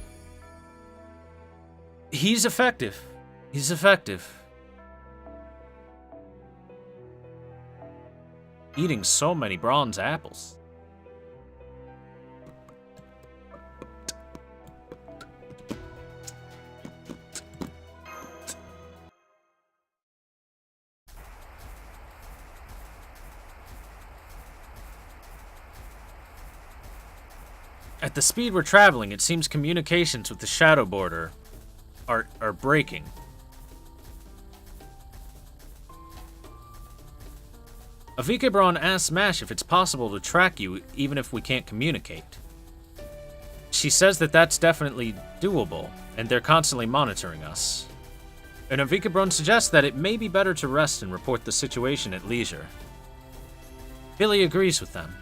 he's effective. He's effective. Eating so many bronze apples. At the speed we're traveling, it seems communications with the Shadow Border are breaking. Avikebron asks Mash if it's possible to track you even if we can't communicate. She says that that's definitely doable, and they're constantly monitoring us. And Avikebron suggests that it may be better to rest and report the situation at leisure. Billy agrees with them.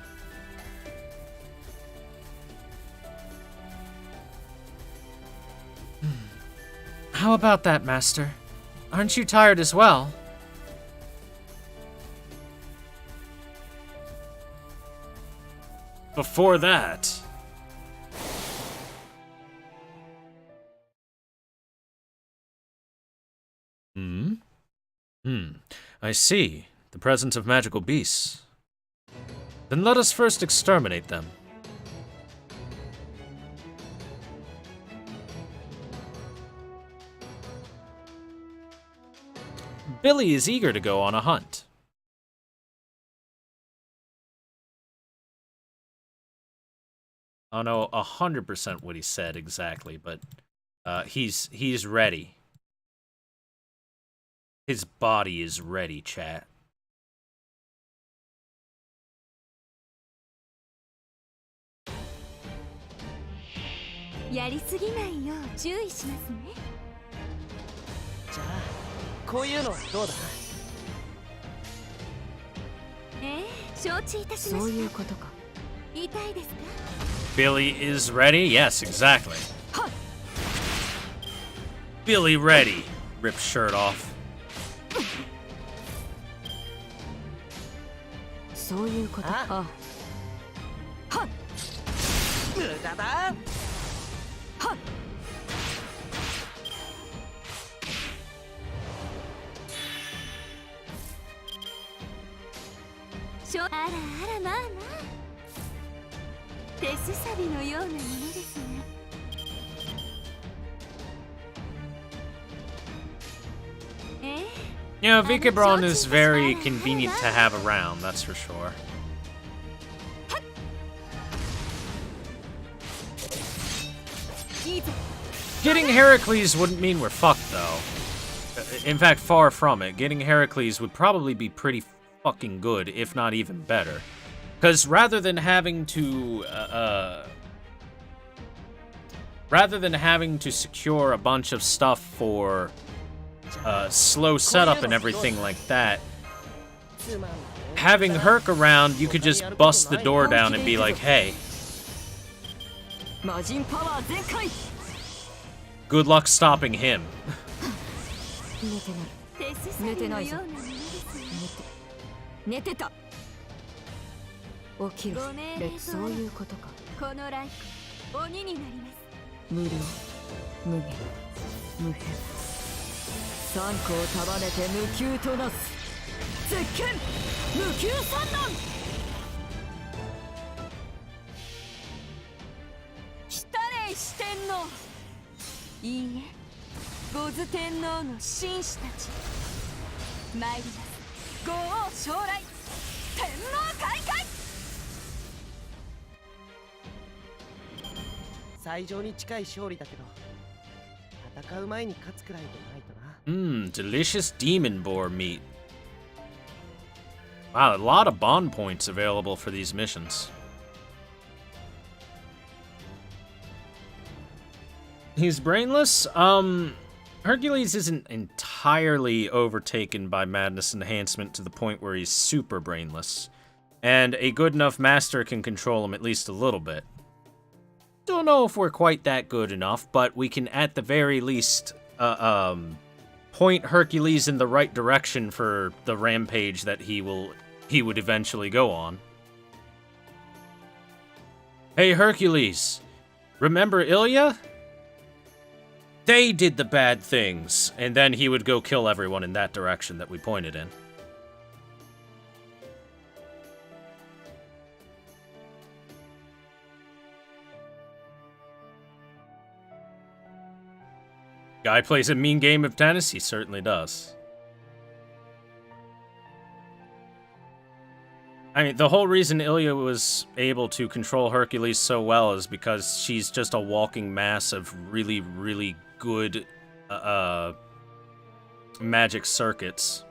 How about that, Master? Aren't you tired as well? Before that... I see. The presence of magical beasts. Then let us first exterminate them. Billy is eager to go on a hunt. I don't know 100% what he said exactly, but he's ready. His body is ready, chat. Yaりすぎないよう注意しますね。じゃあこういうのはどうだ。承知いたしました。そういうことか。痛いですか？ Billy is ready? Yes, exactly. Billy ready. Rip shirt off. そういうことか。あ。はっ。無駄だ。はっ。あらあらまあまあ。手すさびのようなものですね。Yeah, Vikebron is very convenient to have around, that's for sure. Getting Heracles wouldn't mean we're fucked, though. In fact, far from it. Getting Heracles would probably be pretty fucking good, if not even better. Because rather than having to secure a bunch of stuff for slow setup and everything like that, having Herc around, you could just bust the door down and be like, hey, good luck stopping him. 寝てないぞ。寝てた。起きろ。そういうことか。このライフ鬼になります。無料、無限、無変。三個を束ねて無休となす。絶剣無休三段。来たれ四天王。いいえ、ゴズ天皇の紳士たち、参ります。豪王将来、天皇開会。最上に近い勝利だけど、戦う前に勝つくらいでないとな。Delicious demon boar meat. Wow, a lot of bond points available for these missions. He's brainless? Hercules isn't entirely overtaken by madness enhancement to the point where he's super brainless. And a good enough master can control him at least a little bit. Don't know if we're quite that good enough, but we can at the very least, point Hercules in the right direction for the rampage that he would eventually go on. Hey Hercules, remember Ilya? They did the bad things, and then he would go kill everyone in that direction that we pointed in. Guy plays a mean game of tennis? He certainly does. I mean, the whole reason Ilya was able to control Hercules so well is because she's just a walking mass of really, really good magic circuits.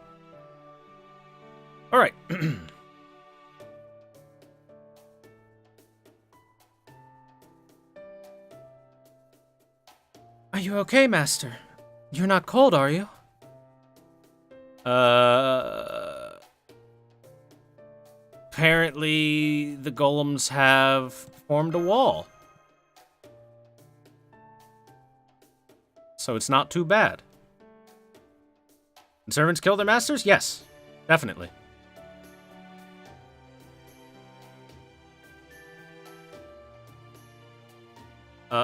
All right. Are you okay, Master? You're not cold, are you? Apparently the golems have formed a wall. So it's not too bad. Can servants kill their masters? Yes, definitely.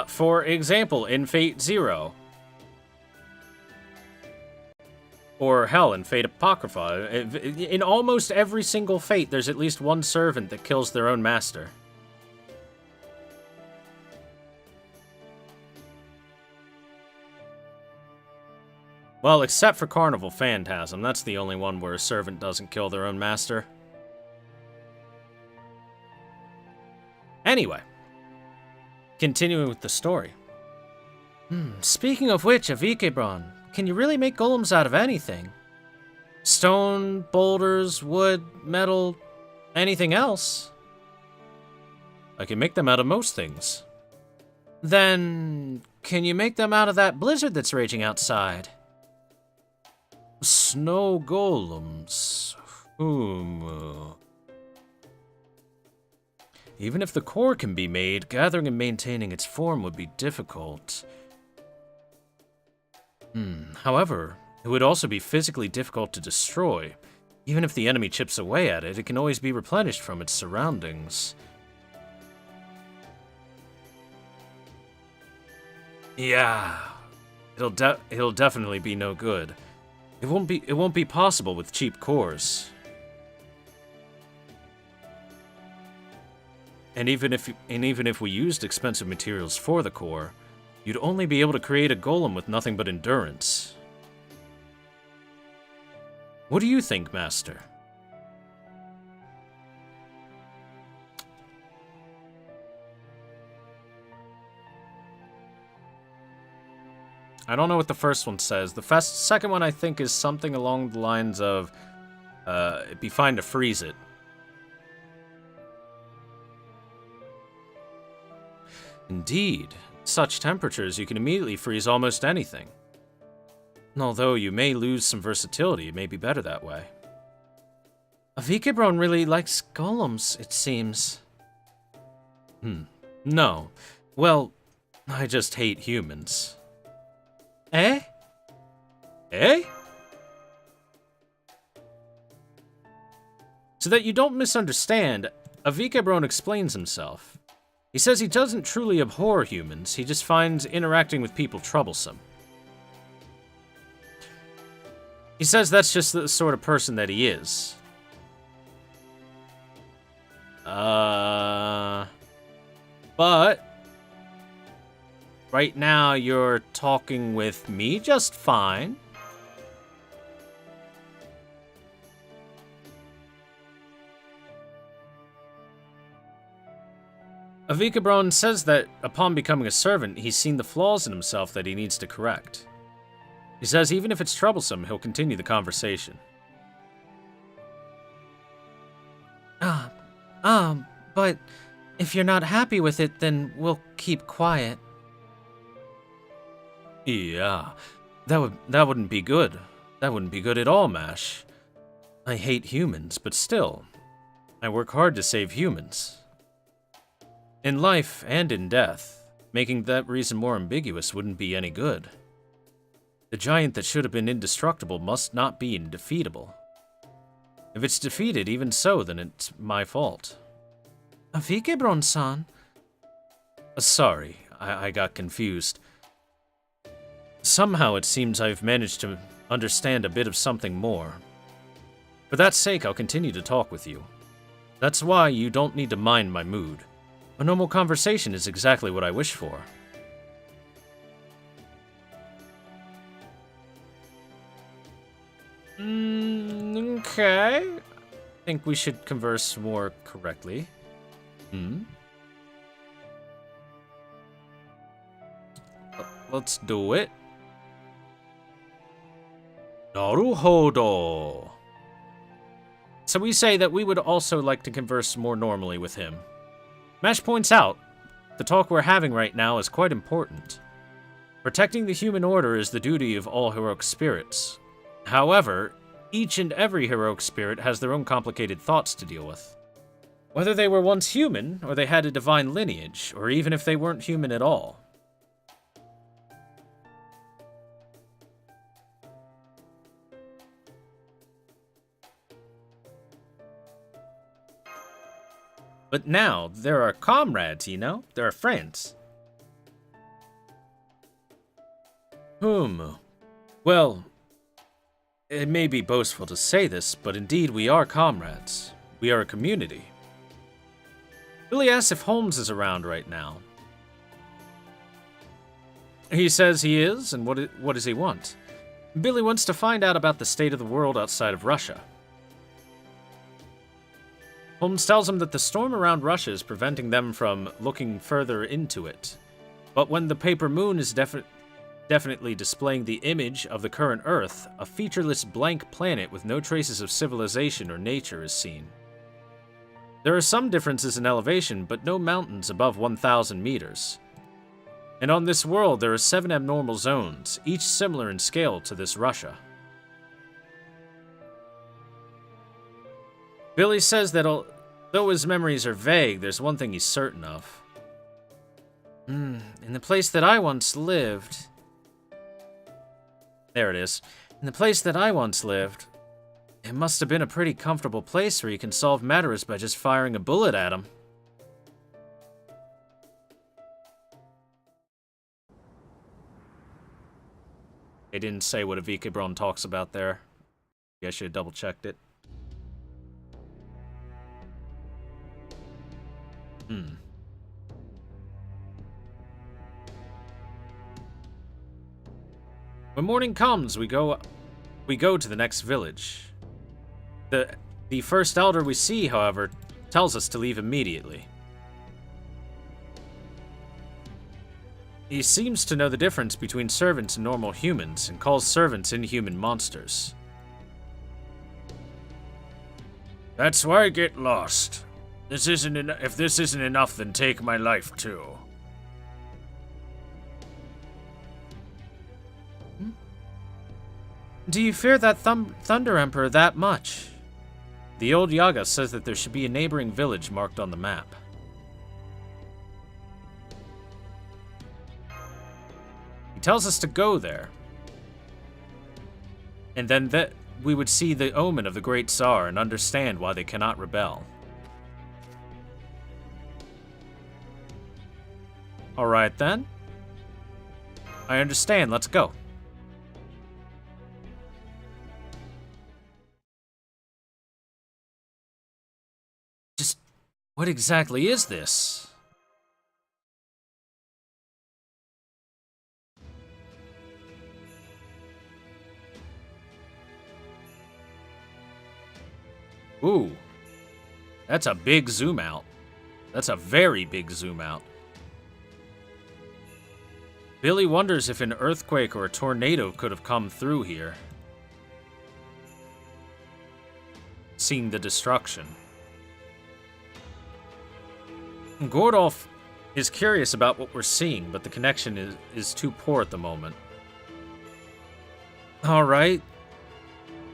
For example, in Fate Zero. Or hell, in Fate Apocrypha. In almost every single Fate, there's at least one servant that kills their own master. Well, except for Carnival Phantasm. That's the only one where a servant doesn't kill their own master. Anyway. Continuing with the story. Speaking of which, Avikebron, can you really make golems out of anything? Stone, boulders, wood, metal, anything else? I can make them out of most things. Then, can you make them out of that blizzard that's raging outside? Snow golems. Even if the core can be made, gathering and maintaining its form would be difficult. However, it would also be physically difficult to destroy. Even if the enemy chips away at it, it can always be replenished from its surroundings. Yeah, it'll definitely be no good. It won't be possible with cheap cores. And even if we used expensive materials for the core, you'd only be able to create a golem with nothing but endurance. What do you think, Master? I don't know what the first one says. The second one, I think, is something along the lines of, it'd be fine to freeze it. Indeed. Such temperatures, you can immediately freeze almost anything. Although you may lose some versatility, it may be better that way. Avikebron really likes golems, it seems. No. Well, I just hate humans. Eh? Eh? So that you don't misunderstand, Avikebron explains himself. He says he doesn't truly abhor humans, he just finds interacting with people troublesome. He says that's just the sort of person that he is. But right now you're talking with me just fine. Avikabron says that upon becoming a servant, he's seen the flaws in himself that he needs to correct. He says even if it's troublesome, he'll continue the conversation. But if you're not happy with it, then we'll keep quiet. Yeah, that wouldn't be good. That wouldn't be good at all, Mash. I hate humans, but still, I work hard to save humans. In life and in death, making that reason more ambiguous wouldn't be any good. The giant that should have been indestructible must not be indefeatable. If it's defeated, even so, then it's my fault. Avikebron-san? Sorry, I got confused. Somehow it seems I've managed to understand a bit of something more. For that sake, I'll continue to talk with you. That's why you don't need to mind my mood. A normal conversation is exactly what I wish for. Okay. I think we should converse more correctly. Let's do it. Naruhodo. So we say that we would also like to converse more normally with him. Mash points out, the talk we're having right now is quite important. Protecting the human order is the duty of all heroic spirits. However, each and every heroic spirit has their own complicated thoughts to deal with. Whether they were once human, or they had a divine lineage, or even if they weren't human at all. But now, there are comrades, you know? There are friends. Well, it may be boastful to say this, but indeed we are comrades. We are a community. Billy asks if Holmes is around right now. He says he is, and what does he want? Billy wants to find out about the state of the world outside of Russia. Holmes tells him that the storm around Russia is preventing them from looking further into it. But when the paper moon is definitely displaying the image of the current Earth, a featureless blank planet with no traces of civilization or nature is seen. There are some differences in elevation, but no mountains above 1,000 meters. And on this world, there are 7 abnormal zones, each similar in scale to this Russia. Billy says that though his memories are vague, there's one thing he's certain of. In the place that I once lived... There it is. In the place that I once lived, it must have been a pretty comfortable place where you can solve matters by just firing a bullet at them. They didn't say what Avikebron talks about there. I should have double-checked it. When morning comes, we go to the next village. The first elder we see, however, tells us to leave immediately. He seems to know the difference between servants and normal humans, and calls servants inhuman monsters. That's why I get lost. If this isn't enough, then take my life too. Do you fear that Thunder Emperor that much? The old Yaga says that there should be a neighboring village marked on the map. He tells us to go there. And then we would see the omen of the Great Tsar and understand why they cannot rebel. Alright then. I understand, let's go. Just, what exactly is this? Ooh. That's a big zoom out. That's a very big zoom out. Billy wonders if an earthquake or a tornado could have come through here. Seeing the destruction. Gordolf is curious about what we're seeing, but the connection is too poor at the moment. Alright.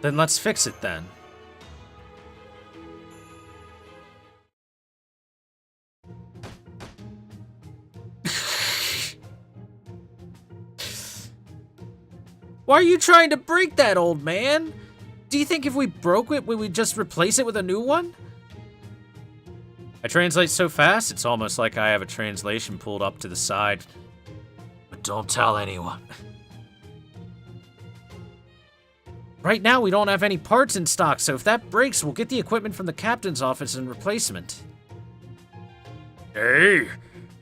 Then let's fix it then. Why are you trying to break that, old man? Do you think if we broke it, we would just replace it with a new one? I translate so fast, it's almost like I have a translation pulled up to the side. But don't tell anyone. Right now, we don't have any parts in stock, so if that breaks, we'll get the equipment from the captain's office and replacement. Hey,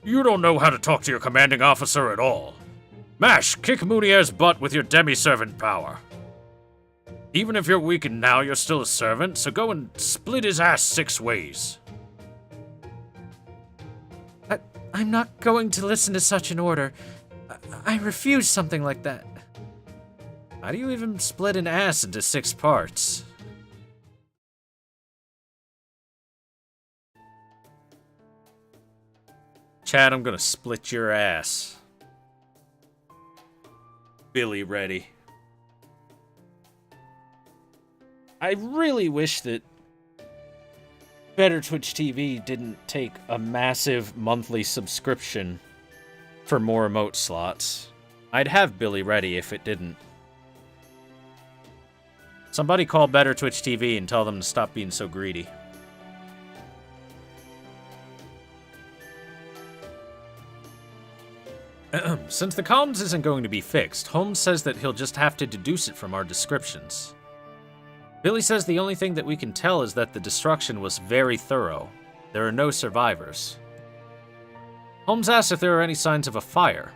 you don't know how to talk to your commanding officer at all. Mash, kick Munier's butt with your demi-servant power. Even if you're weakened now, you're still a servant, so go and split his ass 6 ways. I'm not going to listen to such an order. I refuse something like that. How do you even split an ass into 6 parts? Chad, I'm gonna split your ass. Billy ready. I really wish that Better Twitch TV didn't take a massive monthly subscription for more emote slots. I'd have Billy ready if it didn't. Somebody call Better Twitch TV and tell them to stop being so greedy. Since the comms isn't going to be fixed, Holmes says that he'll just have to deduce it from our descriptions. Billy says the only thing that we can tell is that the destruction was very thorough. There are no survivors. Holmes asks if there are any signs of a fire.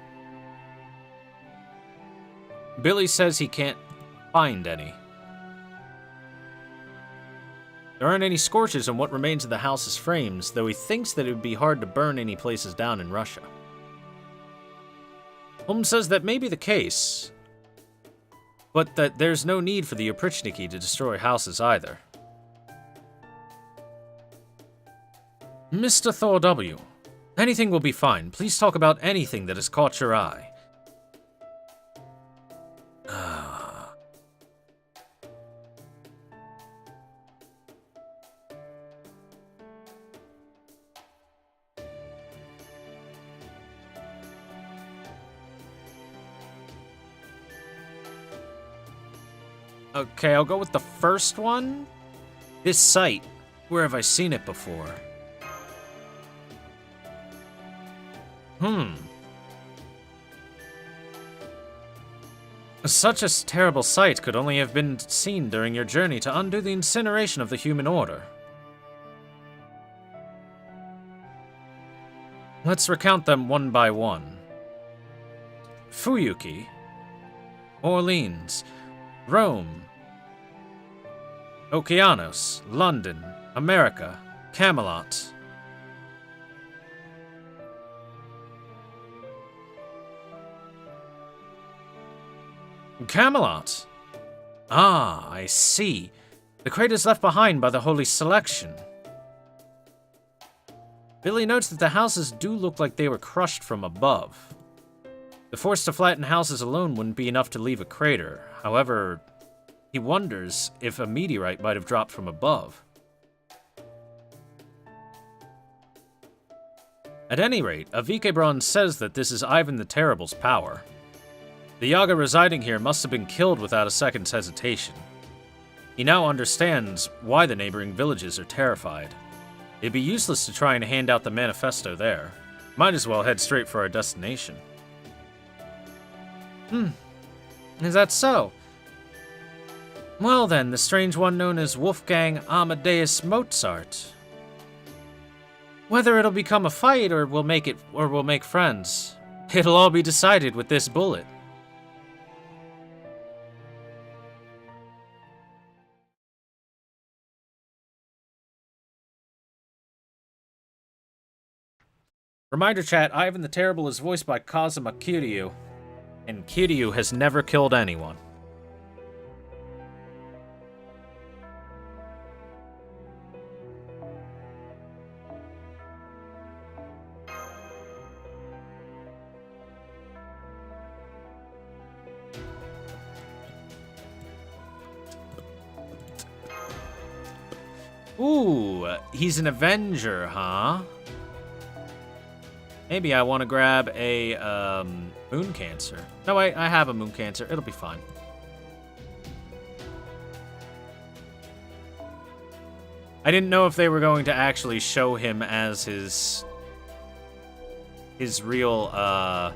Billy says he can't find any. There aren't any scorches on what remains of the house's frames, though he thinks that it would be hard to burn any places down in Russia. Holmes says that may be the case, but that there's no need for the Oprichniki to destroy houses either. Mr. Thor W., anything will be fine. Please talk about anything that has caught your eye. Okay, I'll go with the first one. This site. Where have I seen it before? Such a terrible sight could only have been seen during your journey to undo the incineration of the human order. Let's recount them one by one. Fuyuki, Orleans, Rome, Okeanos, London, America, Camelot. Camelot? Ah, I see. The craters left behind by the Holy Selection. Billy notes that the houses do look like they were crushed from above. The force to flatten houses alone wouldn't be enough to leave a crater. However, he wonders if a meteorite might have dropped from above. At any rate, Avikebron says that this is Ivan the Terrible's power. The Yaga residing here must have been killed without a second's hesitation. He now understands why the neighboring villages are terrified. It'd be useless to try and hand out the manifesto there. Might as well head straight for our destination. Is that so? Well then, the strange one known as Wolfgang Amadeus Mozart. Whether it'll become a fight or we'll make friends, it'll all be decided with this bullet. Reminder chat, Ivan the Terrible is voiced by Kazuma Kiryu, and Kiryu has never killed anyone. Ooh, he's an Avenger, huh? Maybe I want to grab a Moon Cancer. No, wait, I have a Moon Cancer. It'll be fine. I didn't know if they were going to actually show him as his real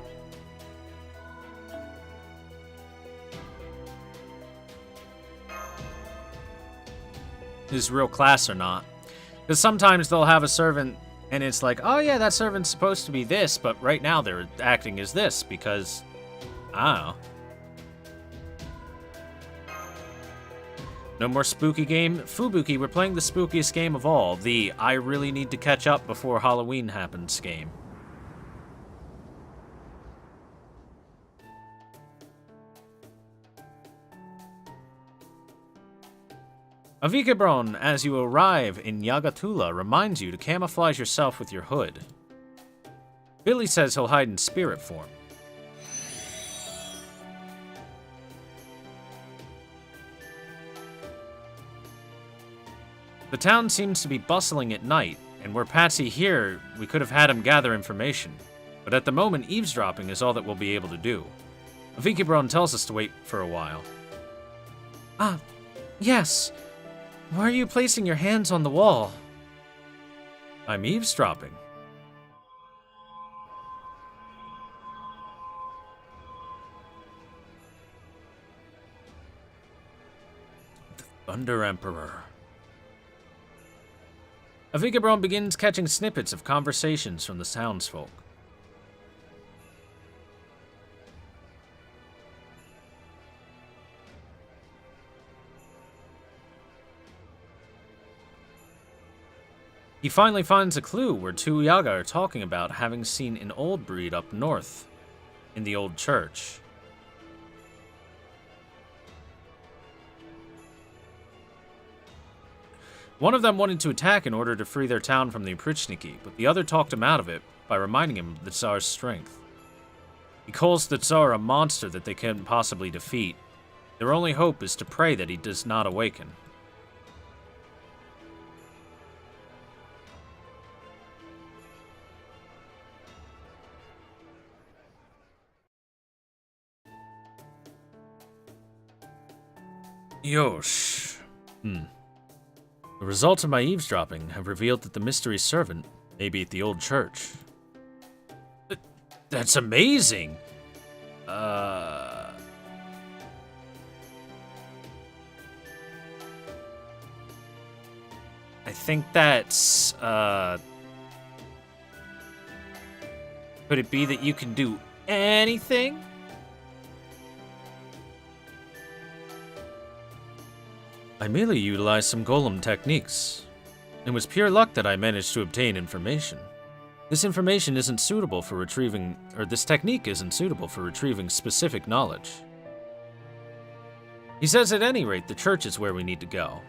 his real class or not. Because sometimes they'll have a servant and it's like, oh yeah, that servant's supposed to be this, but right now they're acting as this because, I don't know. No more spooky game. Fubuki, we're playing the spookiest game of all, the I really need to catch up before Halloween happens game. Avikabron, as you arrive in Yagatula, reminds you to camouflage yourself with your hood. Billy says he'll hide in spirit form. The town seems to be bustling at night, and were Patsy here, we could have had him gather information. But at the moment, eavesdropping is all that we'll be able to do. Avikabron tells us to wait for a while. Ah, yes. Why are you placing your hands on the wall? I'm eavesdropping. The Thunder Emperor. Avikabron begins catching snippets of conversations from the townsfolk. He finally finds a clue where two Yaga are talking about having seen an old breed up north in the old church. One of them wanted to attack in order to free their town from the Oprichniki, but the other talked him out of it by reminding him of the Tsar's strength. He calls the Tsar a monster that they couldn't possibly defeat. Their only hope is to pray that he does not awaken. Yosh. The results of my eavesdropping have revealed that the mystery servant may be at the old church. That's amazing! I think that's, could it be that you can do anything? I merely utilized some golem techniques. It was pure luck that I managed to obtain information. This information isn't suitable for retrieving, or this technique isn't suitable for retrieving specific knowledge. He says at any rate the church is where we need to go.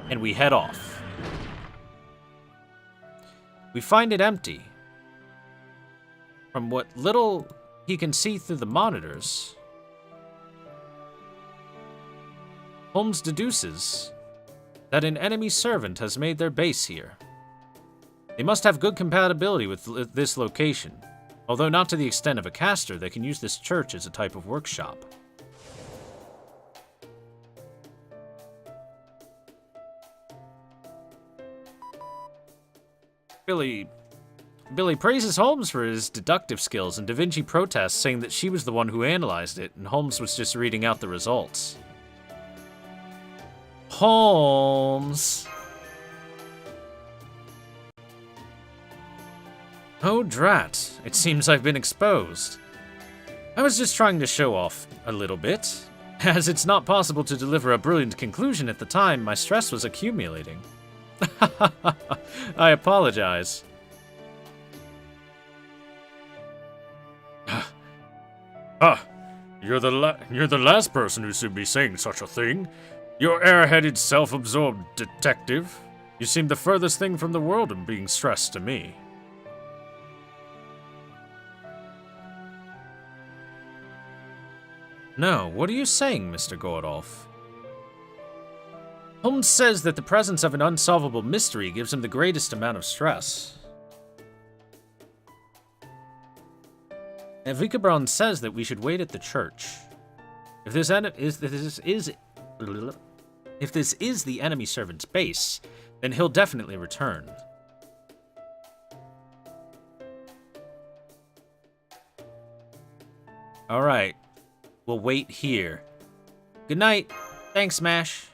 And we head off. We find it empty. From what little he can see through the monitors, Holmes deduces that an enemy servant has made their base here. They must have good compatibility with this location, although not to the extent of a caster. They can use this church as a type of workshop. Billy praises Holmes for his deductive skills, and Da Vinci protests, saying that she was the one who analyzed it, and Holmes was just reading out the results. Holmes! Oh, drat. It seems I've been exposed. I was just trying to show off a little bit. As it's not possible to deliver a brilliant conclusion at the time, my stress was accumulating. I apologize. You're the last person who should be saying such a thing. You're airheaded, self-absorbed detective. You seem the furthest thing from the world of being stressed to me. No, what are you saying, Mr. Gordolf? Holmes says that the presence of an unsolvable mystery gives him the greatest amount of stress. And Vikabrand says that we should wait at the church. If this is the enemy servant's base, then he'll definitely return. All right, we'll wait here. Good night. Thanks, Mash.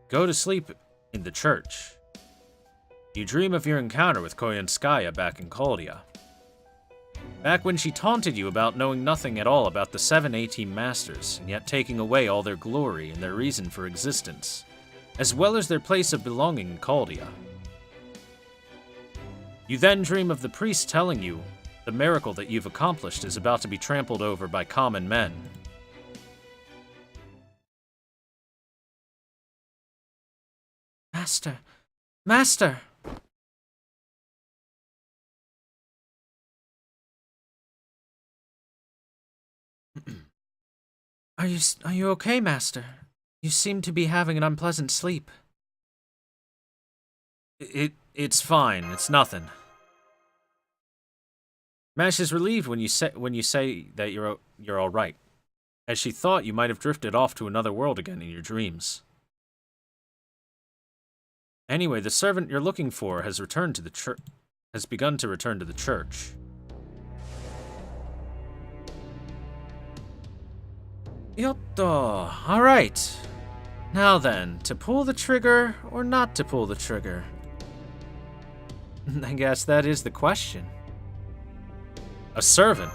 Go to sleep in the church. You dream of your encounter with Koyanskaya back in Koldia. Back when she taunted you about knowing nothing at all about the 7 A-Team Masters, and yet taking away all their glory and their reason for existence, as well as their place of belonging in Koldia. You then dream of the priest telling you the miracle that you've accomplished is about to be trampled over by common men. Master! Master! Are you okay, Master? You seem to be having an unpleasant sleep. It's fine. It's nothing. Mash is relieved when you say that you're all right, as she thought you might have drifted off to another world again in your dreams. Anyway, the servant you're looking for has returned to the church. Has begun to return to the church. Yotto. All right. Now then, to pull the trigger or not to pull the trigger? I guess that is the question. A servant.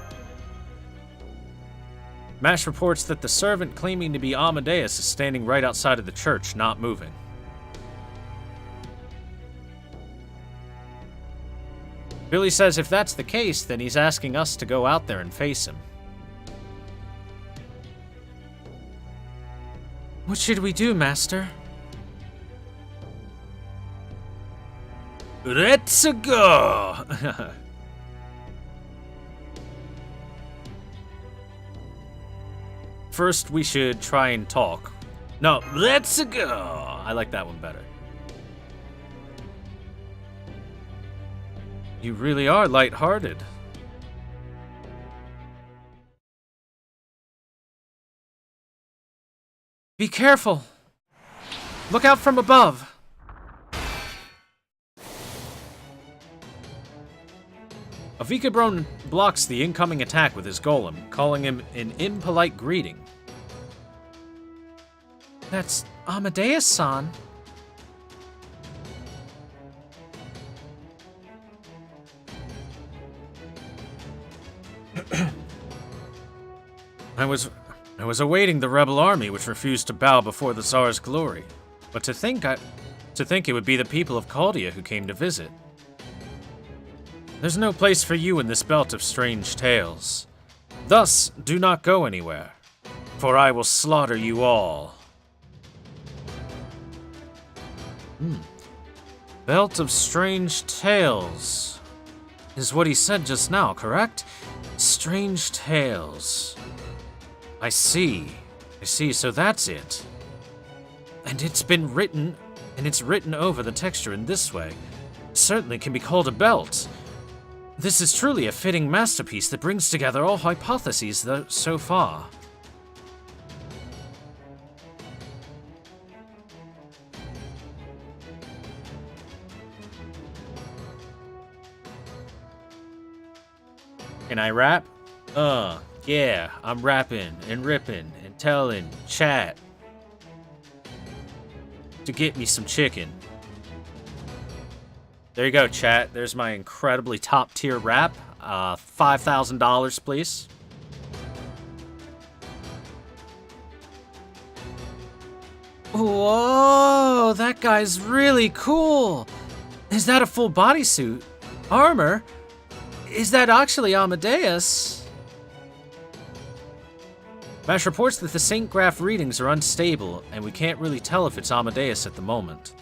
Mash reports that the servant claiming to be Amadeus is standing right outside of the church, not moving. Billy says if that's the case, then he's asking us to go out there and face him. What should we do, Master? Let's go! First, we should try and talk. No, let's go! I like that one better. You really are lighthearted. Be careful! Look out from above! Avikabron blocks the incoming attack with his golem, calling him an impolite greeting. That's Amadeus-san. I was awaiting the rebel army which refused to bow before the Tsar's glory, but to think it would be the people of Koldia who came to visit. There's no place for you in this belt of strange tales. Thus, do not go anywhere, for I will slaughter you all. Belt of strange tales is what he said just now, correct? Strange tales. I see, so that's it. And it's written over the texture in this way. Certainly can be called a belt. This is truly a fitting masterpiece that brings together all hypotheses so far. Can I rap? Yeah, I'm rapping and ripping and telling chat to get me some chicken. There you go, chat. There's my incredibly top tier rap. $5,000, please. Whoa, that guy's really cool. Is that a full bodysuit? Armor? Is that actually Amadeus? Mash reports that the St. Graph readings are unstable, and we can't really tell if it's Amadeus at the moment.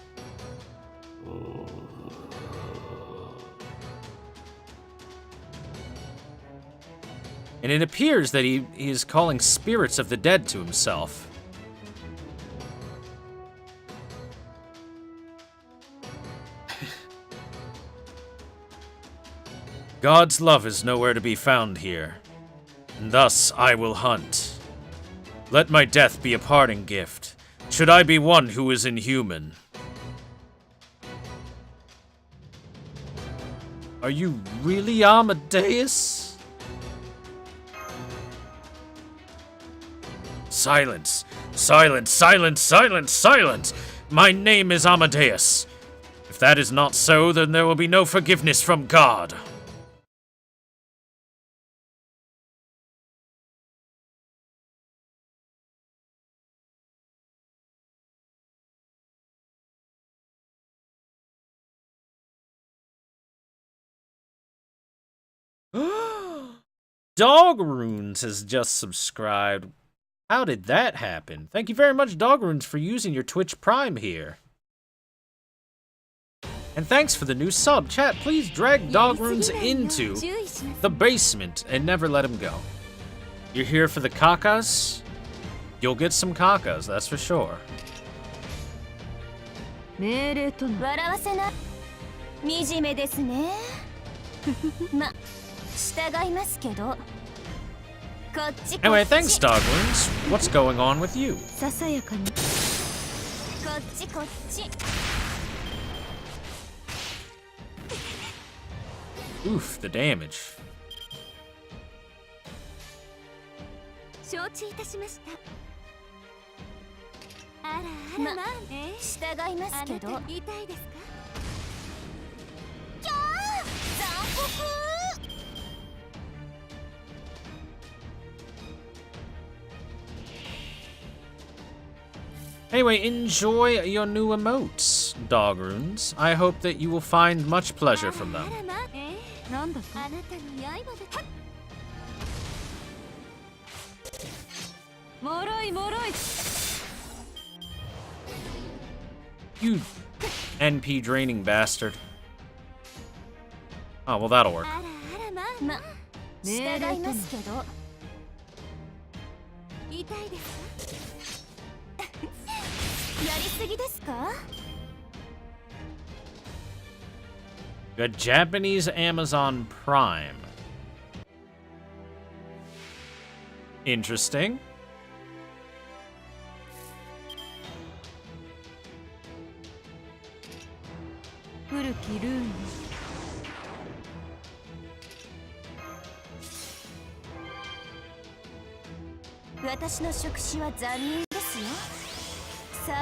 And it appears that he is calling spirits of the dead to himself. God's love is nowhere to be found here, and thus I will hunt. Let my death be a parting gift, should I be one who is inhuman. Are you really Amadeus? Silence! Silence! Silence! Silence! Silence! My name is Amadeus. If that is not so, then there will be no forgiveness from God. Dog Runes has just subscribed. How did that happen? Thank you very much, Dog Runes, for using your Twitch Prime here. And thanks for the new sub. Chat, please drag Dog Runes into the basement and never let him go. You're here for the kakas? You'll get some kakas, that's for sure. 笑わせない惨めですねま従いますけど Anyway, thanks, Dog Runes. What's going on with you? ささやかにこっちこっち Oof, the damage. 承知いたしましたあらあらまあ従いますけど痛いですかキャー残酷 Anyway, enjoy your new emotes, Dog Runes. I hope that you will find much pleasure from them. なんだとあなたの刃でもろいもろい You NP draining bastard. Oh, well, that'll work. あらあらま従いますけど痛いですかやりすぎですか The Japanese Amazon Prime. Interesting.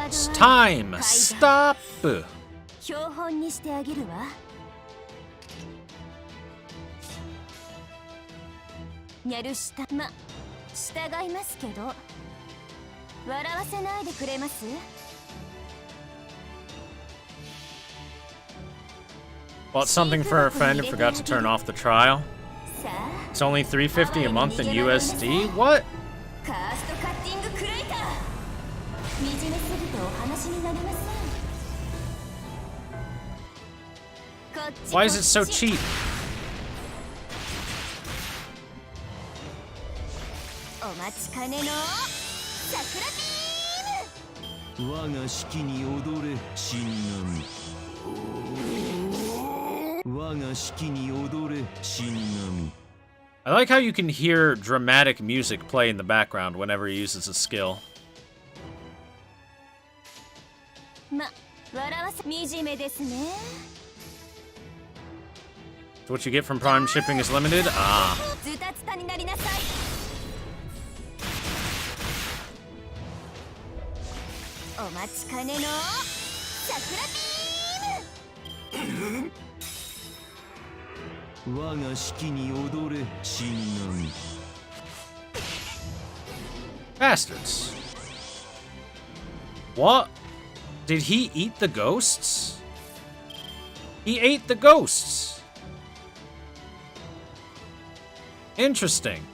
It's time. Stop. 標本にしてあげるわやるしたま従いますけど笑わせないでくれます Bought something for a friend and forgot to turn off the trial. It's only $3.50 a month in USD? What? カーストカッティングクレーター惨めすぎてお話になりません Why is it so cheap? お待ちかねの桜ビーム 我が式に踊れ死神我が式に踊れ死神 I like how you can hear dramatic music play in the background whenever he uses a skill. ま笑わせ惨めですね So what you get from Prime shipping is limited? Ah. ズタズタになりなさいお待ちかねの桜ビーム 我が式に踊れ死神 Bastards. What? Did he eat the ghosts? He ate the ghosts. Interesting.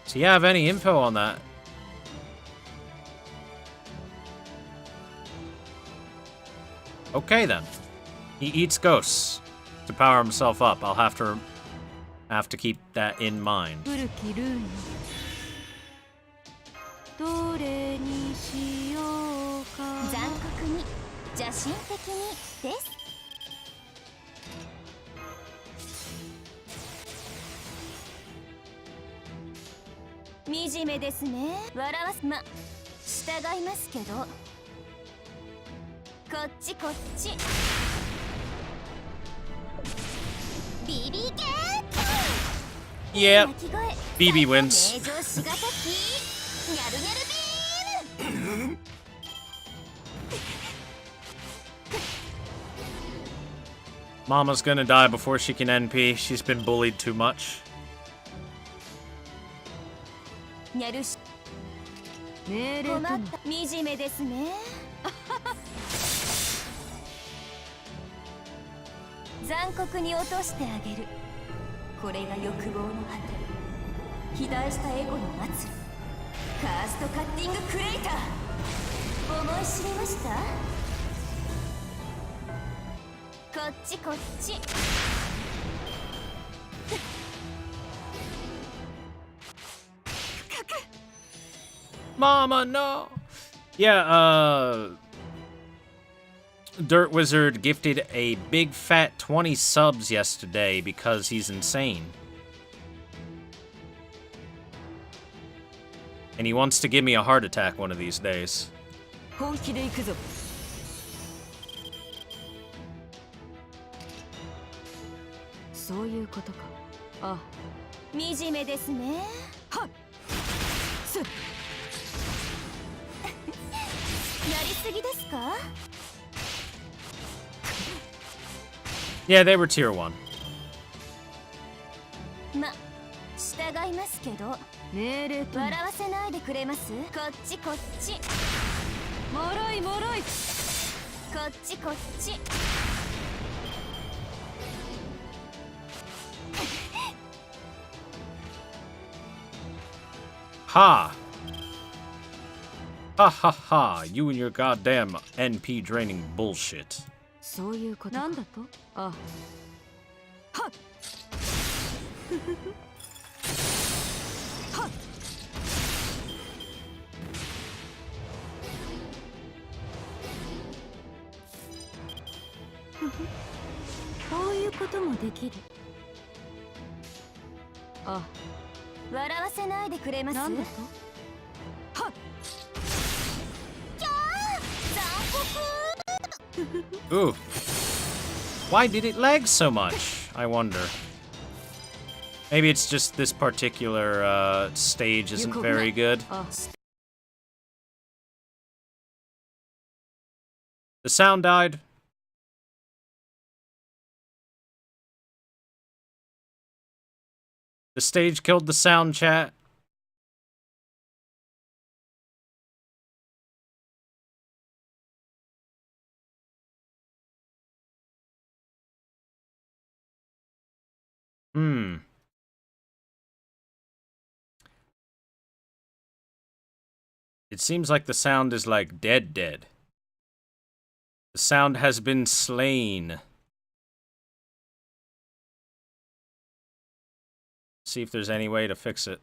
Does he have any info on that? Okay then. He eats ghosts to power himself up. I'll have to keep that in mind. 古きルーンどれにしようか残酷に邪神的にです惨めですね笑わす従いますけどこっちこっちビビゲート Yep. 鳴き声 BB wins. 名城しがたきニャルニャルビーム Mama's gonna die before she can NP. She's been bullied too much. ニャルし命令とも困った惨めですね残酷に落としてあげるこれが欲望の果て肥大したエゴの末路カーストカッティングクレーター思い知りましたこっちこっち Mama, no. Yeah, Dirt Wizard gifted a big fat 20 subs yesterday because he's insane. And he wants to give me a heart attack one of these days. 本気で行くぞそういうことかあ惨めですねはっすっやりすぎですか Yeah, they were tier 1. 従いますけど命令とも笑わせないでくれますこっちこっちもろいもろいこっちこっち Ha! Ha ha ha, you and your goddamn NP draining bullshit. そういうことなんだとあはっはっこういうこともできるあ笑わせないでくれますなんだとはっキャー残酷 Ooh. Why did it lag so much? I wonder. Maybe it's just this particular stage isn't very good. あ The sound died. The stage killed the sound, chat. It seems like the sound is like dead. The sound has been slain. See if there's any way to fix it.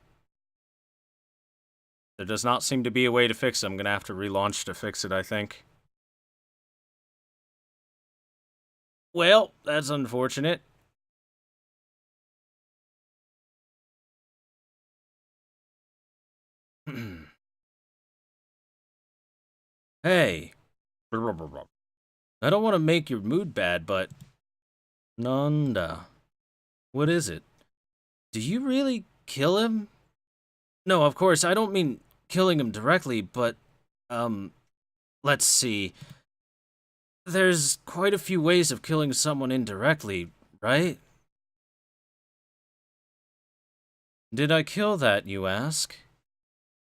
There does not seem to be a way to fix it. I'm gonna have to relaunch to fix it, I think. Well, that's unfortunate. Hey. I don't want to make your mood bad, but... Nanda. What is it? Do you really kill him? No, of course, I don't mean killing him directly, but... Let's see. There's quite a few ways of killing someone indirectly, right? Did I kill that, you ask?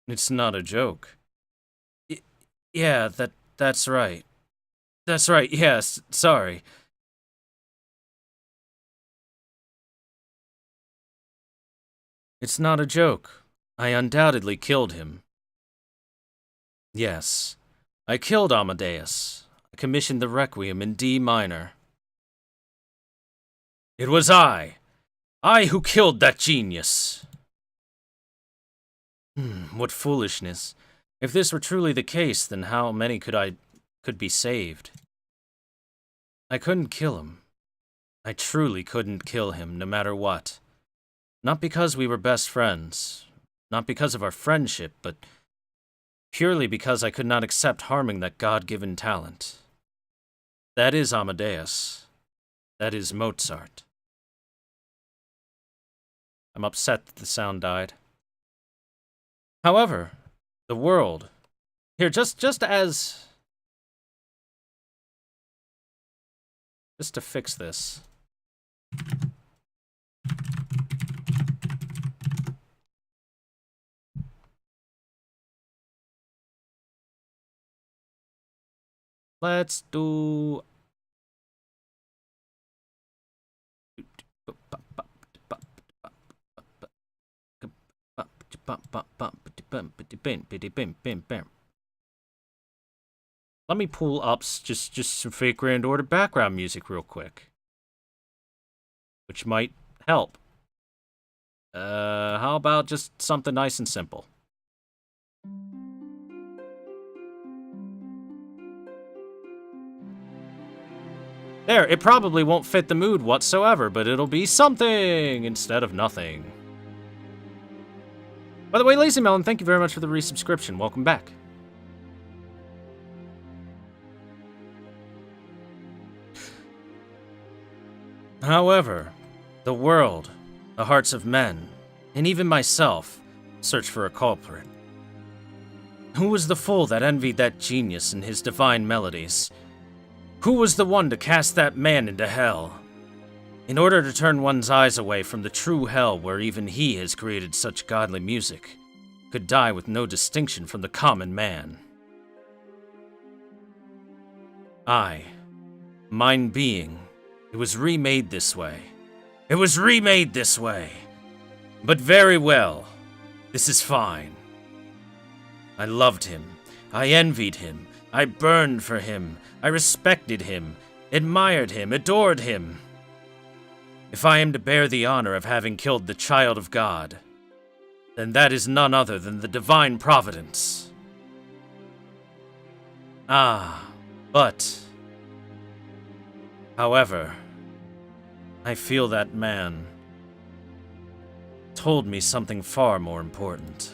It's not a joke. Yeah, that's right. That's right, yes, sorry. It's not a joke. I undoubtedly killed him. Yes, I killed Amadeus. I commissioned the Requiem in D minor. It was I who killed that genius. What foolishness. If this were truly the case, then how many could be saved? I couldn't kill him. I truly couldn't kill him, no matter what. Not because we were best friends, not because of our friendship, but purely because I could not accept harming that God-given talent. That is Amadeus. That is Mozart. I'm upset that the sound died. However, the world... Here, just to fix this. Let's do... Let me pull up just some fake Grand Order background music real quick, which might help. How about just something nice and simple? There, it probably won't fit the mood whatsoever, but it'll be something instead of nothing. By the way, Lazy Melon, thank you very much for the resubscription. Welcome back. However, the world, the hearts of men, and even myself, search for a culprit. Who was the fool that envied that genius and his divine melodies? Who was the one to cast that man into hell? In order to turn one's eyes away from the true hell where even he has created such godly music, could die with no distinction from the common man. Mine being, it was remade this way. It was remade this way. But very well, this is fine. I loved him. I envied him. I burned for him. I respected him, admired him, adored him. If I am to bear the honor of having killed the child of God, then that is none other than the divine providence. But... However, I feel that man told me something far more important.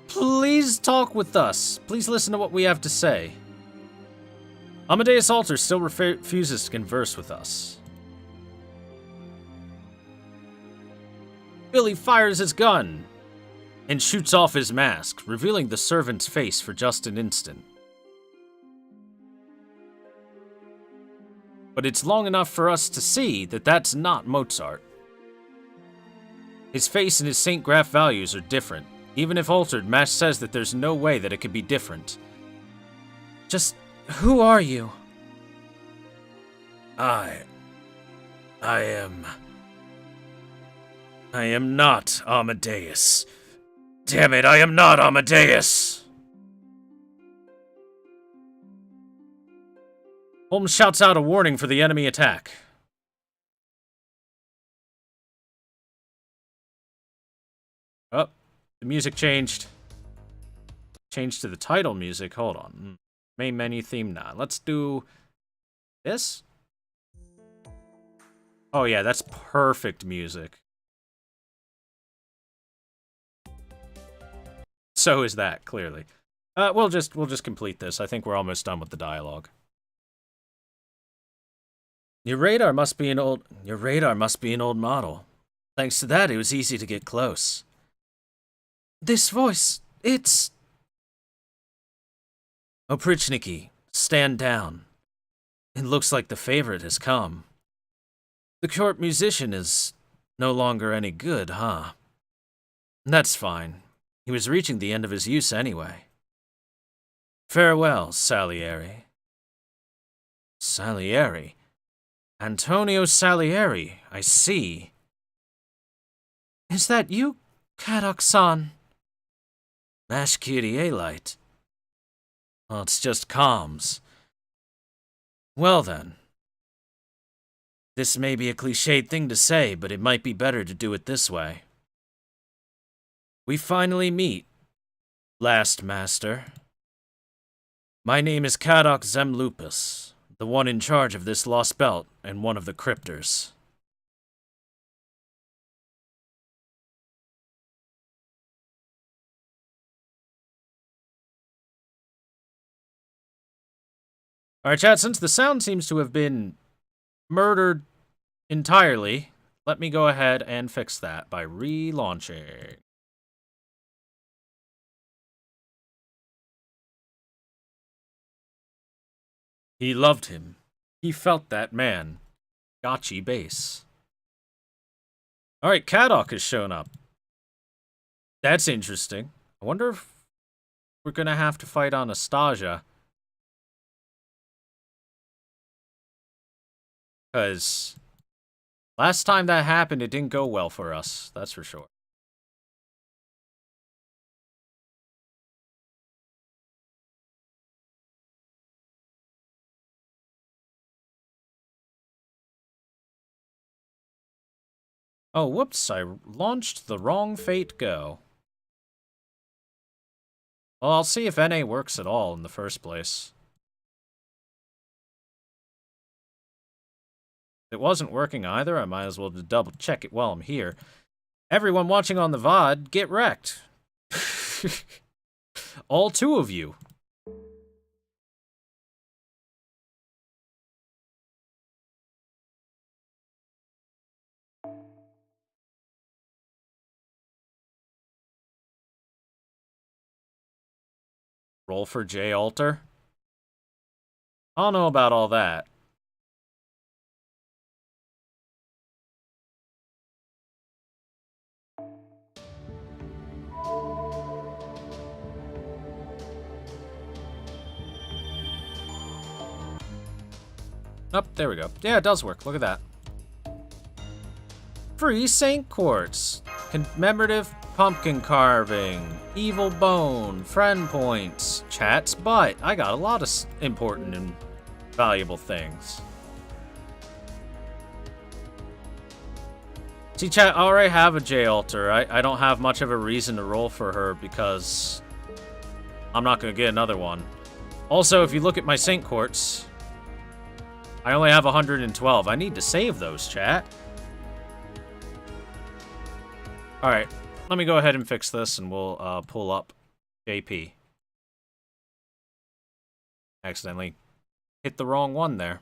Please talk with us. Please listen to what we have to say. Amadeus Alter still refuses to converse with us. Billy fires his gun and shoots off his mask, revealing the servant's face for just an instant. But it's long enough for us to see that that's not Mozart. His face and his St. Graph values are different. Even if altered, Mash says that there's no way that it could be different. Just, who are you? I am not Amadeus. Damn it, I am not Amadeus! Holmes shouts out a warning for the enemy attack. Oh. The music changed. Changed to the title music. Hold on. Main menu theme. Nah. Let's do this. Oh yeah, that's perfect music. So is that, clearly. We'll just complete this. I think we're almost done with the dialogue. Your radar must be an old model. Thanks to that, it was easy to get close. This voice, it's... Oprichniki, stand down. It looks like the favorite has come. The court musician is No longer any good, huh? That's fine. He was reaching the end of his use anyway. Farewell, Salieri. Salieri? Antonio Salieri, I see. Is that you, Kadok-san? Mash Kyrie-lite. Well, it's just comms. Well then. This may be a cliched thing to say, but it might be better to do it this way. We finally meet, last master. My name is Kadok Zemlupus, the one in charge of this lost belt and one of the cryptors. Alright, chat, since the sound seems to have been murdered entirely, let me go ahead and fix that by relaunching. He loved him. He felt that man. Gotchi base. Alright, Kadok has shown up. That's interesting. I wonder if we're gonna have to fight Anastasia. Because last time that happened, it didn't go well for us. That's for sure. Oh, whoops, I launched the wrong Fate Go. Well, I'll see if NA works at all in the first place. If it wasn't working either, I might as well double check it while I'm here. Everyone watching on the VOD, get wrecked. All two of you. Roll for J Alter? I don't know about all that. Oh, there we go. Yeah, it does work. Look at that. Free Saint Quartz. Commemorative pumpkin carving. Evil bone. Friend points. Chat's butt. I got a lot of important and valuable things. See, chat, I already have a J Alter. I don't have much of a reason to roll for her because I'm not going to get another one. Also, if you look at my Saint Quartz, I only have 112. I need to save those, chat. Alright, let me go ahead and fix this and we'll pull up JP. Accidentally hit the wrong one there.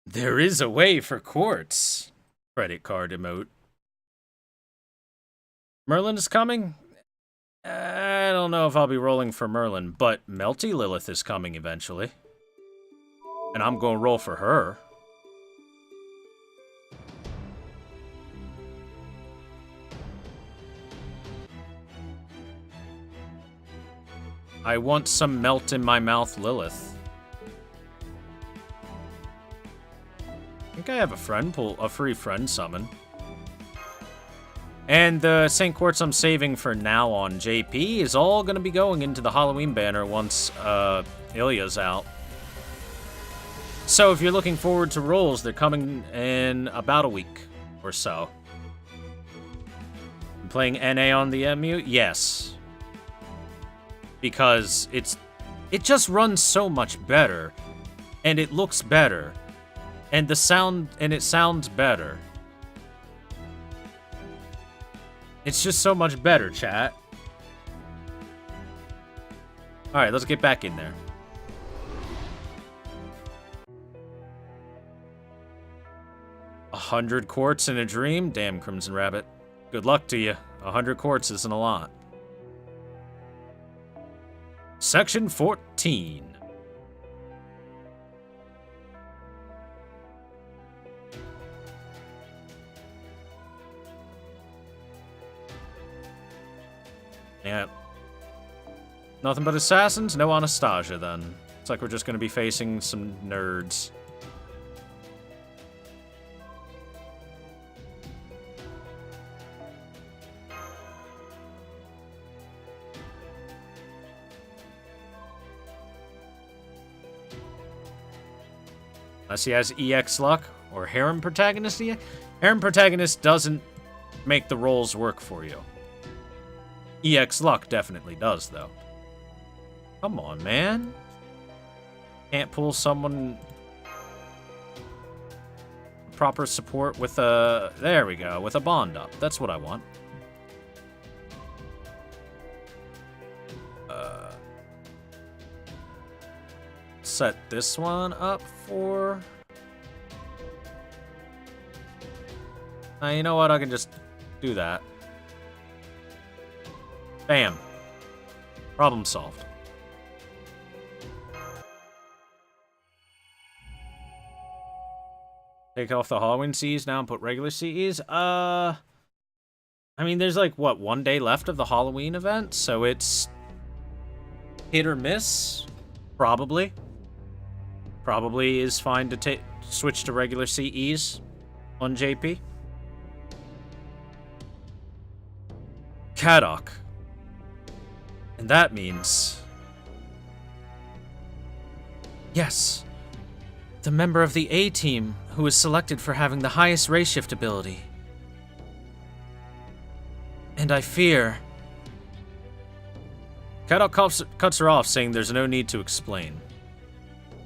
There is a way for quartz. Credit card emote. Merlin is coming? I don't know if I'll be rolling for Merlin, but Melty Lilith is coming eventually. And I'm going to roll for her. I want some melt in my mouth Lilith. I think I have a free friend summon. And the St. Quartz I'm saving for now on JP is all going to be going into the Halloween banner once Ilya's out. So if you're looking forward to rolls, they're coming in about a week or so. I'm playing NA on the MU? Yes. Because it just runs so much better. And it looks better. And it sounds better. It's just so much better, chat. Alright, let's get back in there. $100 quartz in a dream? Damn, Crimson Rabbit. Good luck to you. 100 quartz isn't a lot. Section 14. Yeah. Nothing but assassins? No Anastasia, then. It's like we're just gonna be facing some nerds. Unless he has EX luck or harem protagonist. Harem protagonist doesn't make the roles work for you. EX luck definitely does, though. Come on, man. Can't pull someone proper support with a... There we go, with a bond up. That's what I want. Set this one up for... you know what? I can just do that. Bam. Problem solved. Take off the Halloween CEs now and put regular CEs? I mean, there's like, what, 1 day left of the Halloween event? So it's hit or miss? Probably. Probably is fine to switch to regular CEs on JP. Kadok. And that means... Yes. The member of the A-team who was selected for having the highest ray shift ability. And I fear... Kadok cuts her off, saying there's no need to explain.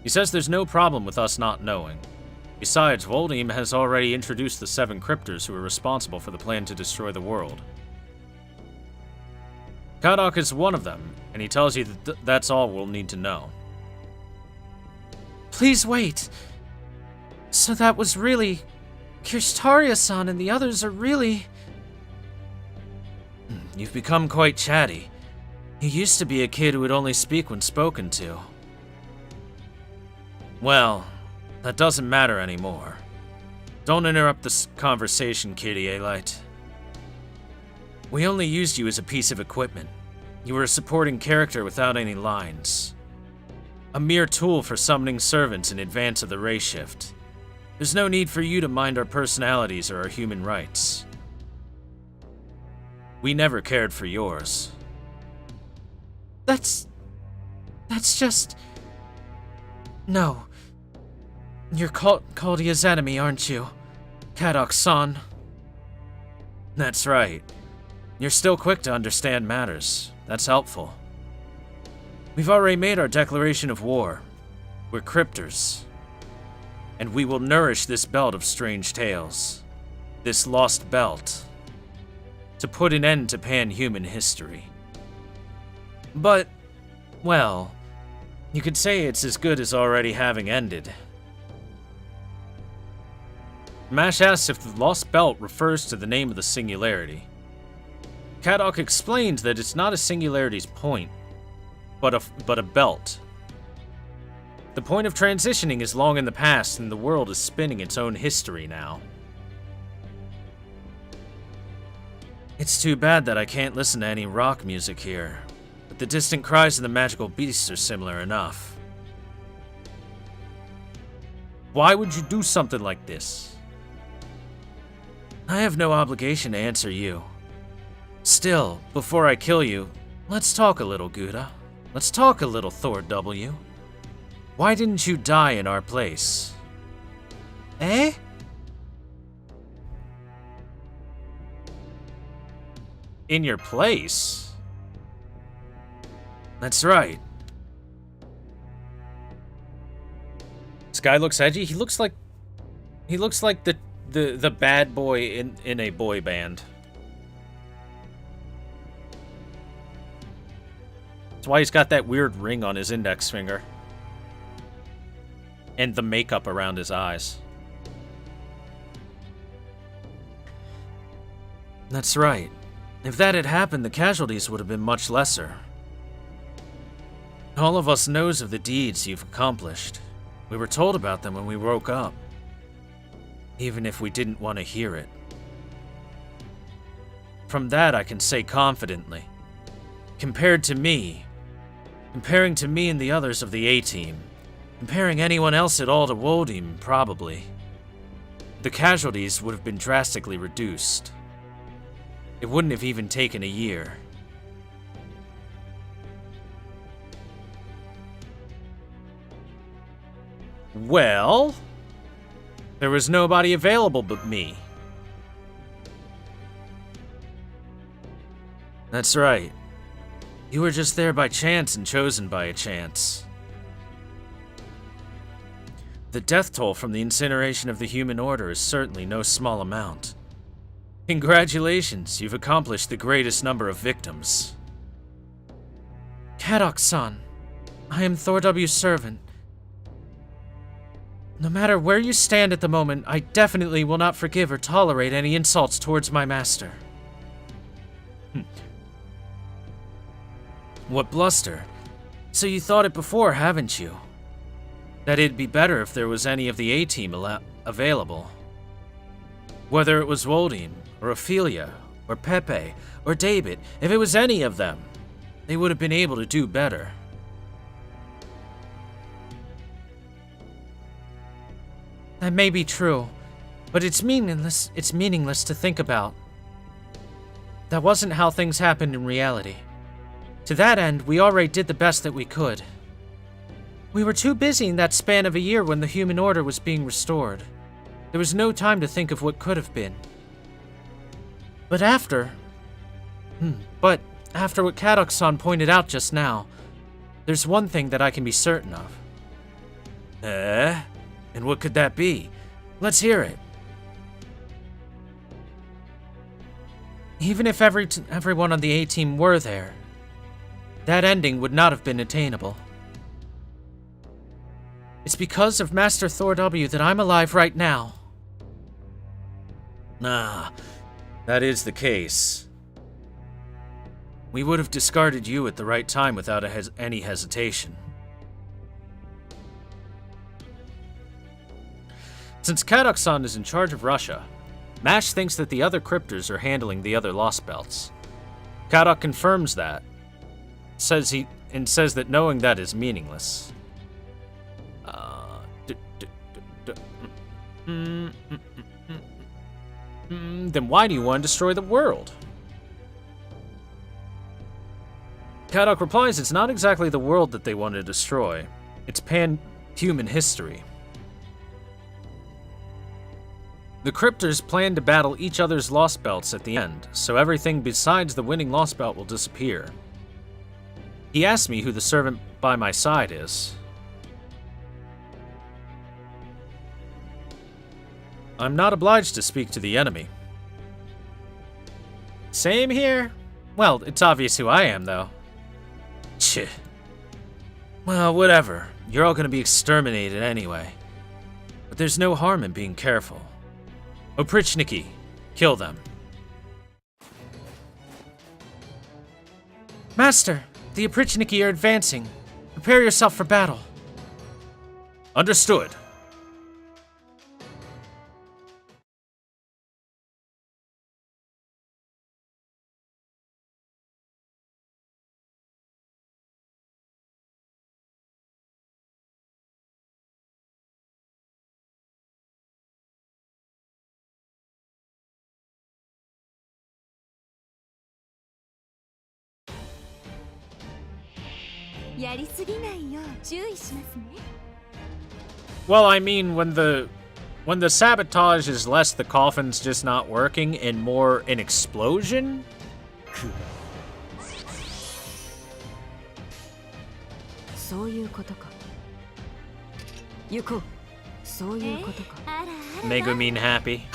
He says there's no problem with us not knowing. Besides, Voldim has already introduced the 7 cryptors who are responsible for the plan to destroy the world. Kadok is one of them, and he tells you that that's all we'll need to know. Please wait. So that was really... Kirstaria-san and the others are really... You've become quite chatty. You used to be a kid who would only speak when spoken to. Well, that doesn't matter anymore. Don't interrupt this conversation, Kyrie-Light. We only used you as a piece of equipment. You were a supporting character without any lines. A mere tool for summoning servants in advance of the ray shift. There's no need for you to mind our personalities or our human rights. We never cared for yours. That's just... No. You're called Yazanami, aren't you? Kadok-san. That's right. You're still quick to understand matters. That's helpful. We've already made our declaration of war. We're cryptors. And we will nourish this belt of strange tales. This lost belt. To put an end to pan-human history. But, well, you could say it's as good as already having ended. Mash asks if the lost belt refers to the name of the singularity. Kadok explains that it's not a singularity's point, but a belt. The point of transitioning is long in the past, and the world is spinning its own history now. It's too bad that I can't listen to any rock music here, but the distant cries of the magical beasts are similar enough. Why would you do something like this? I have no obligation to answer you. Still, before I kill you, let's talk a little, Gouda. Let's talk a little, Thor W. Why didn't you die in our place? Eh? In your place? That's right. This guy looks edgy. He looks like the bad boy in a boy band. That's why he's got that weird ring on his index finger. And the makeup around his eyes. That's right. If that had happened, the casualties would have been much lesser. All of us knows of the deeds you've accomplished. We were told about them when we woke up, even if we didn't want to hear it. From that I can say confidently, comparing to me and the others of the A-Team, comparing anyone else at all to Wodim, probably, the casualties would have been drastically reduced. It wouldn't have even taken a year. Well, there was nobody available but me. That's right. You were just there by chance and chosen by a chance. The death toll from the incineration of the human order is certainly no small amount. Congratulations, you've accomplished the greatest number of victims. Kadok-san, I am Thor W's servant. No matter where you stand at the moment, I definitely will not forgive or tolerate any insults towards my master. What bluster? So you thought it before, haven't you? That it'd be better if there was any of the A-Team available. Whether it was Wodim, or Ophelia, or Pepe, or David, if it was any of them, they would have been able to do better. That may be true, but it's meaningless to think about. That wasn't how things happened in reality. To that end, we already did the best that we could. We were too busy in that span of a year when the human order was being restored. There was no time to think of what could have been. But after what Kadok-san pointed out just now, there's one thing that I can be certain of. And what could that be? Let's hear it. Even if everyone on the A-Team were there, that ending would not have been attainable. It's because of Master Thor W that I'm alive right now. Nah, that is the case. We would have discarded you at the right time without any hesitation. Since Kadok-san is in charge of Russia, Mash thinks that the other cryptors are handling the other Lost Belts. Kadok confirms that, says that knowing that is meaningless. Then why do you want to destroy the world? Kadok replies it's not exactly the world that they want to destroy. It's pan-human history. The Cryptors plan to battle each other's Lost Belts at the end, so everything besides the winning Lost Belt will disappear. He asked me who the servant by my side is. I'm not obliged to speak to the enemy. Same here. Well, it's obvious who I am, though. Cheh. Well, whatever. You're all gonna be exterminated anyway. But there's no harm in being careful. Oprichniki, kill them. Master, the Oprichniki are advancing. Prepare yourself for battle. Understood. Well, I mean, when the sabotage is less the coffin's just not working and more an explosion? Megumin happy.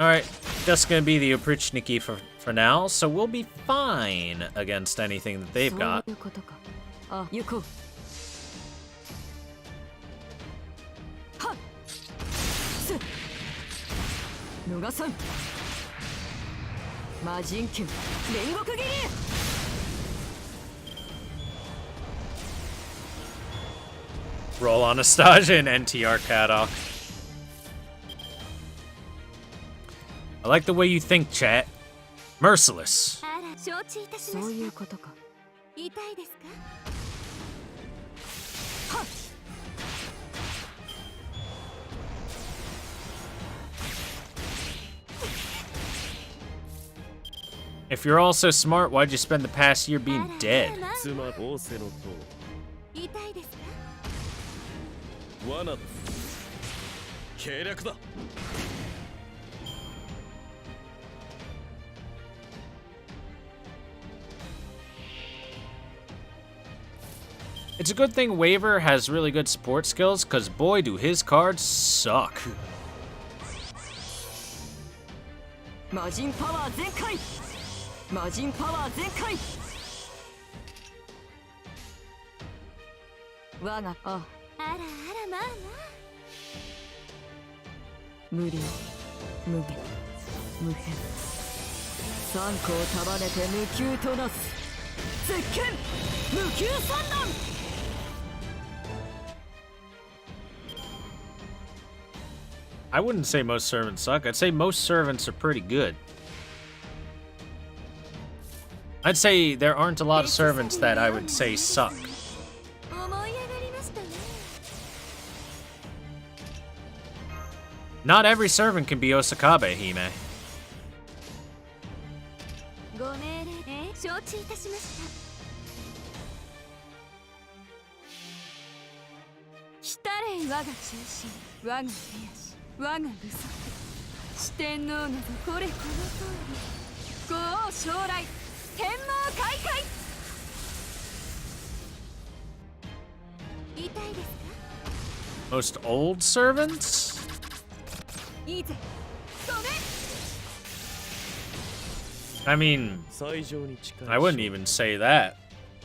Alright, just gonna be the Oprichniki for now, so we'll be fine against anything that they've got. 逃さん。魔人剣煉獄斬り。 Roll Anastasia and NTR Kadok. I like the way you think, chat. Merciless. あら承知いたしまそういした。うことか。痛いですか？ If you're all so smart, why'd you spend the past year being あら dead? まあ妻仰せの塔痛いですか？罠だ計略だ It's a good thing Waver has really good support skills, cause boy do his cards suck. 魔人パワー全開。魔人パワー全開。我があらあらまあまあ。無量無限無辺三個を束ねて無窮となす絶剣無窮三段。 I wouldn't say most servants suck. I'd say most servants are pretty good. I'd say there aren't a lot of servants that I would say suck. 思い上がりましたね。 Not every servant can be Osakabe, Hime. ご命令承知いたしました。来たれ我が中心我が手足我が不足四天王などこれこの通り五王将来天網開会。痛いですか？ Most old servants? いいぜごめん。 I mean, 最上に近い I wouldn't even say that.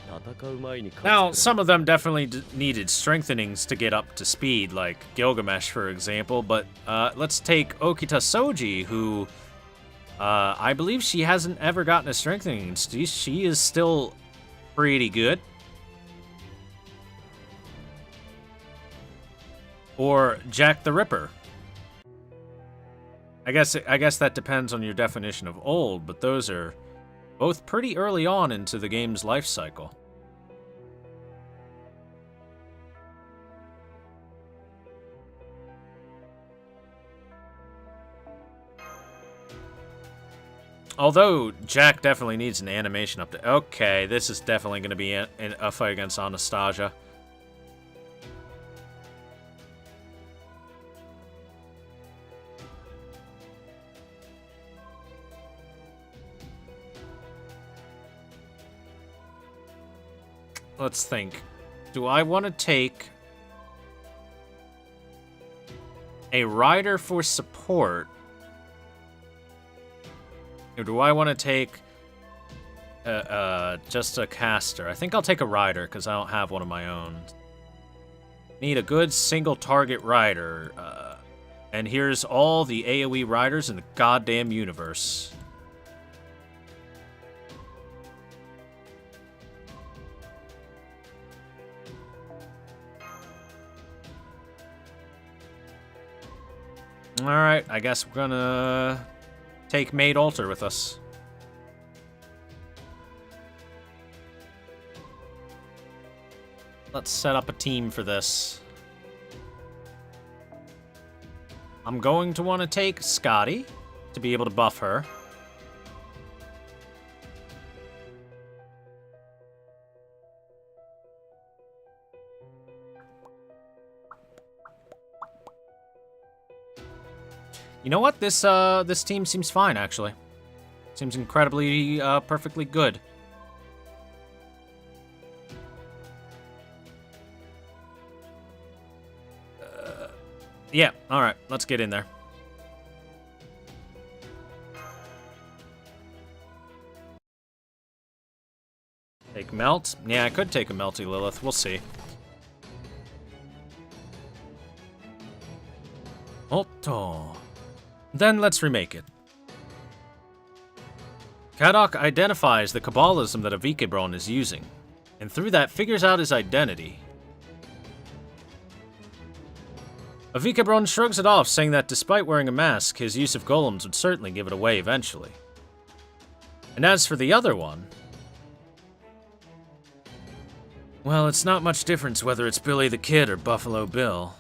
戦う前に勝つ Now, くらい some of them definitely needed strengthenings to get up to speed, like Gilgamesh, for example, but let's take Okita Soji, who I believe she hasn't ever gotten a strengthening. She is still pretty good. Or Jack the Ripper. I guess that depends on your definition of old, but those are both pretty early on into the game's life cycle. Although Jack definitely needs an animation update. Okay, this is definitely going to be a fight against Anastasia. Let's think. Do I want to take a rider for support? Or do I want to take just a caster? I think I'll take a rider because I don't have one of my own. Need a good single target rider. And here's all the AoE riders in the goddamn universe. Alright, I guess we're gonna take Maid Alter with us. Let's set up a team for this. I'm going to want to take Scotty to be able to buff her. You know what? This team seems fine, actually. Seems incredibly, perfectly good. Yeah, alright. Let's get in there. Take Melt? Yeah, I could take a Melty Lilith. We'll see. Otto. Then let's remake it. Kadok identifies the Kabbalism that Avikebron is using, and through that figures out his identity. Avikebron shrugs it off, saying that despite wearing a mask, his use of golems would certainly give it away eventually. And as for the other one, well, it's not much difference whether it's Billy the Kid or Buffalo Bill.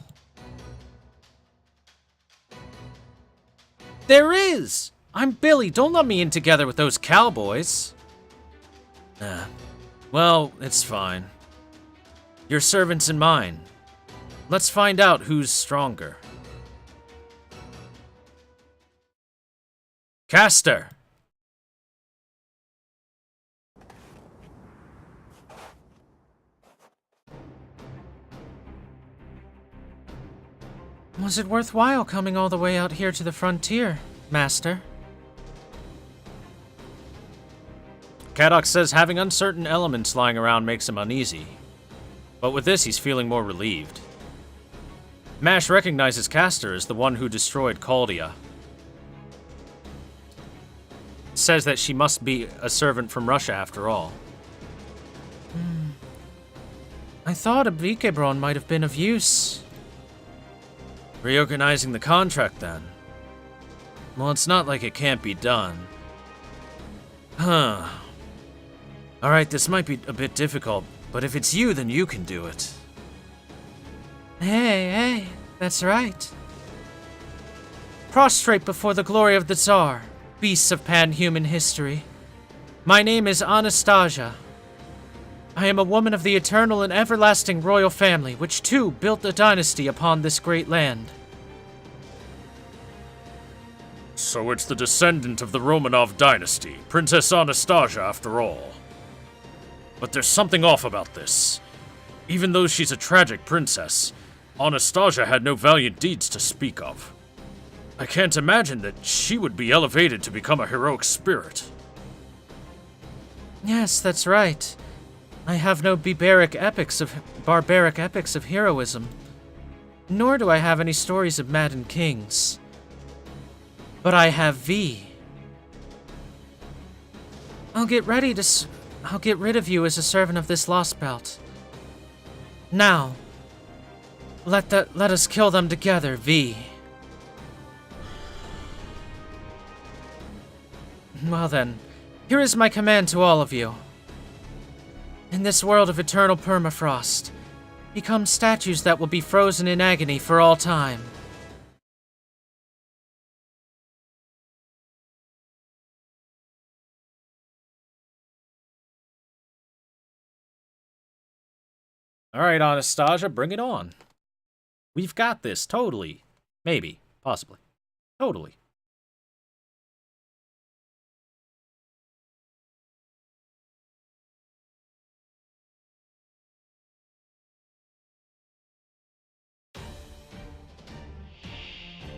There is! I'm Billy, don't let me in together with those cowboys. Well, it's fine. Your servants and mine. Let's find out who's stronger. Castor! Was it worthwhile coming all the way out here to the frontier, Master? Kadok says having uncertain elements lying around makes him uneasy, but with this he's feeling more relieved. Mash recognizes Castor as the one who destroyed Caldia. Says that she must be a servant from Russia after all. I thought Avikebron might have been of use. Reorganizing the contract, then? Well, it's not like it can't be done. Huh. Alright, this might be a bit difficult, but if it's you, then you can do it. Hey, that's right. Prostrate before the glory of the Tsar, beasts of pan-human history. My name is Anastasia. I am a woman of the eternal and everlasting royal family, which too built a dynasty upon this great land. So it's the descendant of the Romanov dynasty, Princess Anastasia after all. But there's something off about this. Even though she's a tragic princess, Anastasia had no valiant deeds to speak of. I can't imagine that she would be elevated to become a heroic spirit. Yes, that's right. I have no barbaric epics of heroism. Nor do I have any stories of maddened kings. But I have V. I'll get rid of you as a servant of this lost belt. Now, let us kill them together, V. Well then, here is my command to all of you. In this world of eternal permafrost, become statues that will be frozen in agony for all time. Alright, Anastasia, bring it on. We've got this, totally. Maybe. Possibly. Totally.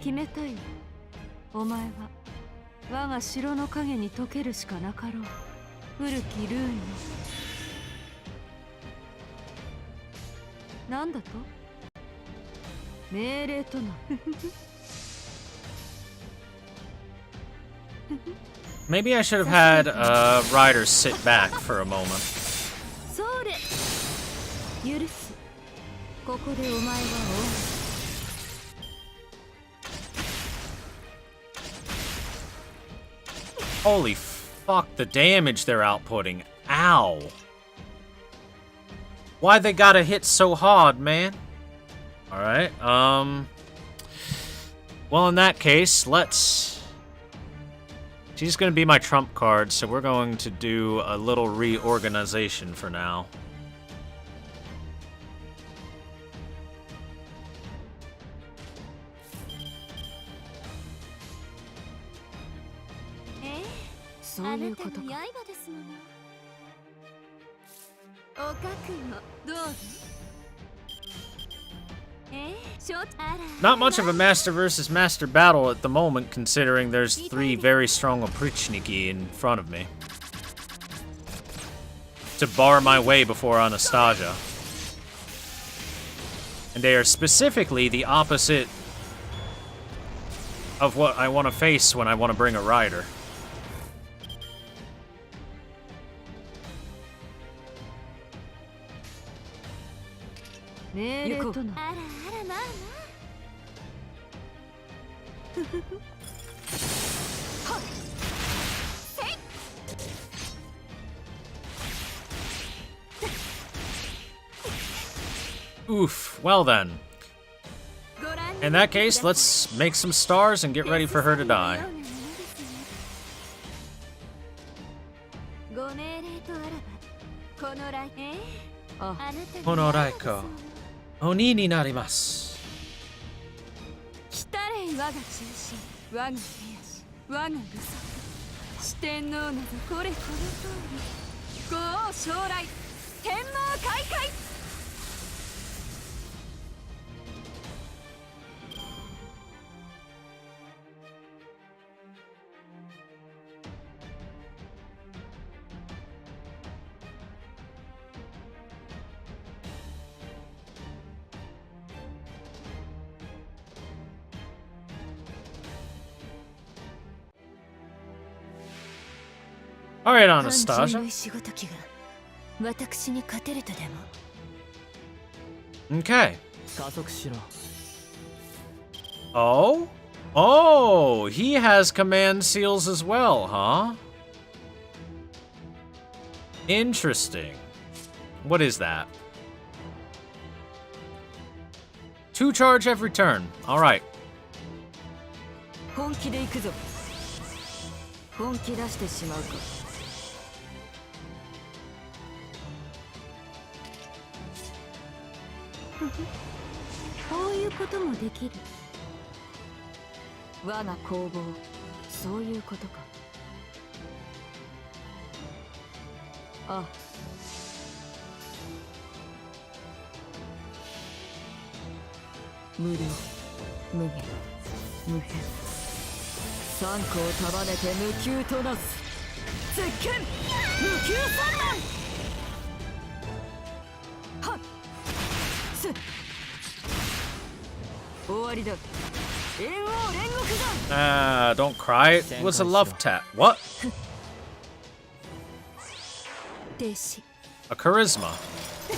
Kimetai. お前は我が城の影に溶けるしかなかろう。古きルーンよ。なんだと？命令とな。Maybe I should have had Ryder sit back for a moment. それ。許す。ここでお前はHoly fuck, the damage they're outputting. Ow. Why they gotta hit so hard, man? Alright, well, in that case, she's gonna be my trump card, so we're going to do a little reorganization for now. Not much of a master versus master battle at the moment, considering there's 3 very strong Oprichniki in front of me to bar my way before Anastasia. And they are specifically the opposite of what I want to face when I want to bring a rider. Yuko. あらあらまあまあ Oof. Well then. In that case, let's make some stars and get ready for her to die. ご命令とあらばこのライああなたに Honoraiko. Oni ni narimasu. 来たれ我が中心我が手足我が愚足四天王などこれこの通り五王将来天皇開会 Alright, 肝 Anastasia. 心の石ごときが私に勝てるとでも Okay. 加速しろ Oh? Oh, he has command seals as well, huh? Interesting. What is that? 2 charge every turn. Alright. 本気で行くぞ本気出してしまうかこういうこともできる我が攻防そういうことかあ無料無限無変三個を束ねて無給となす絶剣無給三段はっす終わりだ猿王煉獄弾 Don't cry. It was a love tap. What? 停止 A charisma.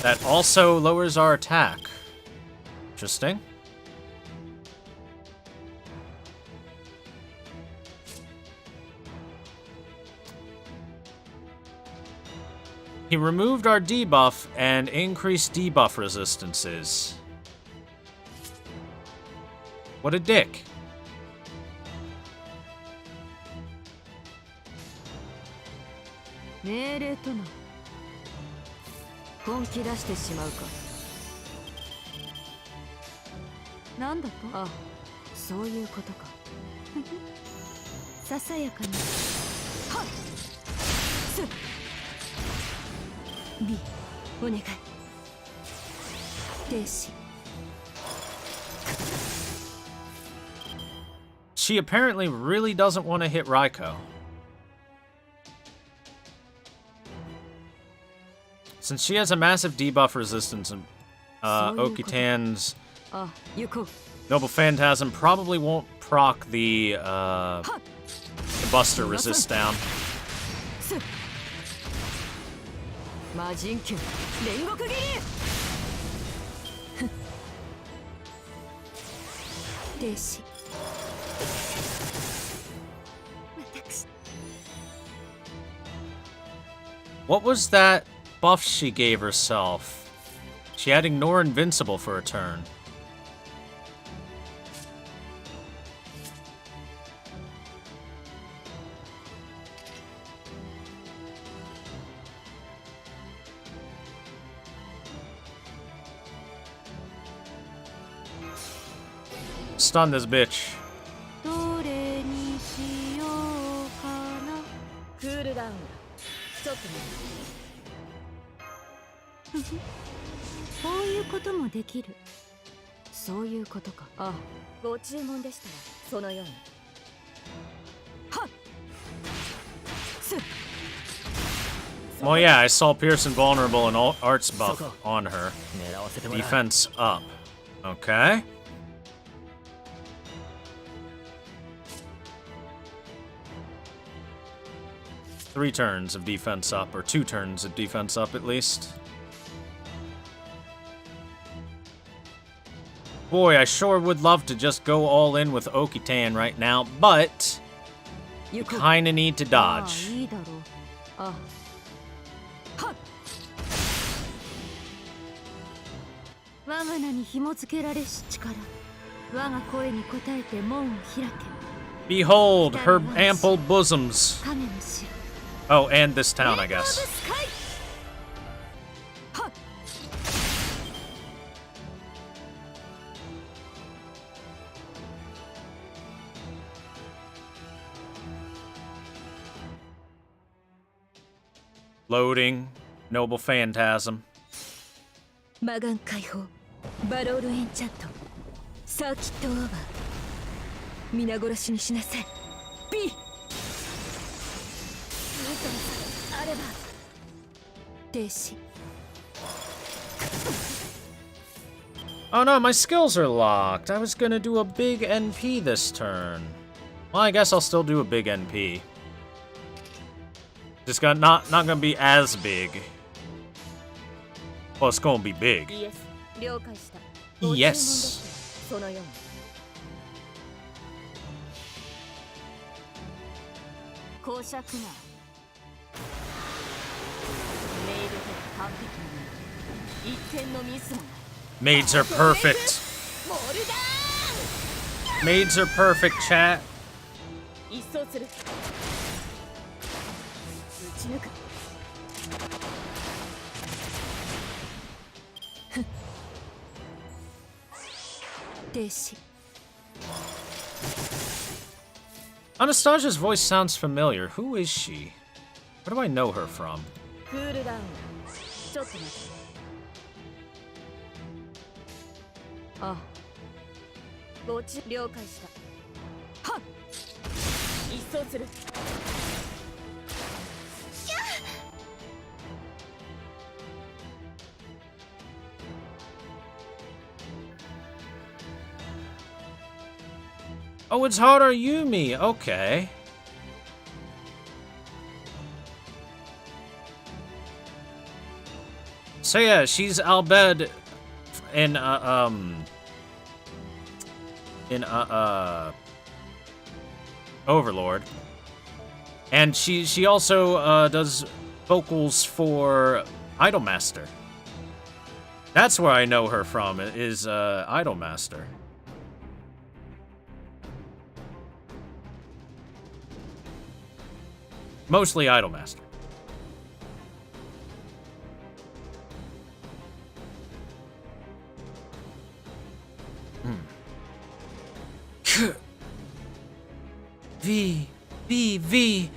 That also lowers our attack. Interesting. He removed our debuff and increased debuff resistances. What a dick.命令とな本気出してしまうかなんだとあそういうことかささやかにはっす B お願い停止 She apparently really doesn't want to hit Raiko. Since she has a massive debuff resistance, Okitan's あ行こう Noble Phantasm probably won't proc the Buster resist down. す魔人剣煉獄斬り停止 What was that buff she gave herself? She had Ignore Invincible for a turn. Stun this bitch. どれにしようかなクールダウンちょっとねこういうこともできるそういうことかあご注文でしたらそのようにはっす Well, yeah, I saw Pearson vulnerable and arts buff on her. 狙わせてもらう Defense up. Okay. 3 turns of defense up, or 2 turns of defense up at least. Boy, I sure would love to just go all in with Okitan right now, but you kinda need to ああ dodge. いいだろう。あはっ我が名に紐付けられし力、我が声に応えて門を開け。 Behold her ample bosoms. 影の城。 Oh, and this town, I guess. スカイはっ Loading. Noble Phantasm. 魔眼解放、バロールエンチャント、サーキットオーバー。皆殺しにしなさい。B。あれば停止。 Oh no, my skills are locked. I was gonna do a big NP this turn. Well, I guess I'll still do a big NP. Just not gonna be as big. Well, it's gonna be big. イエス、了解した。 Yes. そのように。公爵な。メイド的完璧に一点のミスもない。 Maids are perfect. モルダーン Maids are perfect, chat. 一掃する。撃ち抜く。停止。 Anastasia's voice sounds familiar. Who is she? Where do I know her from? クールダウン。ちょっと待って。ああ。ごち了解した。はっ。一掃する。 Oh, it's Hara Yumi. Okay. So yeah, she's Albed in Overlord, and she also does vocals for Idolmaster. That's where I know her from. Is Idolmaster. Mostly Idolmaster. V.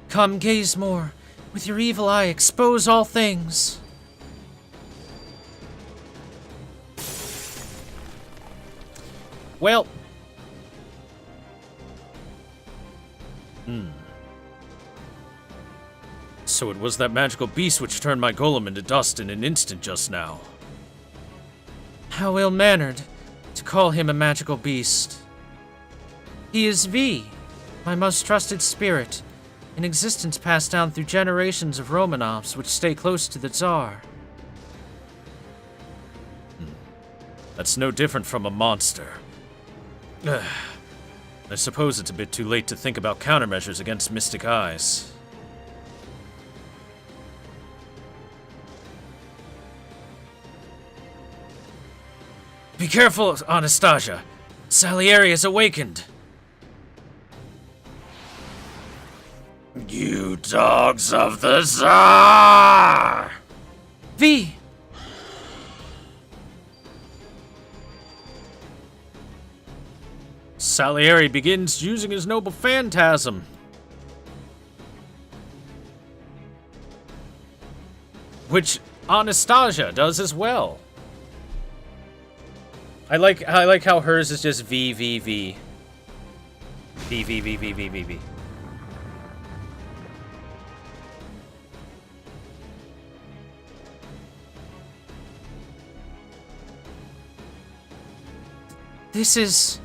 Come gaze more. With your evil eye, expose all things. Well. So it was that magical beast which turned my golem into dust in an instant just now. How ill-mannered to call him a magical beast. He is V, my most trusted spirit, an existence passed down through generations of Romanovs which stay close to the Tsar. That's no different from a monster. I suppose it's a bit too late to think about countermeasures against Mystic Eyes. Be careful, Anastasia. Salieri is awakened. You dogs of the Tsar! V! Salieri begins using his noble phantasm. Which Anastasia does as well. I like how hers is just V. V. This is...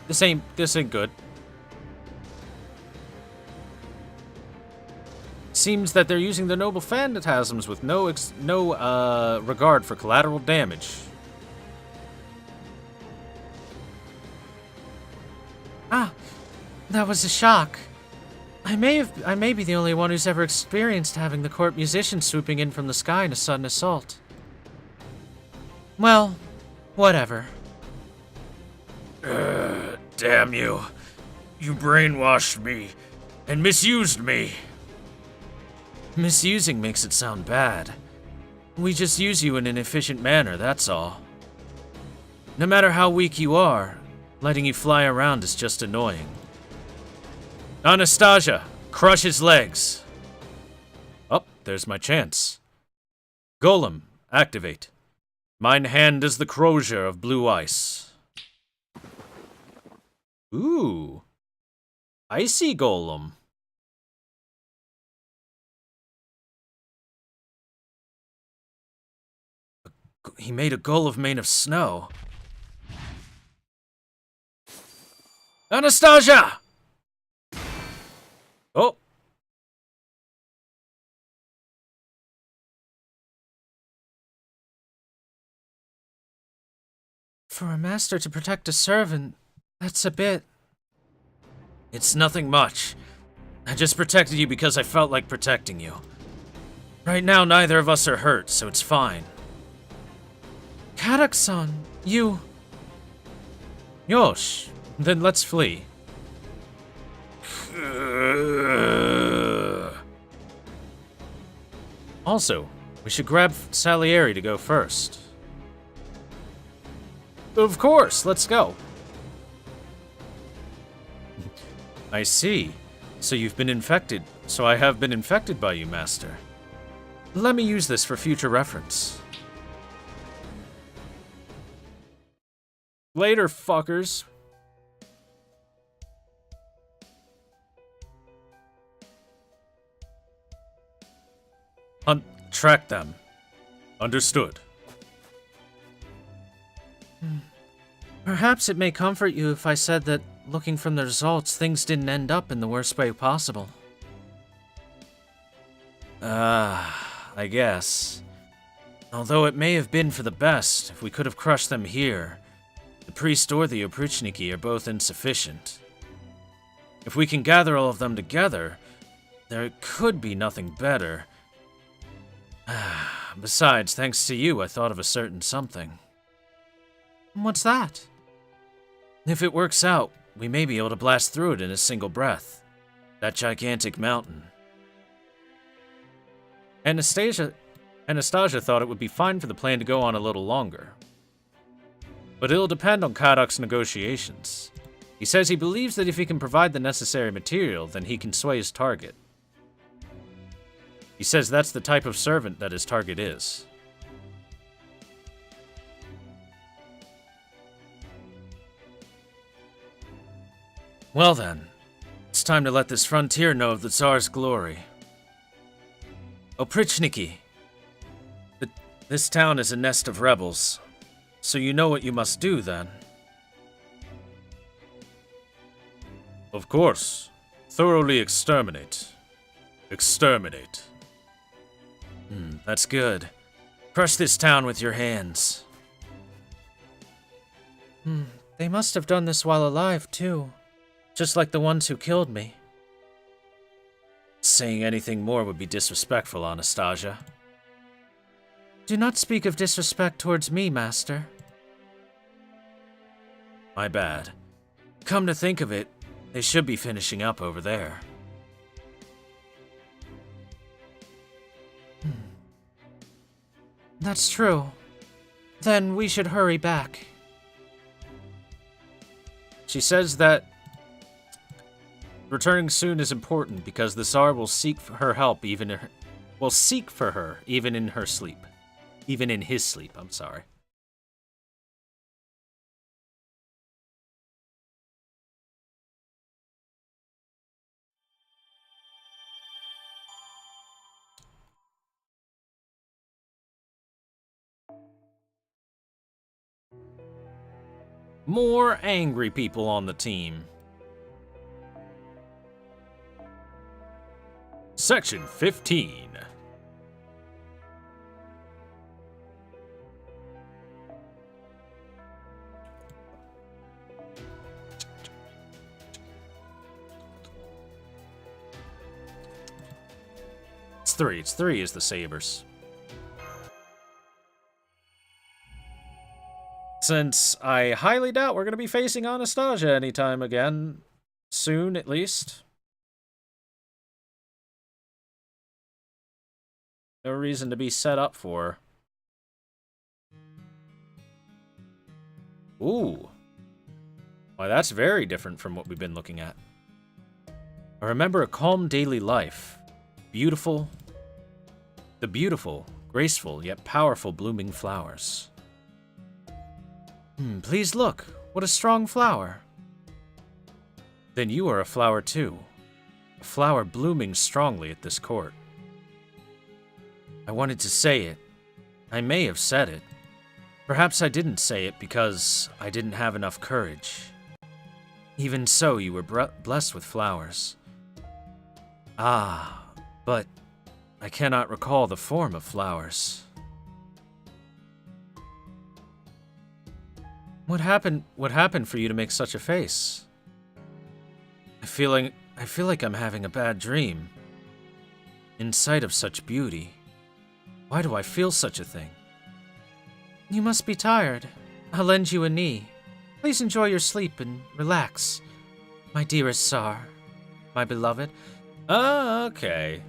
This ain't good. Seems that they're using the noble phantasms with no regard for collateral damage. Ah, that was a shock. I may be the only one who's ever experienced having the court musician swooping in from the sky in a sudden assault. Well, whatever. Damn you. You brainwashed me and misused me. Misusing makes it sound bad. We just use you in an efficient manner, that's all. No matter how weak you are, letting you fly around is just annoying. Anastasia, crush his legs. Oh, there's my chance. Golem, activate. Mine hand is the crozier of blue ice. Ooh. Icy Golem. He made a golem made of snow. Anastasia! Oh. For a master to protect a servant, that's a bit... It's nothing much. I just protected you because I felt like protecting you. Right now, neither of us are hurt, so it's fine. Kadak-san, you... Yosh, then let's flee. Also, we should grab Salieri to go first. Of course, let's go. I see. So you've been infected. So I have been infected by you, Master. Let me use this for future reference. Later, fuckers. Hunt, track them. Understood. Perhaps it may comfort you if I said that, looking from the results, things didn't end up in the worst way possible. I guess. Although it may have been for the best if we could have crushed them here, the priest or the Oprichniki are both insufficient. If we can gather all of them together, there could be nothing better. Besides, thanks to you, I thought of a certain something. What's that? If it works out, we may be able to blast through it in a single breath. That gigantic mountain. Anastasia thought it would be fine for the plan to go on a little longer. But it'll depend on Kadok's negotiations. He says he believes that if he can provide the necessary material, then he can sway his target. He says that's the type of servant that his target is. Well then, it's time to let this frontier know of the Tsar's glory. Oprichniki, this town is a nest of rebels, so you know what you must do then. Of course. Thoroughly exterminate. Exterminate. That's good. Crush this town with your hands. They must have done this while alive, too. Just like the ones who killed me. Saying anything more would be disrespectful, Anastasia. Do not speak of disrespect towards me, Master. My bad. Come to think of it, they should be finishing up over there. That's true. Then we should hurry back. She says that returning soon is important because the Tsar will seek for her help even in her sleep. Even in his sleep, I'm sorry. More angry people on the team. Section 15. It's three is the Sabers. Since I highly doubt we're going to be facing Anastasia anytime again, soon at least. No reason to be set up for. Ooh. Why, that's very different from what we've been looking at. I remember a calm daily life. Beautiful. The beautiful, graceful, yet powerful blooming flowers. Please look. What a strong flower. Then you are a flower too. A flower blooming strongly at this court. I wanted to say it. I may have said it. Perhaps I didn't say it because I didn't have enough courage. Even so, you were blessed with flowers. Ah, but I cannot recall the form of flowers. What happened for you to make such a face? I feel like I'm having a bad dream. In sight of such beauty. Why do I feel such a thing? You must be tired. I'll lend you a knee. Please enjoy your sleep and relax. My dearest Tsar. My beloved. Ah, okay.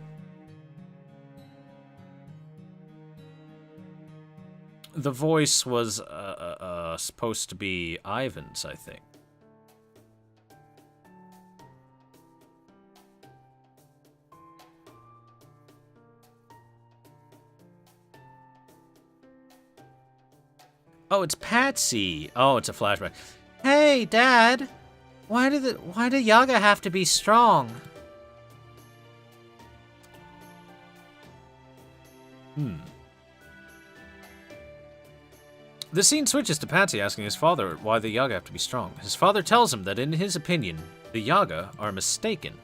The voice was supposed to be Ivan's, I think. Oh, it's Patsy. Oh, it's a flashback. Hey, Dad. Why do Yaga have to be strong? The scene switches to Patsy asking his father why the Yaga have to be strong. His father tells him that in his opinion, the Yaga are mistaken.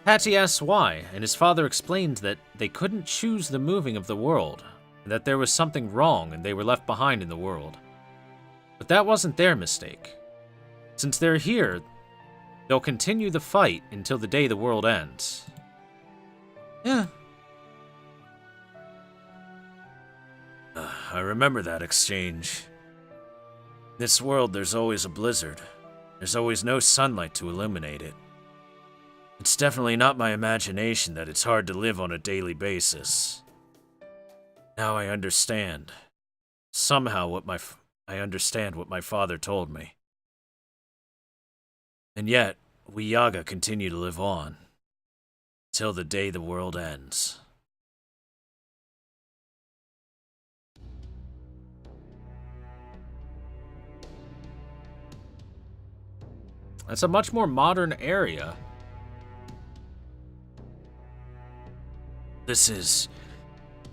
Patsy asks why, and his father explains that they couldn't choose the moving of the world, and that there was something wrong and they were left behind in the world. But that wasn't their mistake. Since they're here, they'll continue the fight until the day the world ends. Yeah. I remember that exchange. In this world, there's always a blizzard. There's always no sunlight to illuminate it. It's definitely not my imagination that it's hard to live on a daily basis. Now I understand. Somehow I understand what my father told me. And yet, we Yaga continue to live on. Till the day the world ends. That's a much more modern area. This is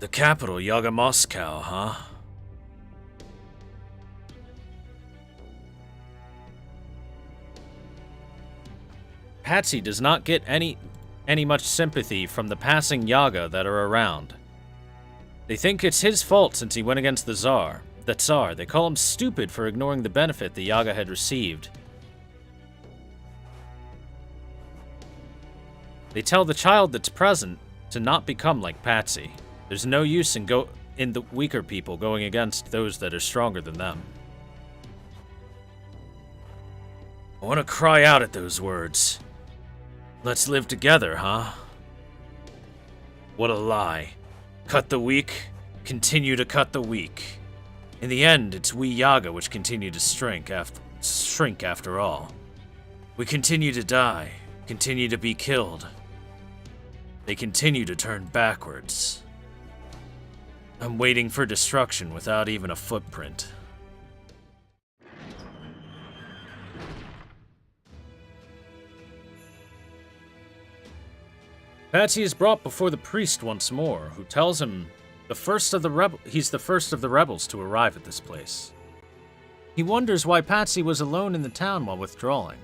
the capital, Yaga Moscow, huh? Patsy does not get any much sympathy from the passing Yaga that are around. They think it's his fault since he went against the Tsar. They call him stupid for ignoring the benefit the Yaga had received. They tell the child that's present to not become like Patsy. There's no use in the weaker people going against those that are stronger than them. I want to cry out at those words. Let's live together, huh? What a lie. Cut the weak, continue to cut the weak. In the end, it's we Yaga which continue to shrink after all. We continue to die, continue to be killed. They continue to turn backwards. I'm waiting for destruction without even a footprint. Patsy is brought before the priest once more, who tells him he's the first of the rebels to arrive at this place. He wonders why Patsy was alone in the town while withdrawing.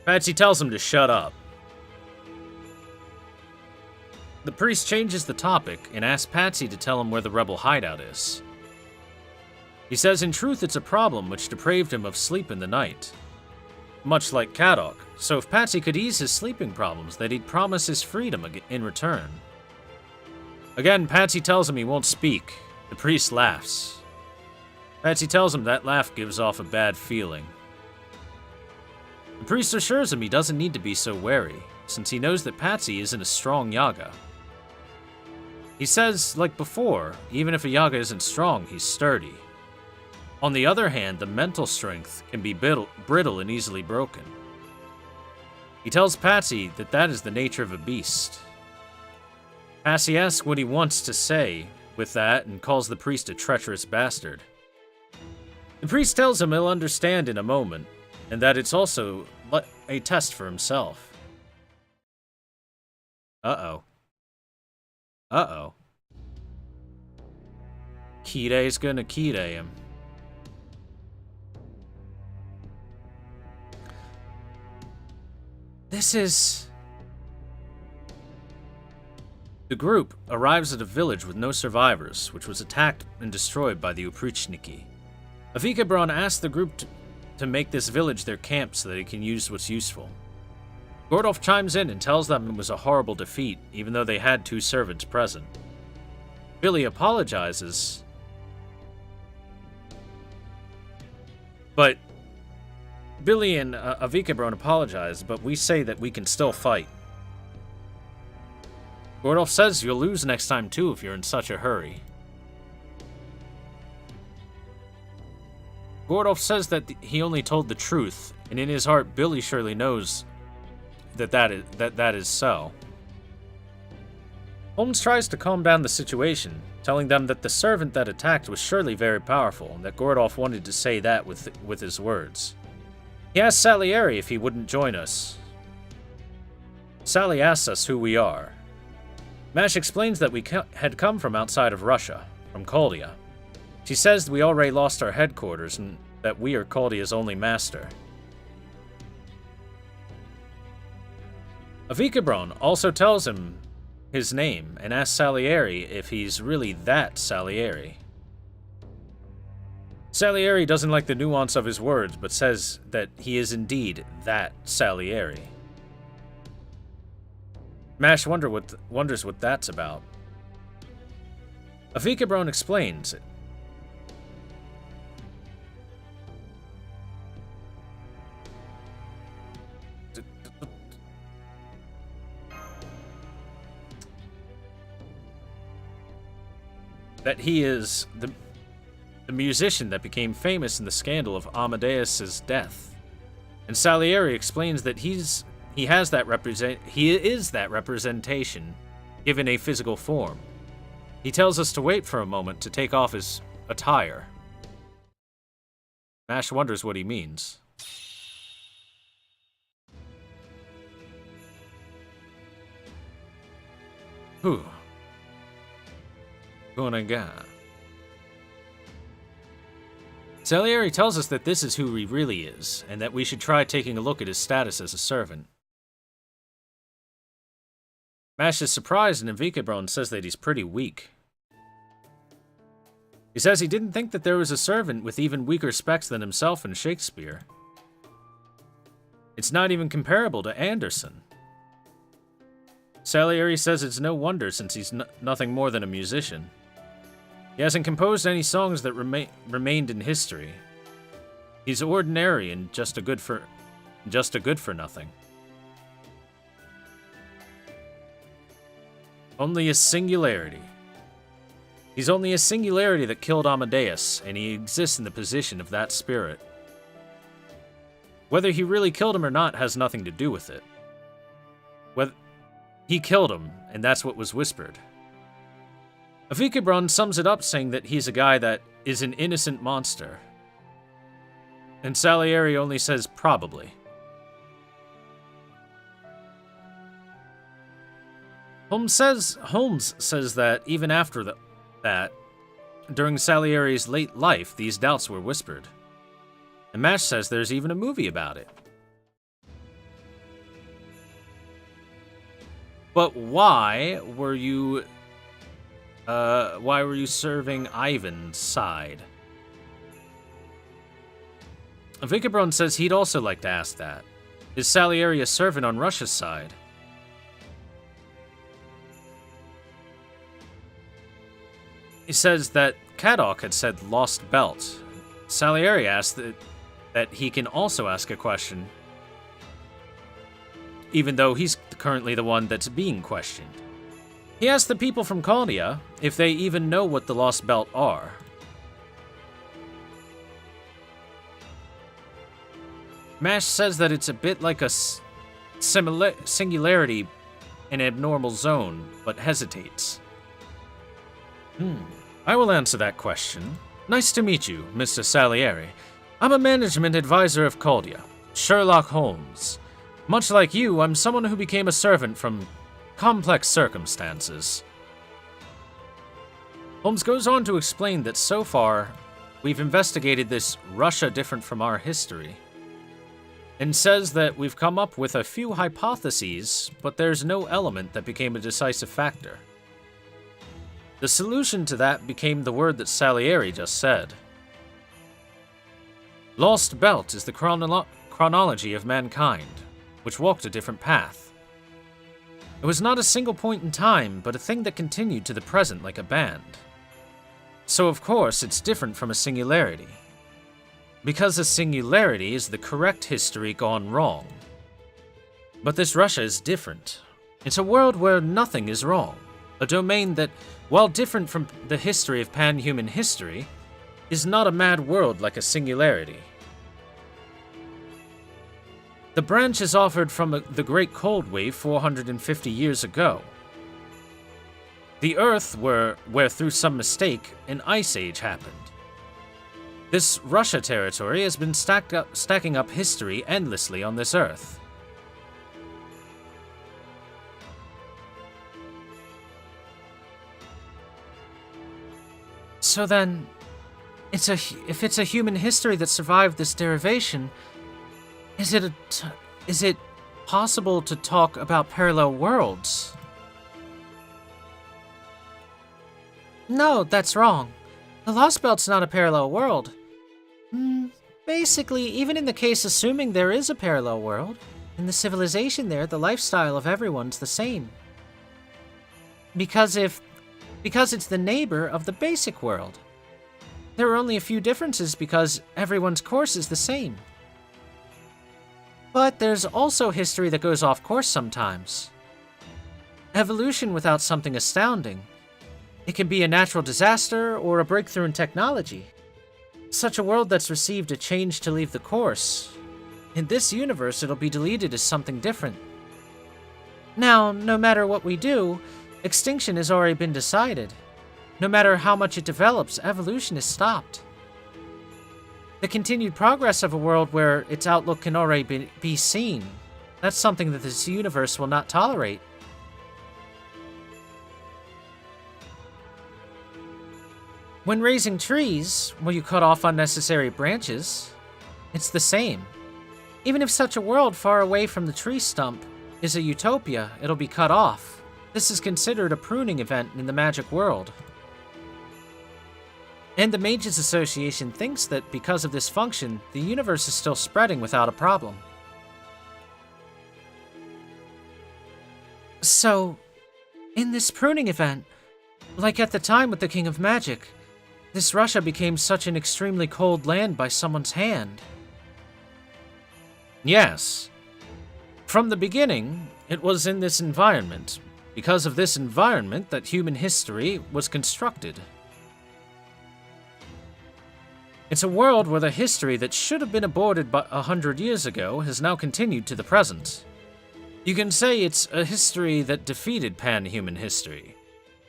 Patsy tells him to shut up. The priest changes the topic and asks Patsy to tell him where the rebel hideout is. He says in truth it's a problem which deprived him of sleep in the night. Much like Kadok, so if Patsy could ease his sleeping problems, that he'd promise his freedom in return. Again, Patsy tells him he won't speak. The priest laughs. Patsy tells him that laugh gives off a bad feeling. The priest assures him he doesn't need to be so wary, since he knows that Patsy isn't a strong Yaga. He says, like before, even if a Yaga isn't strong, he's sturdy. On the other hand, the mental strength can be brittle and easily broken. He tells Patsy that that is the nature of a beast. Patsy asks what he wants to say with that and calls the priest a treacherous bastard. The priest tells him he'll understand in a moment, and that it's also a test for himself. Uh-oh. Uh-oh. Kirei's gonna Kirei him. This is... The group arrives at a village with no survivors, which was attacked and destroyed by the Oprichniki. Avikabron asks the group to make this village their camp so that they can use what's useful. Gordolf chimes in and tells them it was a horrible defeat, even though they had 2 servants present. Billy apologizes, but Billy and Avikabron apologize, but we say that we can still fight. Gordolf says you'll lose next time too if you're in such a hurry. Gordolf says that he only told the truth, and in his heart Billy surely knows that is so. Holmes tries to calm down the situation, telling them that the servant that attacked was surely very powerful, and that Gordolf wanted to say that with his words. He asks Salieri if he wouldn't join us. Sally asks us who we are. Mash explains that we had come from outside of Russia, from Caldia. She says we already lost our headquarters and that we are Caldia's only master. Avikabron also tells him his name and asks Salieri if he's really that Salieri. Salieri doesn't like the nuance of his words, but says that he is indeed that Salieri. Mash wonders what that's about. Avikabron explains that he is the musician that became famous in the scandal of Amadeus's death. And Salieri explains that he is that representation given a physical form. He tells us to wait for a moment to take off his attire. Mash wonders what he means. Whew. Gonaga. Salieri tells us that this is who he really is, and that we should try taking a look at his status as a servant. Mash is surprised, and Avikabron says that he's pretty weak. He says he didn't think that there was a servant with even weaker specs than himself in Shakespeare. It's not even comparable to Anderson. Salieri says it's no wonder since he's nothing more than a musician. He hasn't composed any songs that remained in history. He's ordinary and just a good for nothing. Only a singularity. He's only a singularity that killed Amadeus, and he exists in the position of that spirit. Whether he really killed him or not has nothing to do with it. He killed him, and that's what was whispered. Avikabron sums it up saying that he's a guy that is an innocent monster. And Salieri only says probably. Holmes says that even after that, during Salieri's late life, these doubts were whispered. And Mash says there's even a movie about it. But why were you serving Ivan's side? Vikabron says he'd also like to ask that. Is Salieri a servant on Russia's side? He says that Kadok had said lost belt. Salieri asked that he can also ask a question, even though he's currently the one that's being questioned. He asked the people from Caldia if they even know what the lost belt are. Mash says that it's a bit like a singularity, an abnormal zone, but hesitates. I will answer that question. Nice to meet you, Mr. Salieri. I'm a management advisor of Caldia, Sherlock Holmes. Much like you, I'm someone who became a servant from complex circumstances. Holmes goes on to explain that so far, we've investigated this Russia different from our history, and says that we've come up with a few hypotheses, but there's no element that became a decisive factor. The solution to that became the word that Salieri just said. Lost Belt is the chronology of mankind, which walked a different path. It was not a single point in time, but a thing that continued to the present like a band. So of course, it's different from a singularity. Because a singularity is the correct history gone wrong. But this Russia is different. It's a world where nothing is wrong. A domain that, while different from the history of pan-human history, is not a mad world like a singularity. The branch is offered from the Great Cold Wave 450 years ago. The Earth where through some mistake, an ice age happened. This Russia territory has been stacking up history endlessly on this Earth. So then, if it's a human history that survived this derivation, is it possible to talk about parallel worlds? No, that's wrong. The Lost Belt's not a parallel world. Basically, even in the case assuming there is a parallel world, in the civilization there, the lifestyle of everyone's the same. Because it's the neighbor of the basic world. There are only a few differences because everyone's course is the same. But there's also history that goes off course sometimes. Evolution without something astounding. It can be a natural disaster or a breakthrough in technology. Such a world that's received a change to leave the course. In this universe, it'll be deleted as something different. Now, no matter what we do, extinction has already been decided. No matter how much it develops, evolution is stopped. The continued progress of a world where its outlook can already be seen, that's something that this universe will not tolerate. When raising trees, well, you cut off unnecessary branches. It's the same. Even if such a world far away from the tree stump is a utopia, it'll be cut off. This is considered a pruning event in the magic world. And the Mages Association thinks that because of this function, the universe is still spreading without a problem. So, in this pruning event, like at the time with the King of Magic, this Russia became such an extremely cold land by someone's hand. Yes. From the beginning, it was in this environment, because of this environment that human history was constructed. It's a world where the history that should have been aborted 100 years ago has now continued to the present. You can say it's a history that defeated pan-human history.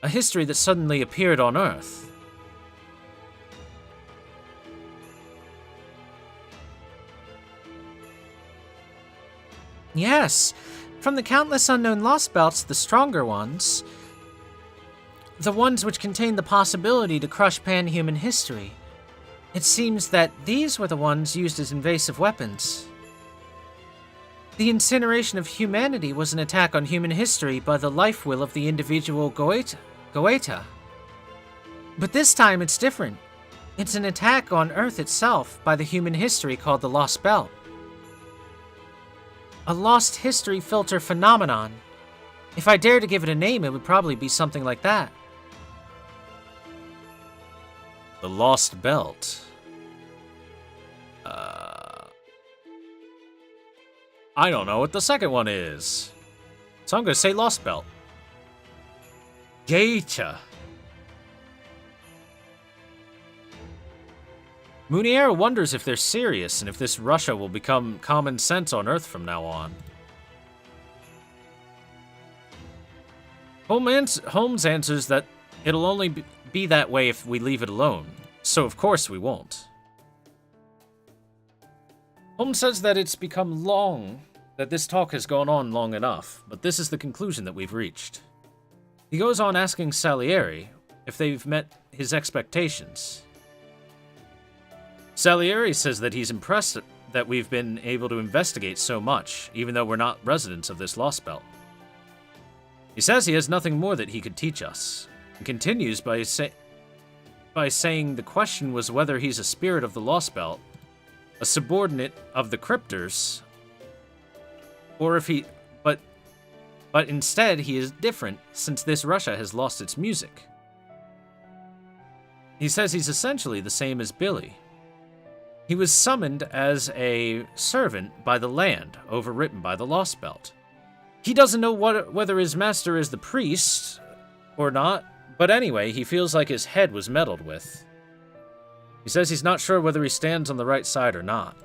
A history that suddenly appeared on Earth. Yes, From the countless unknown lost belts, the stronger ones, the ones which contain the possibility to crush pan-human history, it seems that these were the ones used as invasive weapons. The incineration of humanity was an attack on human history by the life will of the individual Goeta. But this time it's different. It's an attack on Earth itself by the human history called the Lost Belt. A lost history filter phenomenon. If I dare to give it a name, it would probably be something like that. The Lost Belt. I don't know what the second one is. So I'm gonna say Lost Belt. Gacha. Muniera wonders if they're serious and if this Russia will become common sense on Earth from now on. Holmes answers that it'll only be that way if we leave it alone, so of course we won't. Holmes says that it's become that this talk has gone on long enough, but this is the conclusion that we've reached. He goes on asking Salieri if they've met his expectations. Salieri says that he's impressed that we've been able to investigate so much, even though we're not residents of this Lost Belt. He says he has nothing more that he could teach us, and continues by saying the question was whether he's a spirit of the Lost Belt, a subordinate of the Cryptors, or if he... But instead he is different, since this Russia has lost its music. He says he's essentially the same as Billy. He was summoned as a servant by the land, overwritten by the Lost Belt. He doesn't know whether his master is the priest or not, but anyway, he feels like his head was meddled with. He says he's not sure whether he stands on the right side or not.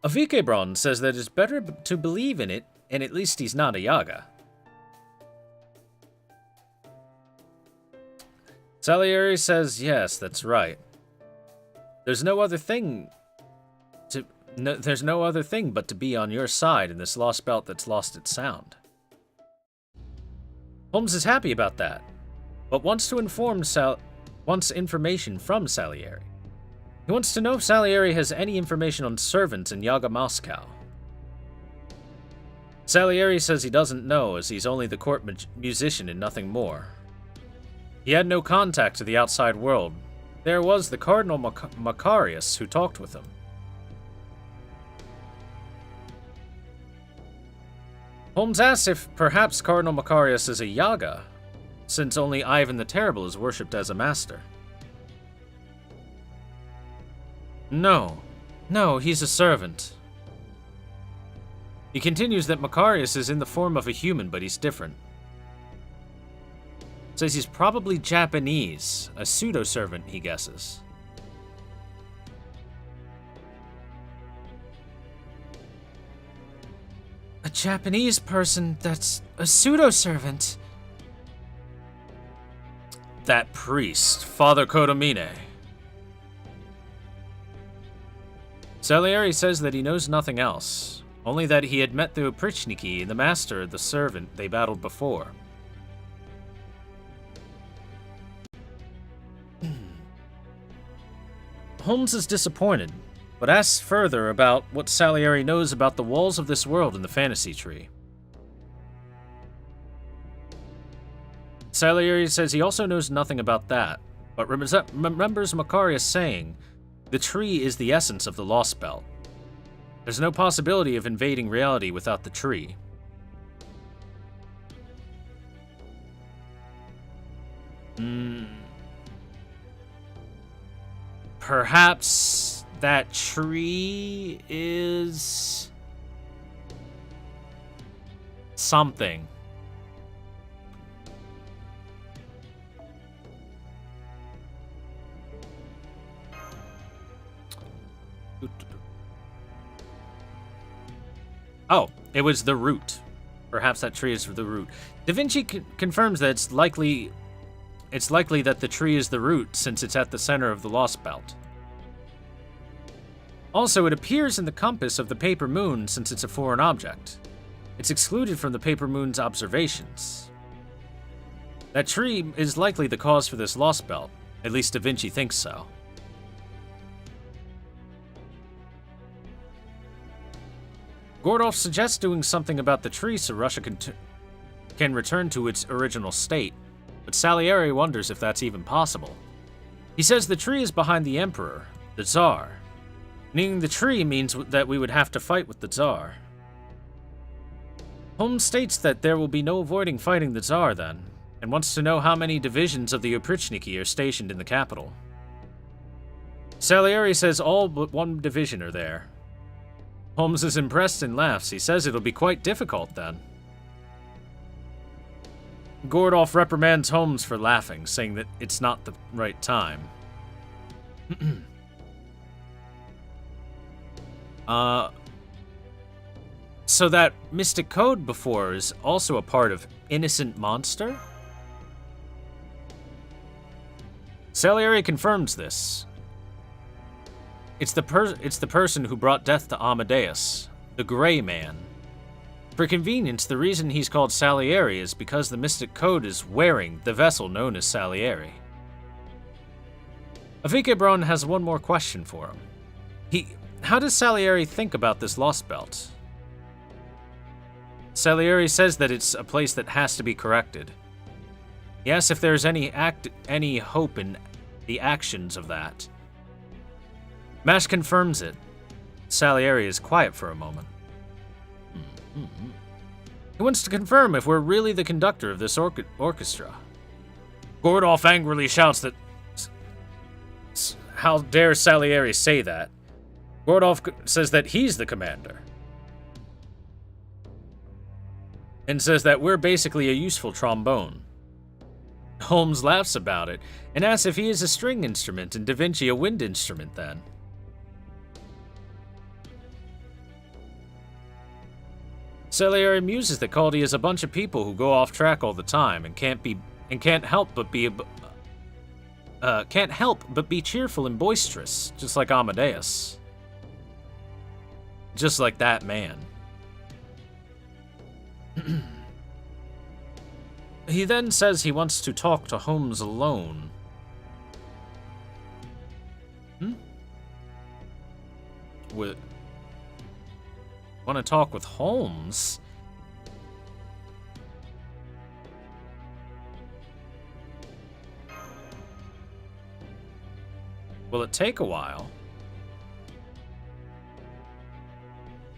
Avikebron says that it's better to believe in it, and at least he's not a Yaga. Salieri says, yes, that's right. There's no other thing but to be on your side in this Lost Belt that's lost its sound. Holmes is happy about that, but wants information from Salieri. He wants to know if Salieri has any information on servants in Yaga Moscow. Salieri says he doesn't know, as he's only the court musician and nothing more. He had no contact to the outside world. There was the Cardinal Macarius who talked with him. Holmes asks if perhaps Cardinal Macarius is a Yaga, since only Ivan the Terrible is worshipped as a master. No, he's a servant. He continues that Macarius is in the form of a human, but he's different. Says he's probably Japanese, a pseudo-servant, he guesses. A Japanese person that's a pseudo-servant? That priest, Father Kodomine. Salieri says that he knows nothing else, only that he had met the Oprichniki and the master, the servant they battled before. Holmes is disappointed, but asks further about what Salieri knows about the walls of this world in the fantasy tree. Salieri says he also knows nothing about that, but remembers Macarius saying, the tree is the essence of the Lost Belt. There's no possibility of invading reality without the tree. Perhaps that tree is something. Oh, it was the root. Perhaps that tree is the root. Da Vinci confirms that it's likely that the tree is the root, since it's at the center of the Lost Belt. Also, it appears in the compass of the paper moon since it's a foreign object. It's excluded from the paper moon's observations. That tree is likely the cause for this lost belt. At least Da Vinci thinks so. Gordolf suggests doing something about the tree so Russia can return to its original state, but Salieri wonders if that's even possible. He says the tree is behind the Emperor, the Tsar. Meaning the tree means that we would have to fight with the Tsar. Holmes states that there will be no avoiding fighting the Tsar then, and wants to know how many divisions of the Oprichniki are stationed in the capital. Salieri says all but one division are there. Holmes is impressed and laughs. He says it'll be quite difficult then. Gordolf reprimands Holmes for laughing, saying that it's not the right time. So that Mystic Code before is also a part of Innocent Monster? Salieri confirms this. It's the person who brought death to Amadeus, the Gray Man. For convenience, the reason he's called Salieri is because the Mystic Code is wearing the vessel known as Salieri. Avikebron has one more question for him. How does Salieri think about this lost belt? Salieri says that it's a place that has to be corrected. He asks if there's any hope in the actions of that. Mash confirms it. Salieri is quiet for a moment. He wants to confirm if we're really the conductor of this orchestra. Gordolf angrily shouts that... How dare Salieri say that? Gordolf says that he's the commander. And says that we're basically a useful trombone. Holmes laughs about it and asks if he is a string instrument and Da Vinci a wind instrument then. Salieri muses that Caldi is a bunch of people who go off track all the time and can't help but be cheerful and boisterous, just like Amadeus. Just like that man. He then says he wants to talk to Holmes alone. Want to talk with Holmes? Will it take a while?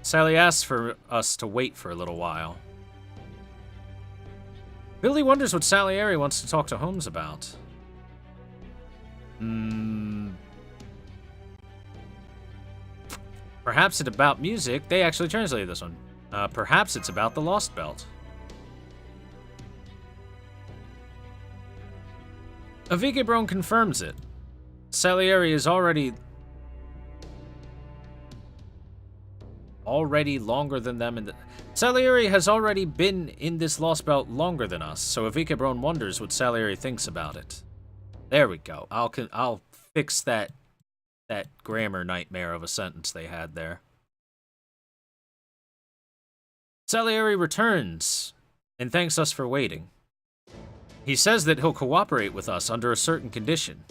Sally asks for us to wait for a little while. Billy wonders what Salieri wants to talk to Holmes about. Perhaps it's about music. They actually translated this one. Perhaps it's about the Lost Belt. Avikebron confirms it. Salieri is already longer than them in the... Salieri has already been in this Lost Belt longer than us, so Avikebron wonders what Salieri thinks about it. There we go. I'll fix that grammar nightmare of a sentence they had there. Salieri returns and thanks us for waiting. He says that he'll cooperate with us under a certain condition.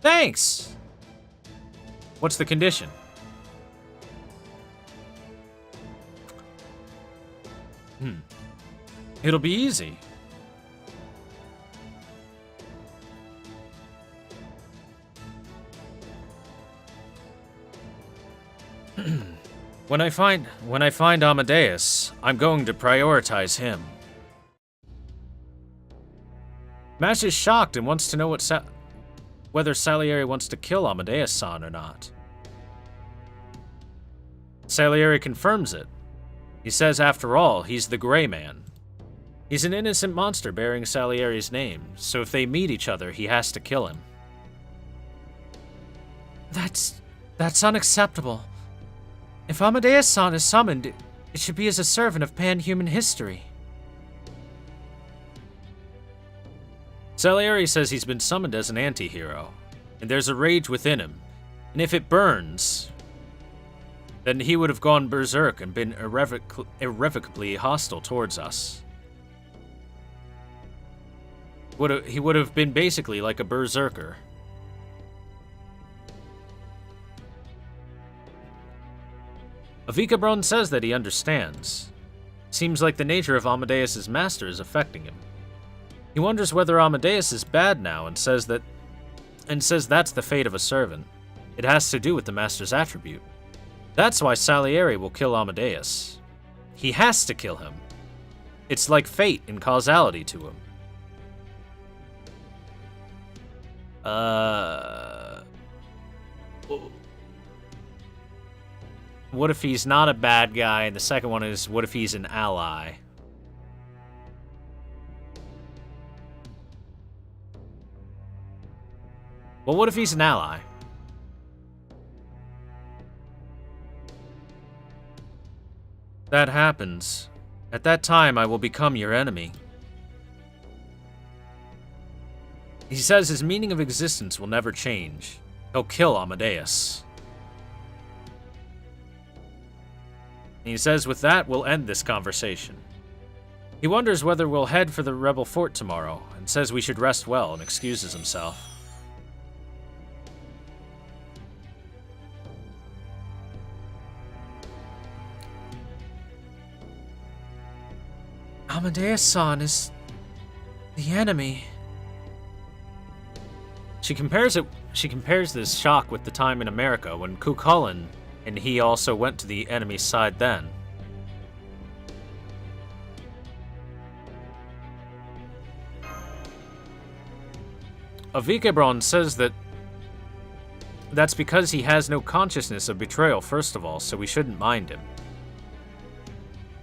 Thanks! What's the condition? It'll be easy. When I find Amadeus, I'm going to prioritize him. Mash is shocked and wants to know whether Salieri wants to kill Amadeus-san or not. Salieri confirms it. He says, after all, he's the Gray Man. He's an innocent monster bearing Salieri's name, so if they meet each other, he has to kill him. That's unacceptable. If Amadeus-san is summoned, it should be as a servant of pan-human history. Salieri says he's been summoned as an anti-hero, and there's a rage within him, and if it burns, then he would have gone berserk and been irrevocably hostile towards us. He would have been basically like a berserker. Avikabron says that he understands. Seems like the nature of Amadeus' master is affecting him. He wonders whether Amadeus is bad now and says that's the fate of a servant. It has to do with the master's attribute. That's why Salieri will kill Amadeus. He has to kill him. It's like fate and causality to him. What if he's not a bad guy? And the second one is, what if he's an ally? Well, what if he's an ally? That happens. At that time, I will become your enemy. He says his meaning of existence will never change. He'll kill Amadeus. And he says with that, we'll end this conversation. He wonders whether we'll head for the rebel fort tomorrow, and says we should rest well, and excuses himself. Amadeus-san is the enemy. She compares this shock with the time in America when Cuchulainn and he also went to the enemy's side then. Avikabron says that's because he has no consciousness of betrayal, first of all, so we shouldn't mind him.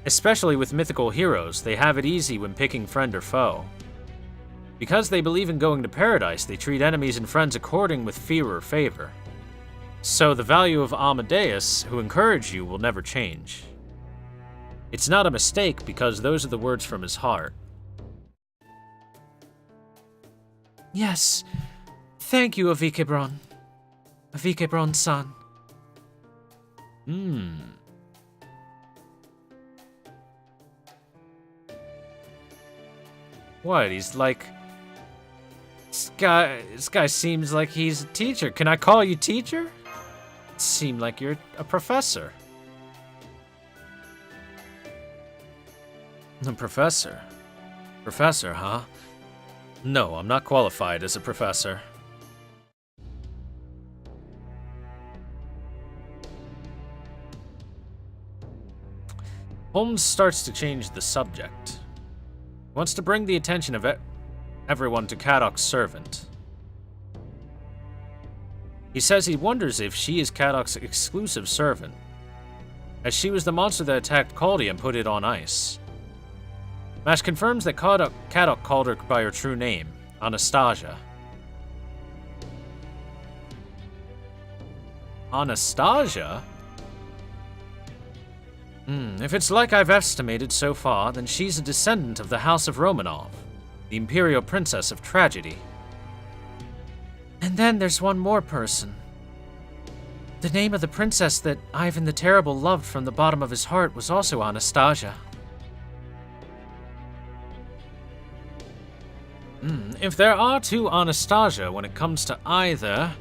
Especially with mythical heroes, they have it easy when picking friend or foe. Because they believe in going to paradise, they treat enemies and friends according with fear or favor. So the value of Amadeus, who encourage you, will never change. It's not a mistake because those are the words from his heart. Yes. Thank you, Avikabron. Avikabron-san. What? He's like... This guy seems like he's a teacher. Can I call you teacher? Seem like you're a professor. A professor? Professor, huh? No, I'm not qualified as a professor. Holmes starts to change the subject. He wants to bring the attention of everyone to Kadok's servant. He says he wonders if she is Kadok's exclusive servant, as she was the monster that attacked Caldia and put it on ice. Mash confirms that Kadok called her by her true name, Anastasia. Anastasia? If it's like I've estimated so far, then she's a descendant of the House of Romanov, the Imperial Princess of Tragedy. And then there's one more person. The name of the princess that Ivan the Terrible loved from the bottom of his heart was also Anastasia. If there are two Anastasia when it comes to either...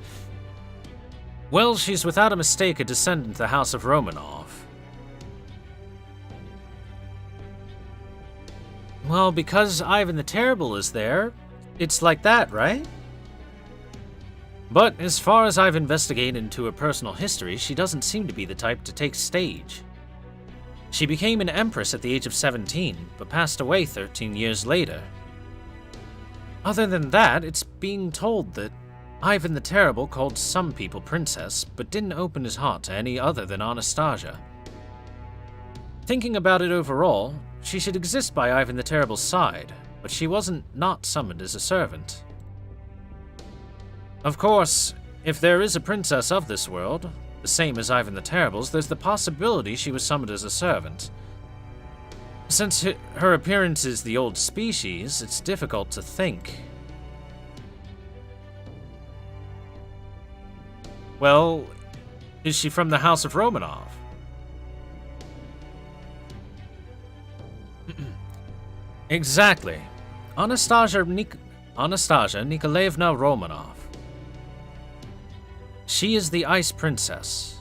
Well, she's without a mistake a descendant of the House of Romanov. Well, because Ivan the Terrible is there, it's like that, right? But as far as I've investigated into her personal history, she doesn't seem to be the type to take stage. She became an empress at the age of 17, but passed away 13 years later. Other than that, it's being told that Ivan the Terrible called some people princess, but didn't open his heart to any other than Anastasia. Thinking about it overall, she should exist by Ivan the Terrible's side, but she wasn't not summoned as a servant. Of course, if there is a princess of this world, the same as Ivan the Terrible's, there's the possibility she was summoned as a servant. Since her appearance is the old species, it's difficult to think. Well, is she from the House of Romanov? Exactly. Anastasia Nikolaevna Romanov. She is the Ice Princess,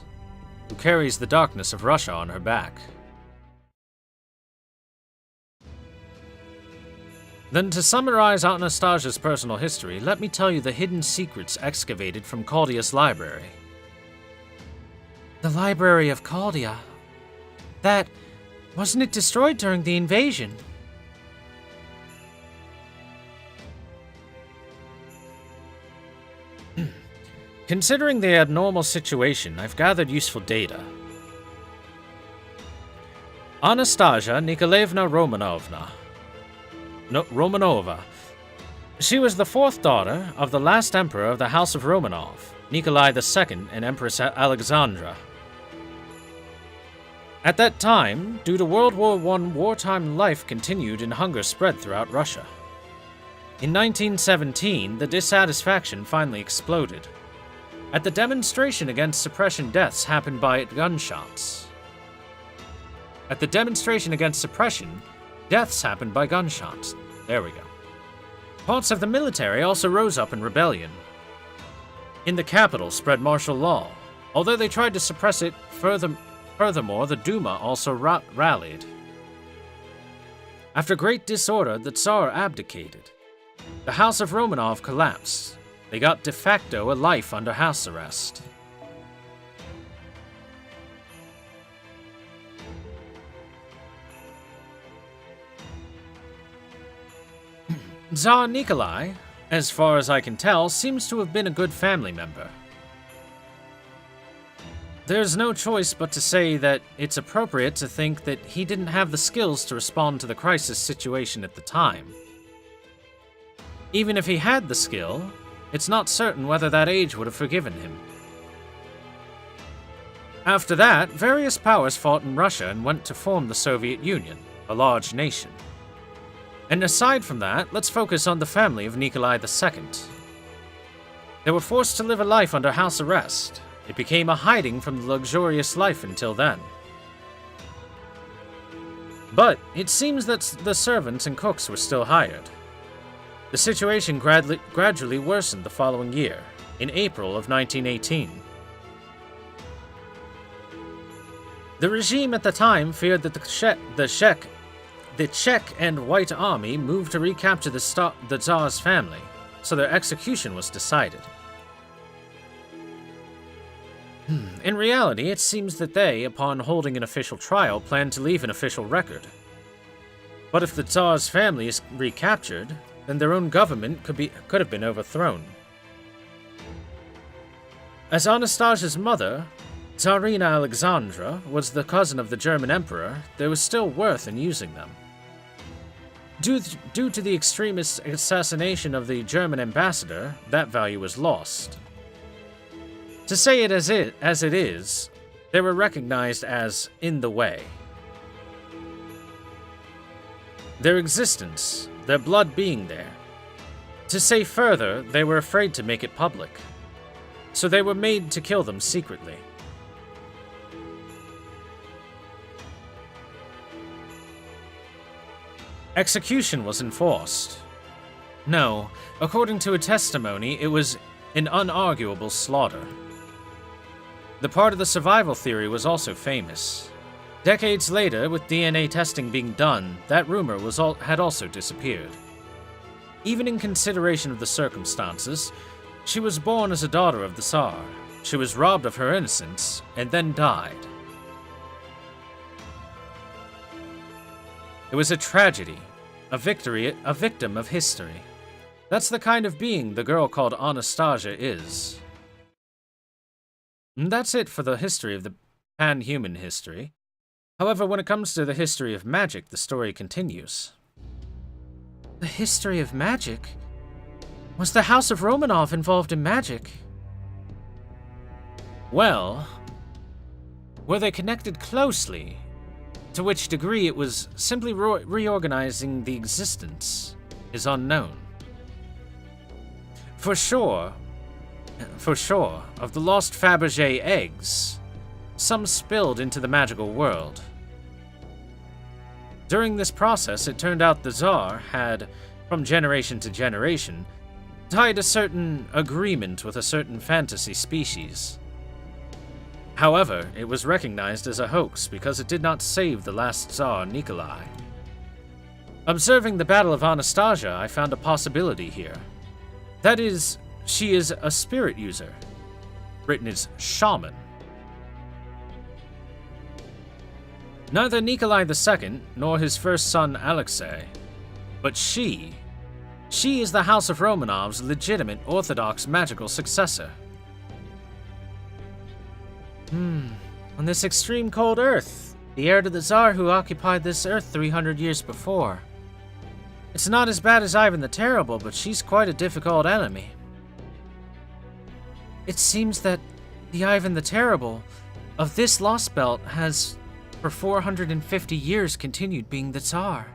who carries the darkness of Russia on her back. Then to summarize Anastasia's personal history, let me tell you the hidden secrets excavated from Chaldia's library. The Library of Chaldia? That... wasn't it destroyed during the invasion? Considering the abnormal situation, I've gathered useful data. Anastasia Nikolaevna Romanova. She was the fourth daughter of the last emperor of the House of Romanov, Nikolai II and Empress Alexandra. At that time, due to World War I wartime, life continued and hunger spread throughout Russia. In 1917, the dissatisfaction finally exploded. At the demonstration against suppression, deaths happened by gunshots. There we go. Parts of the military also rose up in rebellion. In the capital spread martial law. Although they tried to suppress it, furthermore, the Duma also rallied. After great disorder, the Tsar abdicated. The House of Romanov collapsed. They got de facto a life under house arrest. Tsar Nikolai, as far as I can tell, seems to have been a good family member. There's no choice but to say that it's appropriate to think that he didn't have the skills to respond to the crisis situation at the time. Even if he had the skill, it's not certain whether that age would have forgiven him. After that, various powers fought in Russia and went to form the Soviet Union, a large nation. And aside from that, let's focus on the family of Nikolai II. They were forced to live a life under house arrest. It became a hiding from the luxurious life until then. But it seems that the servants and cooks were still hired. The situation gradually worsened the following year, in April of 1918. The regime at the time feared that the Czech and White Army moved to recapture the Tsar's family, so their execution was decided. In reality, it seems that they, upon holding an official trial, planned to leave an official record. But if the Tsar's family is recaptured, then their own government could have been overthrown. As Anastasia's mother, Tsarina Alexandra, was the cousin of the German emperor, there was still worth in using them. Due to the extremist assassination of the German ambassador, that value was lost. To say it as it is, they were recognized as in the way. Their existence, their blood being there. To say further, they were afraid to make it public, so they were made to kill them secretly. Execution was enforced. No, according to a testimony, it was an unarguable slaughter. The part of the survival theory was also famous. Decades later, with DNA testing being done, that rumor had also disappeared. Even in consideration of the circumstances, she was born as a daughter of the Tsar. She was robbed of her innocence, and then died. It was a tragedy, a victim of history. That's the kind of being the girl called Anastasia is. And that's it for the history of the pan-human history. However, when it comes to the history of magic, the story continues. The history of magic? Was the House of Romanov involved in magic? Well, were they connected closely? To which degree it was simply reorganizing the existence is unknown. For sure, of the lost Fabergé eggs, some spilled into the magical world. During this process, it turned out the Tsar had, from generation to generation, tied a certain agreement with a certain fantasy species. However, it was recognized as a hoax because it did not save the last Tsar, Nikolai. Observing the Battle of Anastasia, I found a possibility here. That is, she is a spirit user, written as shaman. Neither Nikolai II nor his first son Alexei, but she is the House of Romanov's legitimate Orthodox magical successor. On this extreme cold Earth, the heir to the Tsar who occupied this Earth 300 years before. It's not as bad as Ivan the Terrible, but she's quite a difficult enemy. It seems that the Ivan the Terrible of this Lost Belt has, for 450 years, continued being the Tsar.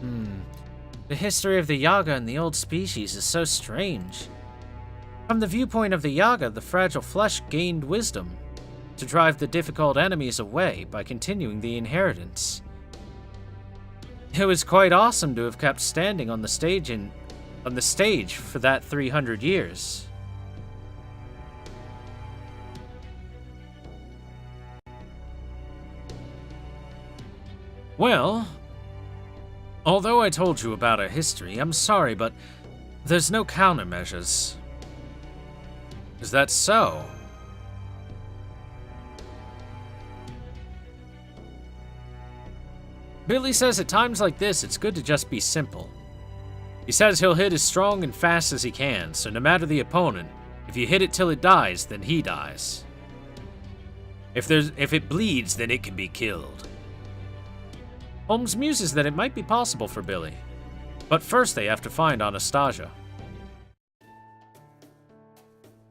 The history of the Yaga and the old species is so strange. From the viewpoint of the Yaga, the fragile flesh gained wisdom to drive the difficult enemies away by continuing the inheritance. It was quite awesome to have kept standing on the stage for that 300 years. Well, although I told you about her history, I'm sorry, but there's no countermeasures. Is that so? Billy says at times like this, it's good to just be simple. He says he'll hit as strong and fast as he can, so no matter the opponent, if you hit it till it dies, then he dies. If it bleeds, then it can be killed. Holmes muses that it might be possible for Billy, but first they have to find Anastasia.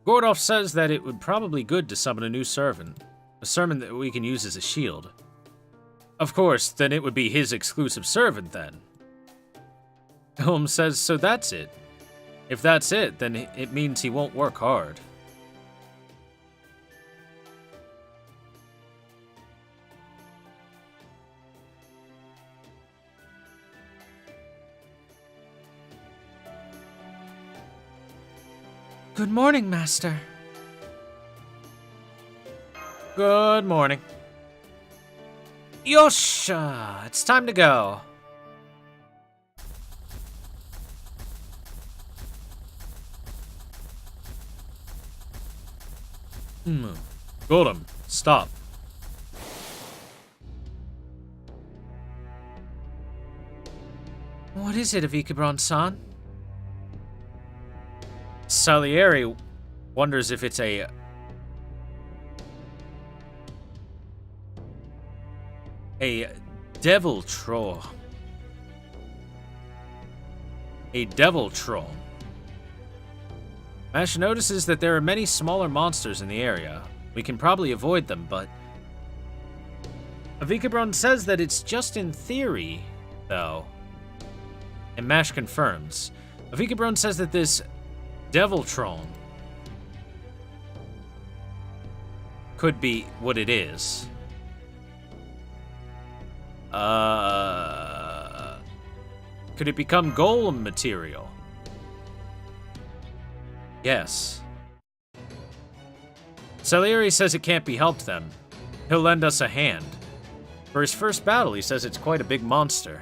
Gordolf says that it would probably be good to summon a new servant, a servant that we can use as a shield. Of course, then it would be his exclusive servant then. Holmes says, so that's it. If that's it, then it means he won't work hard. Good morning, Master. Good morning. Yosha! It's time to go. Golem, stop. What is it, Avikabron-san? Salieri wonders if it's a devil troll. A devil troll. Ash notices that there are many smaller monsters in the area. We can probably avoid them, but Avikabron says that it's just in theory, though. And Mash confirms. Avikabron says that this devil troll could be what it is. Could it become golem material? Yes. Salieri says it can't be helped then. He'll lend us a hand. For his first battle, he says it's quite a big monster.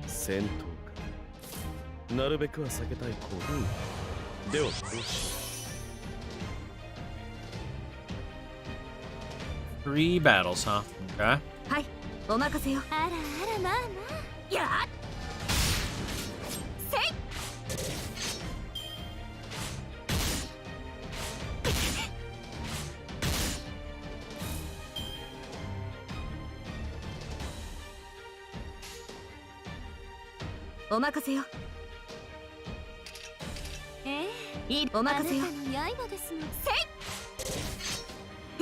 Sentouか。なるべくは避けたい行動。ではどうしよう。3 battles, huh? Okay. はい、お任せよ。あらあらまあまあ。やっせい。お任せよ。ええ、いい、お任せよ。あなたの刃ですの。せい。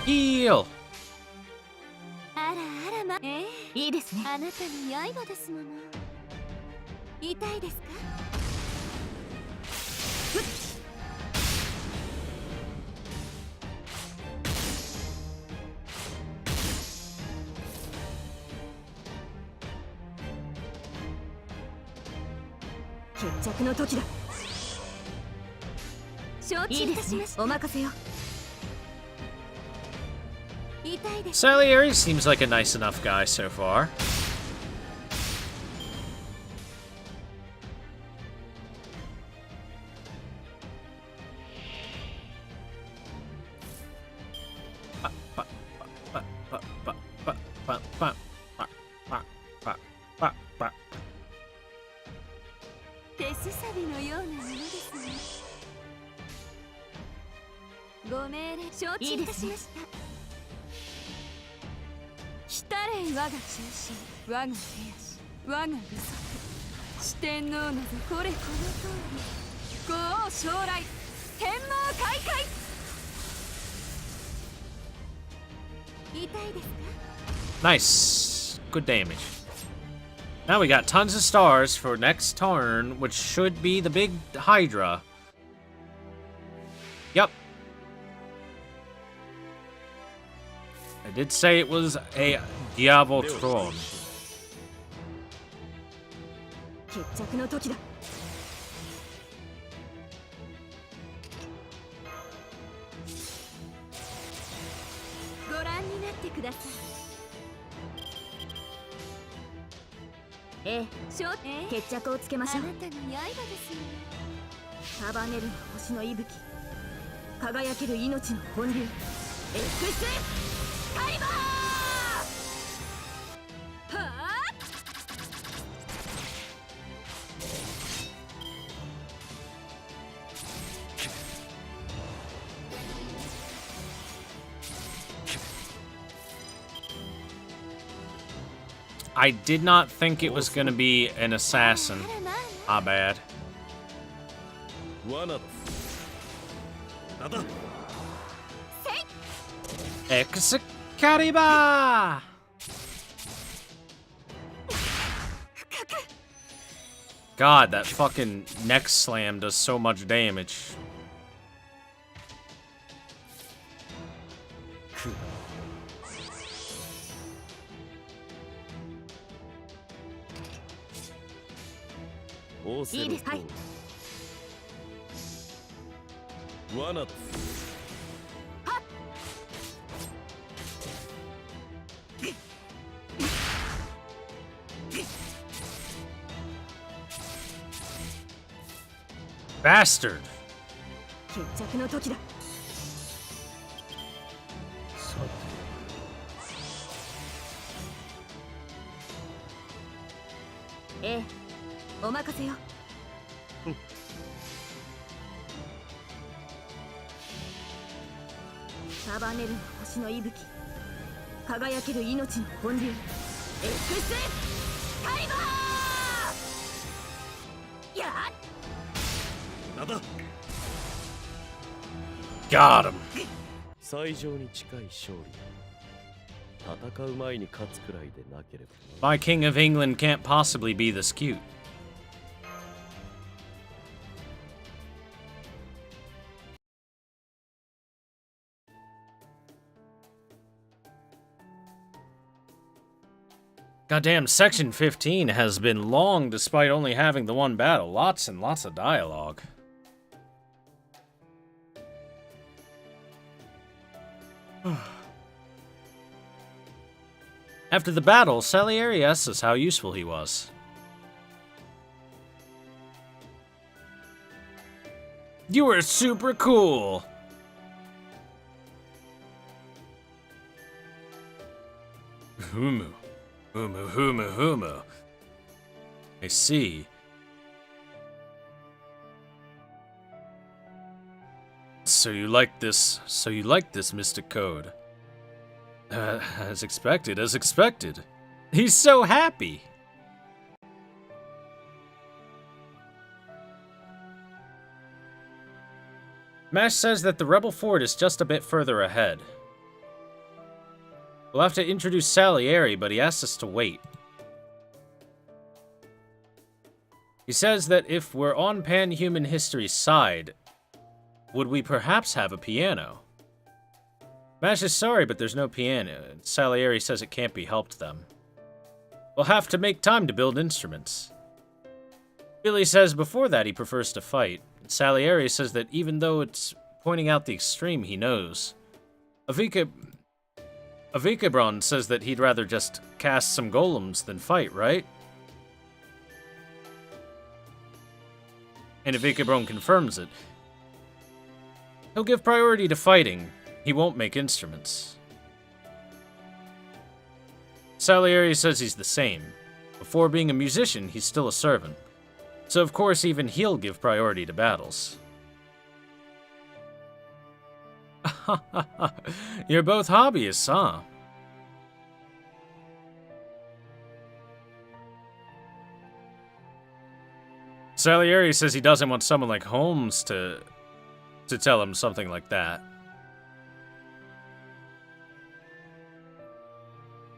Heal! あらあらまいいですね。あなたの刃ですもの。痛いですか？決着の時だ。承知いたしました。お任せよ。痛いです。 Salieri seems like a nice enough guy so far. Ba. 手すさびのようなものですね。ご命令承知いたしました。来たれ我が中心、我が手足、我が具足。四天王などこれこの通り。豪王将来、天網開会。痛いですか？ Nice. Good damage. Now we got tons of stars for next turn, which should be the big Hydra. Yep. I did say it was a Diavoltron. 決着の時だ。ご覧になってください。決着をつけましょう。あなたの刃ですよ。束ねるの星の息吹、輝ける命の本流、エクスカリバー。はあ。I did not think it was going to be an assassin. My bad. 罠だ。なんだ。 Excalibur! God, that fucking neck slam does so much damage. オーセロット。罠だ。 Bastard! 決着の時だ。ええ、お任せよ。束ねるの星の息吹、輝ける命の本流、エクスカリバー。やっ。 なんだ。 Got him! 最上に近い勝利。戦う前に勝つくらいでなければ。 My King of England can't possibly be this cute. Goddamn, Section 15 has been long despite only having the one battle. Lots and lots of dialogue. After the battle, Salieri asks us how useful he was. You were super cool! Humu. Humu, humu, humu. I see. So you like this, Mystic Code. As expected, as expected. He's so happy! Mash says that the Rebel Fort is just a bit further ahead. We'll have to introduce Salieri, but he asks us to wait. He says that if we're on pan-human history's side, would we perhaps have a piano? Mash is sorry, but there's no piano, and Salieri says it can't be helped them. We'll have to make time to build instruments. Billy says before that he prefers to fight. Salieri says that even though it's pointing out the extreme, he knows. Avikabron says that he'd rather just cast some golems than fight, right? And Avikabron confirms it. He'll give priority to fighting. He won't make instruments. Salieri says he's the same. Before being a musician, he's still a servant. So of course even he'll give priority to battles. You're both hobbyists, huh? Salieri says he doesn't want someone like Holmes to tell him something like that.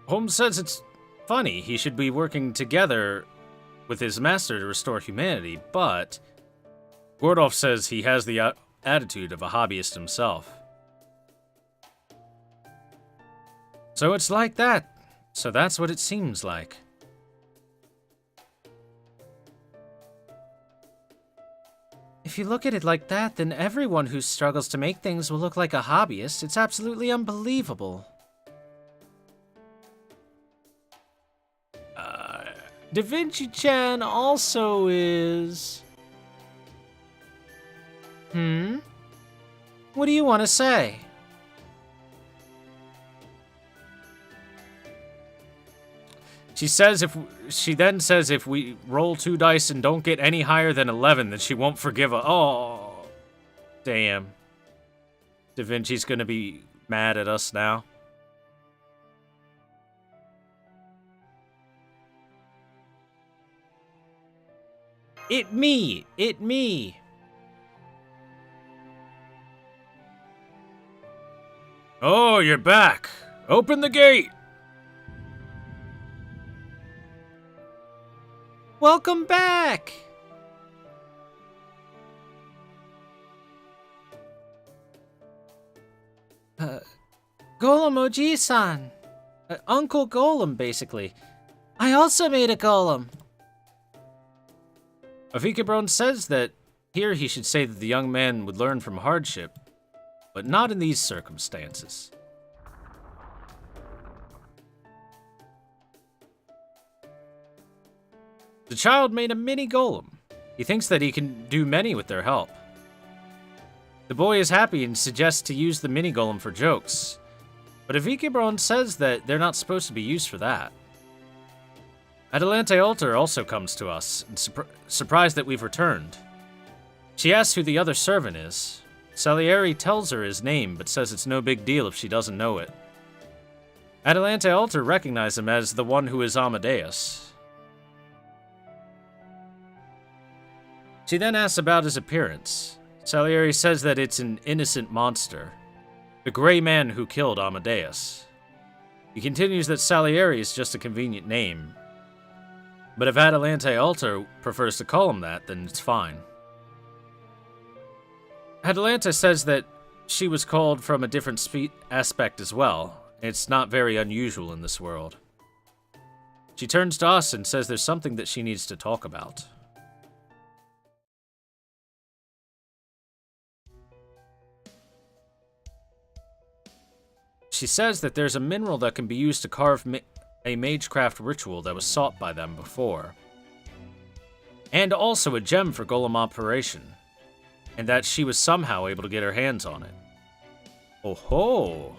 Holmes says it's funny he should be working together with his master to restore humanity, but Gordolf says he has the attitude of a hobbyist himself. So it's like that. So that's what it seems like. If you look at it like that, then everyone who struggles to make things will look like a hobbyist. It's absolutely unbelievable. Da Vinci-chan also is... What do you want to say? She then says if we roll 2 dice and don't get any higher than 11, then she won't forgive us. Oh, damn. Da Vinci's gonna be mad at us now. It me. Oh, you're back. Open the gate. Welcome back! Golem Oji-san. Uncle Golem, basically. I also made a golem. Avikabron says that here he should say that the young man would learn from hardship, but not in these circumstances. The child made a mini golem. He thinks that he can do many with their help. The boy is happy and suggests to use the mini golem for jokes, but Avikabron says that they're not supposed to be used for that. Adelante Alter also comes to us, and surprised that we've returned. She asks who the other servant is. Salieri tells her his name, but says it's no big deal if she doesn't know it. Adelante Alter recognizes him as the one who is Amadeus. She then asks about his appearance. Salieri says that it's an innocent monster, the gray man who killed Amadeus. He continues that Salieri is just a convenient name, but if Adelante Alter prefers to call him that, then it's fine. Adelante says that she was called from a different aspect as well. It's not very unusual in this world. She turns to us and says there's something that she needs to talk about. She says that there's a mineral that can be used to carve a magecraft ritual that was sought by them before. And also a gem for golem operation. And that she was somehow able to get her hands on it. Oh ho!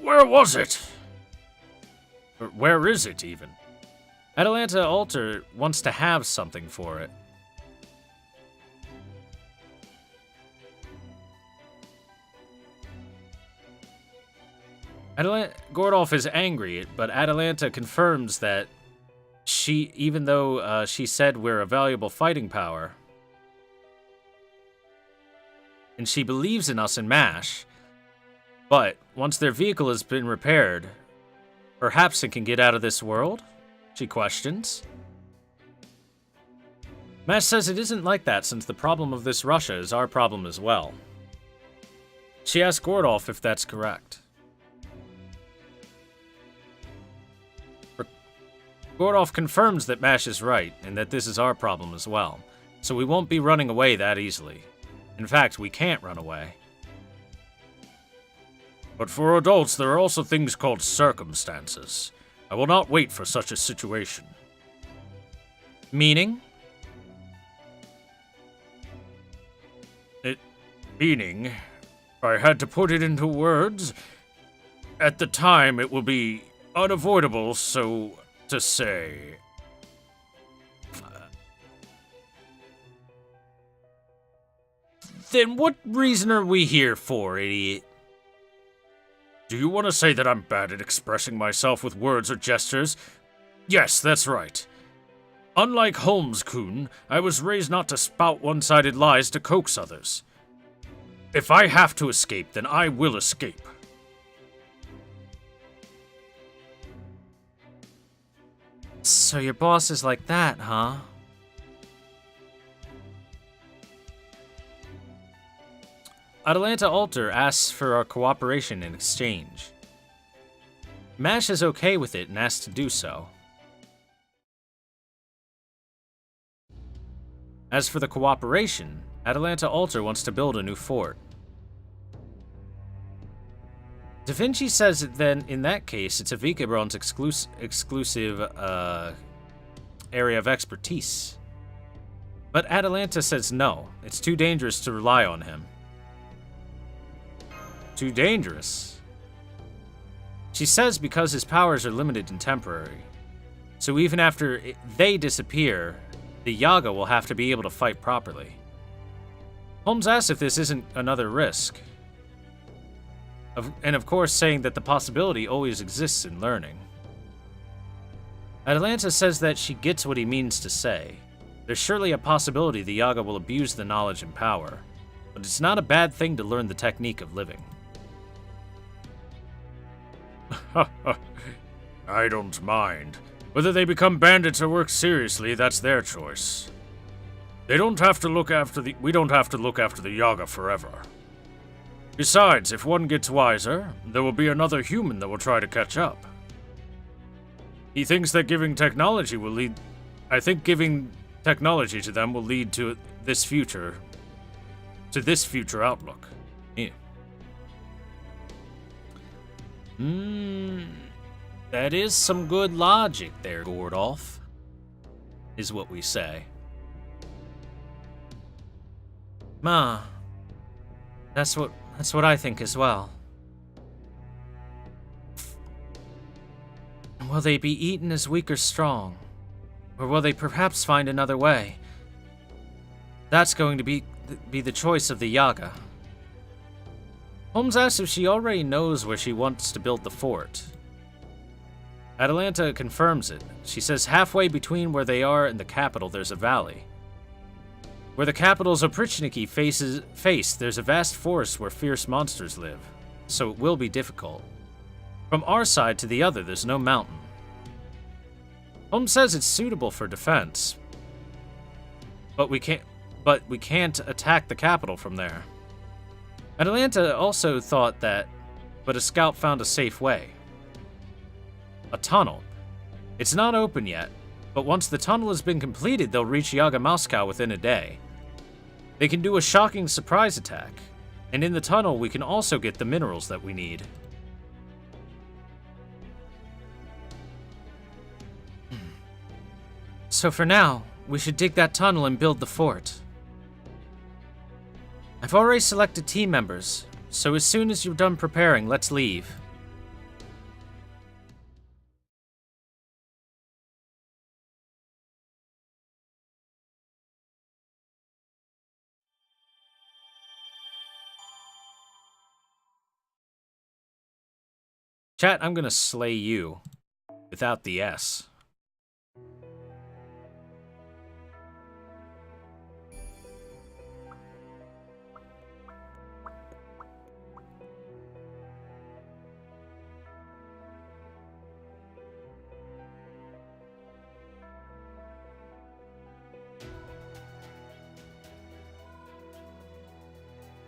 Where was it? Or where is it, even? Adelante Alter wants to have something for it. Gordolf is angry, but Adelante confirms that she, even though she said we're a valuable fighting power, and she believes in us in MASH, But once their vehicle has been repaired, perhaps it can get out of this world? She questions. Mash says it isn't like that since the problem of this Russia is our problem as well. She asks Gordolf if that's correct. Gordolf confirms that Mash is right and that this is our problem as well, so we won't be running away that easily. In fact, we can't run away. But for adults, there are also things called circumstances. I will not wait for such a situation. Meaning? Meaning, if I had to put it into words, at the time it will be unavoidable, so to say. Then what reason are we here for, idiot? Do you want to say that I'm bad at expressing myself with words or gestures? Yes, that's right. Unlike Holmes-kun, I was raised not to spout one-sided lies to coax others. If I have to escape, then I will escape. So your boss is like that, huh? Atalanta Alter asks for our cooperation in exchange. Mash is okay with it and asks to do so. As for the cooperation, Atalanta Alter wants to build a new fort. Da Vinci says that then, in that case, it's a Vikabron's exclusive area of expertise. But Atalanta says no, it's too dangerous to rely on him. Too dangerous? She says because his powers are limited and temporary. So even after they disappear, the Yaga will have to be able to fight properly. Holmes asks if this isn't another risk. And of course saying that the possibility always exists in learning. Atalanta says that she gets what he means to say. There's surely a possibility the Yaga will abuse the knowledge and power, but it's not a bad thing to learn the technique of living. I don't mind. Whether they become bandits or work seriously, that's their choice. We don't have to look after the Yaga forever. Besides, if one gets wiser, there will be another human that will try to catch up. He thinks that giving technology to them will lead to this future outlook. Yeah. That is some good logic there, Gordolf, is what we say. Ma, that's what I think as well. Will they be eaten as weak or strong? Or will they perhaps find another way? That's going to be the choice of the Yaga. Holmes asks if she already knows where she wants to build the fort. Atalanta confirms it. She says halfway between where they are and the capital there's a valley. Where the capital's Oprichniki face, there's a vast forest where fierce monsters live, so it will be difficult. From our side to the other, there's no mountain. Holmes says it's suitable for defense, but we can't attack the capital from there. Atalanta also thought that, but a scout found a safe way. A tunnel. It's not open yet, but once the tunnel has been completed, they'll reach Yaga Moscow within a day. They can do a shocking surprise attack, and in the tunnel we can also get the minerals that we need. So for now, we should dig that tunnel and build the fort. I've already selected team members, so as soon as you're done preparing, let's leave. Chat, I'm gonna slay you. Without the S.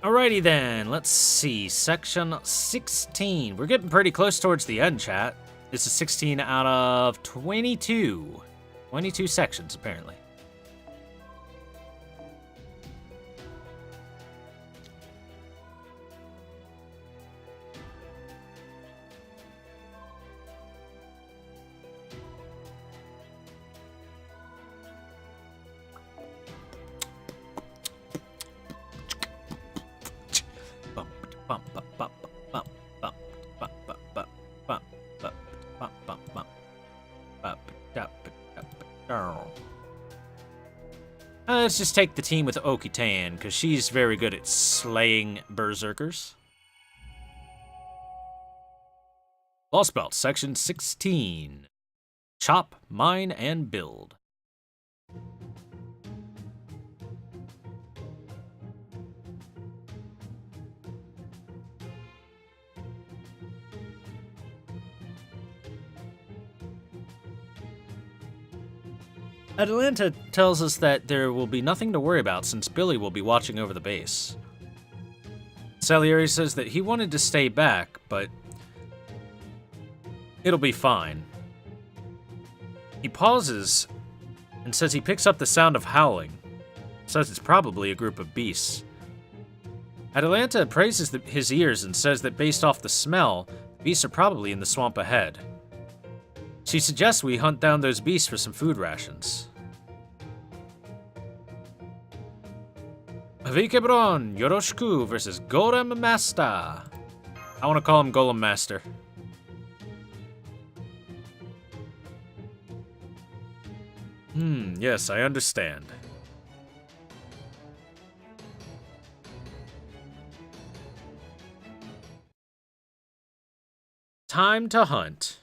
Alrighty then, let's see. Section 16. We're getting pretty close towards the end, chat. This is 16 out of 22. 22 sections, apparently. Let's just take the team with Oki-Tan, because she's very good at slaying berserkers. Lost Belt, Section 16. Chop, Mine, and Build. Atalanta tells us that there will be nothing to worry about since Billy will be watching over the base. Salieri says that he wanted to stay back, but it'll be fine. He pauses and says he picks up the sound of howling. Says it's probably a group of beasts. Atalanta praises his ears and says that based off the smell, the beasts are probably in the swamp ahead. She suggests we hunt down those beasts for some food rations. Vikebron, Yoroshiku versus Golem Master. I want to call him Golem Master. Yes, I understand. Time to hunt.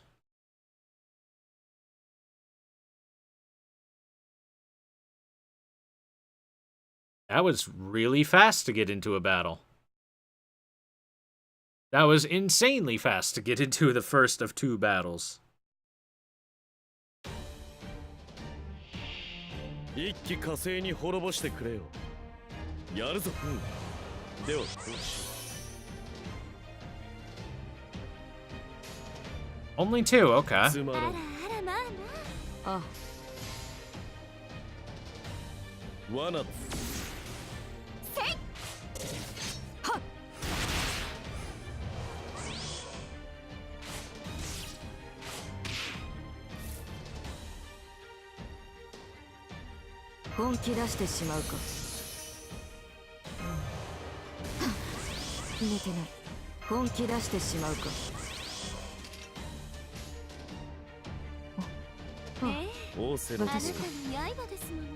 That was really fast to get into a battle. That was insanely fast to get into the first of two battles. 一気火星に滅ぼしてくれよ。やるぞ。ではどうし。Only two, okay. つまらん。あらまあまあ。あ、罠だ。本気出してしまうか。寝てない。本気出してしまうか。仰せの私か。刃ですもの。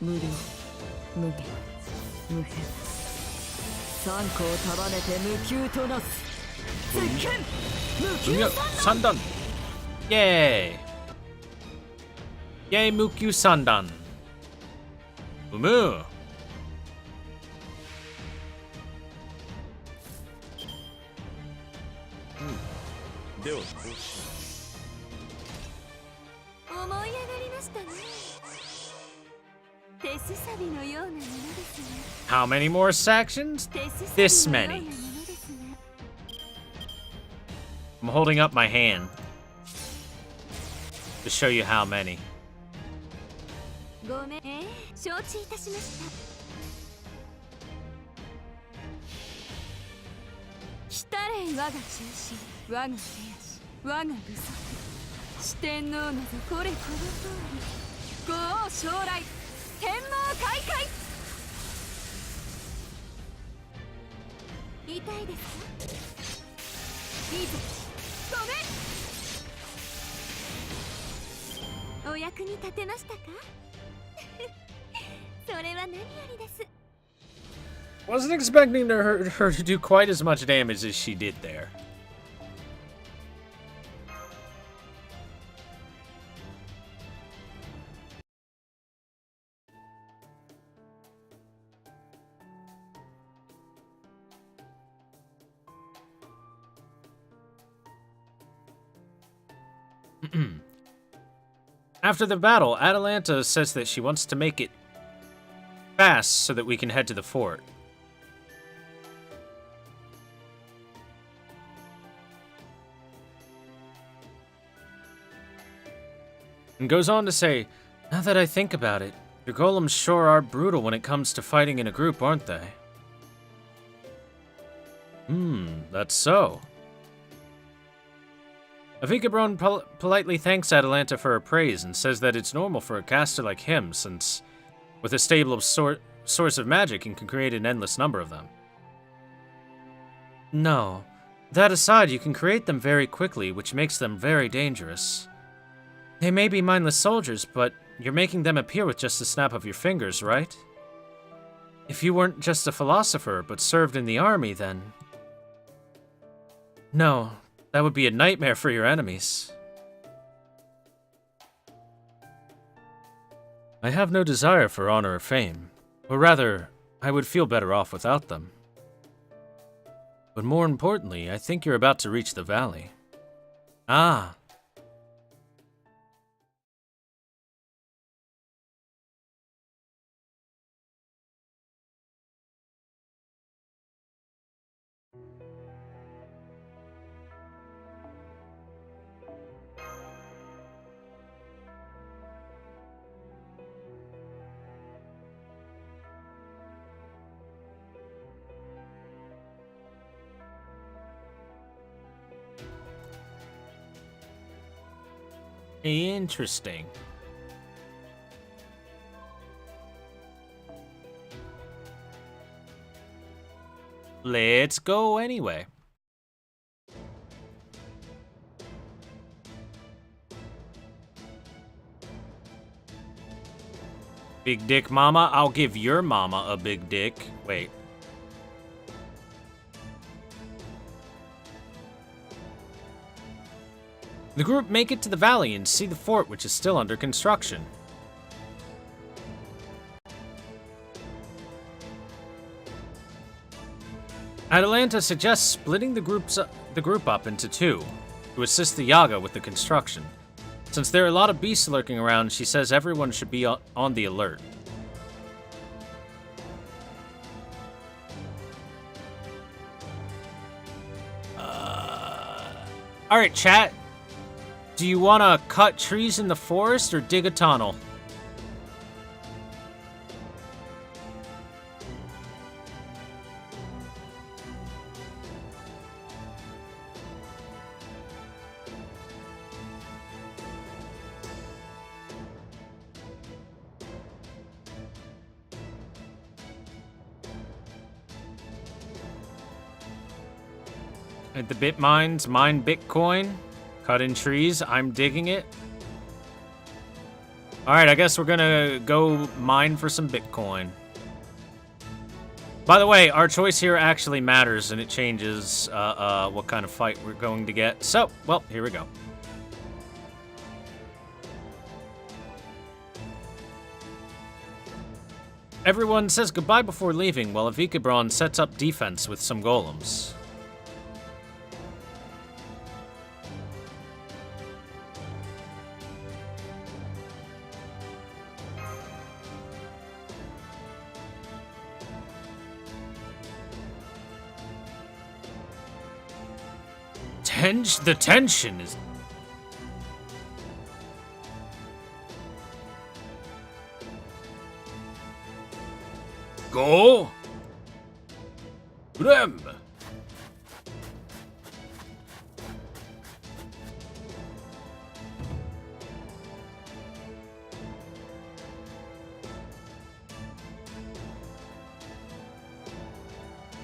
無料、無限、無変。三個を束ねて無給となす。絶見無給三段。 Sandan! Yay! Yay, Mukyu Sandan! Umu! ではどうし。思い上がりましたね。手すさびのようなものですね。 How many more sections? 手すさ This びのような many. ものですね。 I'm holding up my hand to show you how many. ごめん、承知いたしました。来たれ我が中心、我が手足、我が武足。四天王などこれこの通り。五王将来、天網開会。痛いですか？いいぞ。ごめん。お役に立てましたか？それは何よりです。 Wasn't expecting her to do quite as much damage as she did there. After the battle, Atalanta says that she wants to make it fast so that we can head to the fort. And goes on to say, now that I think about it, your golems sure are brutal when it comes to fighting in a group, aren't they? That's so. Avikabron politely thanks Atalanta for her praise and says that it's normal for a caster like him, since with a stable of source of magic, he can create an endless number of them. No. That aside, you can create them very quickly, which makes them very dangerous. They may be mindless soldiers, but you're making them appear with just a snap of your fingers, right? If you weren't just a philosopher, but served in the army, then... No, that would be a nightmare for your enemies. I have no desire for honor or fame, or rather, I would feel better off without them. But more importantly, I think you're about to reach the valley. Ah. Interesting. Let's go anyway. Big dick mama, I'll give your mama a big dick. Wait. The group make it to the valley and see the fort, which is still under construction. Atalanta suggests splitting the group up into two to assist the Yaga with the construction. Since there are a lot of beasts lurking around, she says everyone should be on the alert. Alright, chat. Do you want to cut trees in the forest or dig a tunnel? At the bit mines, mine Bitcoin. Cutting trees, I'm digging it. Alright, I guess we're gonna go mine for some Bitcoin. By the way, our choice here actually matters, and it changes what kind of fight we're going to get. So, well, here we go. Everyone says goodbye before leaving, while Avikabron sets up defense with some golems. The tension is... Go! Rem!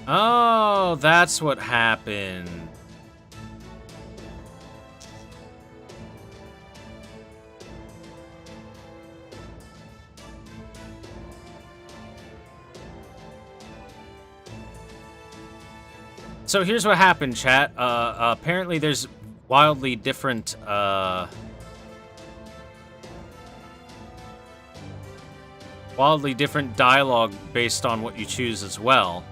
Oh, that's what happened. So here's what happened, chat. Apparently there's wildly different, dialogue based on what you choose as well.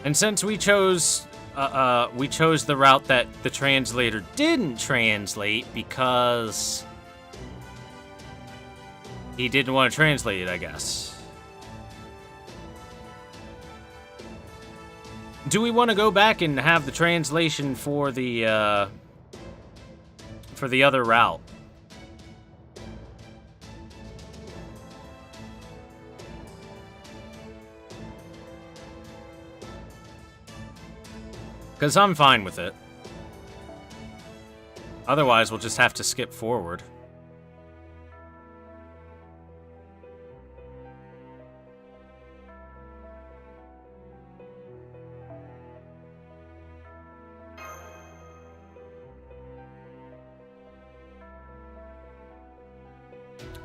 And since we chose the route that the translator didn't translate because he didn't want to translate it, I guess. Do we want to go back and have the translation for the other route? Because I'm fine with it. Otherwise, we'll just have to skip forward.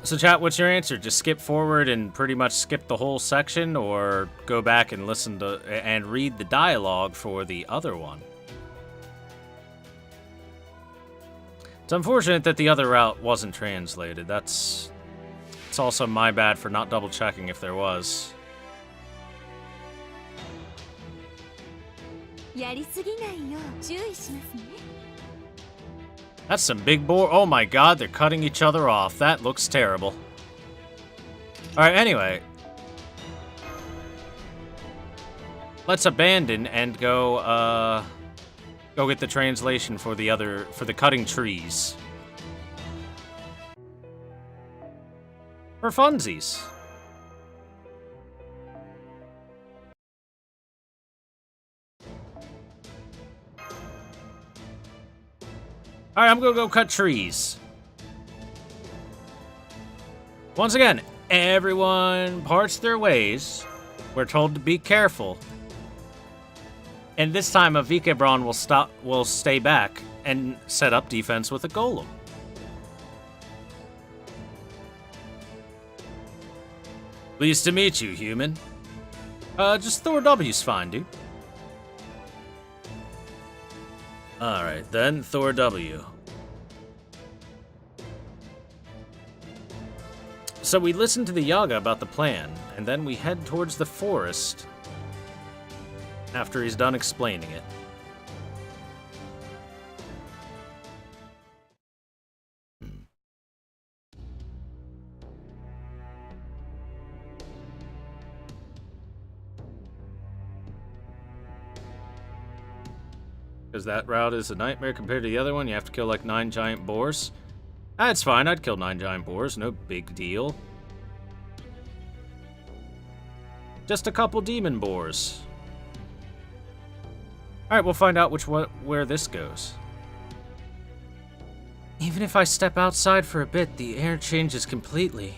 So chat, what's your answer? Just skip forward and pretty much skip the whole section, or go back and listen to and read the dialogue for the other one? It's unfortunate that the other route wasn't translated. It's also my bad for not double checking if there was. やりすぎないよう注意しますね。 That's some big boar. Oh my god, they're cutting each other off. That looks terrible. Alright, anyway. Let's abandon and go get the translation for the cutting trees. For funsies. Alright, I'm gonna go cut trees. Once again, everyone parts their ways. We're told to be careful. And this time, a Vikebron will stay back and set up defense with a golem. Pleased to meet you, human. Just Thor W's fine, dude. Alright, then Thor W. So we listen to the Yaga about the plan, and then we head towards the forest after he's done explaining it. Because that route is a nightmare compared to the other one. You have to kill like 9 giant boars. That's fine, I'd kill 9 giant boars, no big deal. Just a couple demon boars. Alright, we'll find out where this goes. Even if I step outside for a bit, the air changes completely.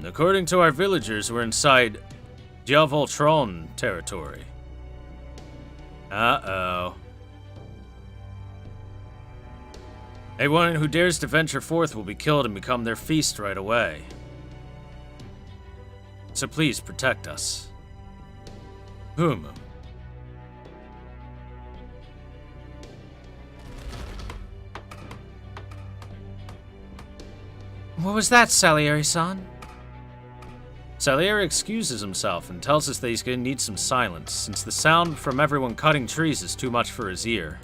According to our villagers, we're inside Djavoltron territory. Uh-oh. Anyone who dares to venture forth will be killed and become their feast right away. So please protect us. Whom? What was that, Salieri-san? Salieri excuses himself and tells us that he's going to need some silence, since the sound from everyone cutting trees is too much for his ear.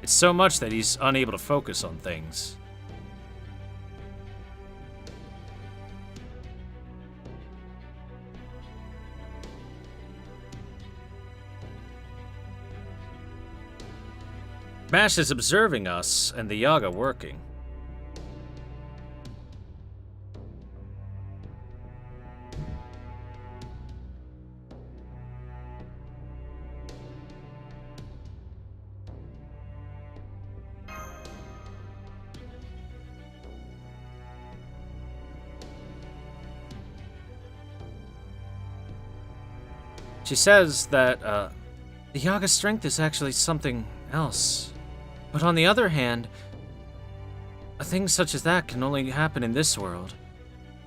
It's so much that he's unable to focus on things. Mash is observing us and the Yaga working. She says that, the Yaga strength is actually something else. But on the other hand, a thing such as that can only happen in this world.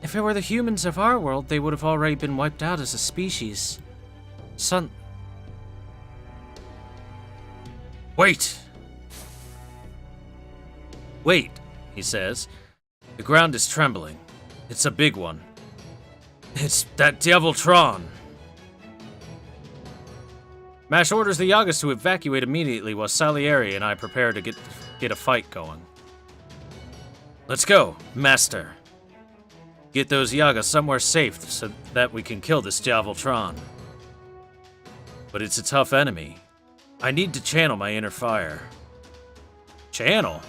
If it were the humans of our world, they would have already been wiped out as a species. Wait! Wait, he says. The ground is trembling. It's a big one. It's that Djavoltron. Mash orders the Yagas to evacuate immediately while Salieri and I prepare to get a fight going. Let's go, Master. Get those Yaga somewhere safe so that we can kill this Diavoltron. But it's a tough enemy. I need to channel my inner fire. Channel?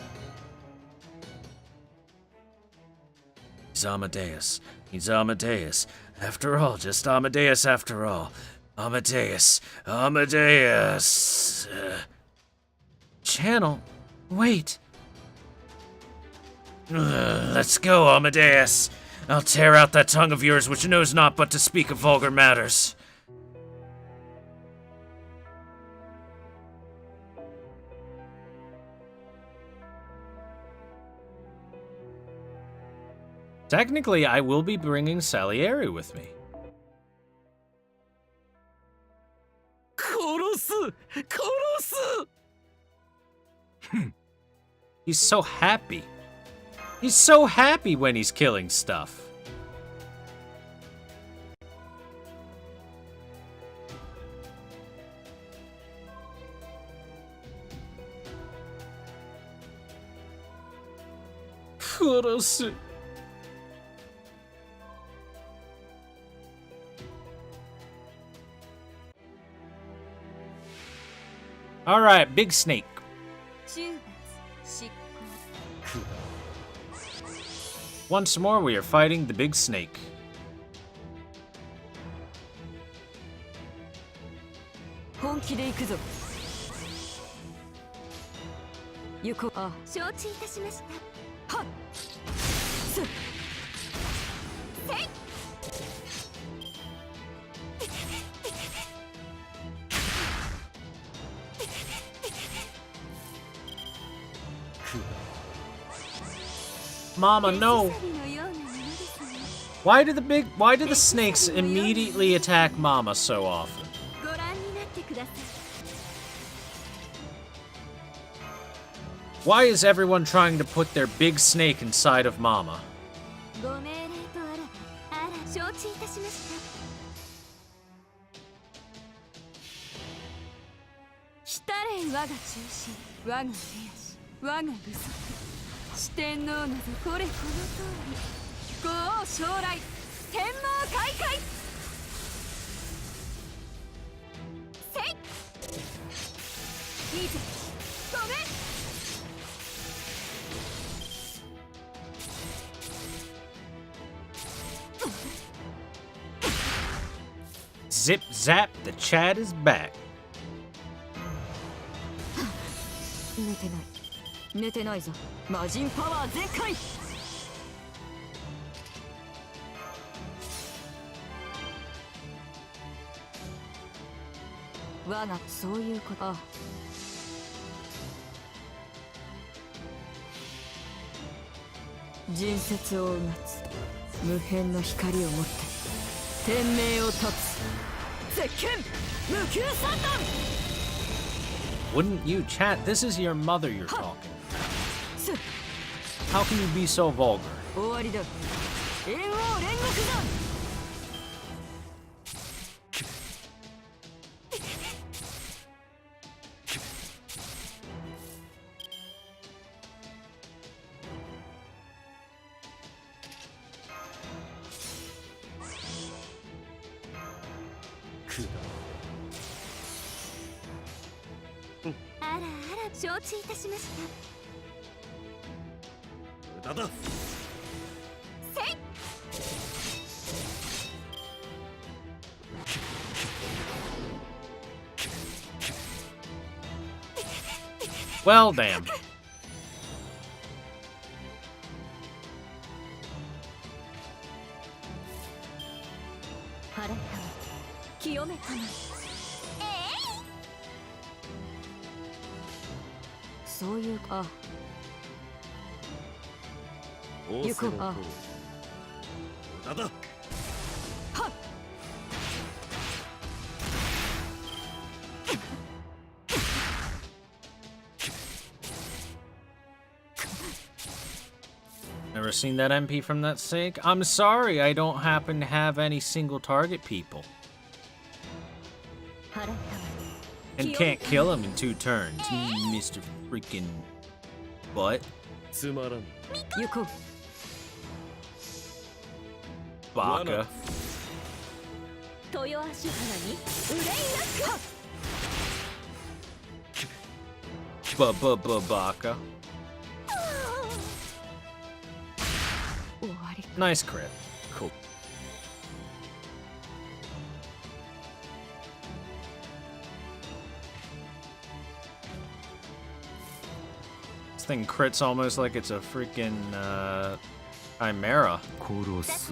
He's Amadeus. He's Amadeus. After all, just Amadeus after all. Amadeus. Amadeus. Channel? Wait. Let's go, Amadeus. I'll tear out that tongue of yours which knows not but to speak of vulgar matters. Technically, I will be bringing Salieri with me. 殺す殺す He's so happy. He's so happy when he's killing stuff. Kurosu. All right, big snake. 中罰執行 Once more, we are fighting the big snake. 本気で行くぞ行こうあ承知いたしましたはっすせいMama, no. 手すさびのようなものですね Why do the snakes immediately attack Mama so often? ご覧になってください Why is everyone trying to put their big snake inside of Mama? ご命令とあらあら承知いたしました来れ我が中心我が手足我が具足四天王などこれこの通り五王将来天網開会せいいいぜごめん Zip zap, the Chad is back. 寝てない寝てないぞ魔人パワー全開我がそういうことあ人説をうがつ無辺の光を持って天命を断つ絶剣無給三段 Wouldn't you, Chat? This is your mother you're talking. す How can you be so vulgar? 終わりだ炎王煉獄山 あらあら承知いたしました無駄だせい Well, damn. 腹たま清めたまそういうあ仰せのとおり無駄だ Never seen that MP from that snake? I'm sorry, I don't happen to have any single target people. 腹たま And can't kill him in 2 turns. Mr. Freaking butt. つまらん。行こう。 Baka. 豊足花に憂いなく Baka. 終わり。 Nice crit. Cool. This thing crits almost like it's a freaking chimera. 殺す。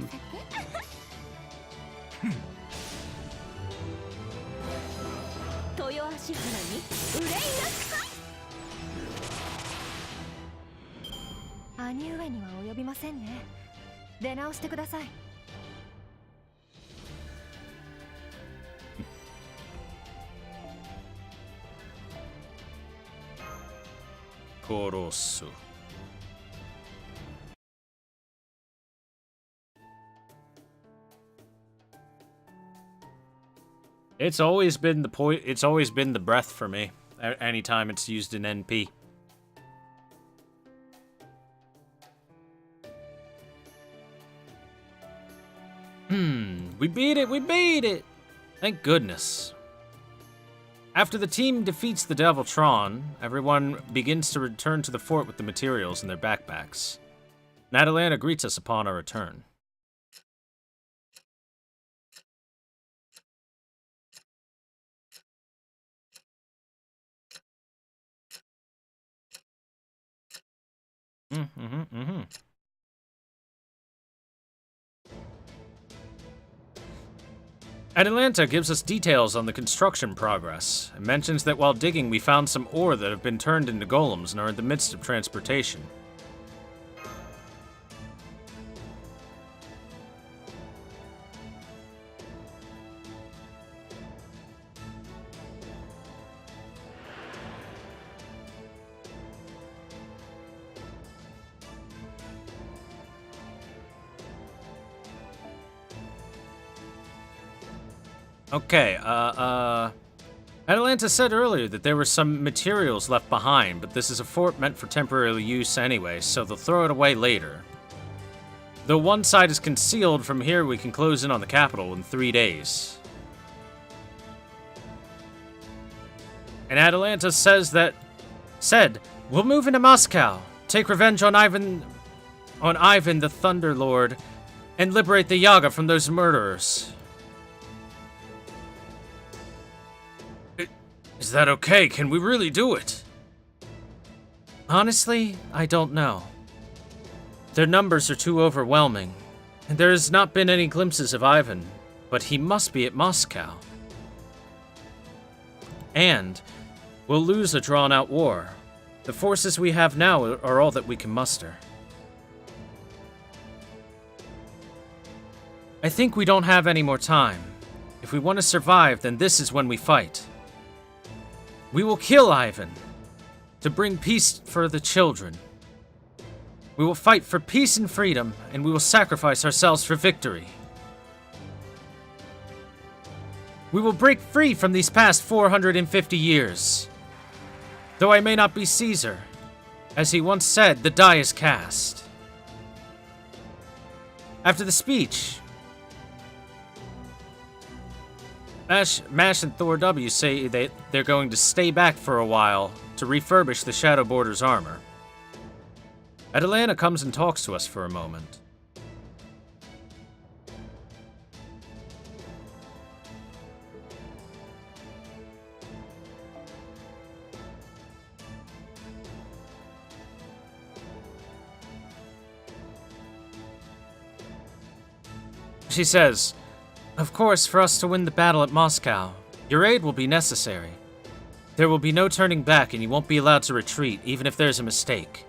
豊足花に憂いなく兄上には及びませんね。出直してください。Korosu. It's always been the it's always been the breath for me. Anytime it's used in NP. We beat it, we beat it! Thank goodness. After the team defeats the Deviltron, everyone begins to return to the fort with the materials in their backpacks. Natalanta greets us upon our return. Atalanta gives us details on the construction progress, and mentions that while digging we found some ore that have been turned into golems and are in the midst of transportation. Okay, Atalanta said earlier that there were some materials left behind, but this is a fort meant for temporary use anyway, so they'll throw it away later. Though one side is concealed, from here we can close in on the capital in 3 days. And Atalanta said, we'll move into Moscow, take revenge on Ivan the Thunder Lord, and liberate the Yaga from those murderers. Is that okay? Can we really do it? Honestly, I don't know. Their numbers are too overwhelming, and there has not been any glimpses of Ivan, but he must be at Moscow. And we'll lose a drawn-out war. The forces we have now are all that we can muster. I think we don't have any more time. If we want to survive, then this is when we fight. We will kill Ivan to bring peace for the children. We will fight for peace and freedom, and we will sacrifice ourselves for victory. We will break free from these past 450 years. Though I may not be Caesar, as he once said, the die is cast. After the speech, Mash and Thor W say they're going to stay back for a while to refurbish the Shadow Border's armor. Atalanta comes and talks to us for a moment. She says, of course, for us to win the battle at Moscow, your aid will be necessary. There will be no turning back, and you won't be allowed to retreat, even if there's a mistake.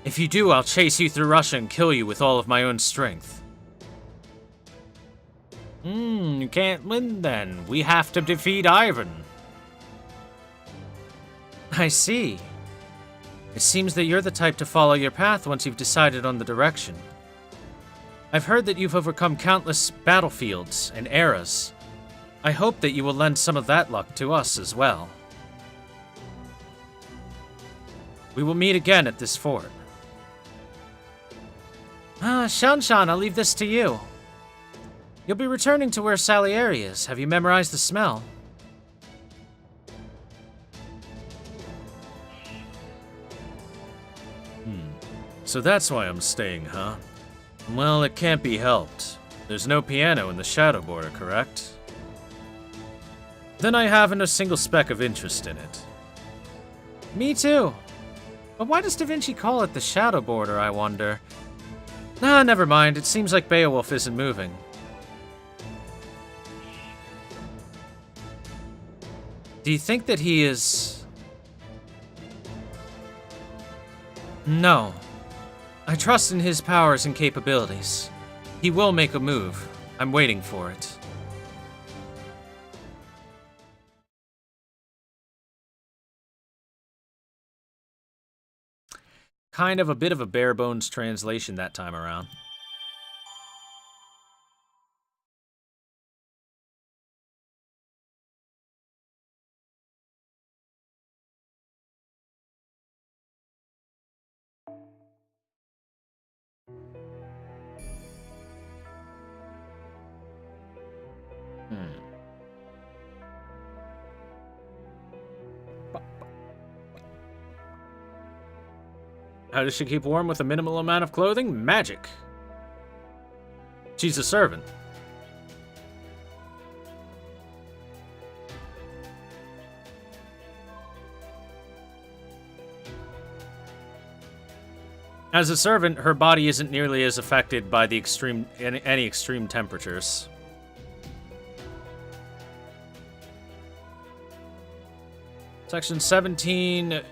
If you do, I'll chase you through Russia and kill you with all of my own strength. You can't win then. We have to defeat Ivan. I see. It seems that you're the type to follow your path once you've decided on the direction. I've heard that you've overcome countless battlefields and eras. I hope that you will lend some of that luck to us as well. We will meet again at this fort. Shanshan, I'll leave this to you. You'll be returning to where Salieri is. Have you memorized the smell? So that's why I'm staying, huh? Well, it can't be helped. There's no piano in the Shadow Border, correct? Then I haven't a single speck of interest in it. Me too. But why does Da Vinci call it the Shadow Border, I wonder? Ah, never mind. It seems like Beowulf isn't moving. Do you think that he is... No. I trust in his powers and capabilities. He will make a move. I'm waiting for it. Kind of a bit of a bare bones translation that time around. How does she keep warm with a minimal amount of clothing? Magic. She's a servant. As a servant, her body isn't nearly as affected by the any extreme temperatures. Section 17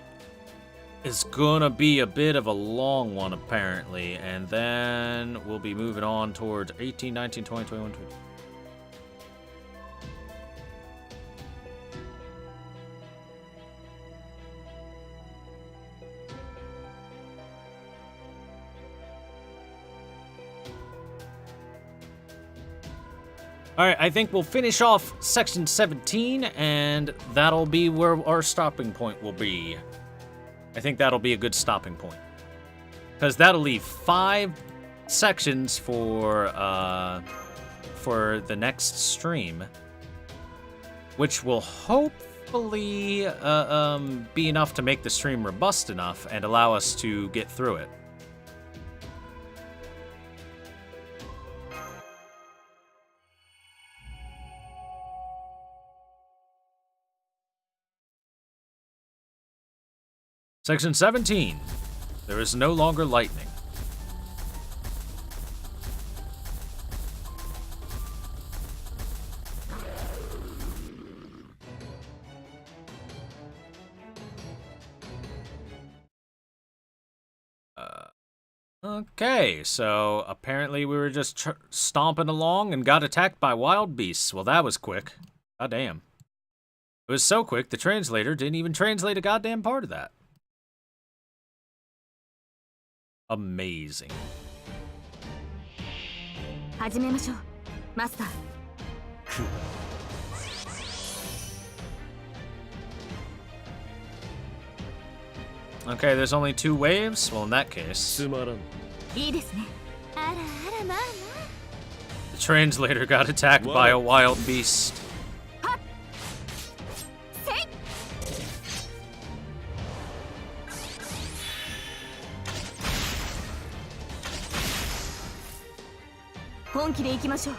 is gonna be a bit of a long one, apparently, and then we'll be moving on towards 18, 19, 20, 21, 22. Alright, I think we'll finish off section 17, and that'll be where our stopping point will be. I think that'll be a good stopping point. Because that'll leave 5 sections for the next stream. Which will hopefully be enough to make the stream robust enough and allow us to get through it. Section 17. There is no longer lightning. Okay, so apparently we were just stomping along and got attacked by wild beasts. Well, that was quick. Goddamn. It was so quick, the translator didn't even translate a goddamn part of that. Amazing. 始めましょう、マスター。Okay, there's only 2 waves? Well, in that case, つまらん。いいですね。あらあらまあまあ the translator got attacked by a wild beast. 本気で行きましょう。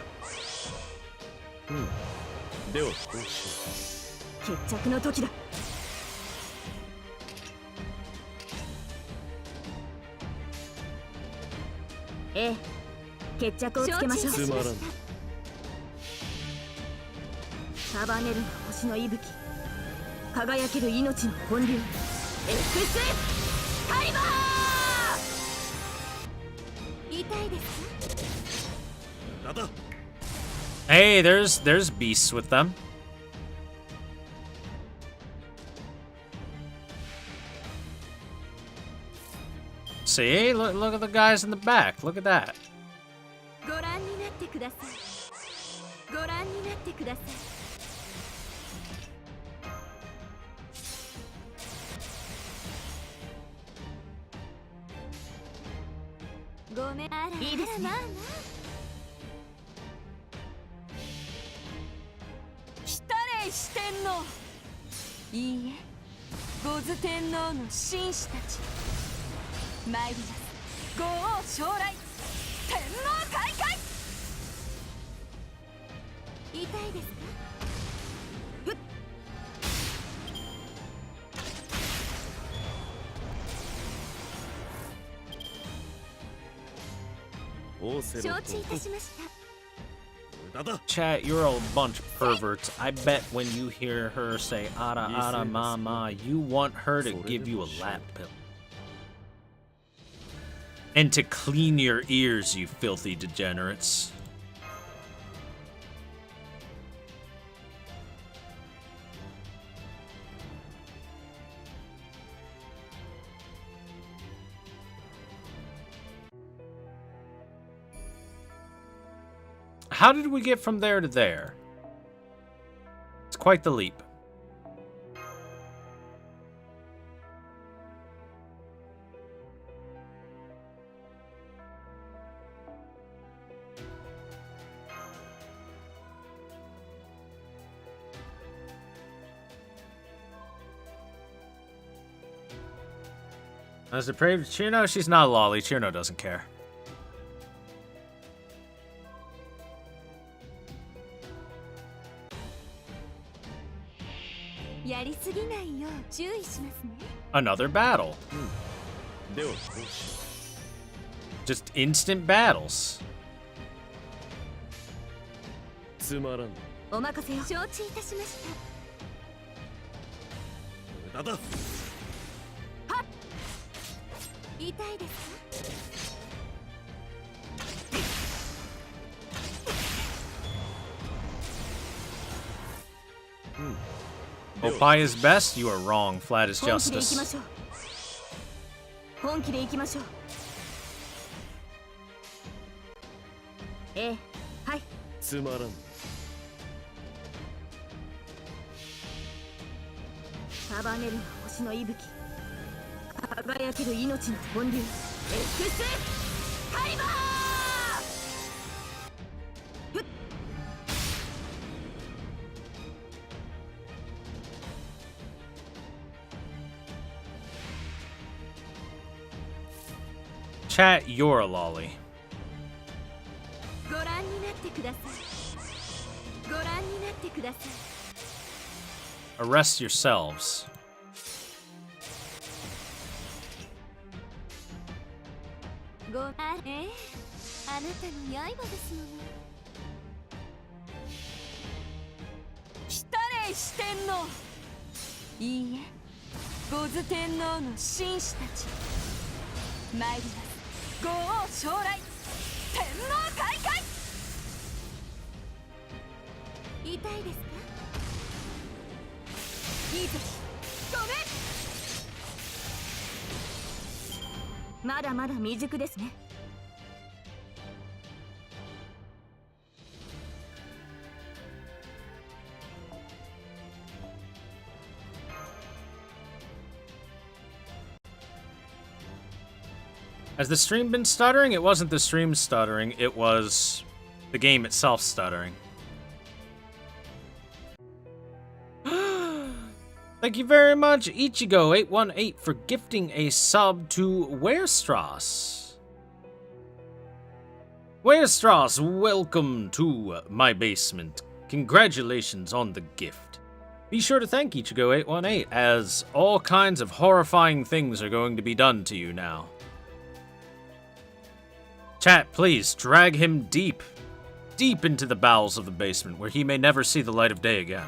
ではこうしよ決着の時だ。ええ、決着をつけましょう。う。つまらん。束ねるの星の息吹、輝ける命の本流、エクスカリバー。痛いですか Hey, there's beasts with them. See, look at the guys in the back. Look at that. ご覧になってくださいご覧になってください どごめん。あら、いいですね。来たれ四天王。いいえ、ゴズ天皇の紳士たち。参ります。豪王将来、天皇開会。痛いですか？オーセロット承知いたしました。無駄だ。 Chat, you're a bunch of perverts. I bet when you hear her say "ara ara mama," you want her to give you a lap pill. And to clean your ears, you filthy degenerates. How did we get from there to there? It's quite the leap. As depraved Chirno, she's not a lolly. Chirno doesn't care. やりすぎないよう注意しますね。 Another battle. ではどうし Just instant battles. つまらん。お任せを承知いたしました。無駄だ。痛いですか？ Opie is best? You are wrong. Flat is 本気で行きま justice. しょう。本気で行きましょう。ええ、はい。つまらん。束ねる星の息吹。輝ける命の本流。エクスカリバー。 Chat, you're a lolly. ご覧になってください。ご覧になってください。 Arrest yourselves. あなたの刃ですもの。来たれ四天王。いいえ、ゴズ天皇の紳士たち。参ります。豪王将来、天皇開会。痛いですか？いいぞ、ごめん。まだまだ未熟ですね。 Has the stream been stuttering? It wasn't the stream stuttering, it was the game itself stuttering. Thank you very much, Ichigo818, for gifting a sub to Werestrass. Werestrass, welcome to my basement. Congratulations on the gift. Be sure to thank Ichigo818, as all kinds of horrifying things are going to be done to you now. Chat, please, drag him deep into the bowels of the basement, where he may never see the light of day again.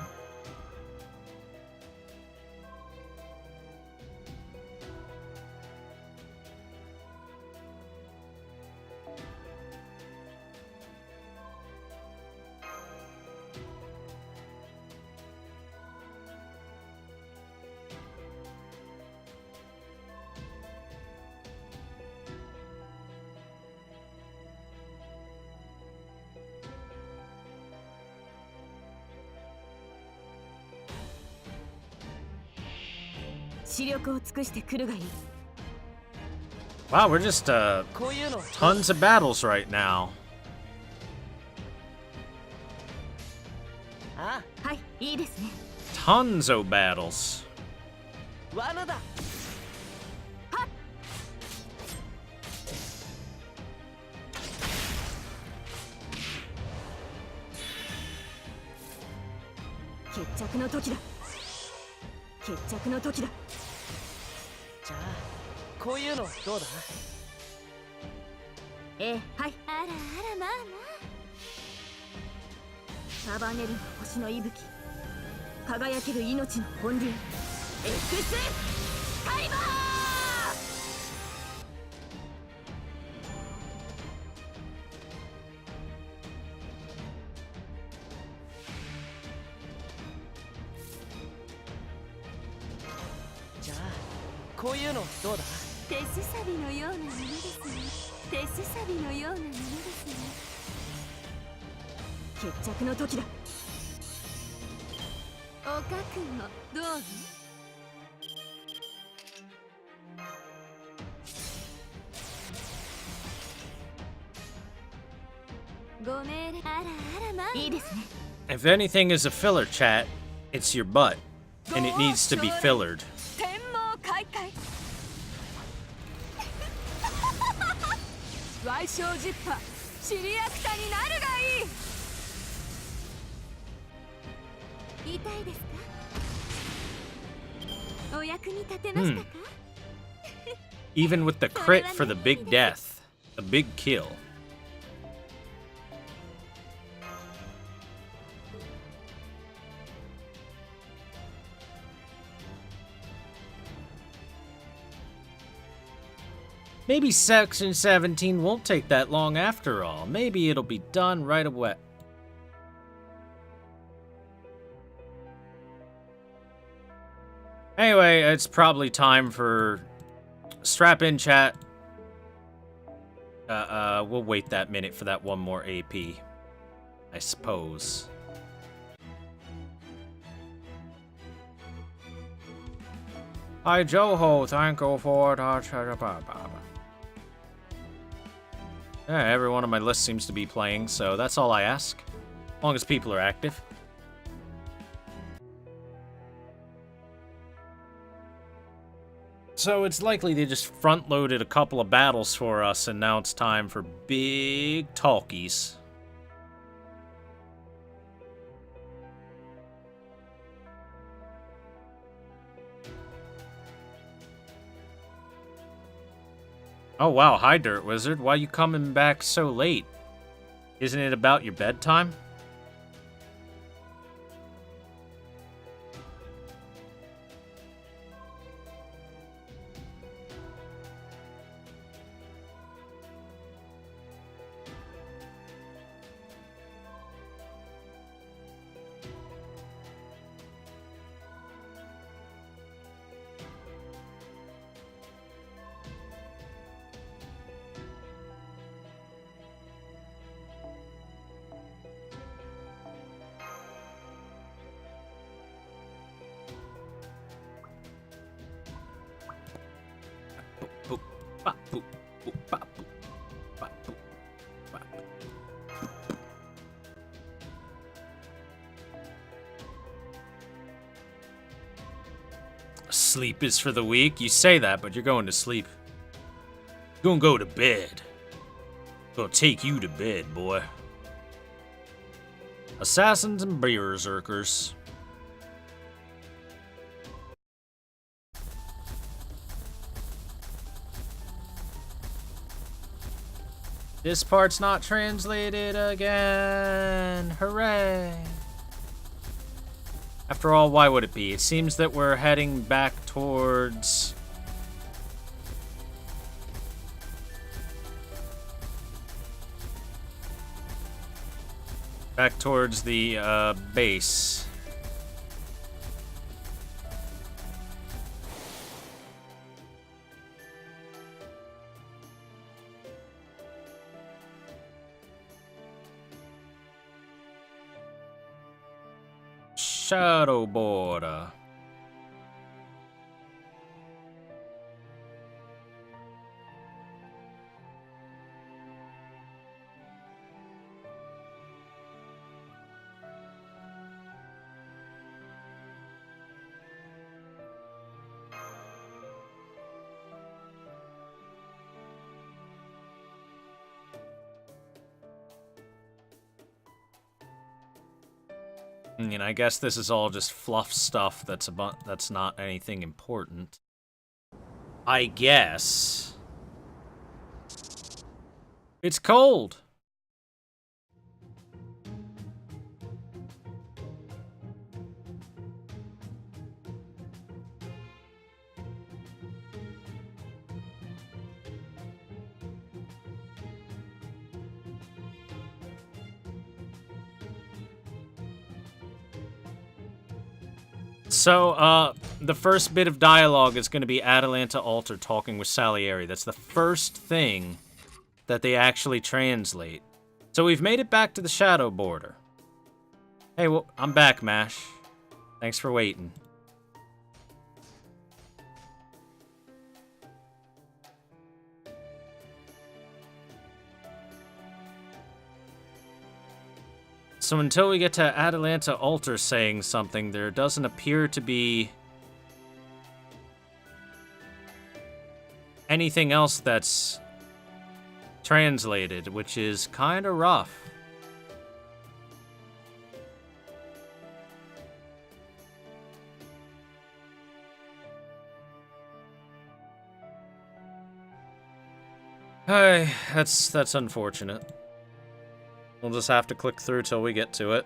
Wow, we're just こういうの tons of battles right now. あはいいいですね Tons of battles. あ罠だ決着の時だ決着の時だじゃあこういうのどうだええはいあらあらまあま束ねるの星の息吹輝ける命の本流エクスカリバーじゃあこういうのどうだ手すさびのようなものですね手すさびのようなものですね決着の時だおかくもどうぞご命令あらあらまあいいですね If anything is a filler chat, it's your butt. And it needs to be fillered. 天網開会矮小ジッパシリアクタになるがいい痛いですかお役に立てましたか、 Even with the crit for the big death. A big kill. Maybe Section 17 won't take that long after all. Maybe it'll be done right away. Anyway, it's probably time for strap in chat. We'll wait that minute for that one more AP, I suppose. Hi, Joho. Thank you for it. Yeah, everyone on my list seems to be playing, so that's all I ask. As long as people are active. So it's likely they just front-loaded a couple of battles for us, and now it's time for big talkies. Oh wow, hi Dirt Wizard. Why you coming back so late? Isn't it about your bedtime? Sleep is for the weak. You say that, but you're going to sleep. You're gonna go to bed. Gonna take you to bed, boy. Assassins and berserkers. This part's not translated again. Hooray. After all, why would it be? It seems that we're heading back towards... back towards the base. Shadow border. And I guess this is all just fluff stuff that's not anything important. I guess. It's cold. So, the first bit of dialogue is going to be Atalanta Alter talking with Salieri. That's the first thing that they actually translate. So we've made it back to the Shadow Border. Hey, well, I'm back, Mash. Thanks for waiting. So until we get to Atalanta Alter saying something, there doesn't appear to be anything else that's translated, which is kind of rough. Hey, that's unfortunate. We'll just have to click through till we get to it.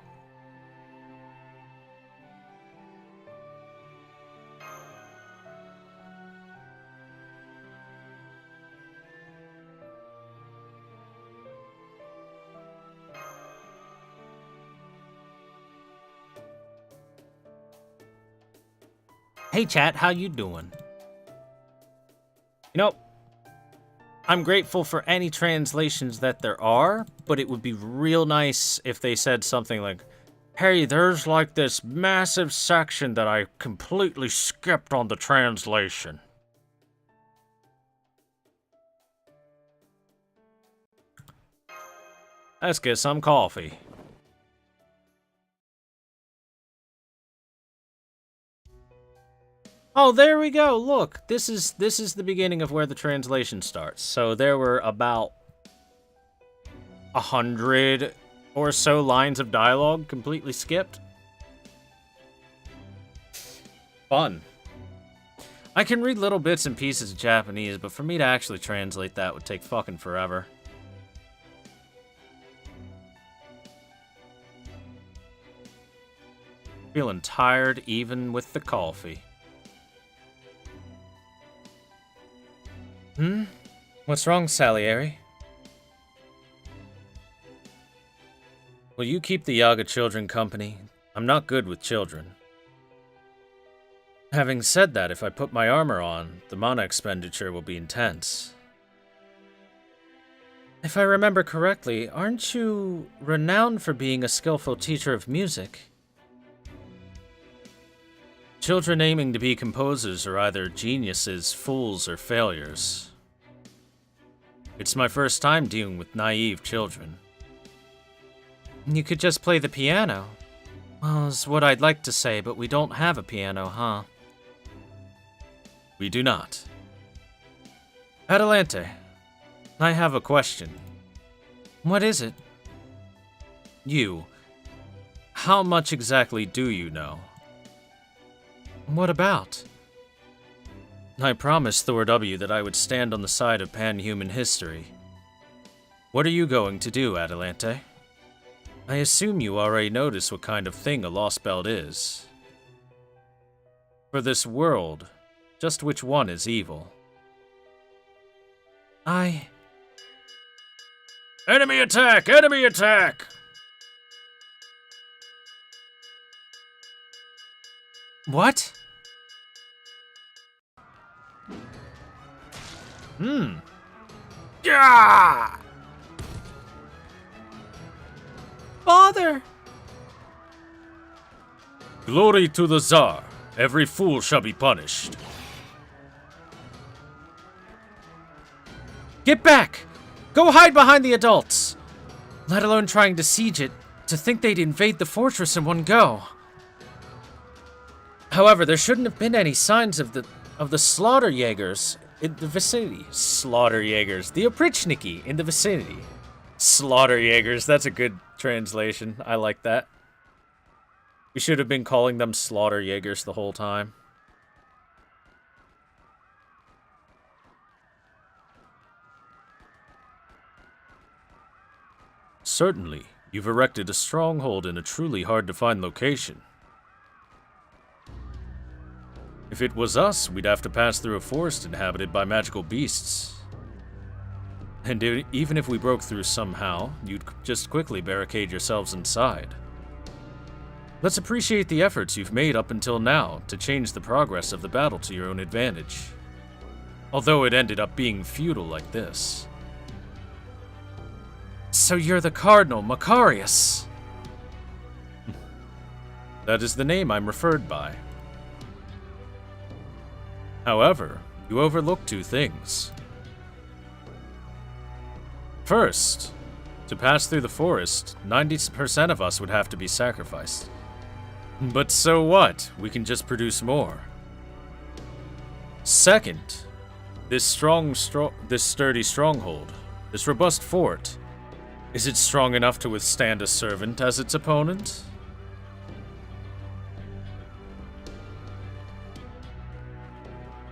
Hey chat, how you doing? You know, I'm grateful for any translations that there are, but it would be real nice if they said something like, hey, there's like this massive section that I completely skipped on the translation. Let's get some coffee. Oh, there we go. Look, this is the beginning of where the translation starts. So there were about 100 or so lines of dialogue completely skipped. Fun. I can read little bits and pieces of Japanese, but for me to actually translate that would take fucking forever. Feeling tired even with the coffee. What's wrong, Salieri? Will you keep the Yaga children company? I'm not good with children. Having said that, if I put my armor on, the mana expenditure will be intense. If I remember correctly, aren't you renowned for being a skillful teacher of music? Children aiming to be composers are either geniuses, fools, or failures. It's my first time dealing with naive children. You could just play the piano. Well, is what I'd like to say, but we don't have a piano, huh? We do not. Atalante, I have a question. What is it? You. How much exactly do you know? What about? I promised Thor W that I would stand on the side of pan-human history. What are you going to do, Atalante? I assume you already noticed what kind of thing a lost belt is. For this world, just which one is evil? Enemy attack! Enemy attack! What? Yeah! Father! Glory to the Tsar. Every fool shall be punished. Get back! Go hide behind the adults! Let alone trying to siege it. To think they'd invade the fortress in one go. However, there shouldn't have been any signs of the slaughter Jaegers in the vicinity. Slaughter Jaegers. The Oprichniki in the vicinity. Slaughter Jaegers. That's a good translation. I like that. We should have been calling them Slaughter Jaegers the whole time. Certainly, you've erected a stronghold in a truly hard-to-find location. If it was us, we'd have to pass through a forest inhabited by magical beasts. And even if we broke through somehow, you'd just quickly barricade yourselves inside. Let's appreciate the efforts you've made up until now to change the progress of the battle to your own advantage. Although it ended up being futile like this. So you're the Cardinal Macarius. That is the name I'm referred by. However, you overlook two things. First, to pass through the forest, 90% of us would have to be sacrificed. But so what? We can just produce more. Second, this sturdy stronghold, this robust fort, is it strong enough to withstand a servant as its opponent?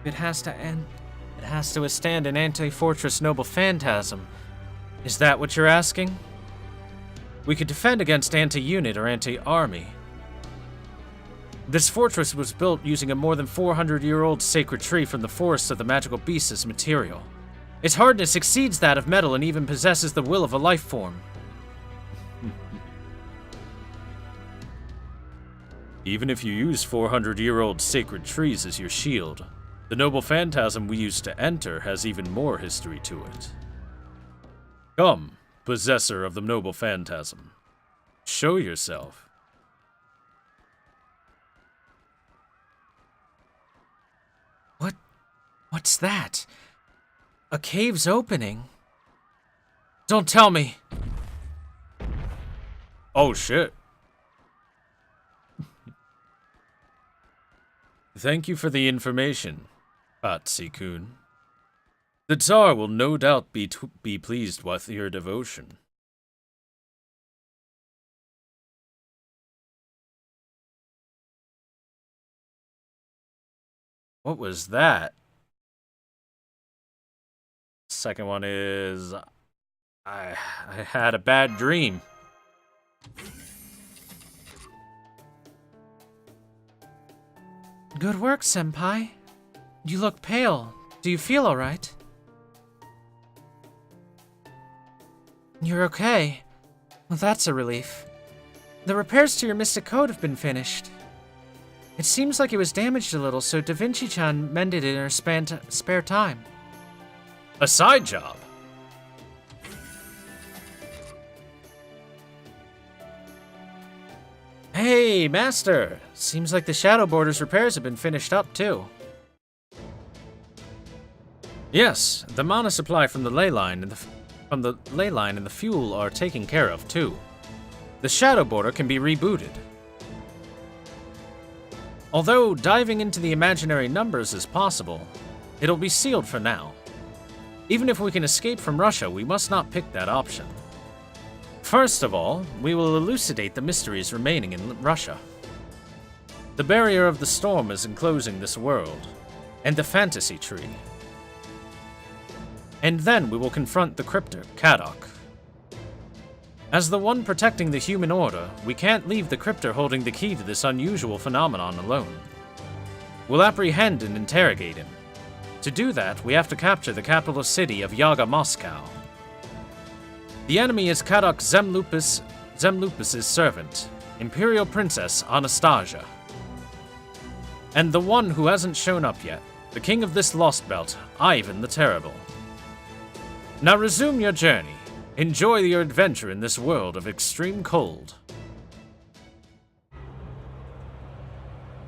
It has to withstand an anti-fortress noble phantasm. Is that what you're asking? We could defend against anti-unit or anti-army. This fortress was built using a more than 400-year-old sacred tree from the forests of the magical beasts as material. Its hardness exceeds that of metal and even possesses the will of a life form. Even if you use 400-year-old sacred trees as your shield, the noble phantasm we used to enter has even more history to it. Come, possessor of the noble phantasm. Show yourself. What's that? A cave's opening? Don't tell me! Oh shit. Thank you for the information, Patsy-kun. The Tsar will no doubt be pleased with your devotion. What was that? Second one is... I had a bad dream. Good work, Senpai. You look pale. Do you feel alright? You're okay. Well, that's a relief. The repairs to your Mystic Code have been finished. It seems like it was damaged a little, so Da Vinci-chan mended it in her spare time. A side job? Hey, Master! Seems like the Shadow Border's repairs have been finished up, too. Yes, the mana supply from the ley line and the fuel are taken care of, too. The Shadow Border can be rebooted. Although diving into the imaginary numbers is possible, it'll be sealed for now. Even if we can escape from Russia, we must not pick that option. First of all, we will elucidate the mysteries remaining in Russia. The barrier of the storm is enclosing this world, and the fantasy tree. And then we will confront the cryptor, Kadok. As the one protecting the human order, we can't leave the cryptor holding the key to this unusual phenomenon alone. We'll apprehend and interrogate him. To do that, we have to capture the capital city of Yaga Moscow. The enemy is Kadok Zemlupus' servant, Imperial Princess Anastasia. And the one who hasn't shown up yet, the king of this lost belt, Ivan the Terrible. Now resume your journey. Enjoy your adventure in this world of extreme cold.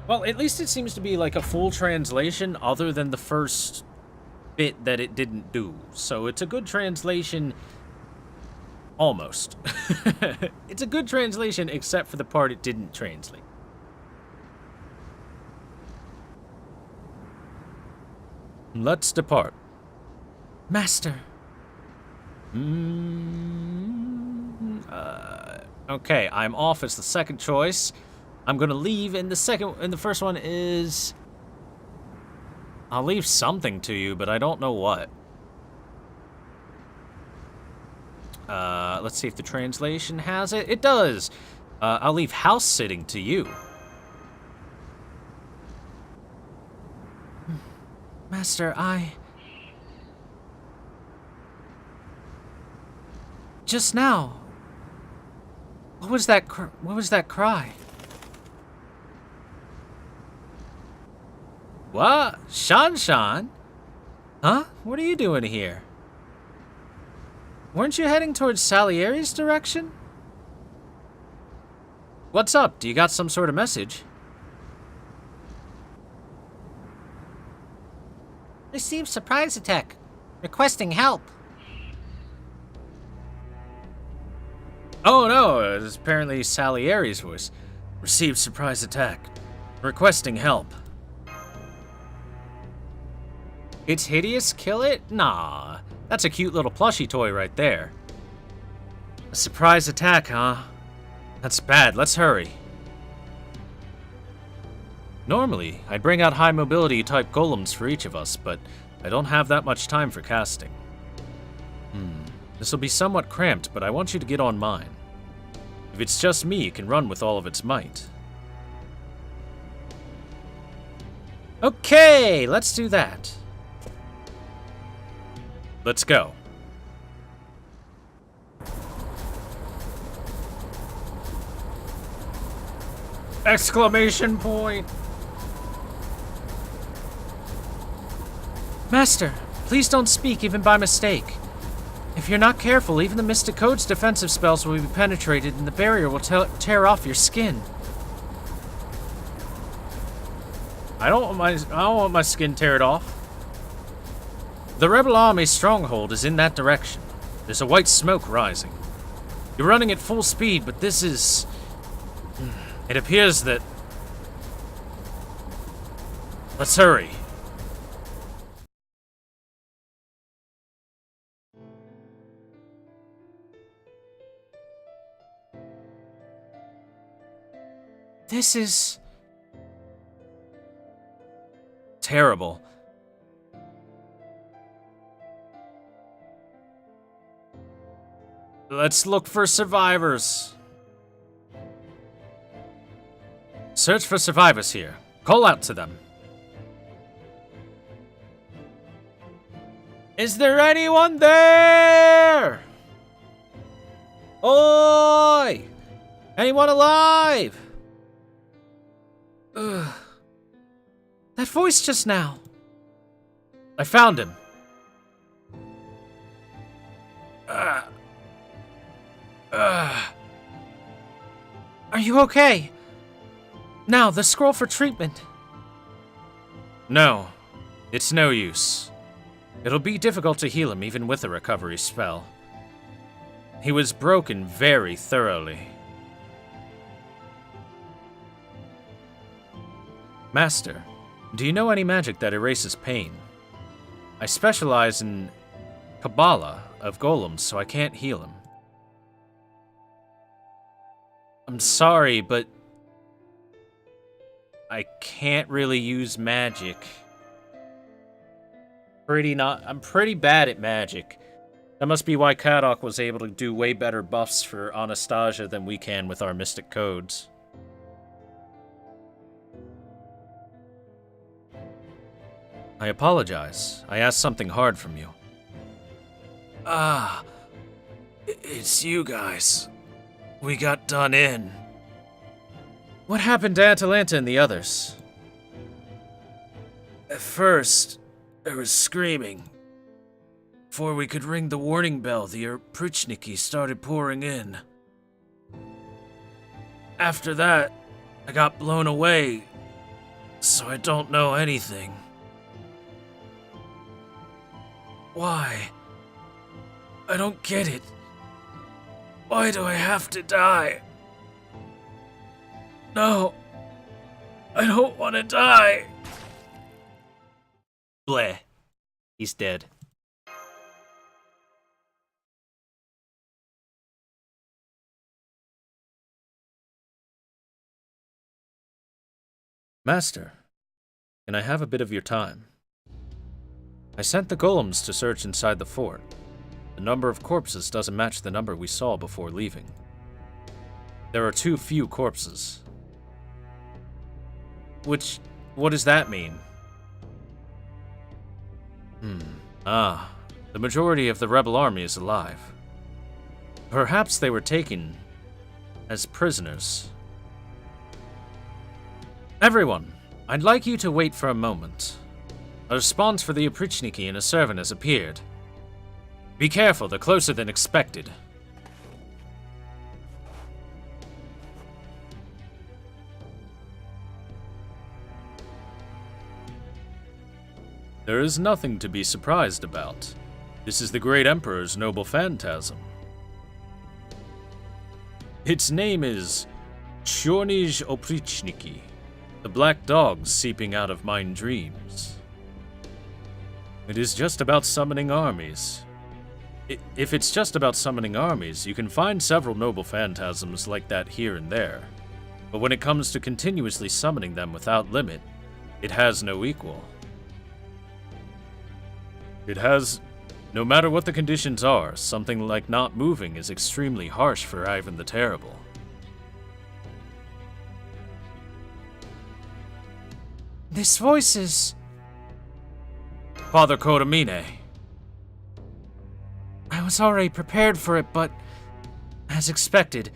Well, at least it seems to be like a full translation other than the first bit that it didn't do. So it's a good translation. Almost. It's a good translation except for the part it didn't translate. Let's depart. Master. Okay, I'm off as the second choice. I'm gonna leave, and the first one is... I'll leave something to you, but I don't know what. Let's see if the translation has it. It does! I'll leave house sitting to you. Master, just now... What was that cry? What? Shan? Huh? What are you doing here? Weren't you heading towards Salieri's direction? What's up? Do you got some sort of message? Received surprise attack. Requesting help. Oh no, it's apparently Salieri's voice. Received surprise attack. Requesting help. It's hideous, kill it? Nah, that's a cute little plushie toy right there. A surprise attack, huh? That's bad, let's hurry. Normally, I'd bring out high mobility type golems for each of us, but I don't have that much time for casting. This will be somewhat cramped, but I want you to get on mine. If it's just me, it can run with all of its might. Okay, let's do that. Let's go. Exclamation point! Master, please don't speak even by mistake. If you're not careful, even the Mystic Code's defensive spells will be penetrated and the barrier will tear off your skin. I don't want my skin teared off. The Rebel Army's stronghold is in that direction. There's a white smoke rising. You're running at full speed, but this is... It appears that... Let's hurry. This is... terrible. Let's look for survivors. Search for survivors here. Call out to them. Is there anyone there? Oi! Anyone alive? Ugh. That voice just now. I found him. Are you okay? Now, the scroll for treatment. No, it's no use. It'll be difficult to heal him even with a recovery spell. He was broken very thoroughly. Master, do you know any magic that erases pain? I specialize in Kabbalah of golems, so I can't heal him. I'm sorry, but I can't really use magic. I'm pretty bad at magic. That must be why Kadok was able to do way better buffs for Anastasia than we can with our mystic codes. I apologize. I asked something hard from you. Ah, it's you guys. We got done in. What happened to Atalanta and the others? At first, there was screaming. Before we could ring the warning bell, the Oprichniki started pouring in. After that, I got blown away, so I don't know anything. Why? I don't get it. Why do I have to die? No, I don't want to die. Bleh. He's dead. Master, can I have a bit of your time? I sent the golems to search inside the fort. The number of corpses doesn't match the number we saw before leaving. There are too few corpses. What does that mean? The majority of the rebel army is alive. Perhaps they were taken as prisoners. Everyone, I'd like you to wait for a moment. A response for the Oprichniki and a servant has appeared. Be careful, they're closer than expected. There is nothing to be surprised about. This is the great Emperor's noble phantasm. Its name is Chornij Oprichniki, the black dog seeping out of mine dreams. It is just about summoning armies. If it's just about summoning armies, you can find several noble phantasms like that here and there. But when it comes to continuously summoning them without limit, it has no equal. No matter what the conditions are, something like not moving is extremely harsh for Ivan the Terrible. This voice is... Father Kodamine. I was already prepared for it, but... as expected,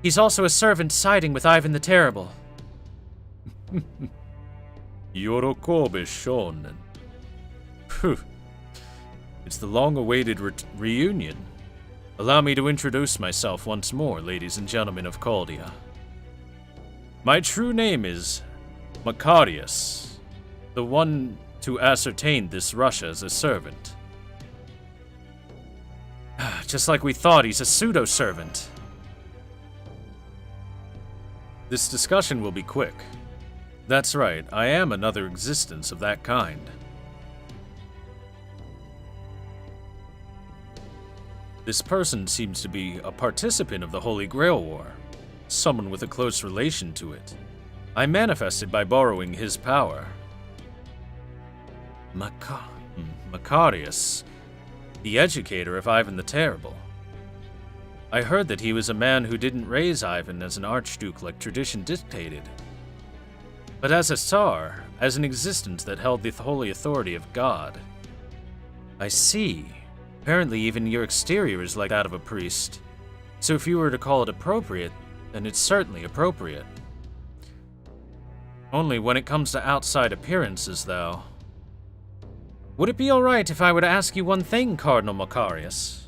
he's also a servant siding with Ivan the Terrible. Yorokobe Shonen. Phew. It's the long-awaited reunion. Allow me to introduce myself once more, ladies and gentlemen of Caldia. My true name is Macarius, the one to ascertain this Russia as a servant. Just like we thought, he's a pseudo-servant. This discussion will be quick. That's right, I am another existence of that kind. This person seems to be a participant of the Holy Grail War, someone with a close relation to it. I manifested by borrowing his power. Macarius, the educator of Ivan the Terrible. I heard that he was a man who didn't raise Ivan as an archduke like tradition dictated, but as a Tsar, as an existence that held the holy authority of God. I see. Apparently even your exterior is like that of a priest. So if you were to call it appropriate, then it's certainly appropriate. Only when it comes to outside appearances, though. Would it be alright if I were to ask you one thing, Cardinal Macarius?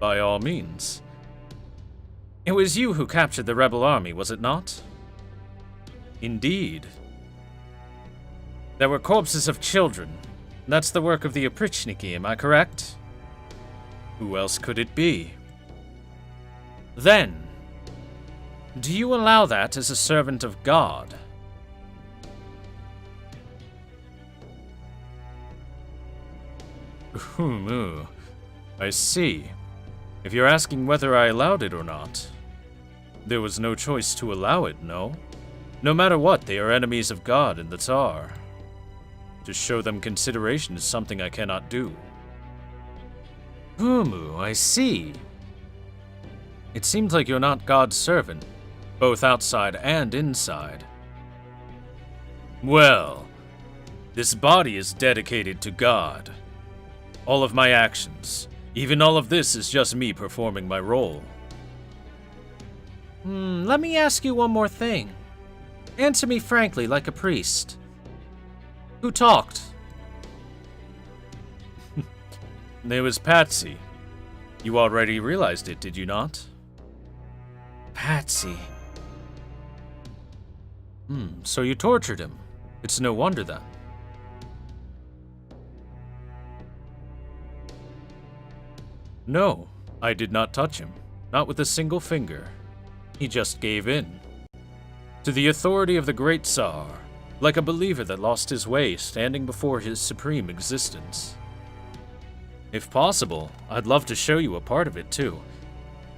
By all means. It was you who captured the rebel army, was it not? Indeed. There were corpses of children. That's the work of the Oprichniki, am I correct? Who else could it be? Then, do you allow that as a servant of God? I see. If you're asking whether I allowed it or not, there was no choice to allow it, no? No matter what, they are enemies of God and the Tsar. To show them consideration is something I cannot do. I see. It seems like you're not God's servant, both outside and inside. Well, this body is dedicated to God. All of my actions, even all of this is just me performing my role. Let me ask you one more thing. Answer me frankly like a priest. Who talked? There was Patsy. You already realized it, did you not? Patsy. So you tortured him. It's no wonder then. No, I did not touch him. Not with a single finger. He just gave in. To the authority of the great Tsar. Like a believer that lost his way standing before his supreme existence. If possible, I'd love to show you a part of it too.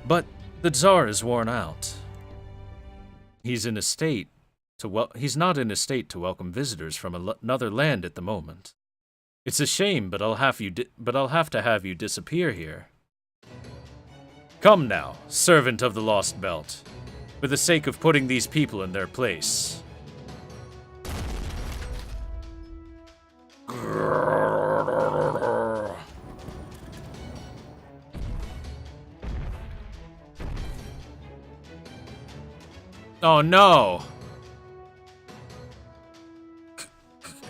But the Tsar is worn out. He's in a state he's not in a state to welcome visitors from another land at the moment. It's a shame, but I'll have to have you disappear here. Come now, servant of the Lost Belt, for the sake of putting these people in their place. Oh no!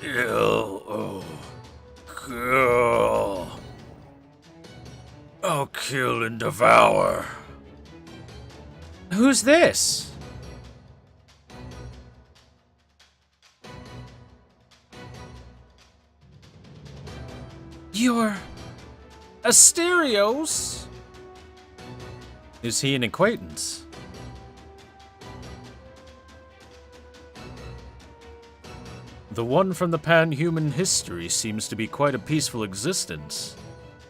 Kill. I'll kill and devour. Who's this? You're Asterios? Is he an acquaintance? The one from the pan-human history seems to be quite a peaceful existence.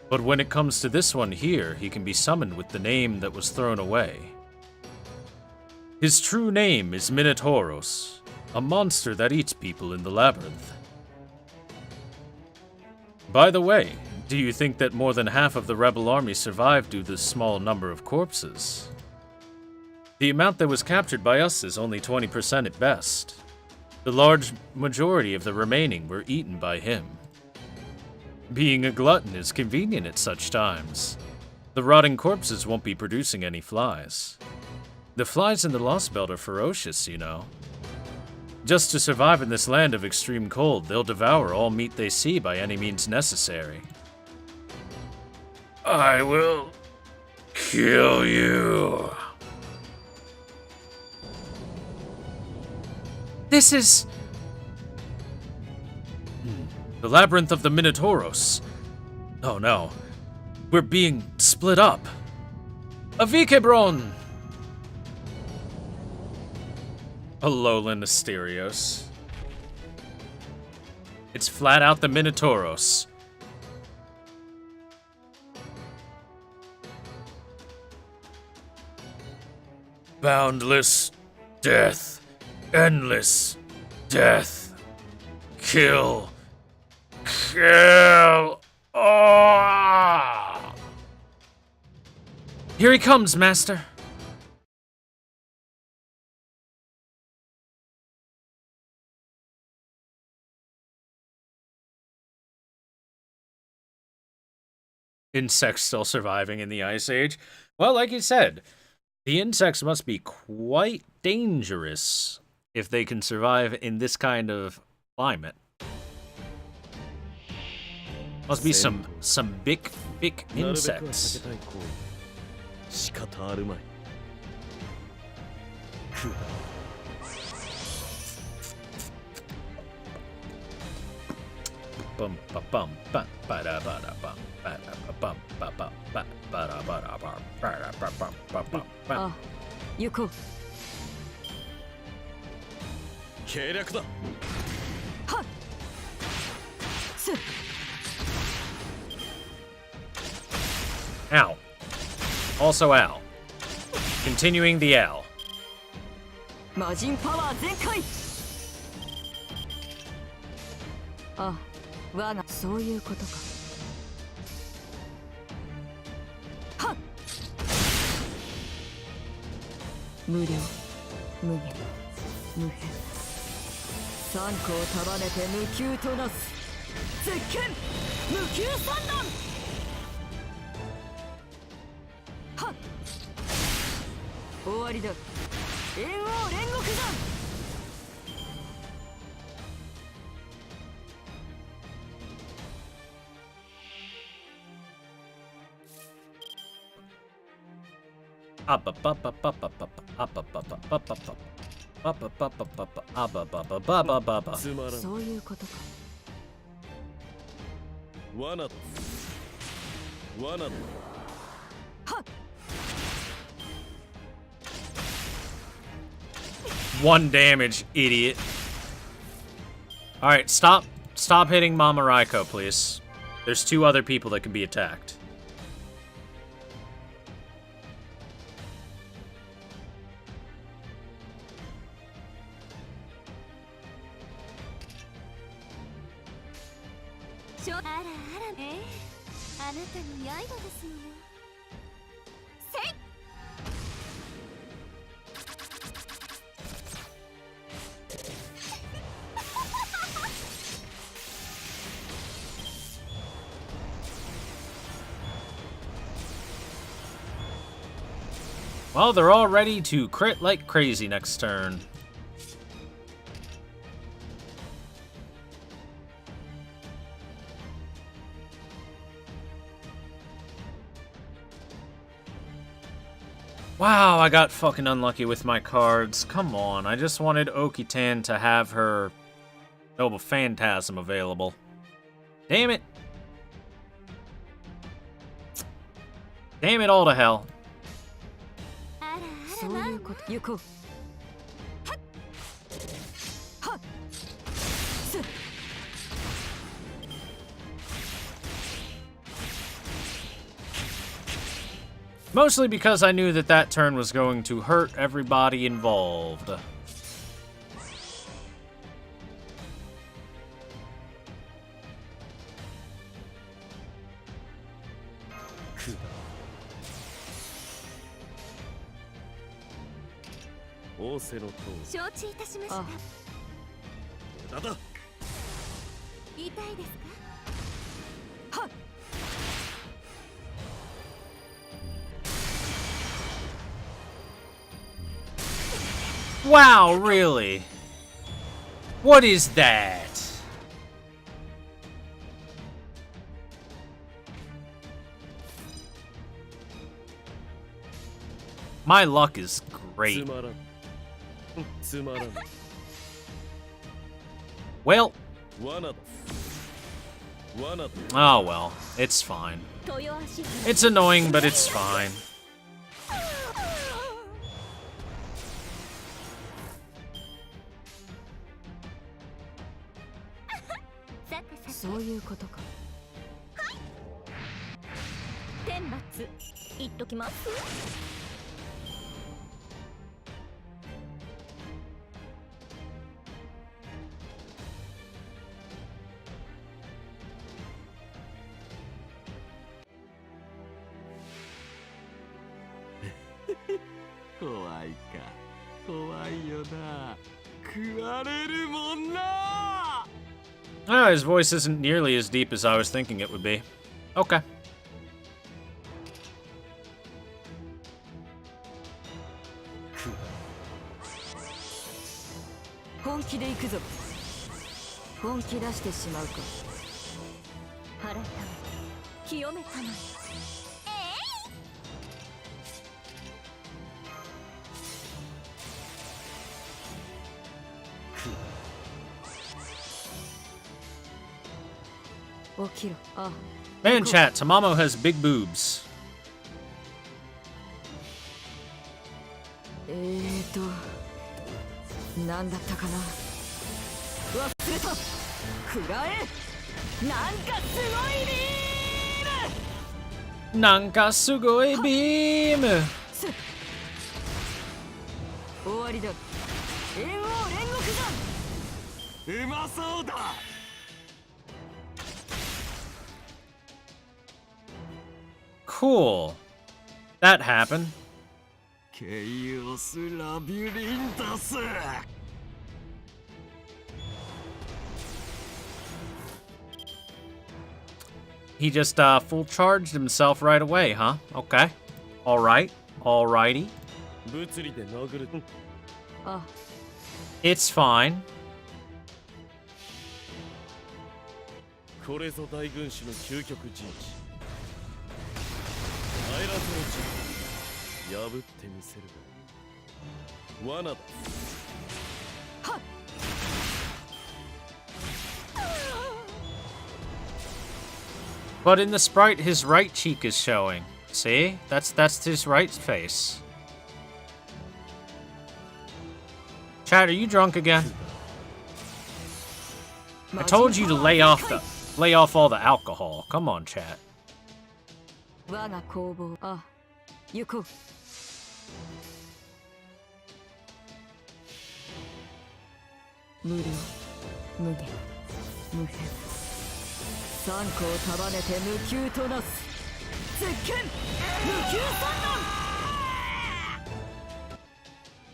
But when it comes to this one here, he can be summoned with the name that was thrown away. His true name is Minotauros, a monster that eats people in the labyrinth. By the way, do you think that more than half of the rebel army survived due to the small number of corpses? The amount that was captured by us is only 20% at best. The large majority of the remaining were eaten by him. Being a glutton is convenient at such times. The rotting corpses won't be producing any flies. The flies in the Lost Belt are ferocious, you know. Just to survive in this land of extreme cold, they'll devour all meat they see by any means necessary. I will kill you. This is the Labyrinth of the Minotauros. Oh no, we're being split up. Avikebron! Alolan Asterios. It's flat out the Minotauros. Boundless death. Endless death. Kill. Kill. Oh! Here he comes, Master. Insects still surviving in the Ice Age? Well, like you said, the insects must be quite dangerous if they can survive in this kind of climate. Must be some big insects. 仕方あるまい。くだ Bum ba bum ba ba da ba da bum ba da ba bum ba bum ba ba da ba da bum ba da ba bum ba bum ba. あ、行こう。計略だ。はっ。す。 Ow. Also Al. Continuing the Al. 魔人パワー全開。あ、我がそういうことか。はっ。無料、無限、無変。三個を束ねて無休となす。絶剣無休三段。 終わりだ。猿王煉獄山。そういうことか。罠だ。罠だ。はっ。 1 damage, idiot. Alright, stop hitting Mama Raiko, please. There's 2 other people that can be attacked. あらあらあなたの刃ですものせい Well, they're all ready to crit like crazy next turn. Wow, I got fucking unlucky with my cards. Come on, I just wanted Okitan to have her Noble Phantasm available. Damn it. Damn it all to hell. そういうこと行こうはっはっす Mostly because I knew that that turn was going to hurt everybody involved. Oh, 承知いたしました。無駄だ。痛いですか？はっ。 Wow, really? What is that? My luck is great. つまらん。つまらん。 Well, 罠だ。罠だ。 oh well, it's fine. It's annoying, but it's fine. そういうことか。天罰言っときます。怖いか。怖いよな。食われるもんな。 Ah, his voice isn't nearly as deep as I was thinking it would be. Okay. 本気で行くぞ。本気出してしまうか。腹ため、清めたまえ。起きろ。あ。 Man, chat, Tamamo has big boobs. なんだったかな。忘れた。食らえ。なんかすごいビーム。 Nanka sugoi beam. 終わりだ。猿王煉獄山。うまそうだ。 Cool. That happened. ケイオスラビリンタス。 He just full charged himself right away, huh? Okay. All right. Alrighty. 物理で殴る。あ。 It's fine. これぞ大軍師の究極陣地。 アイラズの地破ってみせるが罠だ。はっ。 But in the sprite, his right cheek is showing. See? That's his right face. Chad, are you drunk again? I told you to lay off all the alcohol. Come on, Chad. 我が工房。あ、行こう。無料、無限、無変。3個を束ねて無給となす絶剣無給三段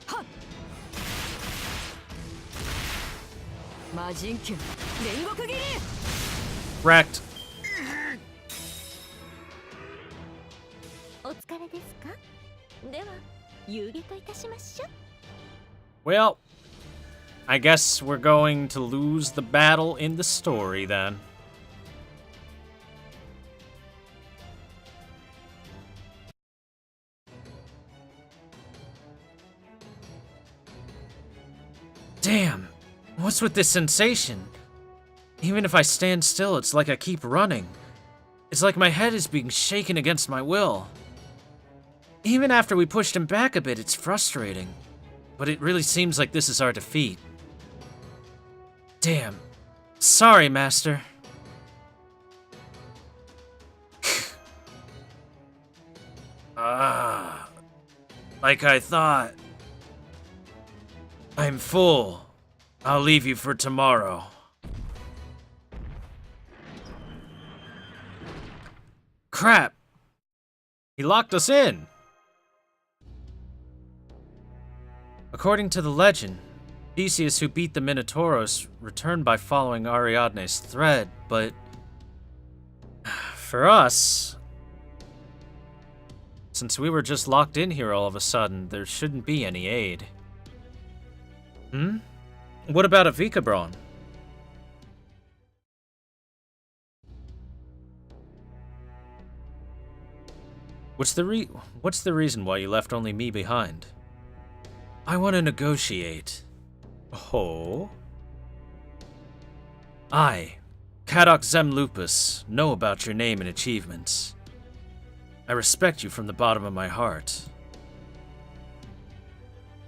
はっ魔人剣煉獄斬り Wrecked. お疲れですか？では遊戯といたしましょう。 Well, I guess we're going to lose the battle in the story then. Damn, what's with this sensation? Even if I stand still, it's like I keep running. It's like my head is being shaken against my will. Even after we pushed him back a bit, it's frustrating. But it really seems like this is our defeat. Damn. Sorry, Master. Like I thought. I'm full. I'll leave you for tomorrow. Crap! He locked us in! According to the legend, Theseus, who beat the Minotauros, returned by following Ariadne's thread, but for us, since we were just locked in here all of a sudden, there shouldn't be any aid. What about Avikabron? What's the reason why you left only me behind? I want to negotiate. Oh? I, Kadok Zemlupus, know about your name and achievements. I respect you from the bottom of my heart.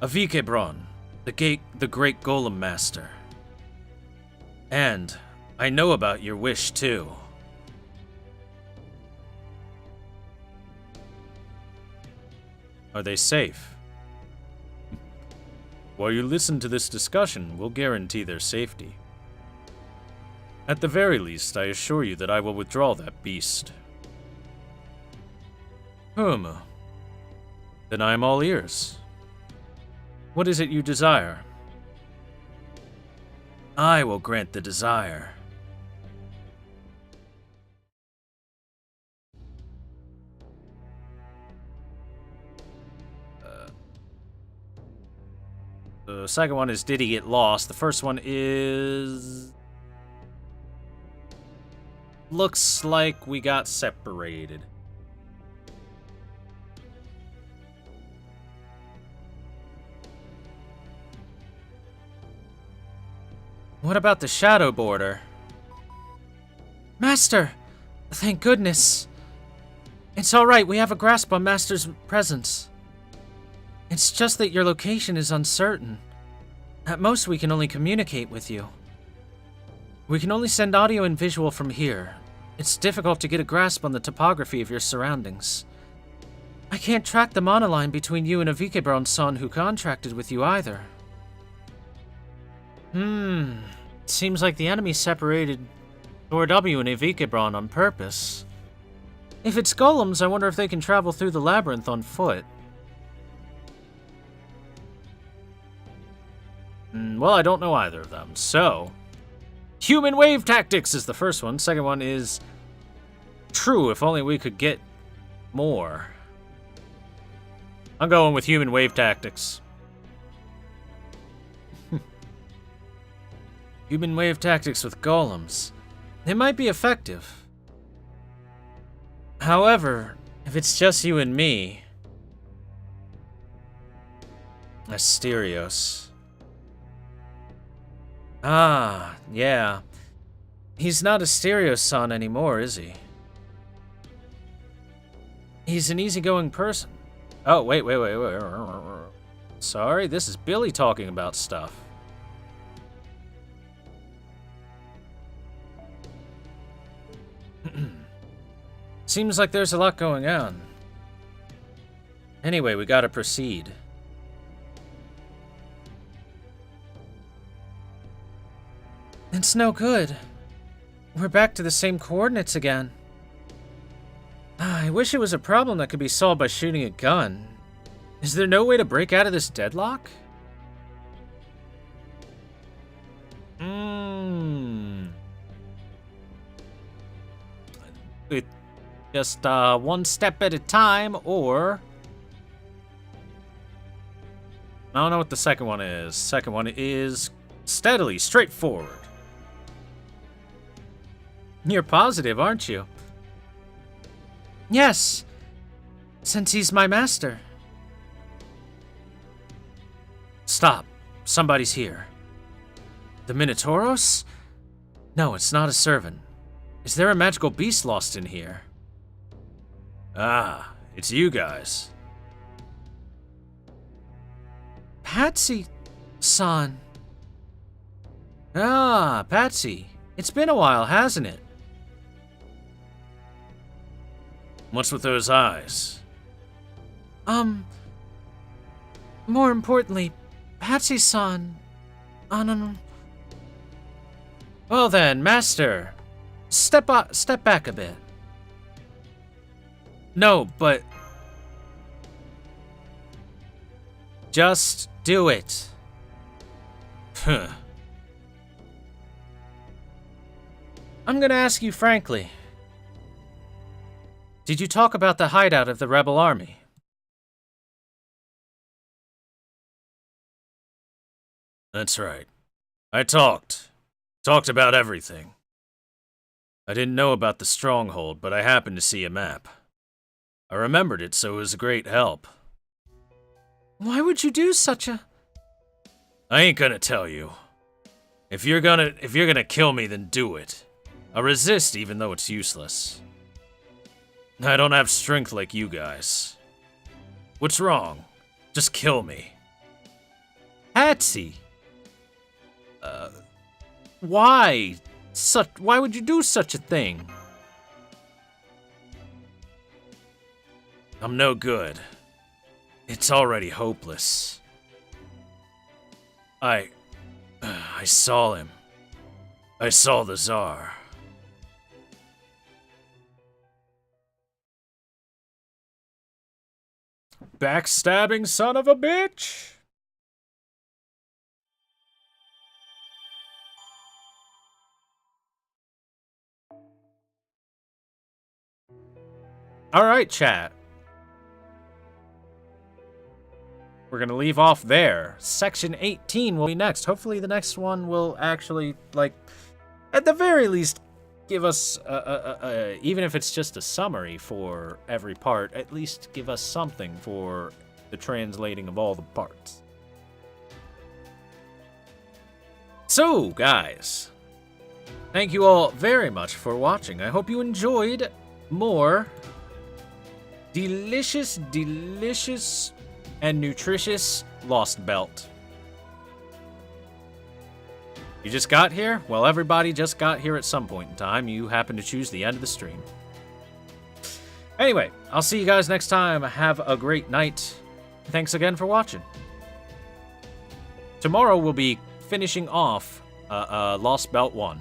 Avikebron, the great Golem Master. And I know about your wish too. Are they safe? While you listen to this discussion, we'll guarantee their safety. At the very least, I assure you that I will withdraw that beast. Then I am all ears. What is it you desire? I will grant the desire. The second one is, did he get lost? The first one is... looks like we got separated. What about the Shadow Border? Master! Thank goodness. It's alright, we have a grasp on Master's presence. It's just that your location is uncertain. At most, we can only communicate with you. We can only send audio and visual from here. It's difficult to get a grasp on the topography of your surroundings. I can't track the monoline between you and Avikebron-san, who contracted with you either. Seems like the enemy separated Thor W and Avikebron on purpose. If it's golems, I wonder if they can travel through the labyrinth on foot. Well, I don't know either of them, so... Human wave tactics is the first one. Second one is... True, if only we could get more. I'm going with human wave tactics. Human wave tactics with golems. They might be effective. However, if it's just you and me... Asterios. Ah, yeah. He's not Asterios-san anymore, is he? He's an easygoing person. Oh, wait. Sorry, this is Billy talking about stuff. Seems like there's a lot going on. Anyway, we gotta proceed. It's no good. We're back to the same coordinates again. I wish it was a problem that could be solved by shooting a gun. Is there no way to break out of this deadlock? It just one step at a time, or I don't know what the second one is. Second one is steadily, straightforward. You're positive, aren't you? Yes, since he's my master. Stop. Somebody's here. The Minotauros? No, it's not a servant. Is there a magical beast lost in here? Ah, it's you guys. Patsy-san. Ah, Patsy. It's been a while, hasn't it? What's with those eyes? More importantly, Patsy-san. No. Well then, Master. Step back a bit. No, but just do it. Huh. I'm gonna ask you frankly. Did you talk about the hideout of the rebel army? That's right. I talked about everything. I didn't know about the stronghold, but I happened to see a map. I remembered it, so it was a great help. Why would you do such a... I ain't gonna tell you. If you're gonna kill me, then do it. I'll resist even though it's useless. I don't have strength like you guys. What's wrong? Just kill me. Patsy! Why? Why would you do such a thing? I'm no good. It's already hopeless. I saw him. I saw the Tsar. Backstabbing son of a bitch! Alright, chat. We're gonna leave off there. Section 18 will be next. Hopefully the next one will actually, like, at the very least, give us, even if it's just a summary for every part, at least give us something for the translating of all the parts. So, guys, thank you all very much for watching. I hope you enjoyed more delicious and nutritious Lost Belt. You just got here? Well, everybody just got here at some point in time. You happen to choose the end of the stream. Anyway, I'll see you guys next time. Have a great night. Thanks again for watching. Tomorrow we'll be finishing off Lost Belt 1.